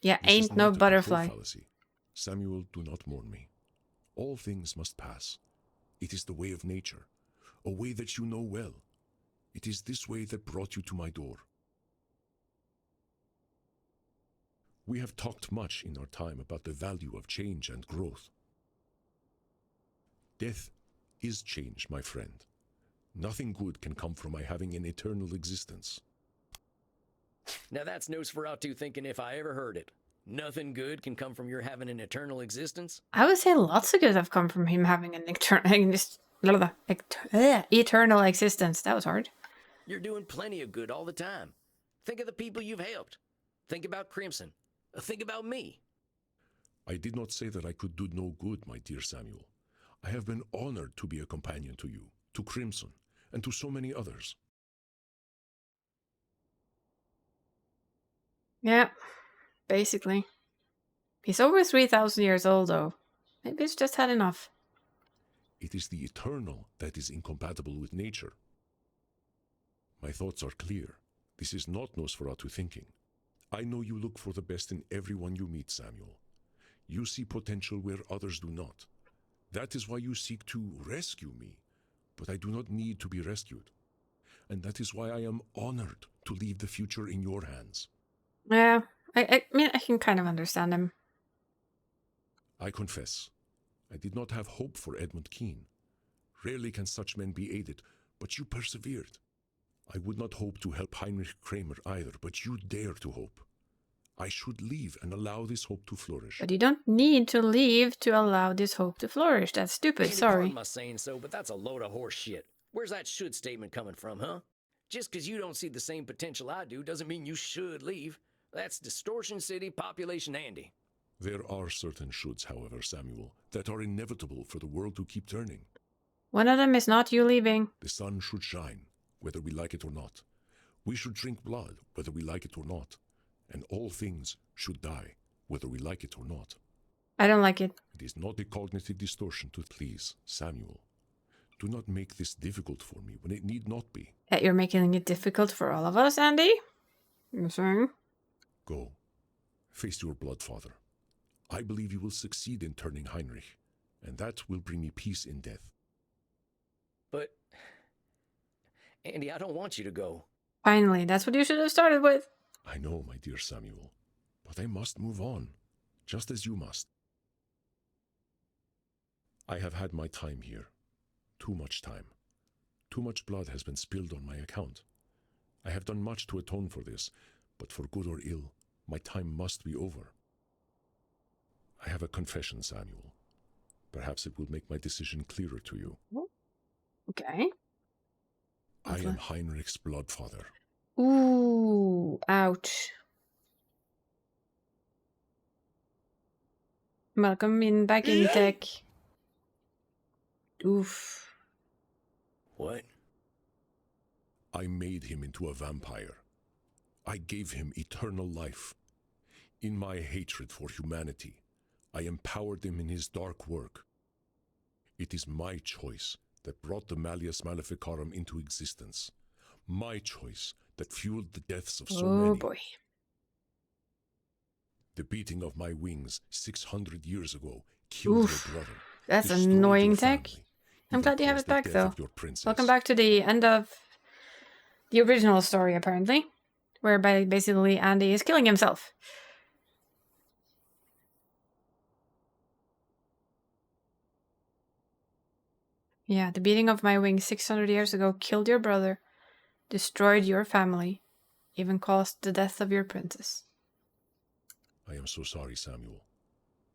Yeah, This is ain't no not a butterfly. control fallacy. Samuel, do not mourn me. All things must pass. It is the way of nature, a way that you know well. It is this way that brought you to my door. We have talked much in our time about the value of change and growth. Death is change, my friend. Nothing good can come from my having an eternal existence. Now that's Nosferatu thinking if I ever heard it. Nothing good can come from your having an eternal existence? I would say lots of good have come from him having an eternal existence. That was hard. You're doing plenty of good all the time. Think of the people you've helped. Think about Crimson. Think about me. I did not say that I could do no good, my dear Samuel. I have been honored to be a companion to you, to Crimson, and to so many others. Yeah, basically. He's over 3,000 years old, though. Maybe he's just had enough. It is the eternal that is incompatible with nature. My thoughts are clear. This is not Nosferatu thinking. I know you look for the best in everyone you meet, Samuel. You see potential where others do not. That is why you seek to rescue me, but I do not need to be rescued. And that is why I am honored to leave the future in your hands. Yeah, I mean, I can kind of understand him. I confess, I did not have hope for Edmund Keane. Rarely can such men be aided, but you persevered. I would not hope to help Heinrich Kramer either, but you dare to hope. I should leave and allow this hope to flourish. But you don't need to leave to allow this hope to flourish. That's stupid, Andy, sorry. pardon my saying so, but that's a load of horse shit. Where's that should statement coming from, huh? Just because you don't see the same potential I do doesn't mean you should leave. That's Distortion City Population Andy. There are certain shoulds, however, Samuel, that are inevitable for the world to keep turning. One of them is not you leaving. The sun should shine, whether we like it or not. We should drink blood, whether we like it or not. And all things should die, whether we like it or not. I don't like it. It is not a cognitive distortion to please, Samuel. Do not make this difficult for me when it need not be. That you're making it difficult for all of us, Andy? You're saying? Go. Face your bloodfather. I believe you will succeed in turning Heinrich, and that will bring me peace in death. But, Andy, I don't want you to go. Finally, that's what you should have started with. I know, my dear Samuel, but I must move on, just as you must. I have had my time here. Too much time. Too much blood has been spilled on my account. I have done much to atone for this, but for good or ill, my time must be over. I have a confession, Samuel. Perhaps it will make my decision clearer to you. Okay. I am Heinrich's bloodfather. Ooh, ouch. Welcome in back in tech. Oof. What? I made him into a vampire. I gave him eternal life. In my hatred for humanity, I empowered him in his dark work. It is my choice that brought the Malleus Maleficarum into existence. My choice that fueled the deaths of so many. Oh boy. The beating of my wings 600 years ago killed your brother. That's destroyed annoying your tech. family, I'm even glad you have caused it back the death though. of your princess. Welcome back to the end of the original story, apparently. Whereby basically Andy is killing himself. Yeah, the beating of my wings 600 years ago killed your brother, destroyed your family, even caused the death of your princess. I am so sorry, Samuel,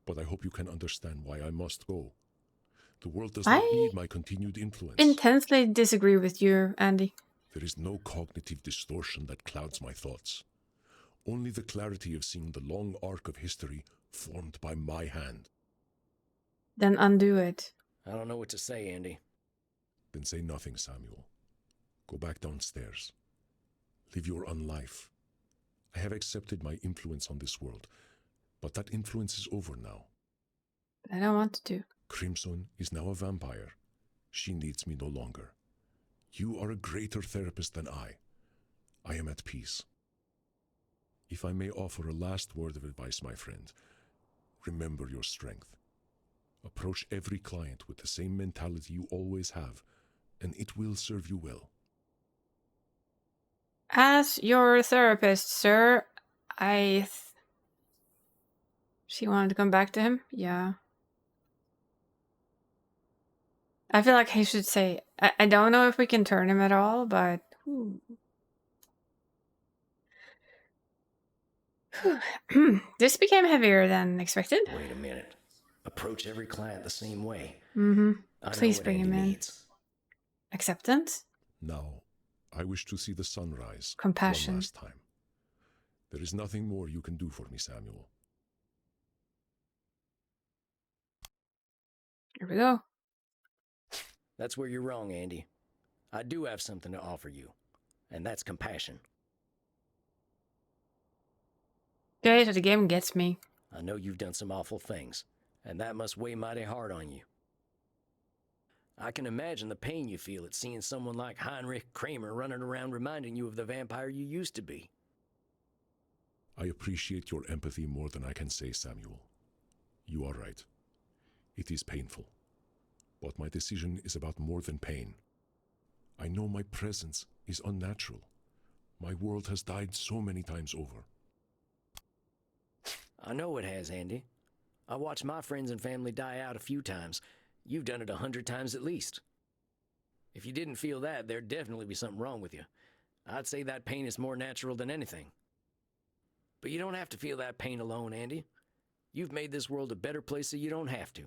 but I hope you can understand why I must go. The world does not need my continued influence. Intensely disagree with you, Andy. There is no cognitive distortion that clouds my thoughts. Only the clarity of seeing the long arc of history formed by my hand. Then undo it. I don't know what to say, Andy. Then say nothing, Samuel. Go back downstairs. Live your own life. I have accepted my influence on this world, but that influence is over now. I don't want to. Crimson is now a vampire. She needs me no longer. You are a greater therapist than I. I am at peace. If I may offer a last word of advice, my friend, remember your strength. Approach every client with the same mentality you always have, and it will serve you well. As your therapist, sir, She wanted to come back to him? Yeah. I feel like he should say, I don't know if we can turn him at all, but... This became heavier than expected. Wait a minute. Approach every client the same way. Mm-hmm. I know Please what bring him Andy in. needs. Acceptance? Now, I wish to see the sunrise Compassion. one last time. There is nothing more you can do for me, Samuel. Here we go. That's where you're wrong, Andy. I do have something to offer you, and that's compassion. Okay, so the game gets me. I know you've done some awful things, and that must weigh mighty hard on you. I can imagine the pain you feel at seeing someone like Heinrich Kramer running around reminding you of the vampire you used to be. I appreciate your empathy more than I can say, Samuel. You are right. It is painful. But my decision is about more than pain. I know my presence is unnatural. My world has died so many times over. I know it has, Andy. I watched my friends and family die out a few times. You've done it 100 times at least. If you didn't feel that, there'd definitely be something wrong with you. I'd say that pain is more natural than anything. But you don't have to feel that pain alone, Andy. You've made this world a better place so you don't have to.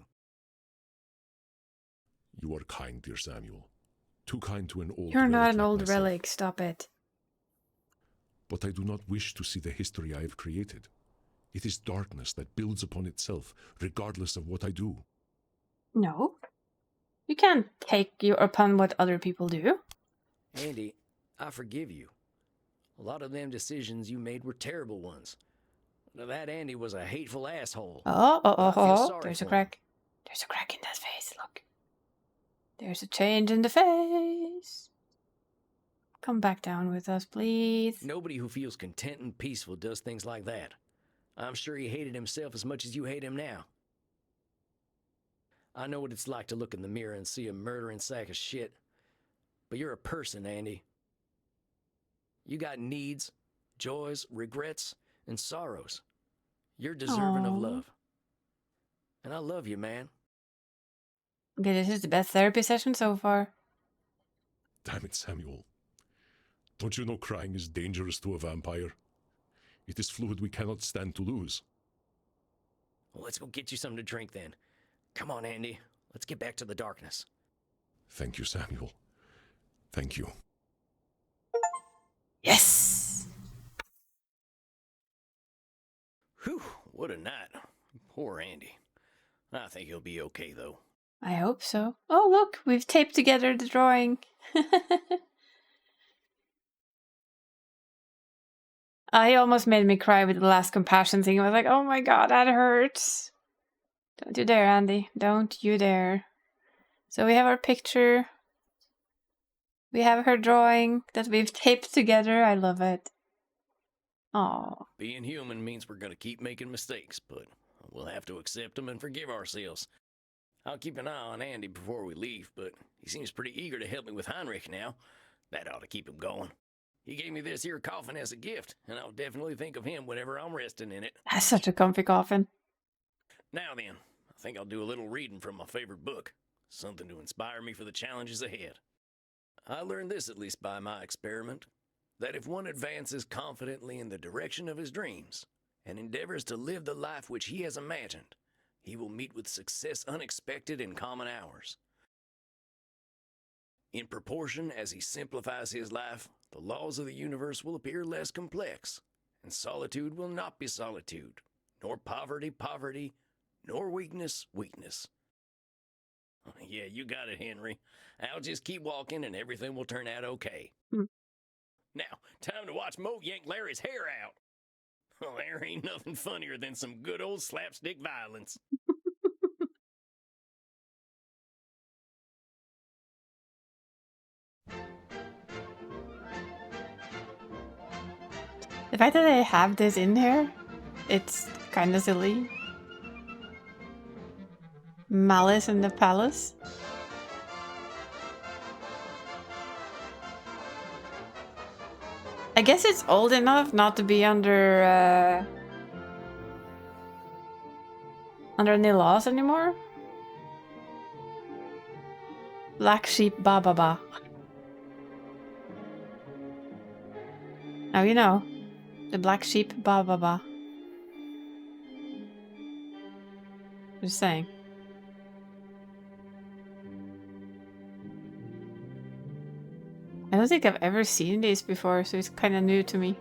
You are kind, dear Samuel. Too kind to an old You're not relic an like old myself. relic, stop it. but I do not wish to see the history I have created. It is darkness that builds upon itself, regardless of what I do. No. You can't take you upon what other people do. Andy, I forgive you. A lot of them decisions you made were terrible ones. That Andy was a hateful asshole. There's a crack. There's a crack in that face, look. There's a change in the face. Come back down with us, please. Nobody who feels content and peaceful does things like that. I'm sure he hated himself as much as you hate him now. I know what it's like to look in the mirror and see a murdering sack of shit. But you're a person, Andy. You got needs, joys, regrets, and sorrows. You're deserving of love. And I love you, man. Okay, this is the best therapy session so far. Damn it, Samuel. Don't you know crying is dangerous to a vampire? It is fluid we cannot stand to lose. Well, let's go get you something to drink then. Come on, Andy. Let's get back to the darkness. Thank you, Samuel. Thank you. Yes! Whew, what a night. Poor Andy. I think he'll be okay, though. I hope so. Oh, look, we've taped together the drawing. He almost made me cry with the last compassion thing. I was like, oh my god, that hurts. Don't you dare, Andy. Don't you dare. So we have our picture. We have her drawing that we've taped together. I love it. Aww. Being human means we're gonna keep making mistakes, but we'll have to accept them and forgive ourselves. I'll keep an eye on Andy before we leave, but he seems pretty eager to help me with Heinrich now. That ought to keep him going. He gave me this here coffin as a gift, and I'll definitely think of him whenever I'm resting in it. That's such a comfy coffin. Now then, I think I'll do a little reading from my favorite book. Something to inspire me for the challenges ahead. I learned this, at least by my experiment, that if one advances confidently in the direction of his dreams and endeavors to live the life which he has imagined, he will meet with success unexpected in common hours. In proportion as he simplifies his life, the laws of the universe will appear less complex, and solitude will not be solitude, nor poverty poverty, nor weakness weakness. Yeah, you got it, Henry. I'll just keep walking and everything will turn out okay. Now, time to watch Mo yank Larry's hair out. Oh, there ain't nothing funnier than some good old slapstick violence. The fact that they have this in here, it's kind of silly. Malice in the Palace. I guess it's old enough not to be under any laws anymore. Black Sheep Bababa. Now you know. The Black Sheep Bababa. Just saying. I don't think I've ever seen these before, so it's kind of new to me.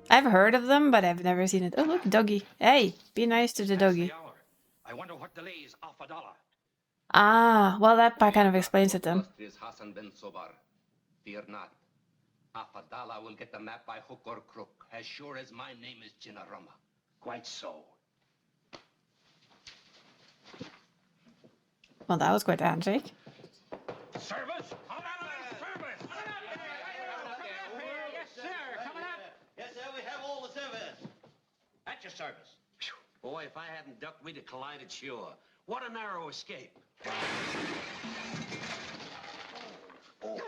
I've heard of them, but I've never seen it. Oh, look, doggy. Hey, be nice to the doggy. I wonder what delays $1. Ah, well, that kind of explains it then. Is Hassan ben Sobar. Fear not. $1 will get the map by hook or crook, as sure as my name is Jinnarama. Quite so. Well, that was quite a handshake. Service? Hold on, service! Yes, sir. Coming up. Yes, sir. We have all the service. At your service. Boy, if I hadn't ducked, we'd have collided sure. What a narrow escape. Oh.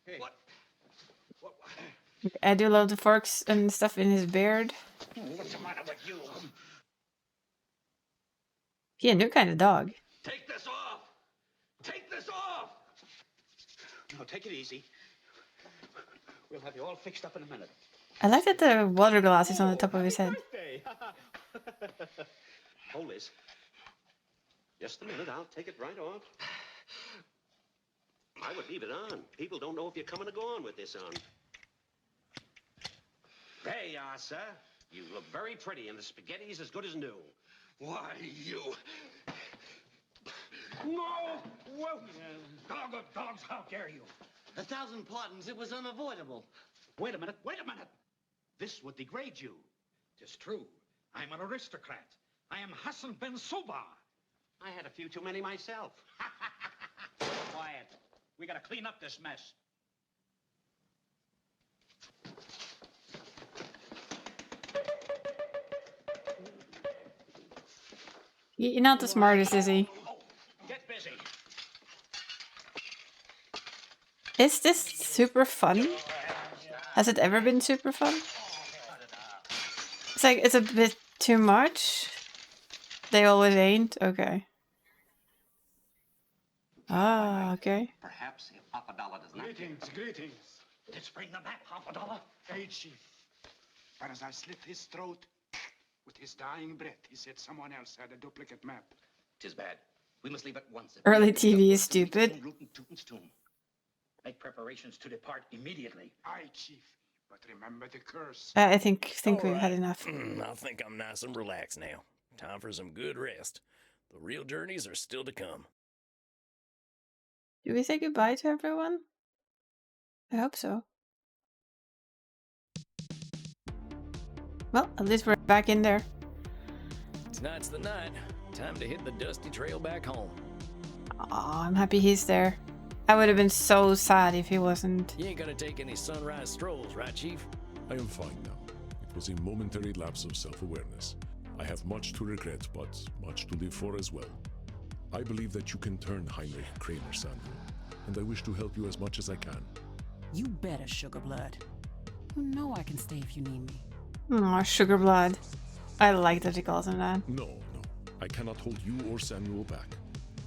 Hey. What? I do love the forks and stuff in his beard. What's the matter with you? He a new kind of dog. Take this off! Take this off! No, take it easy. We'll have you all fixed up in a minute. I like that the water glass is on the top of his head. Hold this. Just a minute, I'll take it right off. I would leave it on. People don't know if you're coming or going with this on. There you are, sir. You look very pretty, and the spaghetti's as good as new. Why, you... No! Whoa! Dog of dogs, how dare you? 1,000 pardons, it was unavoidable. Wait a minute, wait a minute. This would degrade you. 'Tis true. I'm an aristocrat. I am Hassan Ben Suba. I had a few too many myself. Quiet. We gotta clean up this mess. You're not the smartest, is he? Get busy. Is this super fun? Has it ever been super fun? It's like, it's a bit too much. They always ain't. Okay. Ah, okay. Perhaps if Papadala does not... Greetings. Let's bring them back, Papadala. Hey, Chief. But as I slit his throat, with his dying breath, he said someone else had a duplicate map. 'Tis bad. We must leave at once. Early TV is stupid. Make preparations to depart immediately. Aye, Chief. But remember the curse. I think we've had enough. I think I'm nice and relaxed now. Time for some good rest. The real journeys are still to come. Do we say goodbye to everyone? I hope so. Well, at least we're back in there. Tonight's the night. Time to hit the dusty trail back home. Aw, I'm happy he's there. I would have been so sad if he wasn't. You ain't gonna take any sunrise strolls, right, Chief? I am fine now. It was a momentary lapse of self-awareness. I have much to regret, but much to live for as well. I believe that you can turn Heinrich Kramer, Samuel, and I wish to help you as much as I can. You better, Sugar Blood. You know I can stay if you need me. Aw, Sugar Blood. I like that he calls him that. No. I cannot hold you or Samuel back.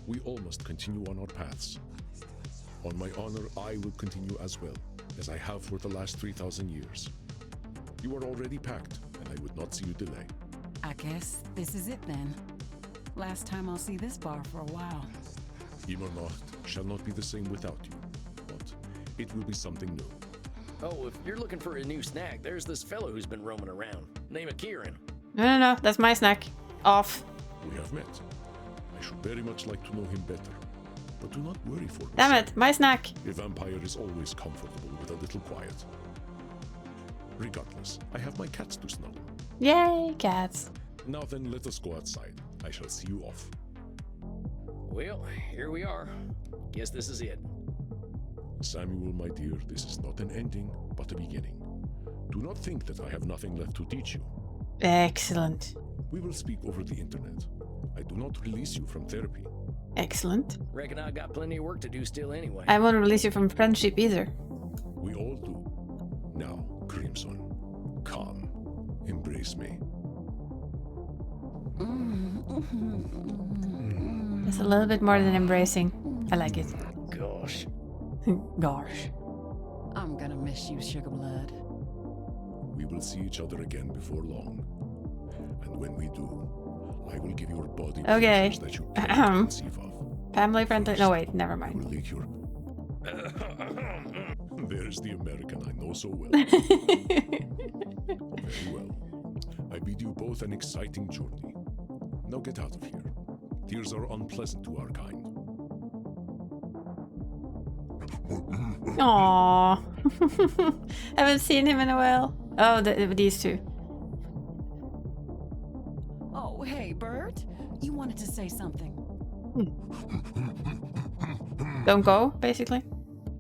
We all must continue on our paths. On my honor, I will continue as well, as I have for the last 3,000 years. You are already packed, and I would not see you delay. I guess this is it then. Last time I'll see this bar for a while. Immernacht shall not be the same without you, but it will be something new. Oh, if you're looking for a new snack, there's this fellow who's been roaming around. Name of Kieran. No, that's my snack. Off. We have met. I should very much like to know him better. But do not worry for me. Damn it, my snack. A vampire is always comfortable with a little quiet. Regardless, I have my cats to snuggle. Yay, cats. Now then, let us go outside. I shall see you off. Well, here we are. Guess this is it. Samuel, my dear, this is not an ending, but a beginning. Do not think that I have nothing left to teach you. Excellent. We will speak over the internet. I do not release you from therapy. Excellent. Reckon I got plenty of work to do still anyway. I won't release you from friendship either. We all do. Now, Crimson, come. Embrace me. It's a little bit more than embracing. I like it. Gosh. Gosh. I'm gonna miss you, Sugar Blood. We will see each other again before long. And when we do, I will give your body okay. that you cannot conceive of. Family friendly. No, wait, never mind. I will lick your... There's the American I know so well. Very well. I bid you both an exciting journey. Now get out of here. Tears are unpleasant to our kind. Aww. Haven't seen him in a while. Oh, these two. Oh, hey, Bert. You wanted to say something. Don't go, basically.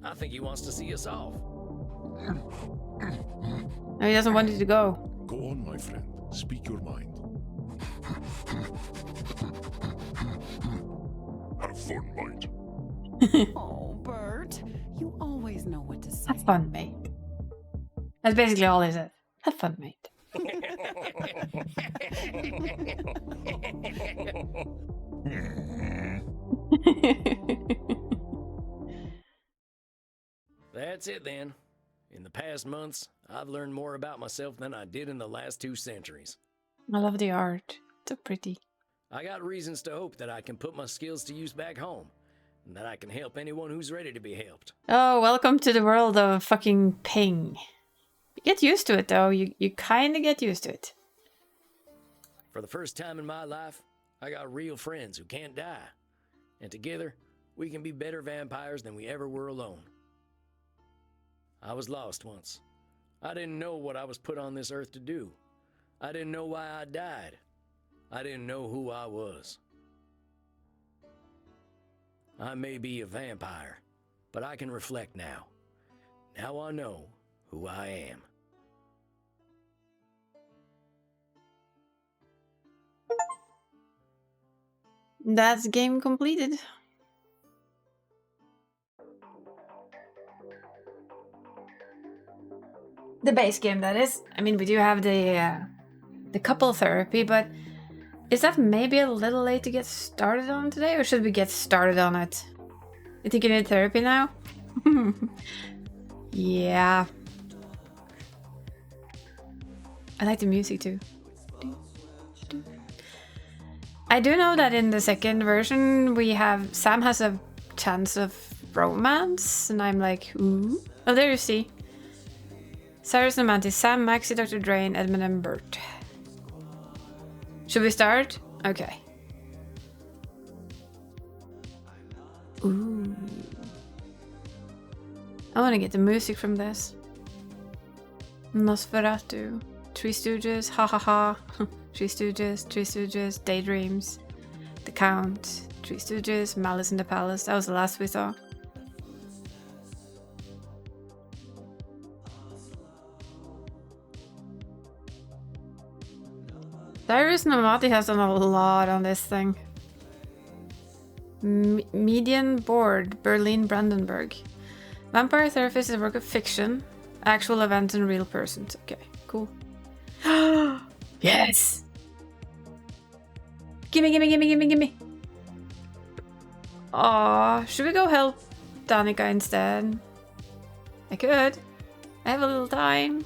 I think he wants to see us off. No, he doesn't want you to go. Go on, my friend. Speak your mind. Have fun, mate. Oh, Bert. You always know what to say. Have fun, mate. That's basically all he said. Have fun, mate. That's it then. In the past months, I've learned more about myself than I did in the last 2 centuries. I love the art. It's so pretty. I got reasons to hope that I can put my skills to use back home, and that I can help anyone who's ready to be helped. Oh, welcome to the world of fucking Ping. get used to it though. You kind of get used to it. For the first time in my life, I got real friends who can't die. And together, we can be better vampires than we ever were alone. I was lost once. I didn't know what I was put on this earth to do. I didn't know why I died. I didn't know who I was. I may be a vampire, but I can reflect now. Now I know who I am. That's game completed. The base game, that is. I mean, we do have the couple therapy, but is that maybe a little late to get started on today, or should we get started on it? You think you need therapy now? Yeah. I like the music too. I do know that in the second version we have Sam has a chance of romance, and I'm like, ooh. Oh, there you see. Cyrus and Mantis, Sam, Maxie, Dr. Drain, Edmund, and Bert. Should we start? Okay. Ooh. I want to get the music from this. Nosferatu, Three Stooges, ha ha ha. Three Stooges, Daydreams, The Count, Three Stooges, Malice in the Palace. That was the last we saw. Cyrus Namati has done a lot on this thing. Median board, Berlin Brandenburg. Vampire Therapist is a work of fiction, actual events and real persons. Okay, cool. Yes! Gimme! Aw, should we go help Danica instead? I could. I have a little time.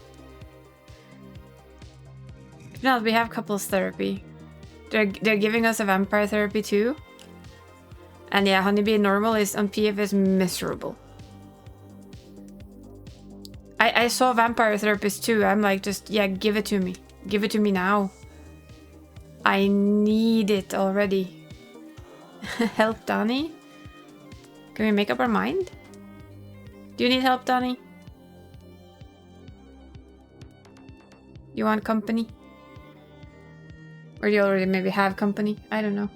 If not, we have couples therapy. They're giving us a vampire therapy too. And yeah, Honeybee Normal is on PF is miserable. I saw Vampire Therapist too. I'm like, just, yeah, give it to me. Give it to me now. I need it already. Help, Donnie? Can we make up our mind? Do you need help, Donnie? You want company? Or do you already maybe have company? I don't know.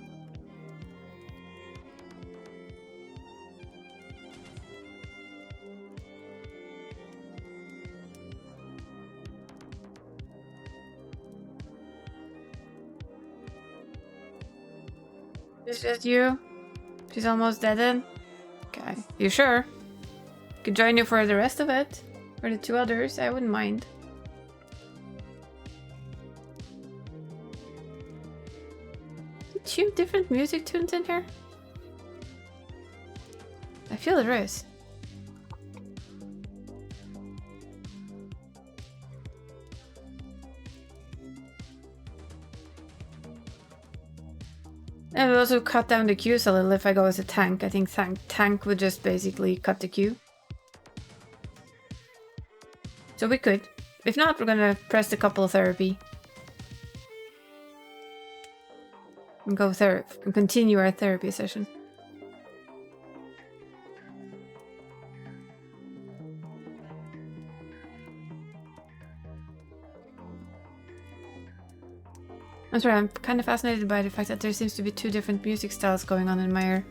It's just you? She's almost dead then? Okay. You sure? Could join you for the rest of it. For the two others, I wouldn't mind. Two different music tunes in here? I feel there is. And we also cut down the queues a little if I go as a tank. I think tank would just basically cut the queue. So we could. If not, we're gonna press the couple therapy. And go and continue our therapy session. I'm sorry, I'm kind of fascinated by the fact that there seems to be two different music styles going on in my ear.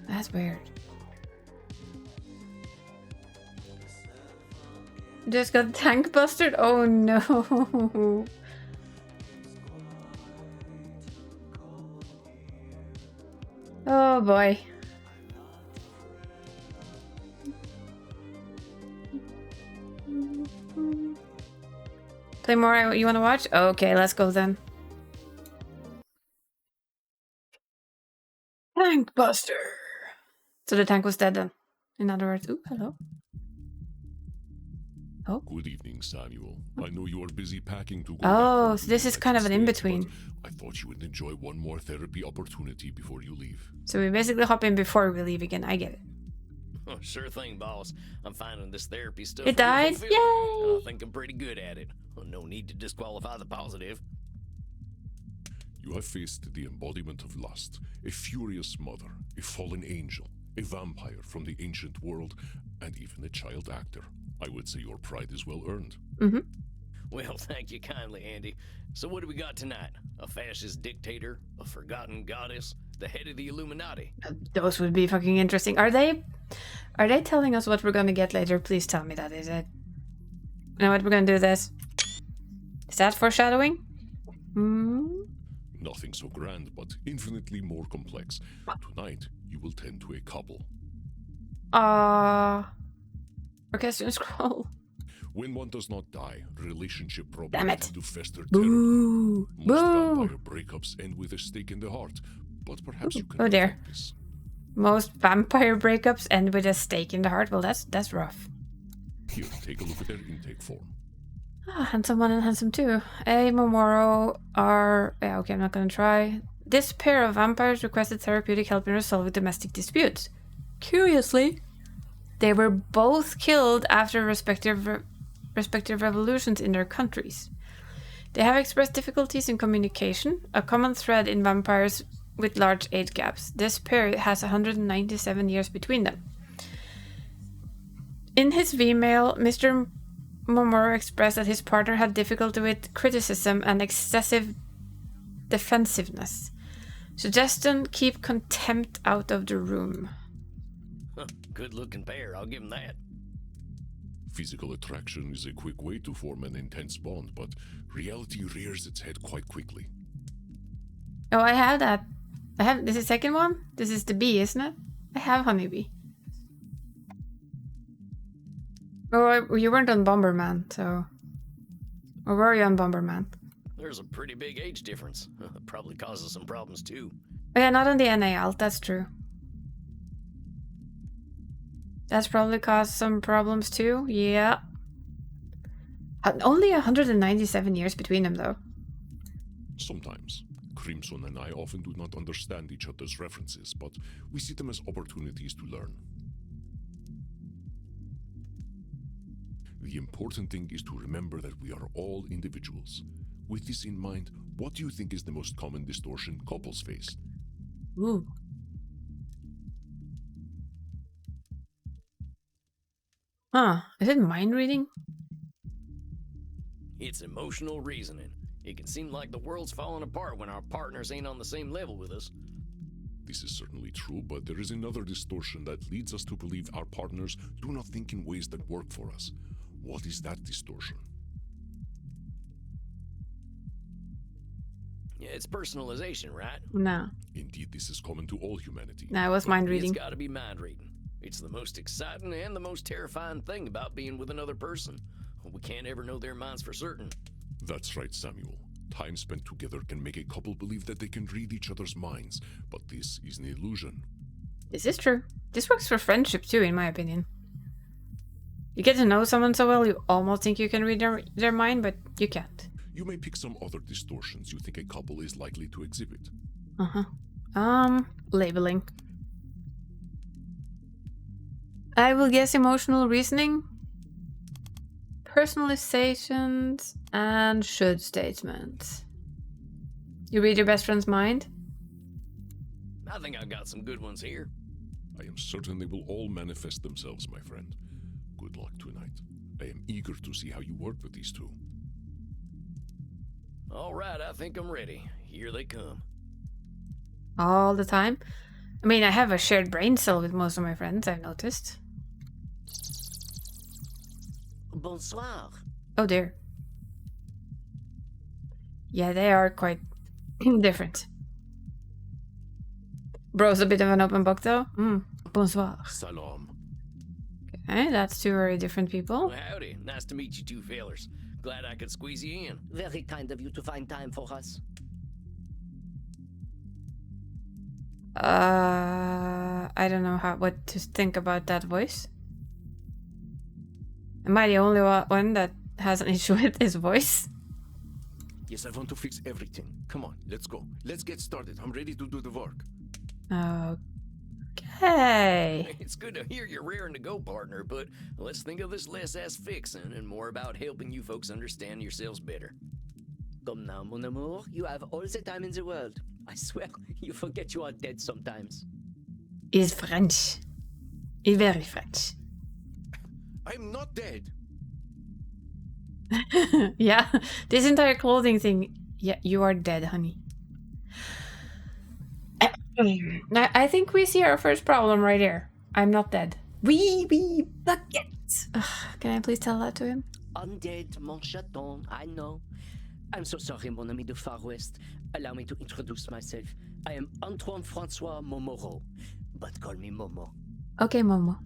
That's weird. Just got tank busted? Oh no. Oh boy. Play more you want to watch? Okay, let's go then. Tank buster. So the tank was dead then. In other words, ooh, hello. Oh. Good evening, Samuel. I know you are busy packing to go. Oh, so this is kind of an in-between. I thought you would enjoy one more therapy opportunity before you leave. So we basically hop in before we leave again. I get it. Oh, sure thing, boss. I'm finding this therapy stuff. It died? fulfilling. Yay! I think I'm pretty good at it. Well, no need to disqualify the positive. You have faced the embodiment of lust, a furious mother, a fallen angel, a vampire from the ancient world, and even a child actor. I would say your pride is well earned. Mm-hmm. Well, thank you kindly, Andy. So what do we got tonight? A fascist dictator? A forgotten goddess? The head of the Illuminati? Those would be fucking interesting. Are they telling us what we're gonna get later? Please tell me that, is it? You know what, we're gonna do this. Is that foreshadowing? Nothing so grand, but infinitely more complex. Tonight, you will tend to a couple. Orchestrion Scroll. When one does not die, relationship problems Damn it. tend to fester Boo. terribly. Most Boo. vampire breakups end with a stake in the heart, but perhaps you can Oh dear. prevent this. Most vampire breakups end with a stake in the heart. Well, that's rough. Here, take a look at their intake form. Handsome 1 and handsome 2. A Momoro are... Yeah, okay, I'm not gonna try. This pair of vampires requested therapeutic help in resolving domestic disputes. Curiously, they were both killed after respective revolutions in their countries. They have expressed difficulties in communication, a common thread in vampires with large age gaps. This pair has 197 years between them. In his V-mail, Mr. Momoro expressed that his partner had difficulty with criticism and excessive defensiveness. Suggestion: keep contempt out of the room. Good looking pair, I'll give him that. Physical attraction is a quick way to form an intense bond, but reality rears its head quite quickly. Oh, I have that. This is the second one? This is the bee, isn't it? I have Honeybee. Oh, you weren't on Bomberman, so... Or were you on Bomberman? There's a pretty big age difference. Probably causes some problems too. Oh yeah, not on the NAL, that's true. That's probably caused some problems too, yeah. Only 197 years between them, though. Sometimes. Crimson and I often do not understand each other's references, but we see them as opportunities to learn. The important thing is to remember that we are all individuals. With this in mind, what do you think is the most common distortion couples face? Ooh. Huh, is it mind reading? It's emotional reasoning. It can seem like the world's falling apart when our partners ain't on the same level with us. This is certainly true, but there is another distortion that leads us to believe our partners do not think in ways that work for us. What is that distortion? Yeah, it's personalization, right? No. Indeed, this is common to all humanity. No, it was mind reading. It's gotta be mind reading. It's the most exciting and the most terrifying thing about being with another person. We can't ever know their minds for certain. That's right, Samuel. Time spent together can make a couple believe that they can read each other's minds, but this is an illusion. This is true. This works for friendship too, in my opinion. You get to know someone so well, you almost think you can read their mind, but you can't. You may pick some other distortions you think a couple is likely to exhibit. Labeling. I will guess emotional reasoning, personalizations, and should statements. You read your best friend's mind? I think I've got some good ones here. I am certain they will all manifest themselves, my friend. Good luck tonight. I am eager to see how you work with these two. All right, I think I'm ready. Here they come. All the time? I mean, I have a shared brain cell with most of my friends, I've noticed. Bonsoir. Oh dear. Yeah, they are quite different. Bro's a bit of an open book, though. Bonsoir. Salam. Okay, that's two very different people. Well, howdy. Nice to meet you two fellers. Glad I could squeeze you in. Very kind of you to find time for us. I don't know what to think about that voice. Am I the only one that has an issue with his voice? Yes, I want to fix everything. Come on, let's go. Let's get started. I'm ready to do the work. Okay. It's good to hear you're raring to go, partner, but let's think of this less as fixing and more about helping you folks understand yourselves better. Come now, mon amour. You have all the time in the world. I swear, you forget you are dead sometimes. He's French. He's very French. I'm not dead. Yeah, this entire clothing thing. Yeah, you are dead, honey. I think we see our first problem right here. I'm not dead. We bucket. Can I please tell that to him? Undead, mon chaton, I know. I'm so sorry, mon ami de Far West. Allow me to introduce myself. I am Antoine Francois Momoro, but call me Momo. Okay, Momo.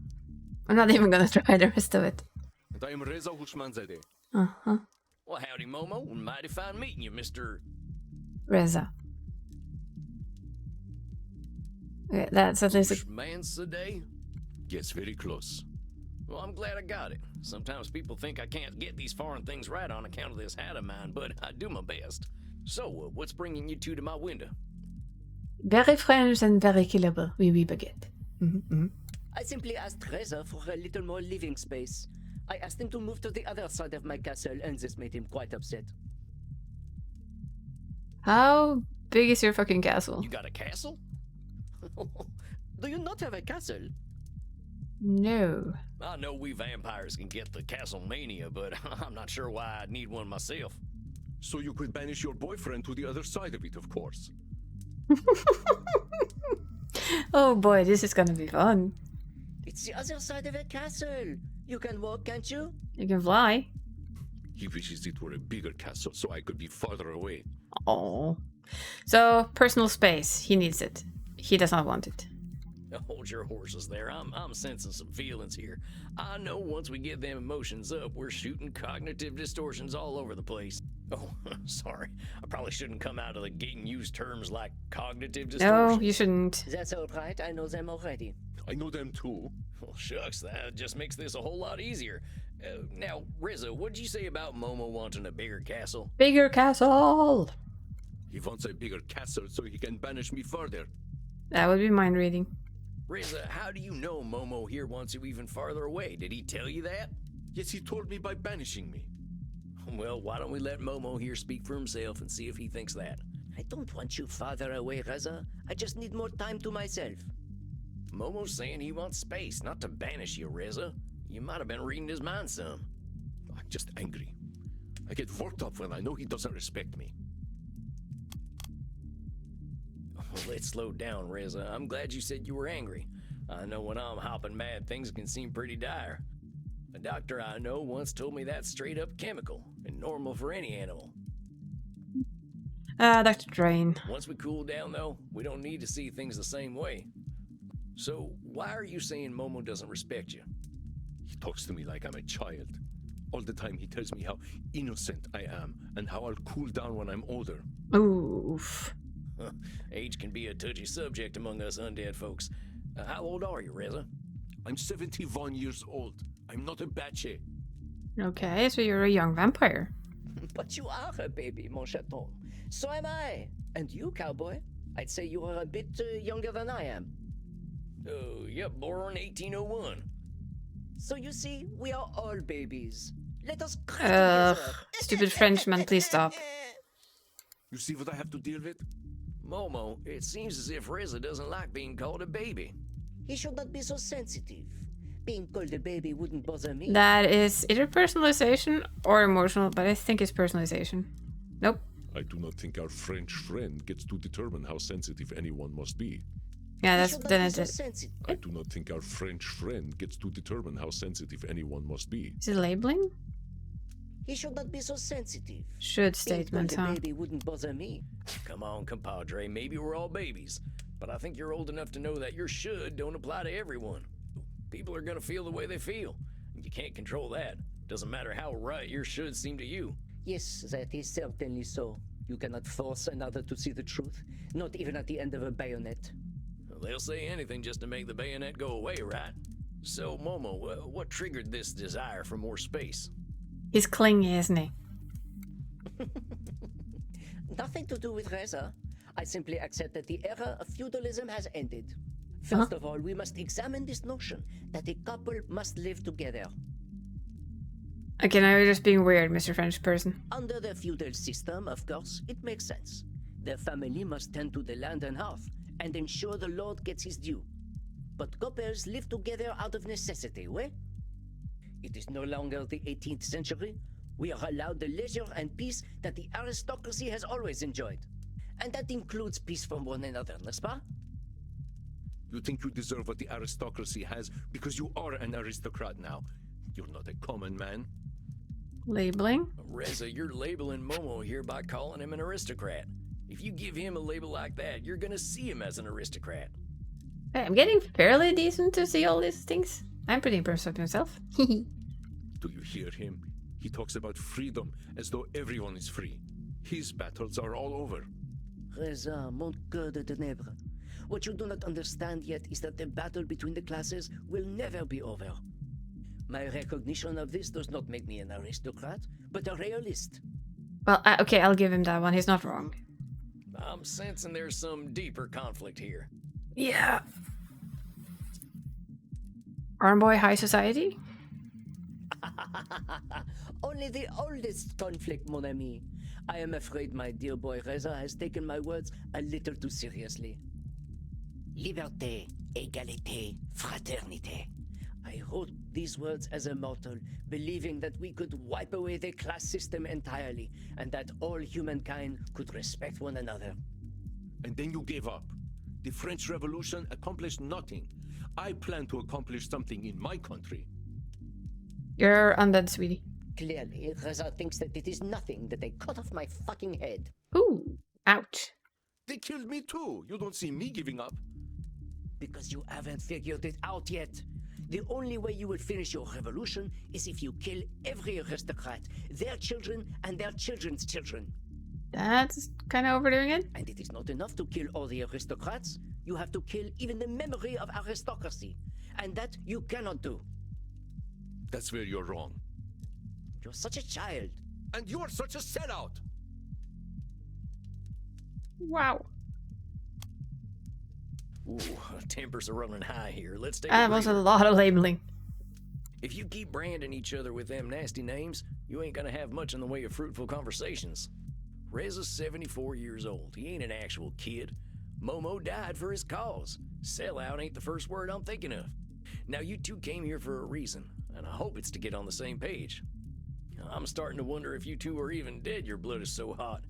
I'm not even gonna try the rest of it. And I am Reza Hushmanzadeh. Uh-huh. Well, howdy, Momo. Mighty fine meeting you, Mr. Reza. Okay, that's at least Hushmanzadeh? Yes, very close. Well, I'm glad I got it. Sometimes people think I can't get these foreign things right on account of this hat of mine, but I do my best. So, what's bringing you two to my window? very French and very killable. Oui, baguette. I simply asked Reza for a little more living space. I asked him to move to the other side of my castle, and this made him quite upset. How big is your fucking castle? You got a castle? Do you not have a castle? No. I know we vampires can get the castle mania, but I'm not sure why I'd need one myself. So you could banish your boyfriend to the other side of it, of course. Oh boy, this is gonna be fun. It's the other side of a castle. You can walk, can't you? You can fly. He wishes it were a bigger castle so I could be farther away. Oh. So, personal space. He needs it. He does not want it. Hold your horses there. I'm sensing some feelings here. I know once we get them emotions up, we're shooting cognitive distortions all over the place. Oh, sorry. I probably shouldn't come out of the gate and use terms like cognitive distortions. No, you shouldn't. That's all right. I know them already. I know them too. Well, shucks, that just makes this a whole lot easier. Now, Rizzo, what'd you say about Momo wanting a bigger castle? Bigger castle! He wants a bigger castle so he can banish me further. That would be mind reading. Rizzo, how do you know Momo here wants you even farther away? Did he tell you that? Yes, he told me by banishing me. Well, why don't we let Momo here speak for himself and see if he thinks that? I don't want you farther away, Reza. I just need more time to myself. Momo's saying he wants space, not to banish you, Reza. You might have been reading his mind some. I'm just angry. I get worked up when I know he doesn't respect me. Let's slow down, Reza. I'm glad you said you were angry. I know when I'm hopping mad, things can seem pretty dire. A doctor I know once told me that's straight up chemical and normal for any animal. Dr. Drain. Once we cool down, though, we don't need to see things the same way. So, why are you saying Momo doesn't respect you? He talks to me like I'm a child. All the time he tells me how innocent I am and how I'll cool down when I'm older. Oof. Age can be a touchy subject among us undead folks. How old are you, Reza? I'm 71 years old. I'm not a bachelor. Okay, so you're a young vampire. But you are a baby, mon chaton. So am I. And you, cowboy? I'd say you are a bit younger than I am. Oh, yep, born 1801. So you see, we are all babies. Let us crack together. Stupid Frenchman, please stop. You see what I have to deal with? Momo, it seems as if Reza doesn't like being called a baby. He should not be so sensitive. Being called a baby wouldn't bother me. That is either personalization or emotional, but I think it's personalization. Nope. I do not think our French friend gets to determine how sensitive anyone must be. Yeah, that's then it's I do not think our French friend gets to determine how sensitive anyone must be. Is it labeling? He should not be so sensitive. Should statement, Being called huh? a baby wouldn't bother me. Come on, compadre, maybe we're all babies, but I think you're old enough to know that your should don't apply to everyone. People are gonna feel the way they feel, and you can't control that. Doesn't matter how right your should seem to you. Yes, that is certainly so. You cannot force another to see the truth, not even at the end of a bayonet. They'll say anything just to make the bayonet go away, right? So, Momo, what triggered this desire for more space? He's clingy, isn't he? Nothing to do with Reza. I simply accept that the era of feudalism has ended. First of all, we must examine this notion that a couple must live together. Okay, now you're just being weird, Mr. French person. Under the feudal system, of course, it makes sense. The family must tend to the land and hearth and ensure the lord gets his due. But couples live together out of necessity, ouais? It is no longer the 18th century. We are allowed the leisure and peace that the aristocracy has always enjoyed. And that includes peace from one another, n'est-ce pas? You think you deserve what the aristocracy has because you are an aristocrat now. You're not a common man. Labeling? Reza, you're labeling Momo here by calling him an aristocrat. If you give him a label like that, you're gonna see him as an aristocrat. Hey, I'm getting fairly decent to see all these things. I'm pretty impressed with myself. Do you hear him? He talks about freedom as though everyone is free. His battles are all over. Reza, mon cœur de ténèbres. What you do not understand yet is that the battle between the classes will never be over. My recognition of this does not make me an aristocrat, but a realist. Well, okay, I'll give him that one. He's not wrong. I'm sensing there's some deeper conflict here. Yeah. Armboy High Society? Only the oldest conflict, mon ami. I am afraid my dear boy Reza has taken my words a little too seriously. Liberté, égalité, fraternité. I wrote these words as a mortal, believing that we could wipe away the class system entirely, and that all humankind could respect one another. And then you gave up. The French Revolution accomplished nothing. I plan to accomplish something in my country. You're undead, sweetie. Clearly, Reza thinks that it is nothing that they cut off my fucking head. Ooh, ouch. They killed me too. You don't see me giving up. Because you haven't figured it out yet. The only way you will finish your revolution is if you kill every aristocrat, their children and their children's children. That's kind of overdoing it. And it is not enough to kill all the aristocrats. You have to kill even the memory of aristocracy. And that you cannot do. That's where you're wrong. You're such a child. And you're such a sellout. Wow. Ooh, tempers are running high here. Let's take That was a lot of labeling. If you keep branding each other with them nasty names, you ain't gonna have much in the way of fruitful conversations. Reza's 74 years old. He ain't an actual kid. Momo died for his cause. Sellout ain't the first word I'm thinking of. Now, you two came here for a reason, and I hope it's to get on the same page. I'm starting to wonder if you two are even dead, your blood is so hot.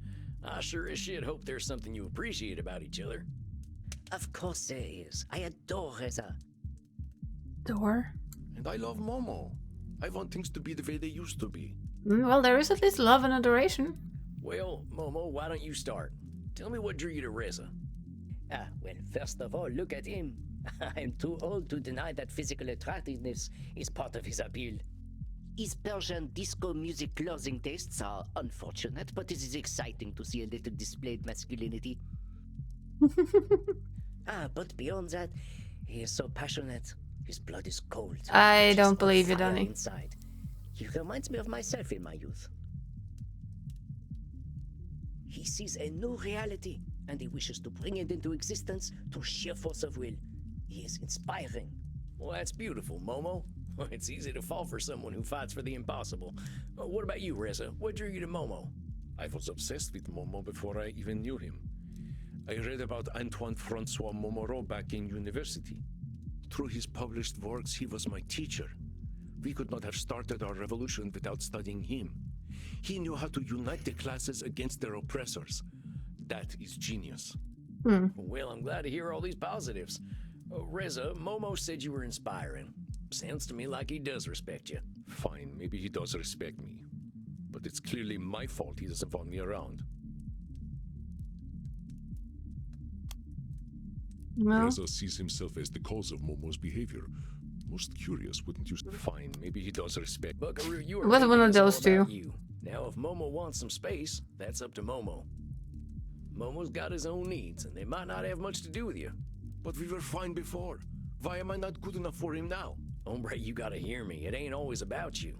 I sure as shit hope there's something you appreciate about each other. Of course there is. I adore Reza. Adore? And I love Momo. I want things to be the way they used to be. Well, there is at least love and adoration. Well, Momo, why don't you start? Tell me what drew you to Reza. Well, first of all, look at him. I'm too old to deny that physical attractiveness is part of his appeal. His Persian disco music clothing tastes are unfortunate, but it is exciting to see a little displayed masculinity. But beyond that, he is so passionate. His blood is cold. I don't believe you, Donnie. Inside. He reminds me of myself in my youth. He sees a new reality, and he wishes to bring it into existence through sheer force of will. He is inspiring. Well, that's beautiful, Momo. It's easy to fall for someone who fights for the impossible. What about you, Reza? What drew you to Momo? I was obsessed with Momo before I even knew him. I read about Antoine Francois Momoreau back in university. Through his published works, he was my teacher. We could not have started our revolution without studying him. He knew how to unite the classes against their oppressors. That is genius. Well, I'm glad to hear all these positives. Reza, Momo said you were inspiring. Sounds to me like he does respect you. Fine, maybe he does respect me. But it's clearly my fault he doesn't want me around. No. Reza sees himself as the cause of Momo's behavior. Most curious, wouldn't you? Fine, maybe he does respect. Buckaroo, you are It wasn't one of making those this all about two. you. Now, if Momo wants some space, that's up to Momo. Momo's got his own needs, and they might not have much to do with you. But we were fine before. Why am I not good enough for him now? Hombre, you gotta hear me. It ain't always about you.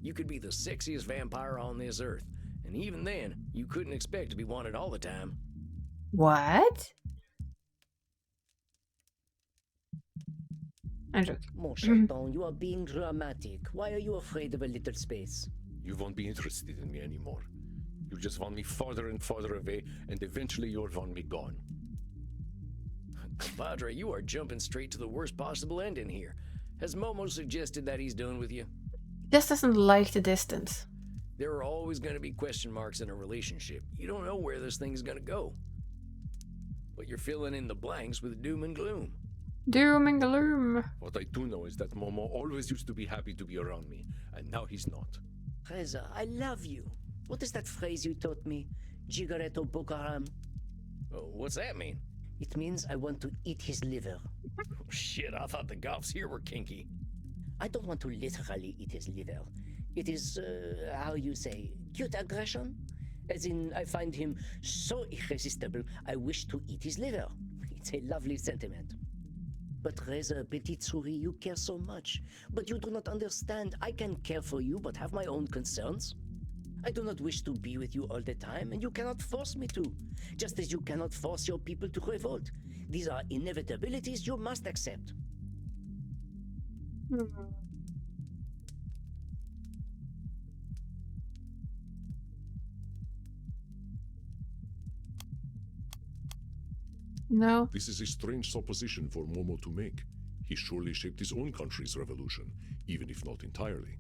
You could be the sexiest vampire on this earth, and even then, you couldn't expect to be wanted all the time. What? I'm joking. Mon Chaton, you are being dramatic. Why are you afraid of a little space? You won't be interested in me anymore. You just want me farther and farther away, and eventually you'll want me gone. Compadre, you are jumping straight to the worst possible ending here. Has Momo suggested that he's done with you? Just doesn't like the distance. There are always going to be question marks in a relationship. You don't know where this thing is going to go. But you're filling in the blanks with doom and gloom. Doom and gloom. What I do know is that Momo always used to be happy to be around me, and now he's not. Reza, I love you. What is that phrase you taught me? Jigareto Bokaram? Oh, what's that mean? It means I want to eat his liver. Oh, shit, I thought the Goths here were kinky. I don't want to literally eat his liver. It is, how you say, cute aggression? As in, I find him so irresistible, I wish to eat his liver. It's a lovely sentiment. But Reza, Petite Souris, you care so much. But you do not understand. I can care for you, but have my own concerns. I do not wish to be with you all the time, and you cannot force me to. Just as you cannot force your people to revolt. These are inevitabilities you must accept. No. This is a strange supposition for Momo to make. He surely shaped his own country's revolution, even if not entirely.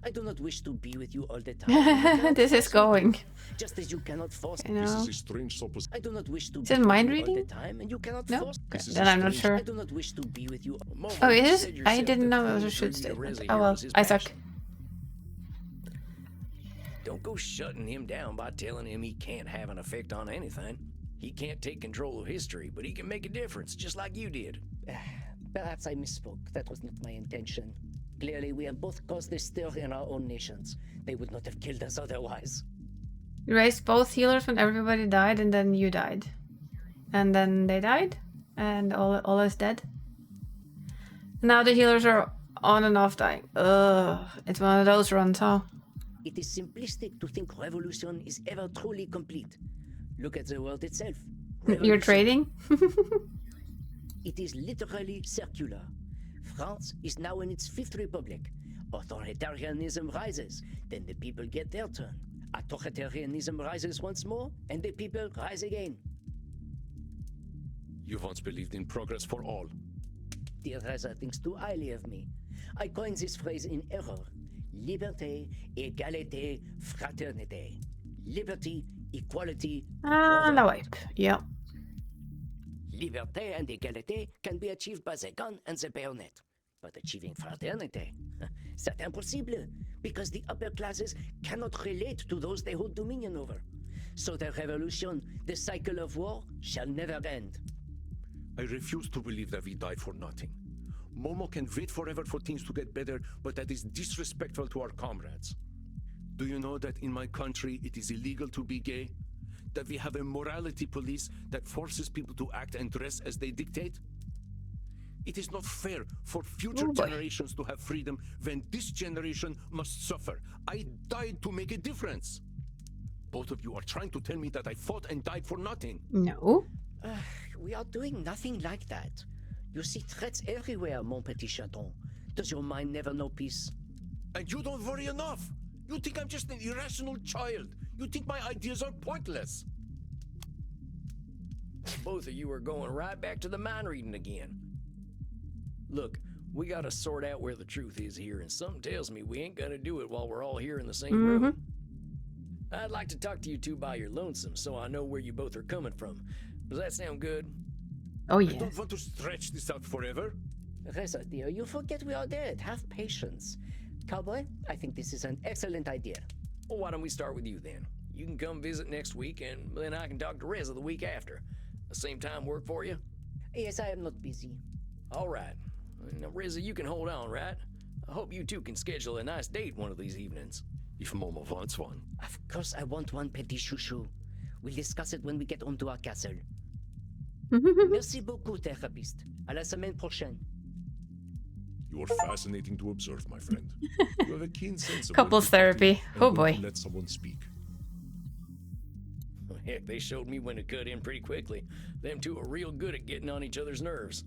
I do not wish to be with you all the time. This is going. Just as you cannot force I know. This is a strange supposition. I do not wish to Is be it with mind you all reading? the time, and you cannot No? force. Okay, then I'm not sure. I do not wish to be with you. Oh, it is? I didn't know it was a shoot statement. Oh well, I suck. Don't go shutting him down by telling him he can't have an effect on anything. He can't take control of history, but he can make a difference, just like you did. Perhaps I misspoke. That was not my intention. Clearly, we have both caused this stir in our own nations. They would not have killed us otherwise. You raised both healers when everybody died, and then you died. And then they died, and all is dead. Now the healers are on and off dying. Ugh, it's one of those runs, huh? It is simplistic to think revolution is ever truly complete. Look at the world itself. You're trading? It is literally circular. France is now in its 5th republic. Authoritarianism rises, then the people get their turn. Authoritarianism rises once more, and the people rise again. You once believed in progress for all. Dear Reza thinks too highly of me. I coined this phrase in error. Liberté, égalité, fraternité. Liberty, equality, And a wipe. Yeah. Liberté and égalité can be achieved by the gun and the bayonet. But achieving fraternité, c'est impossible, because the upper classes cannot relate to those they hold dominion over. So the revolution, the cycle of war, shall never end. I refuse to believe that we died for nothing. Momo can wait forever for things to get better, but that is disrespectful to our comrades. Do you know that in my country it is illegal to be gay? That we have a morality police that forces people to act and dress as they dictate? It is not fair for future generations to have freedom when this generation must suffer. I died to make a difference. Both of you are trying to tell me that I fought and died for nothing. No. We are doing nothing like that. You see threats everywhere, mon petit chaton. Does your mind never know peace? And you don't worry enough. You think I'm just an irrational child. You think my ideas are pointless. Both of you are going right back to the mind reading again. Look, we gotta sort out where the truth is here, and something tells me we ain't gonna do it while we're all here in the same room. I'd like to talk to you two by your lonesome, so I know where you both are coming from. Does that sound good? Oh, I yeah. don't want to stretch this out forever. Reza, dear, you forget we are dead. Have patience. Cowboy, I think this is an excellent idea. Well, why don't we start with you then? You can come visit next week, and then I can talk to Reza the week after. The same time work for you? Yes, I am not busy. All right. Now, Reza, you can hold on, right? I hope you two can schedule a nice date one of these evenings. If Momo wants one. Of course I want one, petit chouchou. We'll discuss it when we get home to our castle. Merci beaucoup, therapist. À la semaine prochaine. You are fascinating to observe, my friend. You have a keen sense of Couples therapy. Oh boy. Let someone speak. Heck, they showed me when to cut in pretty quickly. Them two are real good at getting on each other's nerves.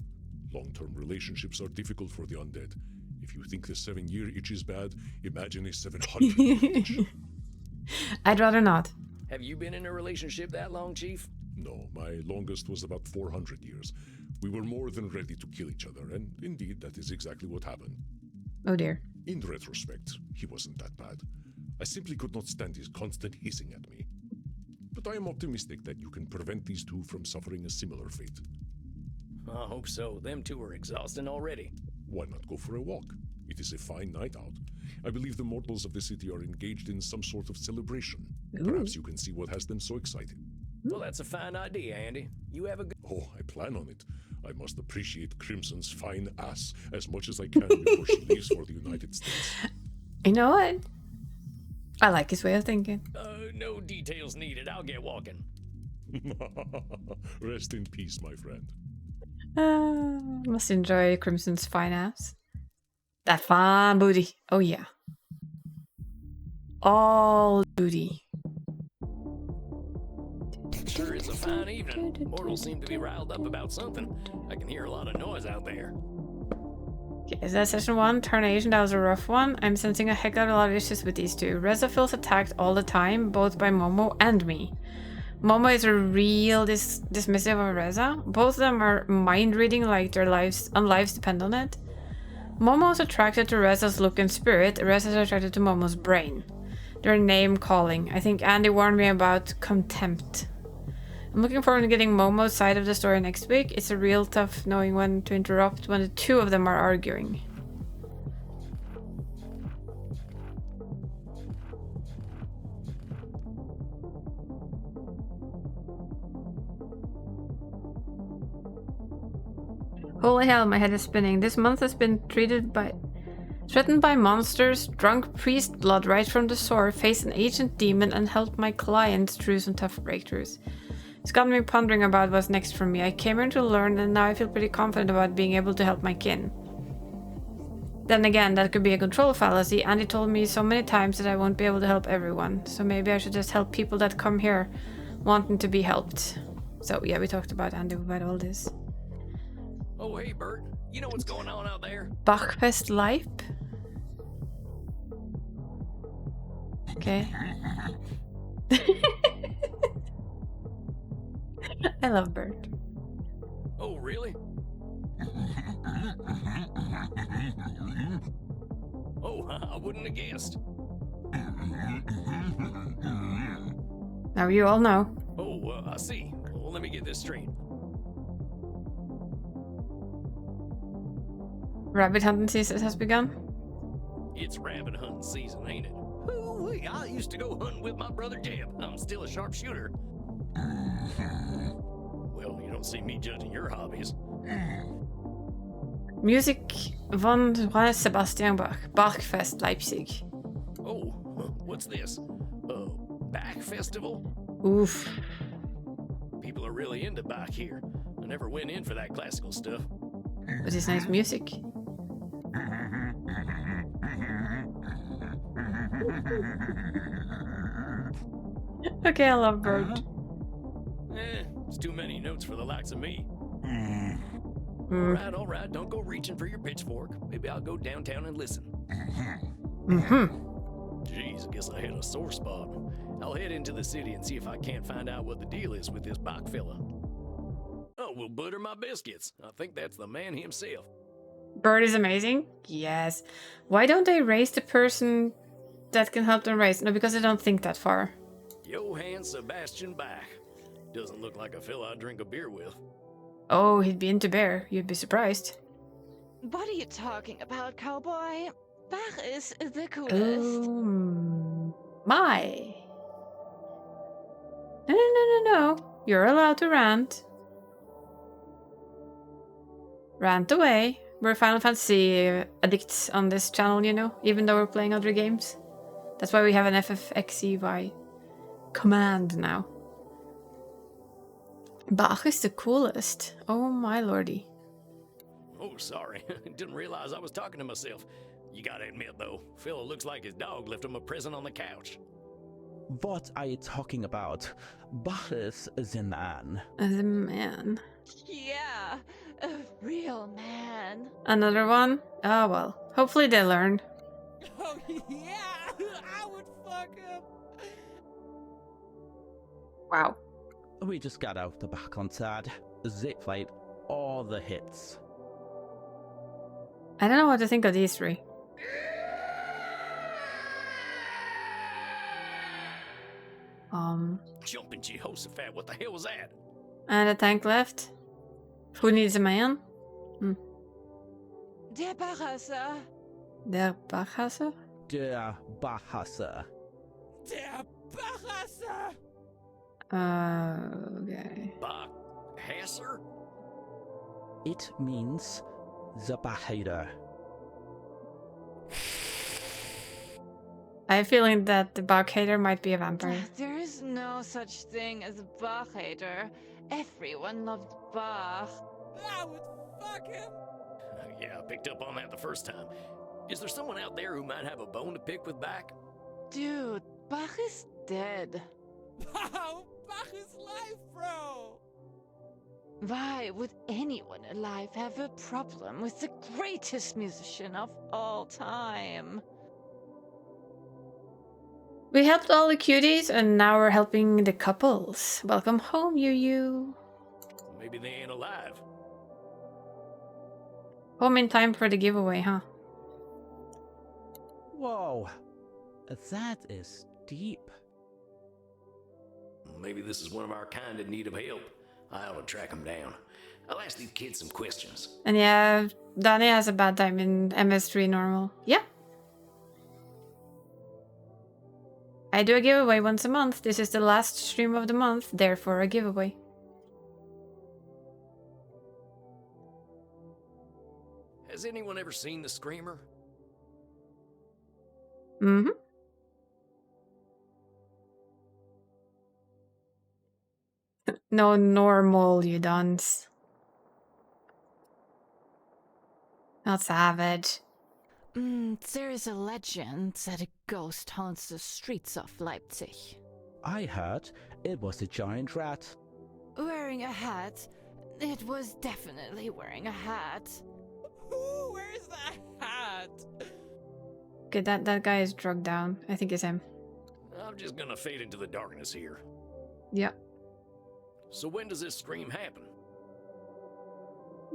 Long-term relationships are difficult for the undead. If you think the 7-year itch is bad, imagine a 700-year itch. I'd rather not. Have you been in a relationship that long, Chief? No, my longest was about 400 years. We were more than ready to kill each other, and indeed, that is exactly what happened. Oh dear. In retrospect, he wasn't that bad. I simply could not stand his constant hissing at me. But I am optimistic that you can prevent these two from suffering a similar fate. I hope so. Them two are exhausting already. Why not go for a walk? It is a fine night out. I believe the mortals of the city are engaged in some sort of celebration. Perhaps you can see what has them so excited. Well, that's a fine idea, Andy. You have a good... Oh, I plan on it. I must appreciate Crimson's fine ass as much as I can before she leaves for the United States. You know what? I like his way of thinking. No details needed. I'll get walking. Rest in peace, my friend. Must enjoy Crimson's fine ass. That fine booty. Oh yeah. All booty. Sure is a fine evening. Mortals seem to be riled up about something. I can hear a lot of noise out there. Okay, is that session 1? Tarnation, that was a rough one. I'm sensing a heck of a lot of issues with these two. Reza feels attacked all the time, both by Momo and me. Momo is a real dismissive of Reza. Both of them are mind-reading like their lives depend on it. Momo is attracted to Reza's look and spirit. Reza is attracted to Momo's brain. They're name-calling. I think Andy warned me about contempt. I'm looking forward to getting Momo's side of the story next week. It's a real tough knowing when to interrupt when the two of them are arguing. Holy hell, my head is spinning. This month has been threatened by monsters, drunk priest blood right from the sword, faced an ancient demon, and helped my client through some tough breakthroughs. It's got me pondering about what's next for me. I came here to learn, and now I feel pretty confident about being able to help my kin. Then again, that could be a control fallacy. Andy told me so many times that I won't be able to help everyone, so maybe I should just help people that come here wanting to be helped. So yeah, we talked about Andy about all this. Oh hey Bert, you know what's going on out there? Bachfest Life? Okay. I love Bert. Oh, really? Oh, I wouldn't have guessed. Now you all know. Oh, I see. Well, let me get this straight. Rabbit hunting season has begun. It's rabbit hunting season, ain't it? Ooh, I used to go hunting with my brother Jeb. I'm still a sharpshooter. Well, you don't see me judging your hobbies. Music von Sebastian Bach. Bachfest Leipzig. Oh, what's this? Bach Festival? Oof. People are really into Bach here. I never went in for that classical stuff. But it's nice music. Okay, I love Bert. It's too many notes for the likes of me. All right, don't go reaching for your pitchfork. Maybe I'll go downtown and listen. Jeez, guess I had a sore spot. I'll head into the city and see if I can't find out what the deal is with this Bach fella. Oh, well, butter my biscuits. I think that's the man himself. Bert is amazing? Yes. Why don't they raise the person that can help them raise? No, because they don't think that far. Johann Sebastian Bach. Doesn't look like a fella I'd drink a beer with. Oh, he'd be into bear. You'd be surprised. What are you talking about, cowboy? Bach is the coolest. Oh, my. No. You're allowed to rant. Rant away. We're Final Fantasy addicts on this channel, you know, even though we're playing other games. That's why we have an FFXEY command now. Bach is the coolest. Oh my lordy. Oh, sorry. Didn't realize I was talking to myself. You gotta admit, though, Phil looks like his dog left him a present on the couch. What are you talking about? Bacchus is a man. The man. Yeah, a real man. Another one? Oh well. Hopefully they learn. Oh, yeah! I would fuck him! Wow. We just got out the back on Sad. They played all the hits. I don't know what to think of these three. Jumping Jehoshaphat, what the hell was that? And a tank left. Who needs a man? Der Barhasser. Der Bachhasser? Der Bachhasser. Der Bachhasser! Okay. Bachhasser? It means the Bach-hater. I have a feeling that the Bach-hater might be a vampire. There is no such thing as a Bach hater. Everyone loved Bach. I would fuck him! Yeah, I picked up on that the first time. Is there someone out there who might have a bone to pick with Bach? Dude, Bach is dead. Wow, Bach is life, bro! Why would anyone alive have a problem with the greatest musician of all time? We helped all the cuties, and now we're helping the couples. Welcome home, you. Maybe they ain't alive. Home in time for the giveaway, huh? Whoa. That is deep. Maybe this is one of our kind in need of help. I ought to track them down. I'll ask these kids some questions. And yeah, Danny has a bad time in MS3 normal. Yeah. I do a giveaway once a month. This is the last stream of the month, therefore a giveaway. Has anyone ever seen the Screamer? Mm-hmm. No normal, you dunce. Not savage. There is a legend that a ghost haunts the streets of Leipzig. I heard it was a giant rat. Wearing a hat. It was definitely wearing a hat. Who wears the hat? Okay, that guy is drugged down. I think it's him. I'm just gonna fade into the darkness here. Yep. So when does this scream happen?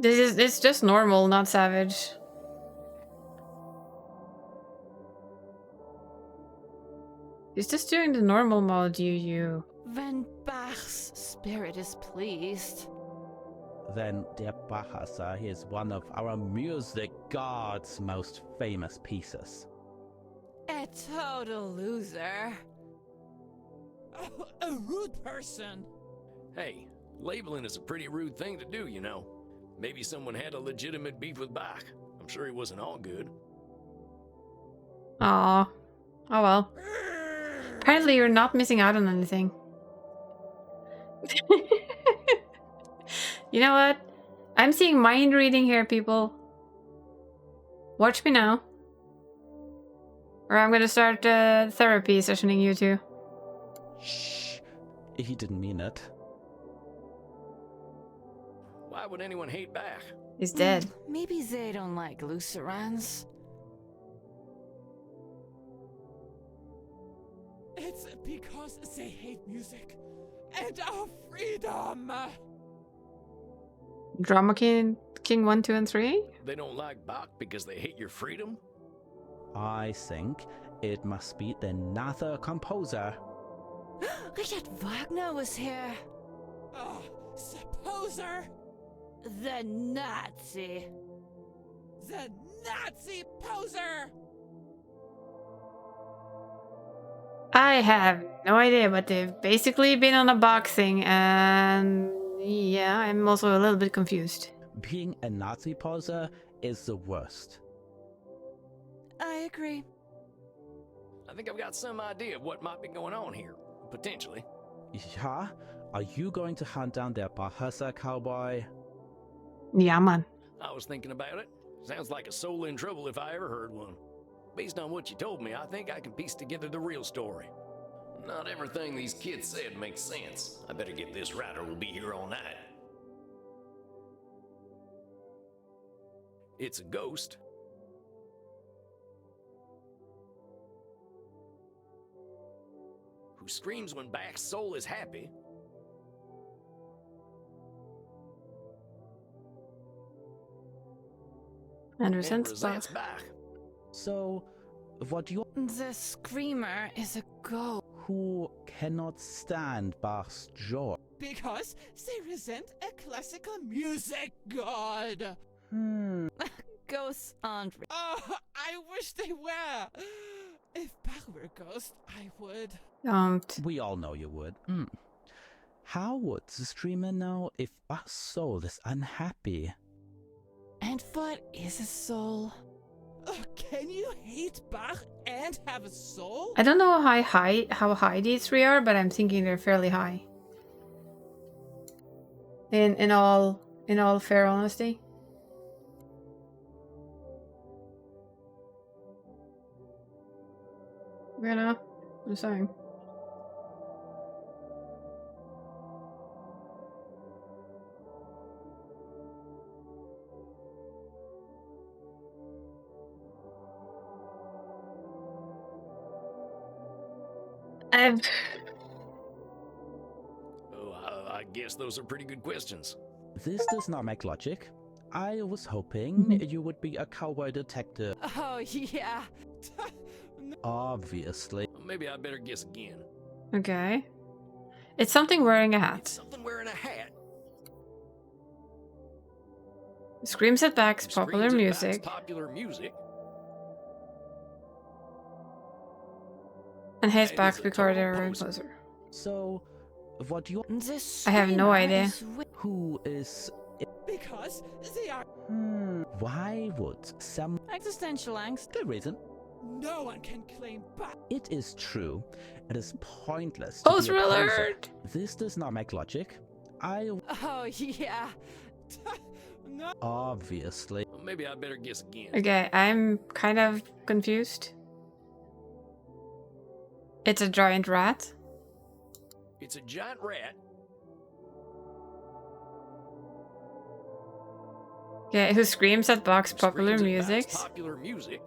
It's just normal, not savage. It's just doing the normal mode, you. When Bach's spirit is pleased. Then Der Bachhasser is one of our music god's most famous pieces. A total loser. A rude person. Hey, labeling is a pretty rude thing to do, you know. Maybe someone had a legitimate beef with Bach. I'm sure he wasn't all good. Aw. Oh well. Apparently you're not missing out on anything. You know what? I'm seeing mind reading here, people. Watch me now. Or I'm gonna start therapy sessioning you two. Shh. He didn't mean it. Why would anyone hate Bach? He's dead. Maybe they don't like Lutherans. It's because they hate music and our freedom. Drama King 1, 2, and 3? They don't like Bach because they hate your freedom? I think it must be another composer. Richard Wagner was here. Oh, supposer. The Nazi. The Nazi poser. I have no idea, but they've basically been on a boxing, and yeah, I'm also a little bit confused. Being a Nazi poser is the worst. I agree. I think I've got some idea of what might be going on here. Potentially. Yeah? Are you going to hunt down Der Bachhasser, cowboy? Yeah, man. I was thinking about it. Sounds like a soul in trouble if I ever heard one. Based on what you told me, I think I can piece together the real story. Not everything these kids said makes sense. I better get this right or we'll be here all night. It's a ghost. Who screams when Bach's soul is happy. And resents Bach. So, what you... The screamer is a ghost. Who cannot stand Bach's joy. Because they resent a classical music god. Ghosts aren't. Oh, I wish they were. If Bach were a ghost, I would. Don't. We all know you would. How would the streamer know if Bach's soul is unhappy? And what is a soul? Can you hate Bach and have a soul? I don't know how high these three are, but I'm thinking they're fairly high. In all fair honesty. I'm sorry. I guess those are pretty good questions. This does not make logic. I was hoping you would be a cowboy detective. Oh, yeah. Obviously. Maybe I better guess again. Okay. It's something wearing a hat. Something wearing a hat. Screams at Bach's popular music. Popular music. And hates Bach's recorder composer. So, what you... I have no idea. Who is... Because they are... Why would some... Existential angst. There isn't. No one can claim Bach. It is true. It is pointless to Poser be a poser. alert! This does not make logic. Oh, yeah. No. Obviously. Maybe I better guess again. Okay, I'm kind of confused. It's a giant rat. It's a giant rat. Okay, who screams at Bach's popular music. Popular music.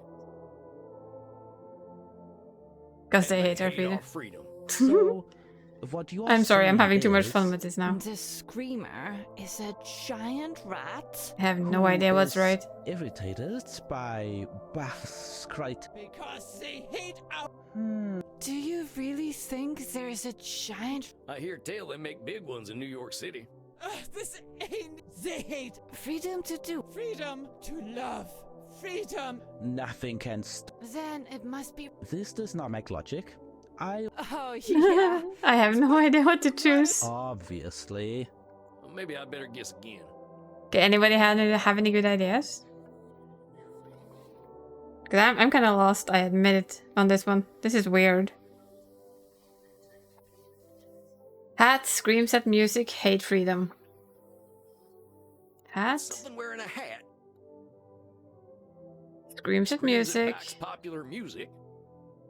Because they hate our freedom. So, what you are I'm sorry, I'm saying having too much is- fun with this now. The screamer is a giant rat. I have no Who idea what's is right. Irritated by Bach's crit. Because they hate our... Do you really think there is a giant... I hear tell they make big ones in New York City. This ain't... They hate... Freedom to do. Freedom to love. Freedom. Nothing can Then it must be... This does not make logic. Oh, yeah. I have no idea what to choose. Obviously. Maybe I better guess again. Okay, anybody have any good ideas? Because I'm kind of lost, I admit it, on this one. This is weird. Hat screams at music, hate freedom. Hat Something wearing a hat. screams at music. Bach's popular music.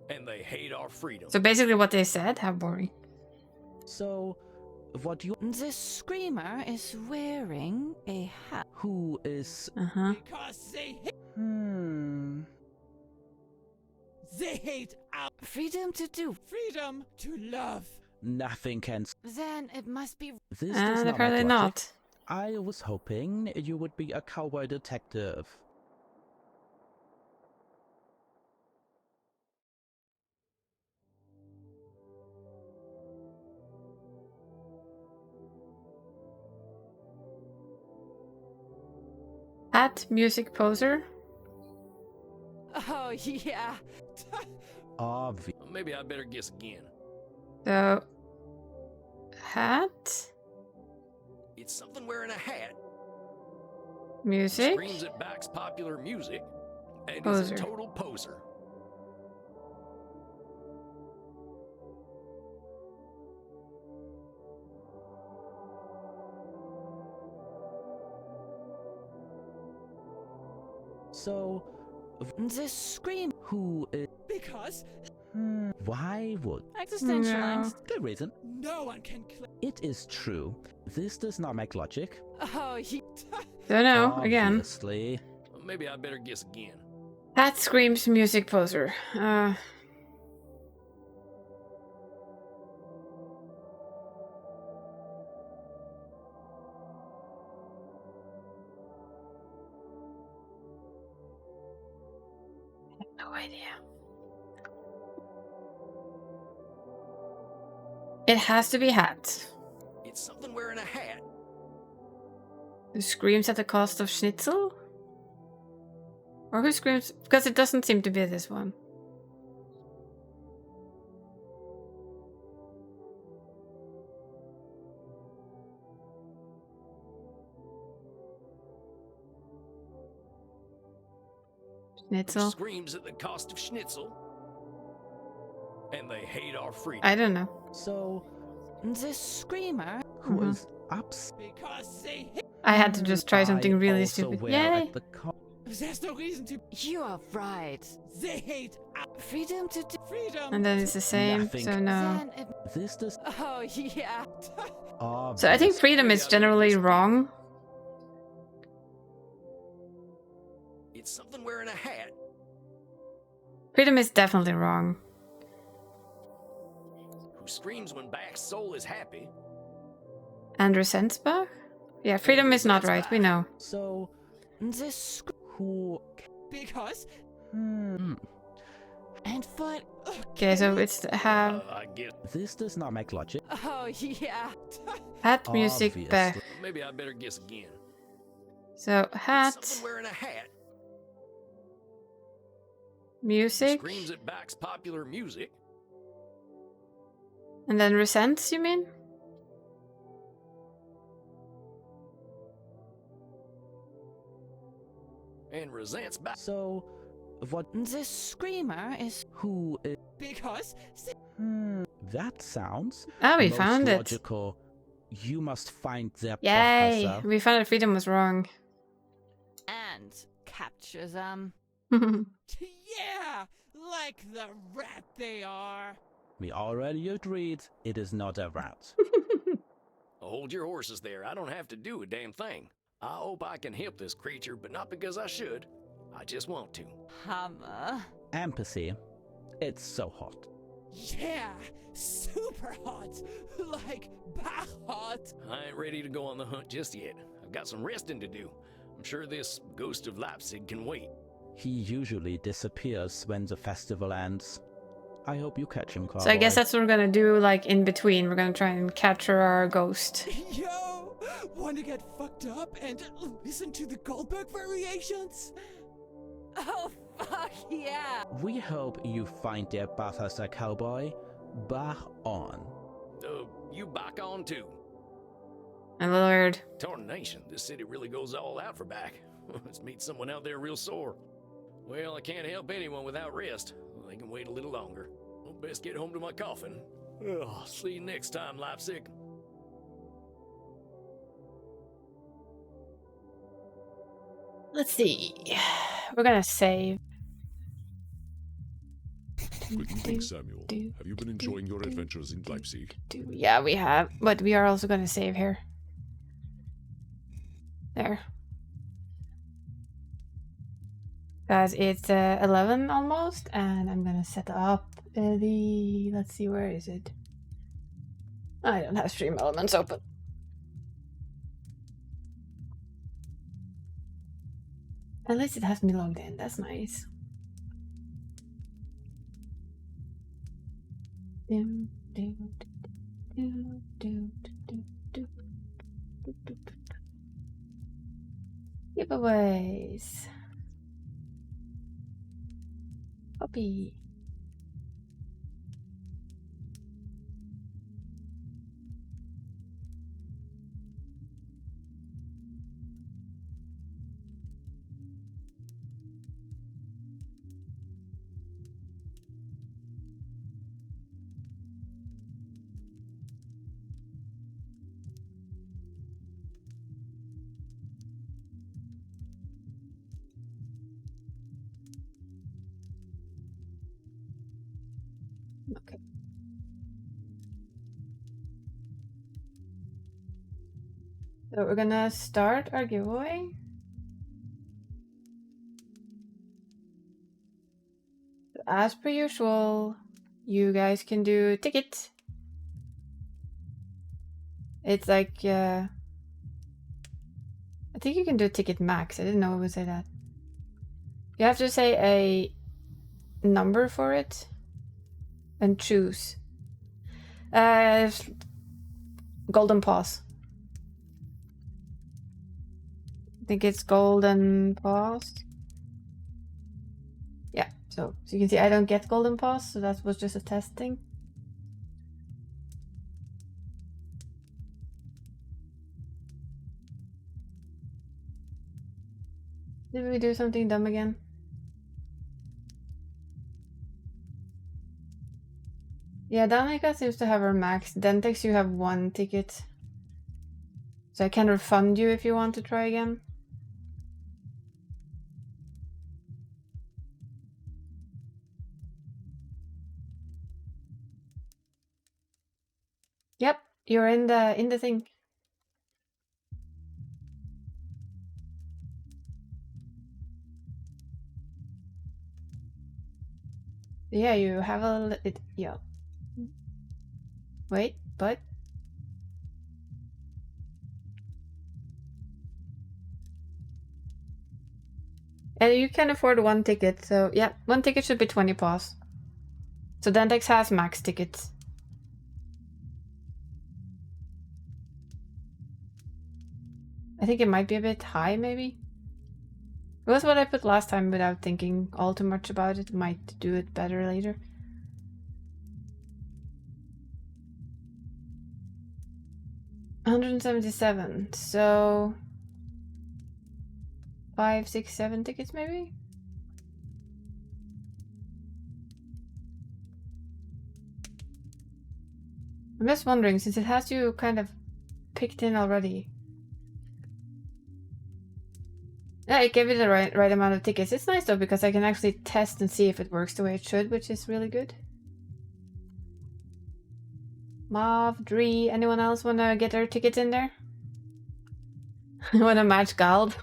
And they hate our freedom. So basically what they said, how boring. So, what you... The screamer is wearing a hat. Who is... Uh-huh. Because they hate... They hate our... Freedom to do. Freedom to love. Nothing can... Then it must be... This does not apparently make logic. not. I was hoping you would be a cowboy detective. Hat music poser. Oh, yeah. Maybe I better guess again. So hat It's something wearing a hat. music. Screams at Bach's popular music. And Poser. is a total poser. So, This scream. who is... Because Why would... Existential No. angst. Good reason. no one can claim. It is true. This does not make logic. Oh, he. Don't know, again. Obviously. Maybe I better guess again. Hat screams music poser. No idea. It has to be Hat. It's something wearing a hat. Who screams at the cost of Schnitzel? Or who screams? Because it doesn't seem to be this one. Schnitzel? Screams at the cost of Schnitzel. And they hate our freedom. I don't know. So, This screamer. who is ups? Because they hate. I had to just try I something really also stupid. wear Yay! at the There's no reason to. You are right. They hate Freedom to do. freedom. And then it's the same, Nothing. so no. Then it. This does... Oh, yeah. So I think freedom is generally wrong. It's something wearing a hat. Freedom is definitely wrong. Who screams when Bach's soul is happy. And resents Bach? Yeah, freedom is not right, we know. So, This. who... Because And for. Okay, so it's have I guess. This does not make logic. Oh, yeah. hat music Obviously. Bach. Maybe I better guess again. So hat Something wearing a hat. music Screams at Bach's popular music. and then resents, you mean? And resents Bach. So, what... This screamer is. Who is... because That sounds... Ah, we most found it. logical. You must find their Yay! professor. We found that freedom was wrong. And capture them. yeah, like the rat they are. We already agreed it is not a rat. Hold your horses there. I don't have to do a damn thing. I hope I can help this creature, but not because I should. I just want to. Hammer. Empathy. It's so hot. Yeah, super hot, like bah hot. I ain't ready to go on the hunt just yet. I've got some resting to do. I'm sure this ghost of Leipzig can wait. He usually disappears when the festival ends. I hope you catch him, Cowboy. So I guess that's what we're gonna do, like, in between. We're gonna try and capture our ghost. Yo, want to get fucked up and listen to the Goldberg variations? Oh, fuck yeah. We hope you find their Professor Cowboy. Bah on. You back on too. My lord. Tarnation, this city really goes all out for back. Let's meet someone out there real sore. Well, I can't help anyone without rest. They can wait a little longer. Well, best get home to my coffin. Ugh, see you next time, Leipzig. Let's see. We're gonna save. Good evening, Samuel. Have you been enjoying your adventures in Leipzig? Yeah, we have, but we are also gonna save here. There. Guys, it's 11 almost, and I'm gonna set up the... Let's see, where is it? I don't have Stream Elements open. At least it has me logged in, that's nice. Giveaways. Copy. Okay. So we're gonna start our giveaway. As per usual, you guys can do ticket. It's like, I think you can do ticket max. I didn't know it would say that. You have to say a number for it and choose. Golden Paws. I think it's Golden Paws. Yeah, so you can see I don't get Golden Paws, so that was just a test thing. Did we do something dumb again? Yeah, Danica seems to have her max. Dentex, you have 1 ticket. So I can refund you if you want to try again. Yep, you're in the thing. Yeah, you have a yeah. Wait, but and you can afford 1 ticket, so yeah, 1 ticket should be 20 paws. So Dentex has max tickets. I think it might be a bit high, maybe. It was what I put last time without thinking all too much about it. Might do it better later. $177, so 5, 6, 7 tickets maybe? I'm just wondering, since it has you kind of picked in already. Yeah, it gave it the right amount of tickets. It's nice though, because I can actually test and see if it works the way it should, which is really good. Mav, Dree, anyone else wanna get their tickets in there? Wanna match Gald?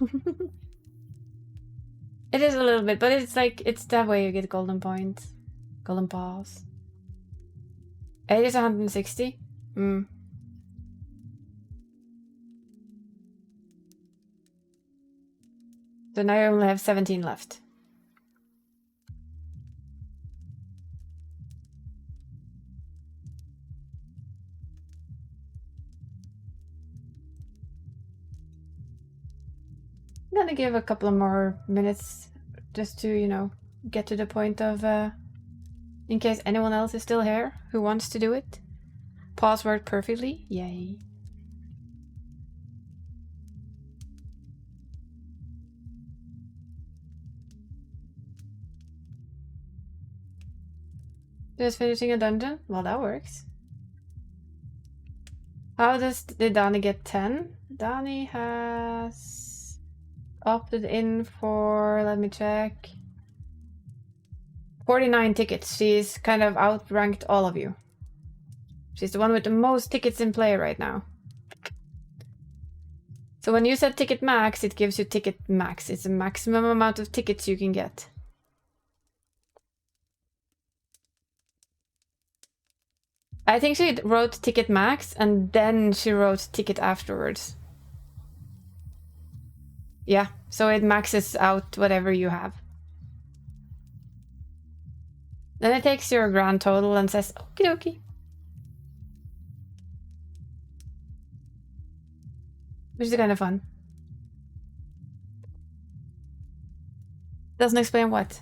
It is a little bit, but it's like, it's that way you get golden points. Golden paws. 8 is 160? So now I only have 17 left. I'm gonna give a couple of more minutes just to, you know, get to the point of, in case anyone else is still here who wants to do it. Pause worked perfectly. Yay. Just finishing a dungeon? Well, that works. How did Dani get 10? Dani has opted in for, let me check, 49 tickets. She's kind of outranked all of you. She's the one with the most tickets in play right now. So when you set ticket max, it gives you ticket max. It's the maximum amount of tickets you can get. I think she wrote ticket max and then she wrote ticket afterwards. Yeah, so it maxes out whatever you have. Then it takes your grand total and says, okie dokie. Which is kind of fun. Doesn't explain what.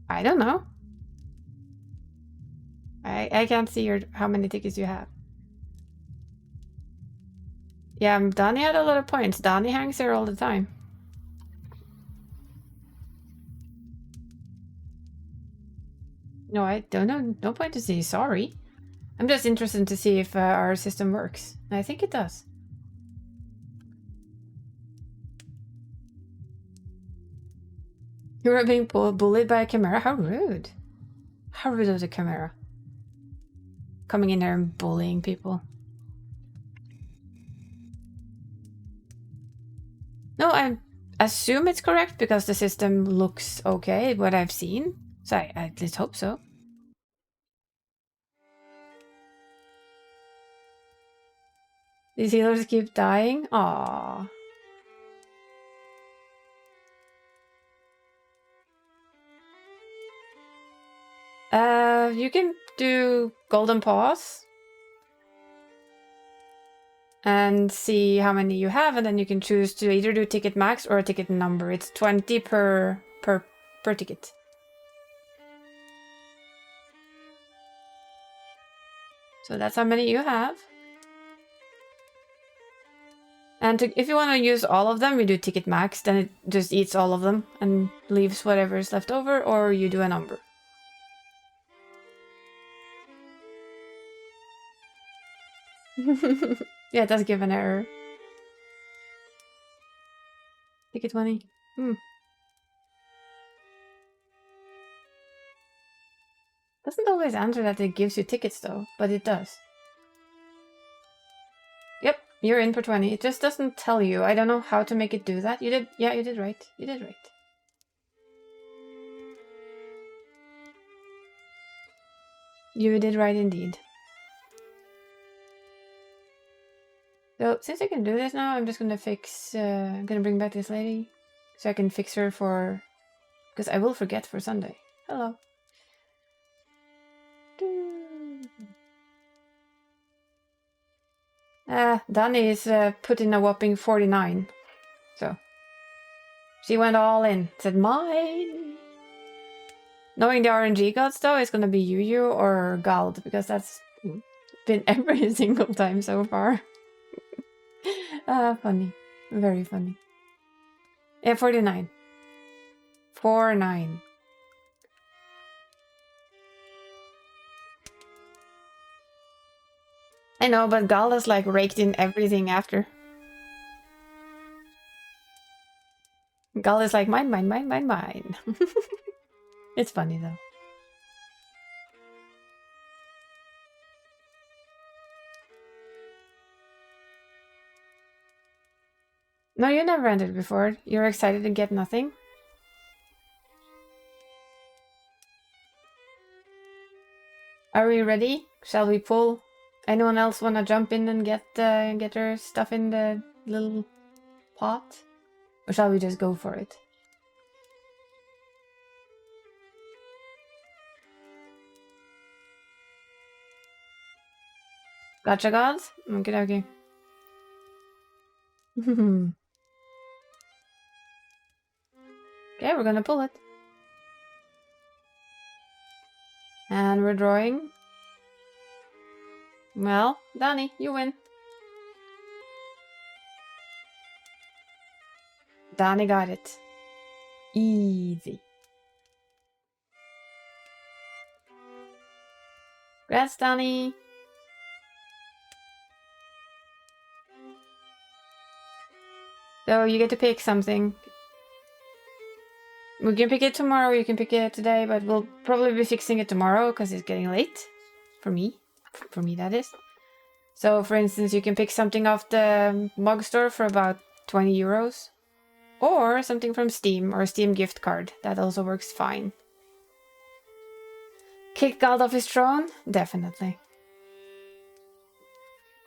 I don't know. I can't see how many tickets you have. Yeah, Dani had a lot of points. Dani hangs here all the time. No, I don't know. No point to say sorry. I'm just interested to see if our system works. I think it does. You were being bullied by a chimera? How rude. How rude of the chimera. Coming in there and bullying people. No, I assume it's correct because the system looks okay, what I've seen. So I at least hope so. These healers keep dying? Aww. You can do golden paws and see how many you have, and then you can choose to either do ticket max or a ticket number. It's 20 per ticket. So that's how many you have. And if you want to use all of them, you do ticket max, then it just eats all of them and leaves whatever is left over, or you do a number. Yeah, it does give an error. Ticket 20. Doesn't always answer that it gives you tickets though, but it does. Yep, you're in for 20. It just doesn't tell you. I don't know how to make it do that. You did, yeah, you did right. You did right. You did right indeed. So, since I can do this now, I'm just gonna fix, I'm gonna bring back this lady. So I can fix her for, because I will forget for Sunday. Hello. Danny is put in a whopping 49. So, she went all in. Said, mine! Knowing the RNG gods though, it's gonna be Yu or Gald, because that's been every single time so far. Funny. Very funny. Yeah, 49. 49. I know, but Gal is like raked in everything after. Gal is like, mine, mine, mine, mine, mine. It's funny though. No, you never entered before. You're excited to get nothing? Are we ready? Shall we pull? Anyone else wanna jump in and get their stuff in the little pot? Or shall we just go for it? Gotcha, gods? Okay, okay. Okay, we're gonna pull it. And we're drawing. Well, Danny, you win. Danny got it. Easy. Congrats, Danny. So you get to pick something. We can pick it tomorrow, you can pick it today, but we'll probably be fixing it tomorrow because it's getting late. For me. For me, that is. So, for instance, you can pick something off the mug store for about 20 euros. Or something from Steam, or Steam gift card. That also works fine. Kick Gald off his throne? Definitely.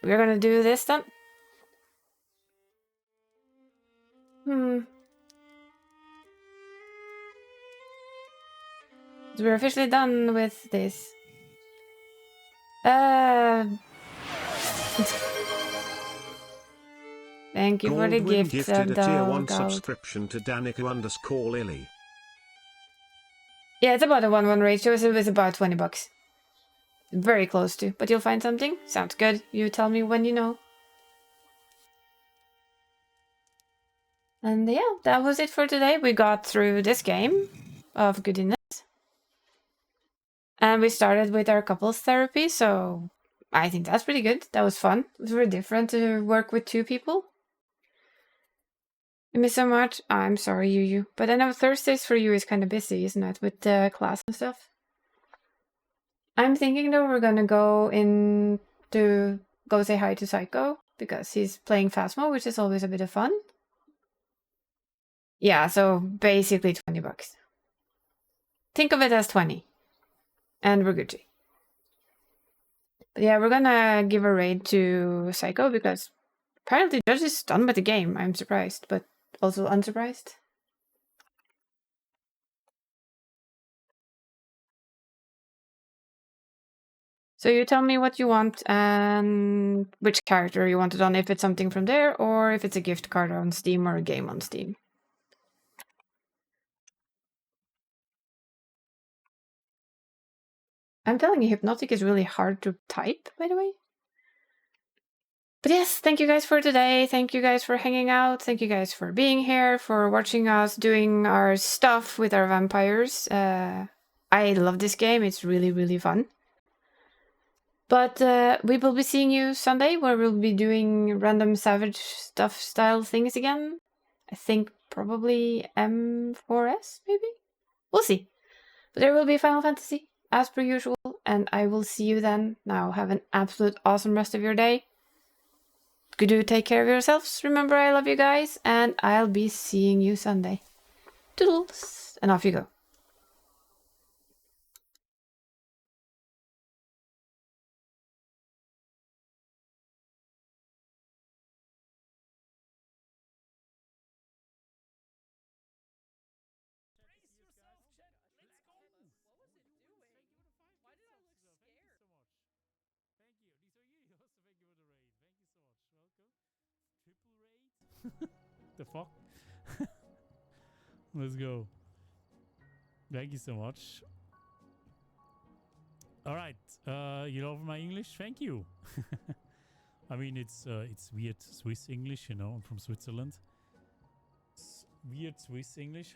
We're gonna do this then. So we're officially done with this. Thank you for the Goldwyn gift, gifted a tier 1 Gald. subscription to Danica_Lily. Yeah, it's about a 1-1 ratio, so it's about 20 bucks. Very close to, but you'll find something? Sounds good. You tell me when you know. And yeah, that was it for today. We got through this game of goodness. And we started with our couples therapy, so I think that's pretty good. That was fun. It was very different to work with 2 people. I miss so much. I'm sorry, Yu. But I know Thursdays for you is kind of busy, isn't it? With class and stuff. I'm thinking though we're gonna go in to go say hi to Psycho because he's playing Phasmo, which is always a bit of fun. Yeah, so basically $20. Think of it as 20. And we're Gucci. But yeah, we're gonna give a raid to Psycho because apparently Judge is done with the game. I'm surprised, but also unsurprised. So you tell me what you want and which character you want it on, if it's something from there or if it's a gift card on Steam or a game on Steam. I'm telling you, Hypnotic is really hard to type, by the way. But yes, thank you guys for today. Thank you guys for hanging out. Thank you guys for being here, for watching us doing our stuff with our vampires. I love this game. It's really, really fun. But we will be seeing you Sunday, where we'll be doing random Savage stuff style things again. I think probably M4S, maybe? We'll see. But there will be Final Fantasy, as per usual, and I will see you then. Now, have an absolute awesome rest of your day. Do take care of yourselves. Remember, I love you guys, and I'll be seeing you Sunday. Toodles! And off you go. The fuck? Let's go. Thank you so much. All right, you love my English? Thank you. I mean, it's weird Swiss English, you know. I'm from Switzerland. It's weird Swiss English.